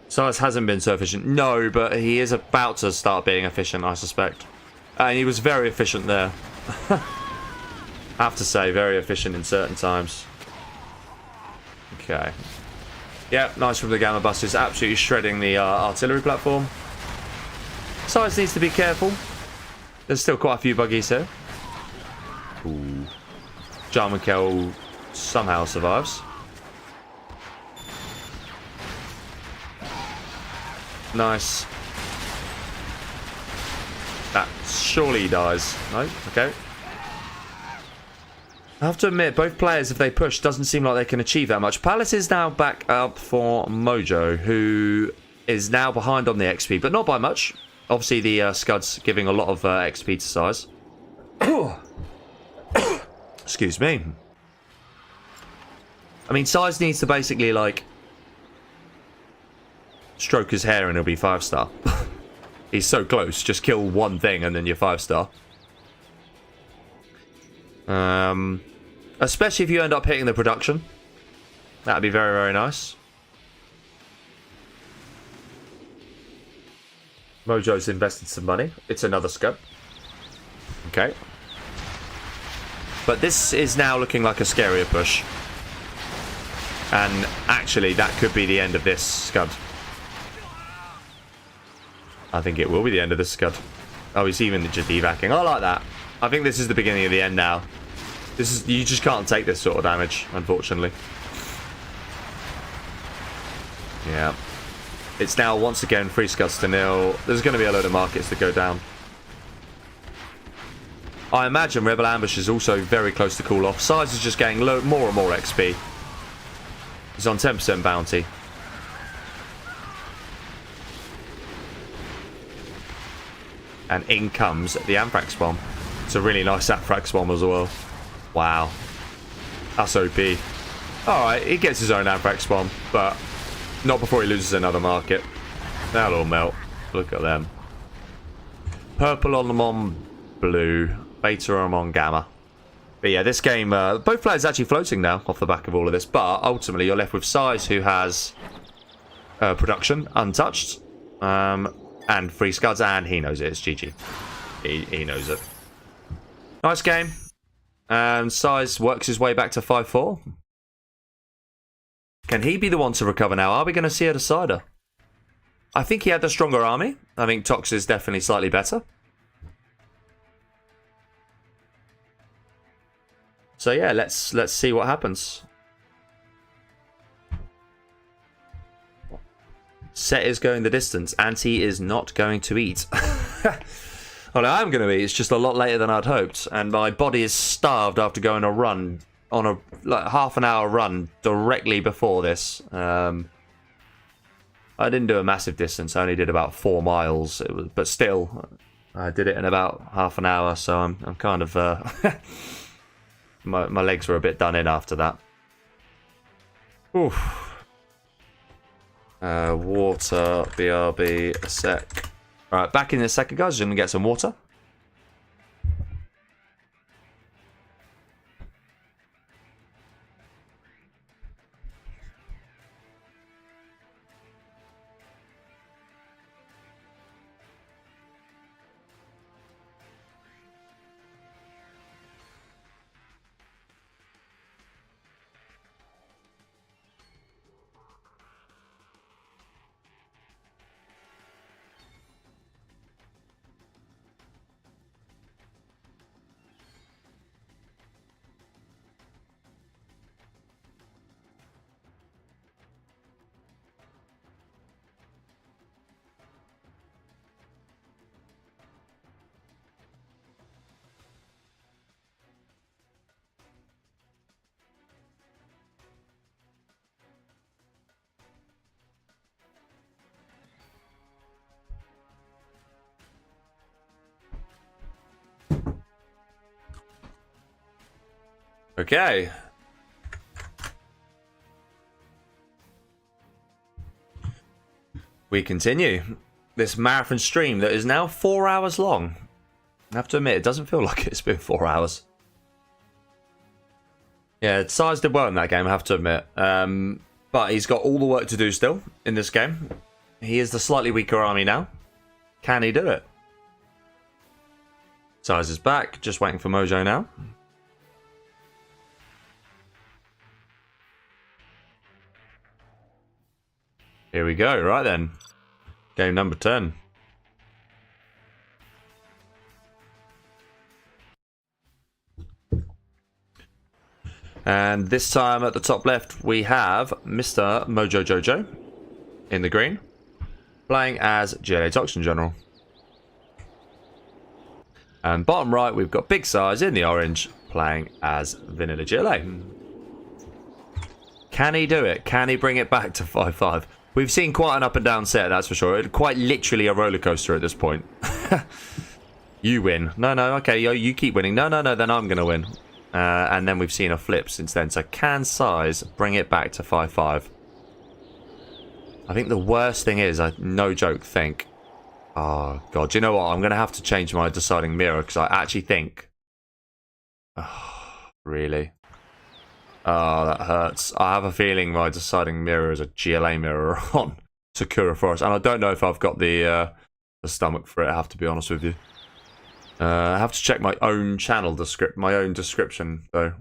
SiZe hasn't been so efficient. No, but he is about to start being efficient, I suspect. And he was very efficient there. I have to say, very efficient in certain times. Okay. Yeah, nice from the gamma buses. Absolutely shredding the artillery platform. SiZe needs to be careful. There's still quite a few buggies here. Ooh. ExCaL somehow survives. Nice. That surely dies. No? Okay. I have to admit, both players, if they push, doesn't seem like they can achieve that much. Palace is now back up for Mojo, who is now behind on the XP, but not by much. Obviously, the Scud's giving a lot of XP to SiZe. Excuse me. I mean, SiZe needs to basically, like, stroke his hair and he'll be 5-star. He's so close. Just kill one thing and then you're 5-star. Especially if you end up hitting the production. That'd be very, very nice. Mojo's invested some money. It's another scud. Okay. But this is now looking like a scarier push. And actually, that could be the end of this scud. I think it will be the end of this scud. Oh, he's even just evacing. I like that. I think this is the beginning of the end now. This is, you just can't take this sort of damage, unfortunately. Yeah. It's now once again 3 scuds to 0. There's going to be a load of markets that go down. I imagine Rebel Ambush is also very close to cool off. SiZe is just getting more and more XP. He's on 10% bounty. And in comes the Anthrax bomb. It's a really nice Anthrax bomb as well. Wow. That's OP. Alright, he gets his own Anthrax bomb, but not before he loses another market. That'll all melt. Look at them. Purple on them on blue. Beta on them on gamma. But yeah, this game, both players actually floating now off the back of all of this. But ultimately, you're left with SiZe, who has production untouched. And 3 scuds, and he knows it. It's GG. He knows it. Nice game. And SiZe works his way back to 5-4. Can he be the one to recover now? Are we going to see a decider? I think he had the stronger army. I think Tox is definitely slightly better. So yeah, let's see what happens. Set is going the distance. Anti is not going to eat. Well, I am going to eat. It's just a lot later than I'd hoped, and my body is starved after going a run on a half an hour run directly before this. I didn't do a massive distance. I only did about 4 miles. But still, I did it in about half an hour. So I'm kind of my legs were a bit done in after that. Oof. Water, BRB, a sec. Alright, back in a second, guys. Just gonna get some water. Okay. We continue this marathon stream that is now 4 hours long. I have to admit, it doesn't feel like it's been 4 hours. Yeah, SiZe did well in that game, I have to admit. But he's got all the work to do still in this game. He is the slightly weaker army now. Can he do it? SiZe is back, just waiting for Mojo now. Here we go, right then. Game number 10. And this time at the top left, we have Mr. Mojo Jojo in the green, playing as GLA Toxin General. And bottom right, we've got Big SiZe in the orange, playing as Vanilla GLA. Can he do it? Can he bring it back to 5-5? We've seen quite an up and down set, that's for sure. Quite literally a roller coaster at this point. You win. No, okay, you keep winning. No, then I'm going to win. And then we've seen a flip since then. So can SiZe bring it back to 5-5? I think the worst thing is, I no joke think, oh god, do you know what? I'm going to have to change my deciding mirror because I actually think, oh, really? Oh, that hurts. I have a feeling my deciding mirror is a GLA mirror on Sakura Forest. And I don't know if I've got the stomach for it, I have to be honest with you. I have to check my own channel my own description, though.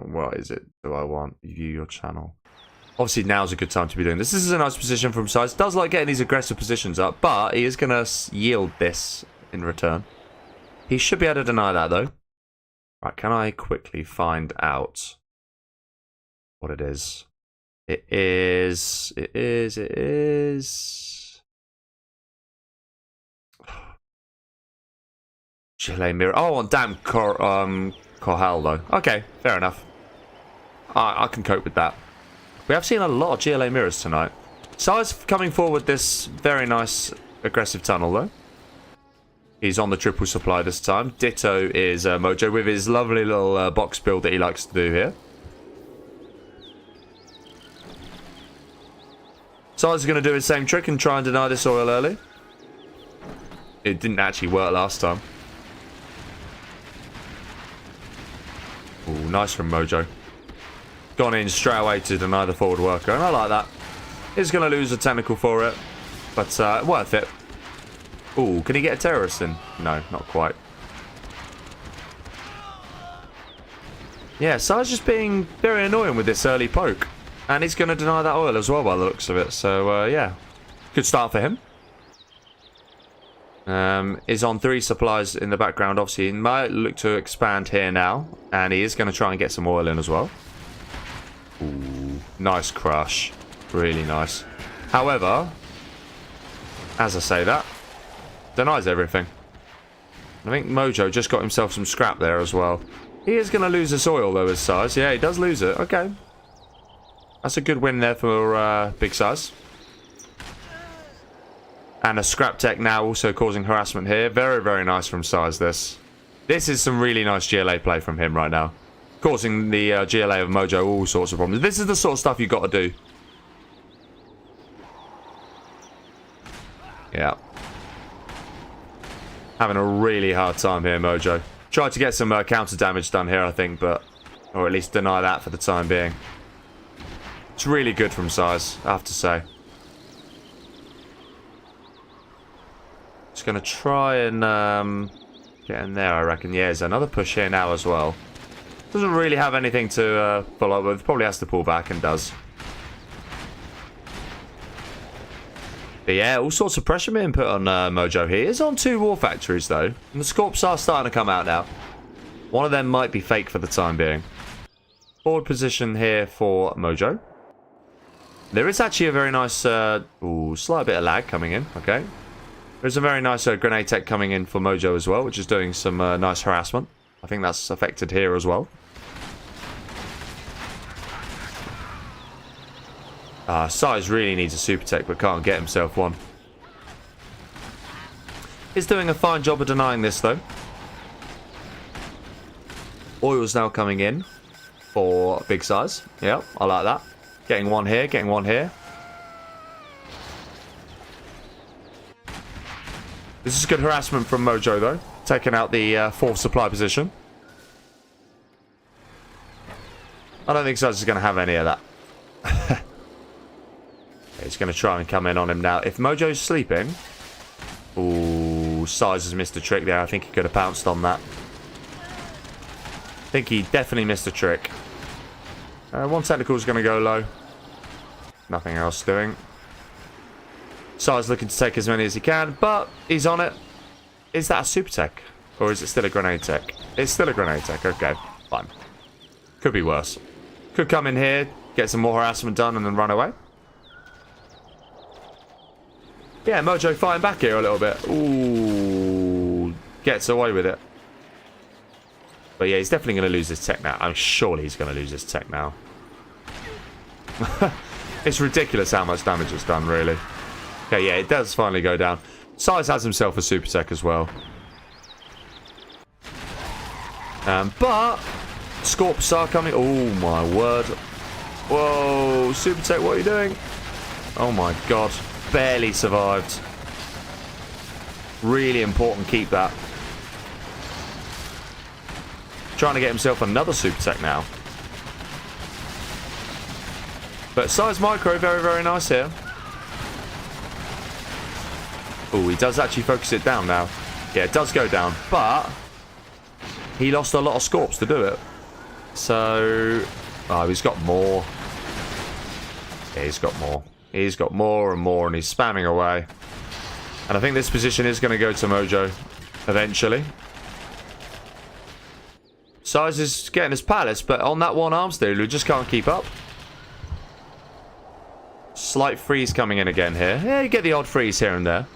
What is it do I want? View your channel. Obviously, now's a good time to be doing this. This is a nice position from SiZe. Does like getting these aggressive positions up, but he is going to yield this in return. He should be able to deny that, though. Right, can I quickly find out what it is? It is... GLA mirror. Oh, on Dammed Korhal, though. Okay, fair enough. I can cope with that. We have seen a lot of GLA mirrors tonight. SiZe coming forward this very nice aggressive tunnel, though. He's on the triple supply this time. Ditto is Mojo with his lovely little box build that he likes to do here. SiZe is going to do his same trick and try and deny this oil early. It didn't actually work last time. Ooh, nice from Mojo. Gone in straight away to deny the forward worker, and I like that. He's going to lose a technical for it, but worth it. Ooh, can he get a terrorist in? No, not quite. Yeah, SiZe just being very annoying with this early poke. And he's going to deny that oil as well by the looks of it. So, yeah. Good start for him. Is on 3 supplies in the background. Obviously, he might look to expand here now. And he is going to try and get some oil in as well. Ooh, nice crush. Really nice. However, as I say that, denies everything. I think Mojo just got himself some scrap there as well. He is going to lose this oil though, his SiZe. Yeah, he does lose it. Okay. That's a good win there for big SiZe. And a scrap tech now also causing harassment here. Very, very nice from SiZe, this. This is some really nice GLA play from him right now. Causing the GLA of Mojo all sorts of problems. This is the sort of stuff you've got to do. Yeah. Having a really hard time here, Mojo. Tried to get some counter damage done here, I think, but... Or at least deny that for the time being. It's really good from SiZe, I have to say. Just going to try and get in there, I reckon. Yeah, there's another push here now as well. Doesn't really have anything to follow up with. Probably has to pull back and does. But yeah, all sorts of pressure being put on Mojo here. He's on 2 war factories though. And the Scorps are starting to come out now. One of them might be fake for the time being. Forward position here for Mojo. There is actually a very nice... ooh, slight bit of lag coming in. Okay. There's a very nice grenade tech coming in for Mojo as well, which is doing some nice harassment. I think that's affected here as well. SiZe really needs a super tech, but can't get himself one. He's doing a fine job of denying this, though. Oil's now coming in for big SiZe. Yep, I like that. Getting one here, getting one here. This is good harassment from Mojo, though. Taking out the 4th supply position. I don't think SiZe is going to have any of that. He's going to try and come in on him now. If Mojo's sleeping... Ooh, SiZe has missed a trick there. I think he could have pounced on that. I think he definitely missed a trick. One technical is going to go low. Nothing else doing. SiZe looking to take as many as he can, but he's on it. Is that a super tech? Or is it still a grenade tech? It's still a grenade tech. Okay, fine. Could be worse. Could come in here, get some more harassment done, and then run away. Yeah, Mojo fighting back here a little bit. Ooh, gets away with it. But yeah, he's definitely going to lose his tech now. I'm sure he's going to lose his tech now. It's ridiculous how much damage it's done, really. Okay, yeah, it does finally go down. SiZe has himself a super tech as well. But Scorps are coming. Oh my word. Whoa, super tech, what are you doing? Oh my god. Barely survived. Really important, keep that. Trying to get himself another super tech now. But SiZe micro, very, very nice here. Oh, he does actually focus it down now. Yeah, it does go down, but he lost a lot of Scorps to do it. So, oh, he's got more. Yeah, he's got more. He's got more and more, and he's spamming away. And I think this position is going to go to Mojo eventually. SiZe is getting his palace, but on that one arms deal, we just can't keep up. Slight freeze coming in again here. Yeah, you get the odd freeze here and there.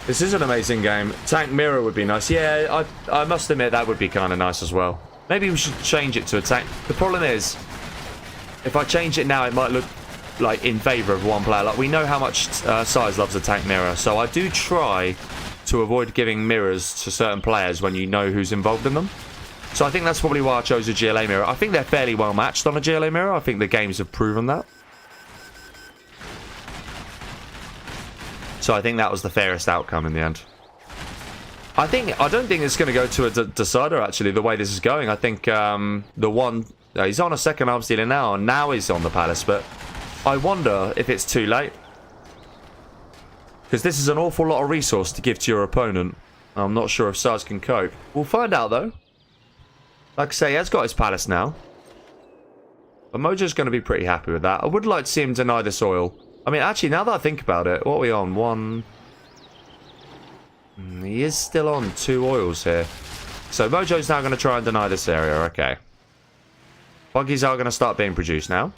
This is an amazing game. Tank mirror would be nice. Yeah, I must admit that would be kind of nice as well. Maybe we should change it to a tank. The problem is, if I change it now, it might look like in favour of one player. Like, we know how much SiZe loves a tank mirror, so I do try to avoid giving mirrors to certain players when you know who's involved in them. So I think that's probably why I chose a GLA mirror. I think they're fairly well matched on a GLA mirror. I think the games have proven that. So I think that was the fairest outcome in the end. I don't think it's going to go to a decider, actually, the way this is going. I think the one... he's on a second arms dealer now, and now he's on the palace, but I wonder if it's too late. Because this is an awful lot of resource to give to your opponent. I'm not sure if SiZe can cope. We'll find out, though. Like I say, he has got his palace now. But Mojo's going to be pretty happy with that. I would like to see him deny this oil. I mean, actually, now that I think about it, what are we on? One... He is still on 2 oils here. So Mojo's now going to try and deny this area. Okay. Buggies are going to start being produced now.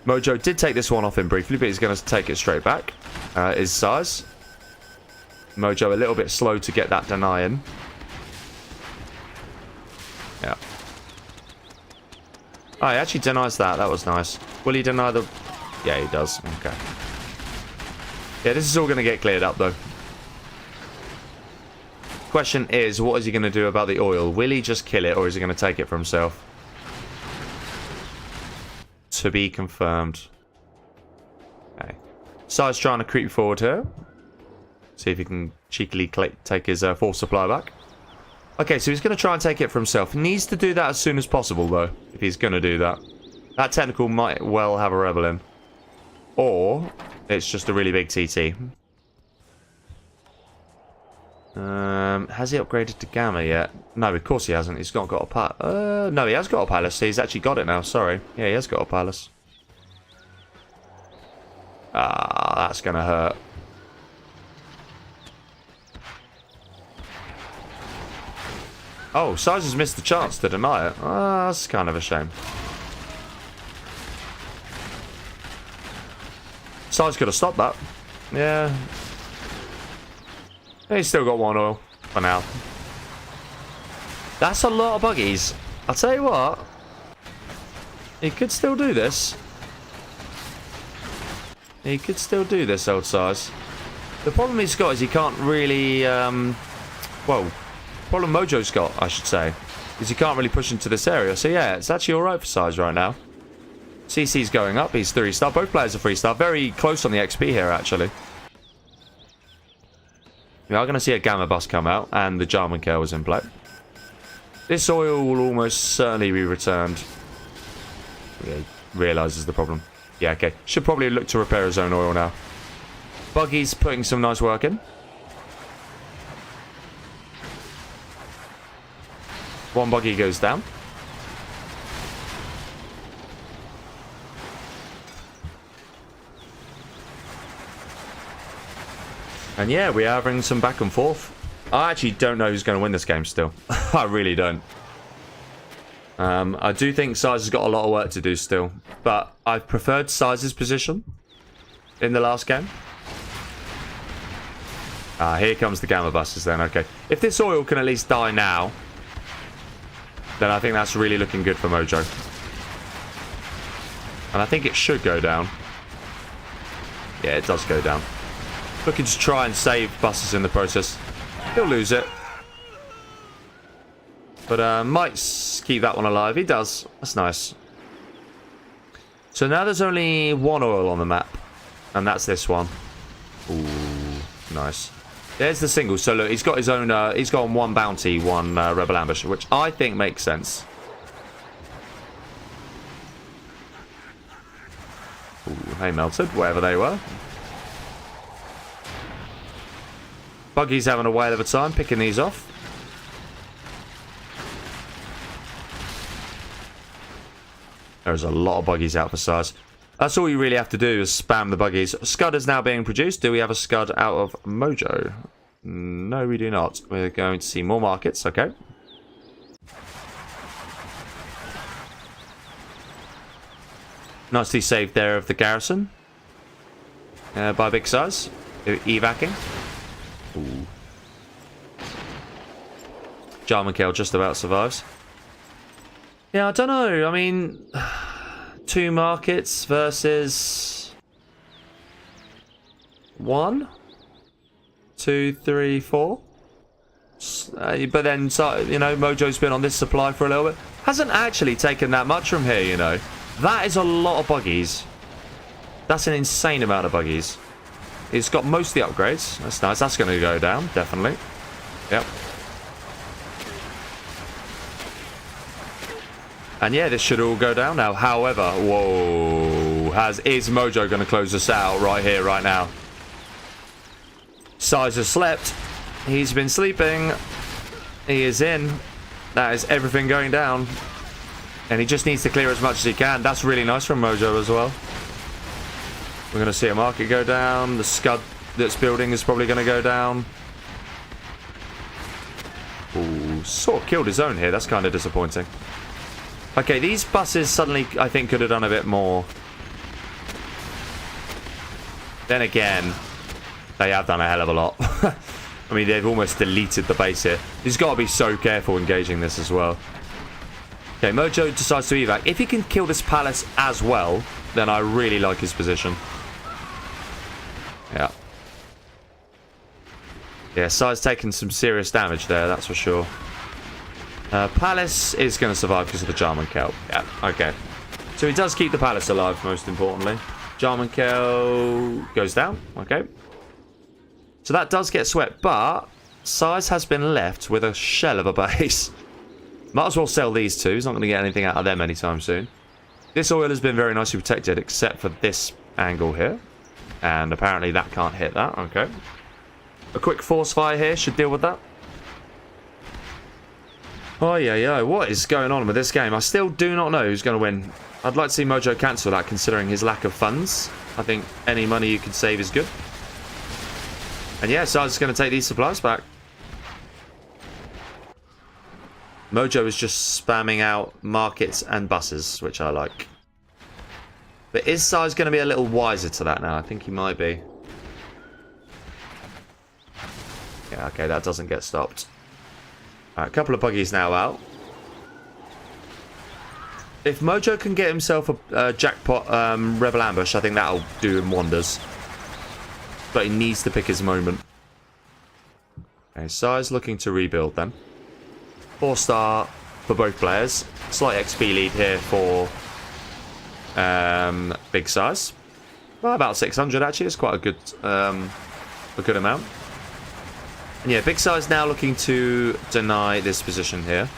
Mojo did take this one off him briefly, but he's going to take it straight back. Is SiZe. Mojo a little bit slow to get that denying. Yeah. Oh, he actually denies that. That was nice. Will he deny the... Yeah, he does. Okay. Yeah, this is all going to get cleared up, though. Question is, what is he going to do about the oil? Will he just kill it, or is he going to take it for himself? To be confirmed. Okay. SiZe trying to creep forward here. See if he can cheekily take his force supply back. Okay, so he's going to try and take it for himself. He needs to do that as soon as possible, though, if he's going to do that. That technical might well have a rebel in. Or it's just a really big TT. Has he upgraded to Gamma yet? No, of course he hasn't. He's not got a palace. No, he has got a palace. He's actually got it now. Sorry. Yeah, he has got a palace. Ah, that's going to hurt. Oh, SiZe has missed the chance to deny it. Ah, that's kind of a shame. SiZe could have stopped that. Yeah. He's still got 1 oil for now. That's a lot of buggies. I'll tell you what. He could still do this. He could still do this, old SiZe. The problem he's got is he can't really... well, problem Mojo's got, I should say, is he can't really push into this area. So yeah, it's actually alright for SiZe right now. CC's going up. He's 3-star. Both players are 3-star. Very close on the XP here, actually. We are going to see a Gamma bus come out, and the Jarman Care was in play. This oil will almost certainly be returned. Yeah, he realises the problem. Yeah, okay. Should probably look to repair his own oil now. Buggy's putting some nice work in. One buggy goes down. And yeah, we are having some back and forth. I actually don't know who's going to win this game still. I really don't. I do think SiZe has got a lot of work to do still. But I've preferred SiZe's position in the last game. Here comes the Gamma buses then. Okay. If this oil can at least die now, then I think that's really looking good for Mojo. And I think it should go down. Yeah, it does go down. Looking to try and save buses in the process. He'll lose it. But might keep that one alive. He does. That's nice. So now there's only 1 oil on the map. And that's this one. Ooh, nice. There's the single. So look, he's got his own... he's got 1 bounty, 1 rebel ambush, which I think makes sense. Ooh, they melted, wherever they were. Buggy's having a whale of a time picking these off. There's a lot of buggies out for SiZe. That's all you really have to do is spam the buggies. Scud is now being produced. Do we have a Scud out of Mojo? No, we do not. We're going to see more markets. Okay. Nicely saved there of the garrison. By Big SiZe. Evacing. Ooh. Jarman Care just about survives. Yeah, I don't know. I mean, 2 markets versus 1, 2, 3, 4. But then, you know, Mojo's been on this supply for a little bit. Hasn't actually taken that much from here, you know. That is a lot of buggies. That's an insane amount of buggies. It's got most of the upgrades. That's nice. That's going to go down, definitely. Yep. And yeah, this should all go down now. However, whoa. Is Mojo going to close us out right here, right now? SiZe has slept. He's been sleeping. He is in. That is everything going down. And he just needs to clear as much as he can. That's really nice from Mojo as well. We're going to see a market go down. The scud that's building is probably going to go down. Ooh, sort of killed his own here. That's kind of disappointing. Okay, these buses suddenly, I think, could have done a bit more. Then again, they have done a hell of a lot. I mean, they've almost deleted the base here. He's got to be so careful engaging this as well. Okay, Mojo decides to evac. If he can kill this palace as well, then I really like his position. Yeah. Yeah, SiZe's taken some serious damage there, that's for sure. Palace is going to survive because of the ExCaL. Yeah, okay. So he does keep the palace alive, most importantly. ExCaL goes down. Okay. So that does get swept, but SiZe has been left with a shell of a base. Might as well sell these two. He's not going to get anything out of them anytime soon. This oil has been very nicely protected, except for this angle here. And apparently that can't hit that. Okay. A quick force fire here should deal with that. Oh, yeah. What is going on with this game? I still do not know who's going to win. I'd like to see Mojo cancel that, considering his lack of funds. I think any money you can save is good. And yeah, so I'm just going to take these supplies back. Mojo is just spamming out markets and buses, which I like. But is SiZe going to be a little wiser to that now? I think he might be. Yeah, okay, that doesn't get stopped. Alright, a couple of buggies now out. If Mojo can get himself a jackpot rebel ambush, I think that'll do him wonders. But he needs to pick his moment. Okay, SiZe looking to rebuild then. 4-star for both players. Slight XP lead here for Big SiZe. Well, about 600 actually. It's quite a good amount. And yeah, Big SiZe now looking to deny this position here.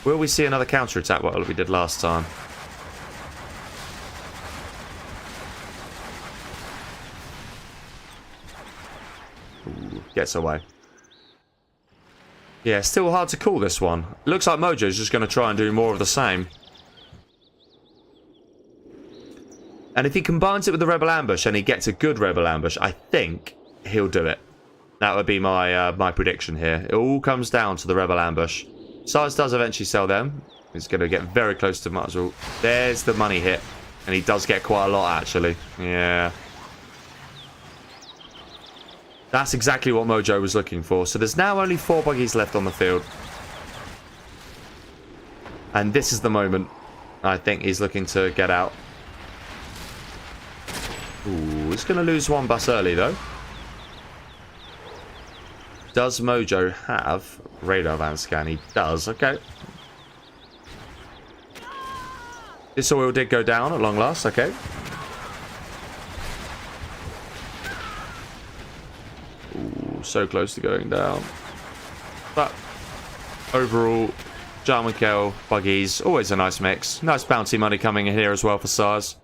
Will we see another counter-attack like we did last time? Ooh, gets away. Yeah, still hard to call this one. Looks like Mojo's just going to try and do more of the same. And if he combines it with the Rebel Ambush and he gets a good Rebel Ambush, I think he'll do it. That would be my my prediction here. It all comes down to the Rebel Ambush. SiZe does eventually sell them. He's going to get very close to much. There's the money hit. And he does get quite a lot, actually. Yeah. That's exactly what Mojo was looking for. So there's now only 4 buggies left on the field. And this is the moment I think he's looking to get out. Ooh, he's going to lose one bus early, though. Does Mojo have radar van scan? He does. Okay. This oil did go down at long last. Okay. Ooh, so close to going down. But overall, ExCaL, buggies, always a nice mix. Nice bounty money coming in here as well for SiZe.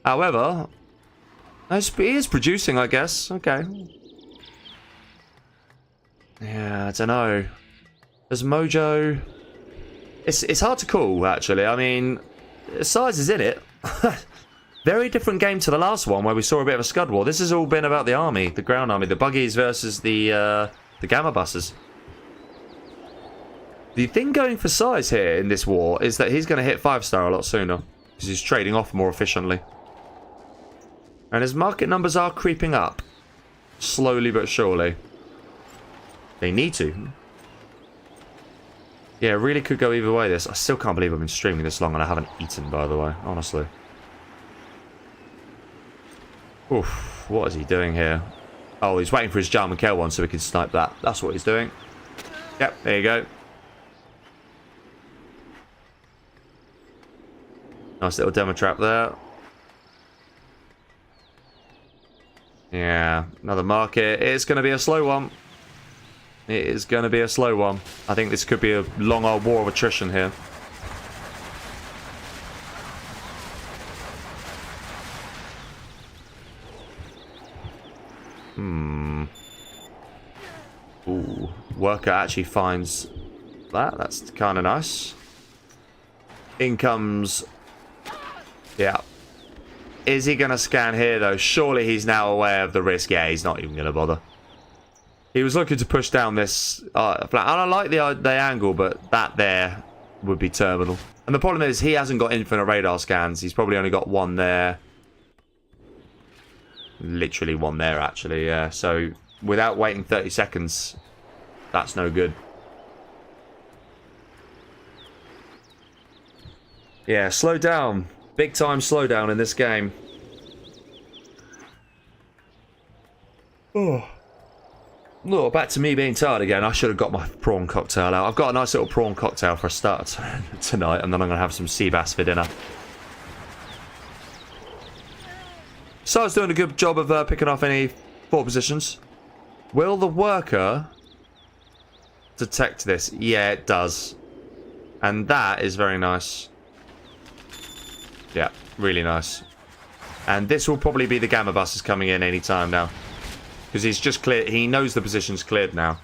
However, he is producing, I guess. Okay. Yeah, I don't know. There's Mojo. It's hard to call, actually. I mean, SiZe is in it. Very different game to the last one where we saw a bit of a scud war. This has all been about the army, the ground army, the buggies versus the gamma buses. The thing going for SiZe here in this war is that he's going to hit 5-star a lot sooner because he's trading off more efficiently. And his market numbers are creeping up. Slowly but surely. They need to. Yeah, it really could go either way, this. I still can't believe I've been streaming this long and I haven't eaten, by the way. Honestly. Oof. What is he doing here? Oh, he's waiting for his ExCaL one so we can snipe that. That's what he's doing. Yep, there you go. Nice little demo trap there. Yeah, another market. It's going to be a slow one. It is going to be a slow one. I think this could be a long old war of attrition here. Ooh, worker actually finds that. That's kind of nice. In comes... Yeah. Is he going to scan here, though? Surely he's now aware of the risk. Yeah, he's not even going to bother. He was looking to push down this flat. And I like the angle, but that there would be terminal. And the problem is he hasn't got infinite radar scans. He's probably only got one there. Literally one there, actually, yeah. So, without waiting 30 seconds, that's no good. Yeah, slow down. Big time slowdown in this game. Oh. Oh, back to me being tired again. I should have got my prawn cocktail out. I've got a nice little prawn cocktail for a start tonight, and then I'm going to have some sea bass for dinner. SiZe's doing a good job of picking off any forward positions. Will the worker detect this? Yeah, it does. And that is very nice. Yeah, really nice. And this will probably be the gamma buses coming in any time now. Because he's just clear. He knows the position's cleared now.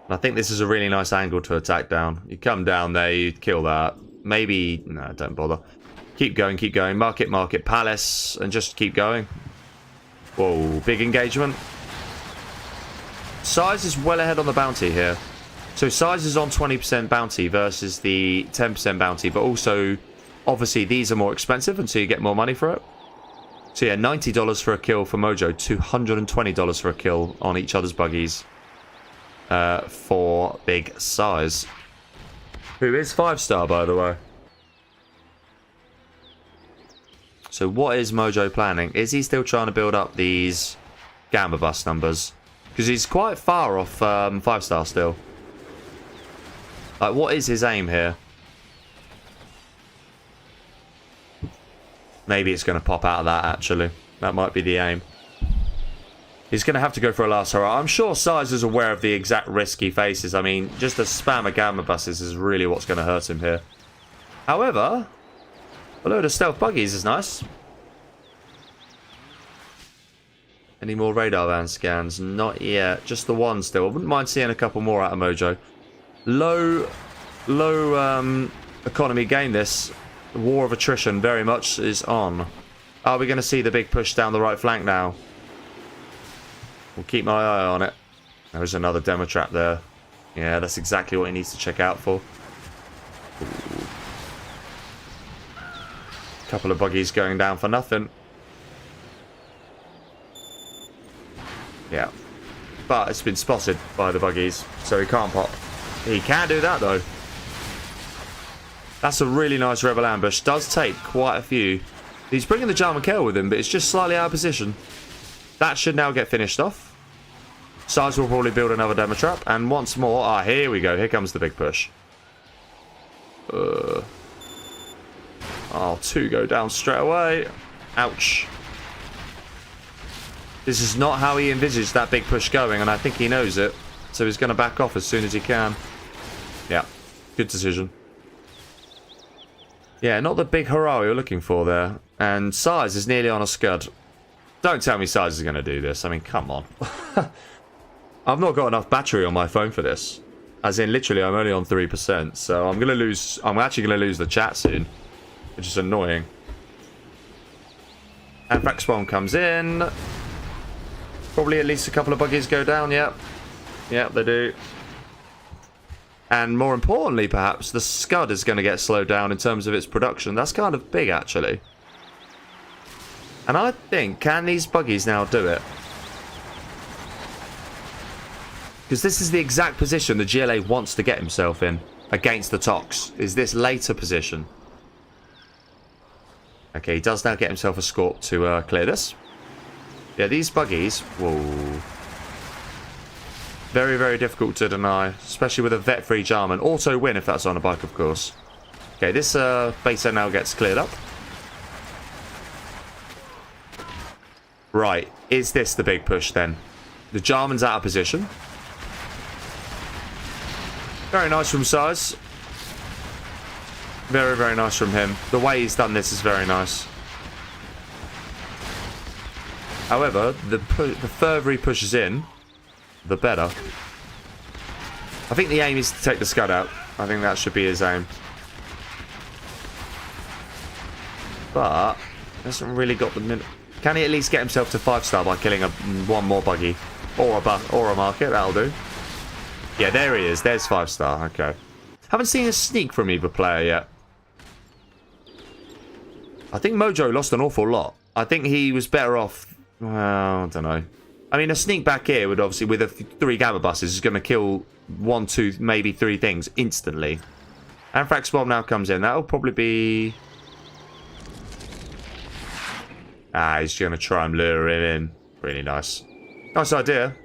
And I think this is a really nice angle to attack down. You come down there, you kill that. Maybe... No, don't bother. Keep going, keep going. Market, market, palace. And just keep going. Whoa, big engagement. SiZe is well ahead on the bounty here. So SiZe is on 20% bounty versus the 10% bounty, but also, obviously, these are more expensive until you get more money for it. So yeah, $90 for a kill for Mojo, $220 for a kill on each other's buggies for big SiZe. Who is 5-star, by the way. So what is Mojo planning? Is he still trying to build up these gamma bus numbers? Because he's quite far off 5-star still. Like, what is his aim here? Maybe it's going to pop out of that, actually. That might be the aim. He's going to have to go for a last hurrah. I'm sure SiZe is aware of the exact risk he faces. I mean, just a spam of gamma buses is really what's going to hurt him here. However, a load of stealth buggies is nice. Any more radar van scans? Not yet. Just the one still. I wouldn't mind seeing a couple more out of Mojo. Low economy game this. The war of attrition very much is on. Are we going to see the big push down the right flank now? We'll keep my eye on it. There's another demo trap there. Yeah, that's exactly what he needs to check out for. Ooh. Couple of buggies going down for nothing. Yeah. But it's been spotted by the buggies, so he can't pop. He can do that, though. That's a really nice rebel ambush. Does take quite a few. He's bringing the German kill with him, but it's just slightly out of position. That should now get finished off. SiZe will probably build another demo trap. And once more... Ah, here we go. Here comes the big push. Oh, 2 go down straight away. Ouch. This is not how he envisaged that big push going, and I think he knows it. So he's going to back off as soon as he can. Yeah, good decision. Yeah, not the big hurrah we were looking for there. And SiZe is nearly on a scud. Don't tell me SiZe is going to do this. I mean, come on. I've not got enough battery on my phone for this. As in, literally, I'm only on 3%. So I'm going to lose... I'm actually going to lose the chat soon. Which is annoying. And Frax Spawn comes in. Probably at least a couple of buggies go down, yep. Yep, they do. And more importantly, perhaps, the Scud is going to get slowed down in terms of its production. That's kind of big, actually. And I think, can these buggies now do it? Because this is the exact position the GLA wants to get himself in against the Tox. Is this later position? Okay, he does now get himself a Scorp to clear this. Yeah, these buggies... Whoa. Very, very difficult to deny, especially with a vet-free Jarman. Auto win if that's on a bike, of course. Okay, this base now gets cleared up. Right, is this the big push then? The Jarman's out of position. Very nice from SiZe. Very, very nice from him. The way he's done this is very nice. However, the further he pushes in, the better. I think the aim is to take the Scud out. I think that should be his aim. But hasn't really got the minute. Can he at least get himself to 5-star by killing one more buggy or a market? That'll do. Yeah, there he is. There's 5-star. Okay. Haven't seen a sneak from either player yet. I think Mojo lost an awful lot. I think he was better off. Well, I don't know. I mean, a sneak back here would obviously, with 3 gamma buses, is going to kill 1, 2, maybe 3 things instantly. Anthrax bomb now comes in. That'll probably be. He's going to try and lure him in. Really nice. Nice idea.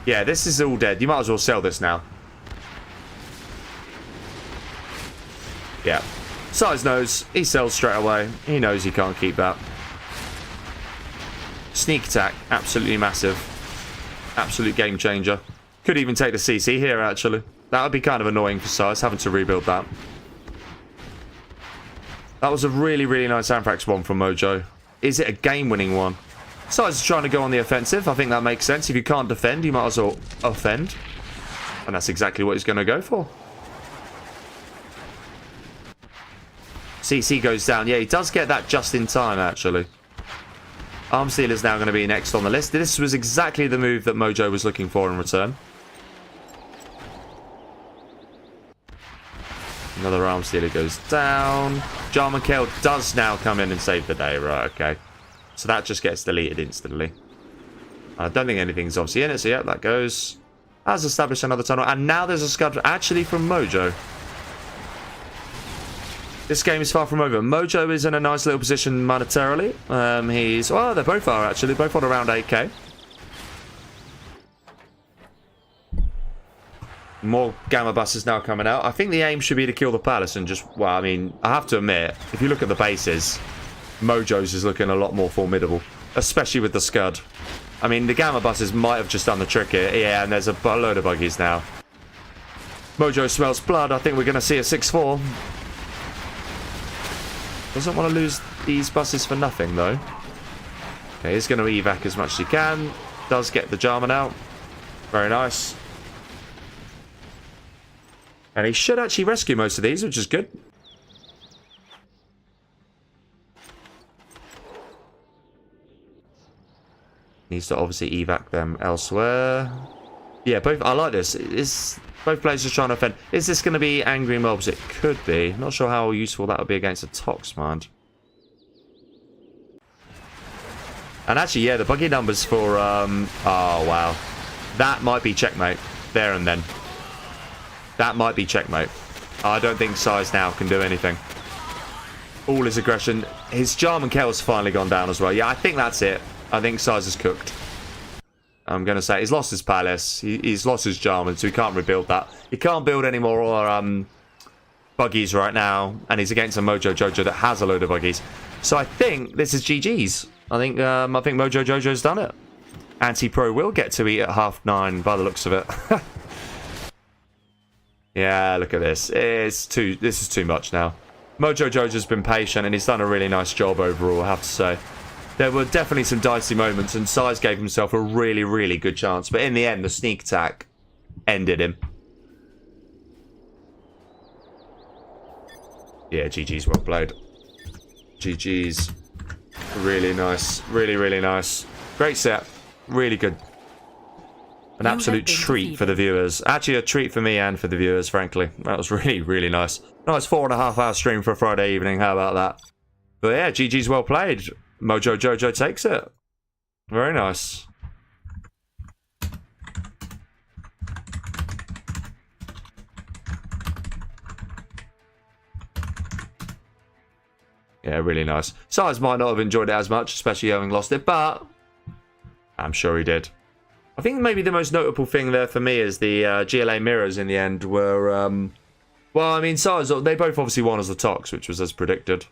Yeah, this is all dead. You might as well sell this now. Yeah. SiZe knows. He sells straight away. He knows he can't keep that. Sneak attack. Absolutely massive. Absolute game changer. Could even take the CC here, actually. That would be kind of annoying for SiZe, having to rebuild that. That was a really, really nice Anthrax one from Mojo. Is it a game-winning one? SiZe is trying to go on the offensive. I think that makes sense. If you can't defend, you might as well offend. And that's exactly what he's going to go for. CC goes down. Yeah, he does get that just in time, actually. Arm Steal is now going to be next on the list. This was exactly the move that Mojo was looking for in return. Another Arm Stealer goes down. ExCaL does now come in and save the day. Right, okay. So that just gets deleted instantly. I don't think anything's obviously in it. So yeah, that goes. Has established another tunnel. And now there's a Scud actually from Mojo. This game is far from over. Mojo is in a nice little position monetarily. He's... Well, they both are actually. Both on around 8k. More gamma buses now coming out. I think the aim should be to kill the palace and just... Well, I mean, I have to admit, if you look at the bases, Mojo's is looking a lot more formidable. Especially with the Scud. I mean, the gamma buses might have just done the trick here. Yeah, and there's a load of buggies now. Mojo smells blood. I think we're going to see a 6-4. Doesn't want to lose these buses for nothing, though. Okay, he's going to evac as much as he can. Does get the Jarman out. Very nice. And he should actually rescue most of these, which is good. Needs to obviously evac them elsewhere. Yeah, both. I like this. Both players are trying to offend. Is this going to be angry mobs? It could be. Not sure how useful that would be against a Tox, man. And actually, yeah, the buggy numbers for... oh, wow. That might be checkmate. There and then. That might be checkmate. I don't think SiZe now can do anything. All his aggression. His Jarman Kel's finally gone down as well. Yeah, I think that's it. I think SiZe is cooked. I'm going to say he's lost his palace. He's lost his Jarman, so he can't rebuild that. He can't build any more buggies right now. And he's against a Mojo Jojo that has a load of buggies. So I think this is GG's. I think Mojo Jojo's done it. Anti-Pro will get to eat at 9:30 by the looks of it. Yeah, look at this. This is too much now. Mojo Jojo's been patient and he's done a really nice job overall, I have to say. There were definitely some dicey moments and SiZe gave himself a really, really good chance. But in the end, the sneak attack ended him. Yeah, GG's well played. GG's. Really nice. Really, really nice. Great set. Really good. An absolute treat for the viewers. Actually, a treat for me and for the viewers, frankly. That was really, really nice. Nice 4.5 hour stream for a Friday evening. How about that? But yeah, GG's well played. Mojo Jojo takes it. Very nice. Yeah, really nice. SiZe might not have enjoyed it as much, especially having lost it, but I'm sure he did. I think maybe the most notable thing there for me is the GLA mirrors in the end were... well, I mean, SiZe, they both obviously won as the Tox, which was as predicted.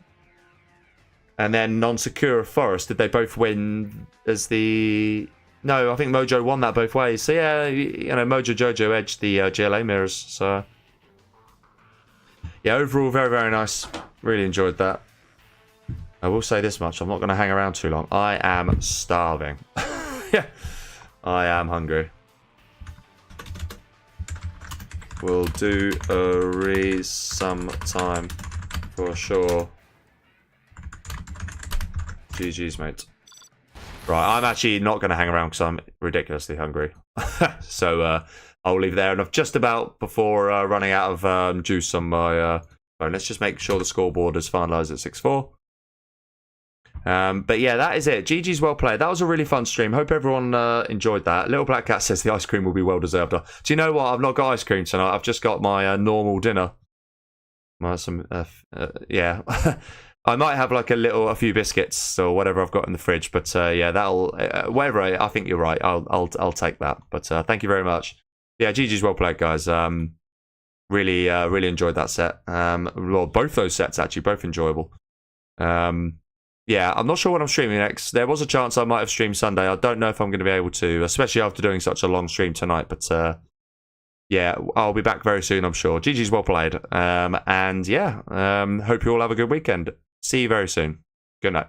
And then non-Sakura Forest, did they both win as the... No, I think Mojo won that both ways. So yeah, you know, Mojo Jojo edged the GLA mirrors. So yeah, overall, very, very nice. Really enjoyed that. I will say this much. I'm not going to hang around too long. I am starving. Yeah. I am hungry. We'll do a sometime for sure. GG's, mate. Right, I'm actually not going to hang around because I'm ridiculously hungry. So I'll leave there. And I've just about, before running out of juice on my phone, let's just make sure the scoreboard is finalised at 6-4. But yeah, that is it. GG's well played. That was a really fun stream. Hope everyone enjoyed that. Little Black Cat says the ice cream will be well deserved. Do you know what? I've not got ice cream tonight. I've just got my normal dinner. Yeah. I might have like a few biscuits or whatever I've got in the fridge. But yeah, that'll whatever. I think you're right. I'll take that. But thank you very much. Yeah, GG's well played, guys. Really enjoyed that set. Well, both those sets actually, both enjoyable. Yeah, I'm not sure when I'm streaming next. There was a chance I might have streamed Sunday. I don't know if I'm going to be able to, especially after doing such a long stream tonight. But yeah, I'll be back very soon, I'm sure. GG's well played. And yeah, hope you all have a good weekend. See you very soon. Good night.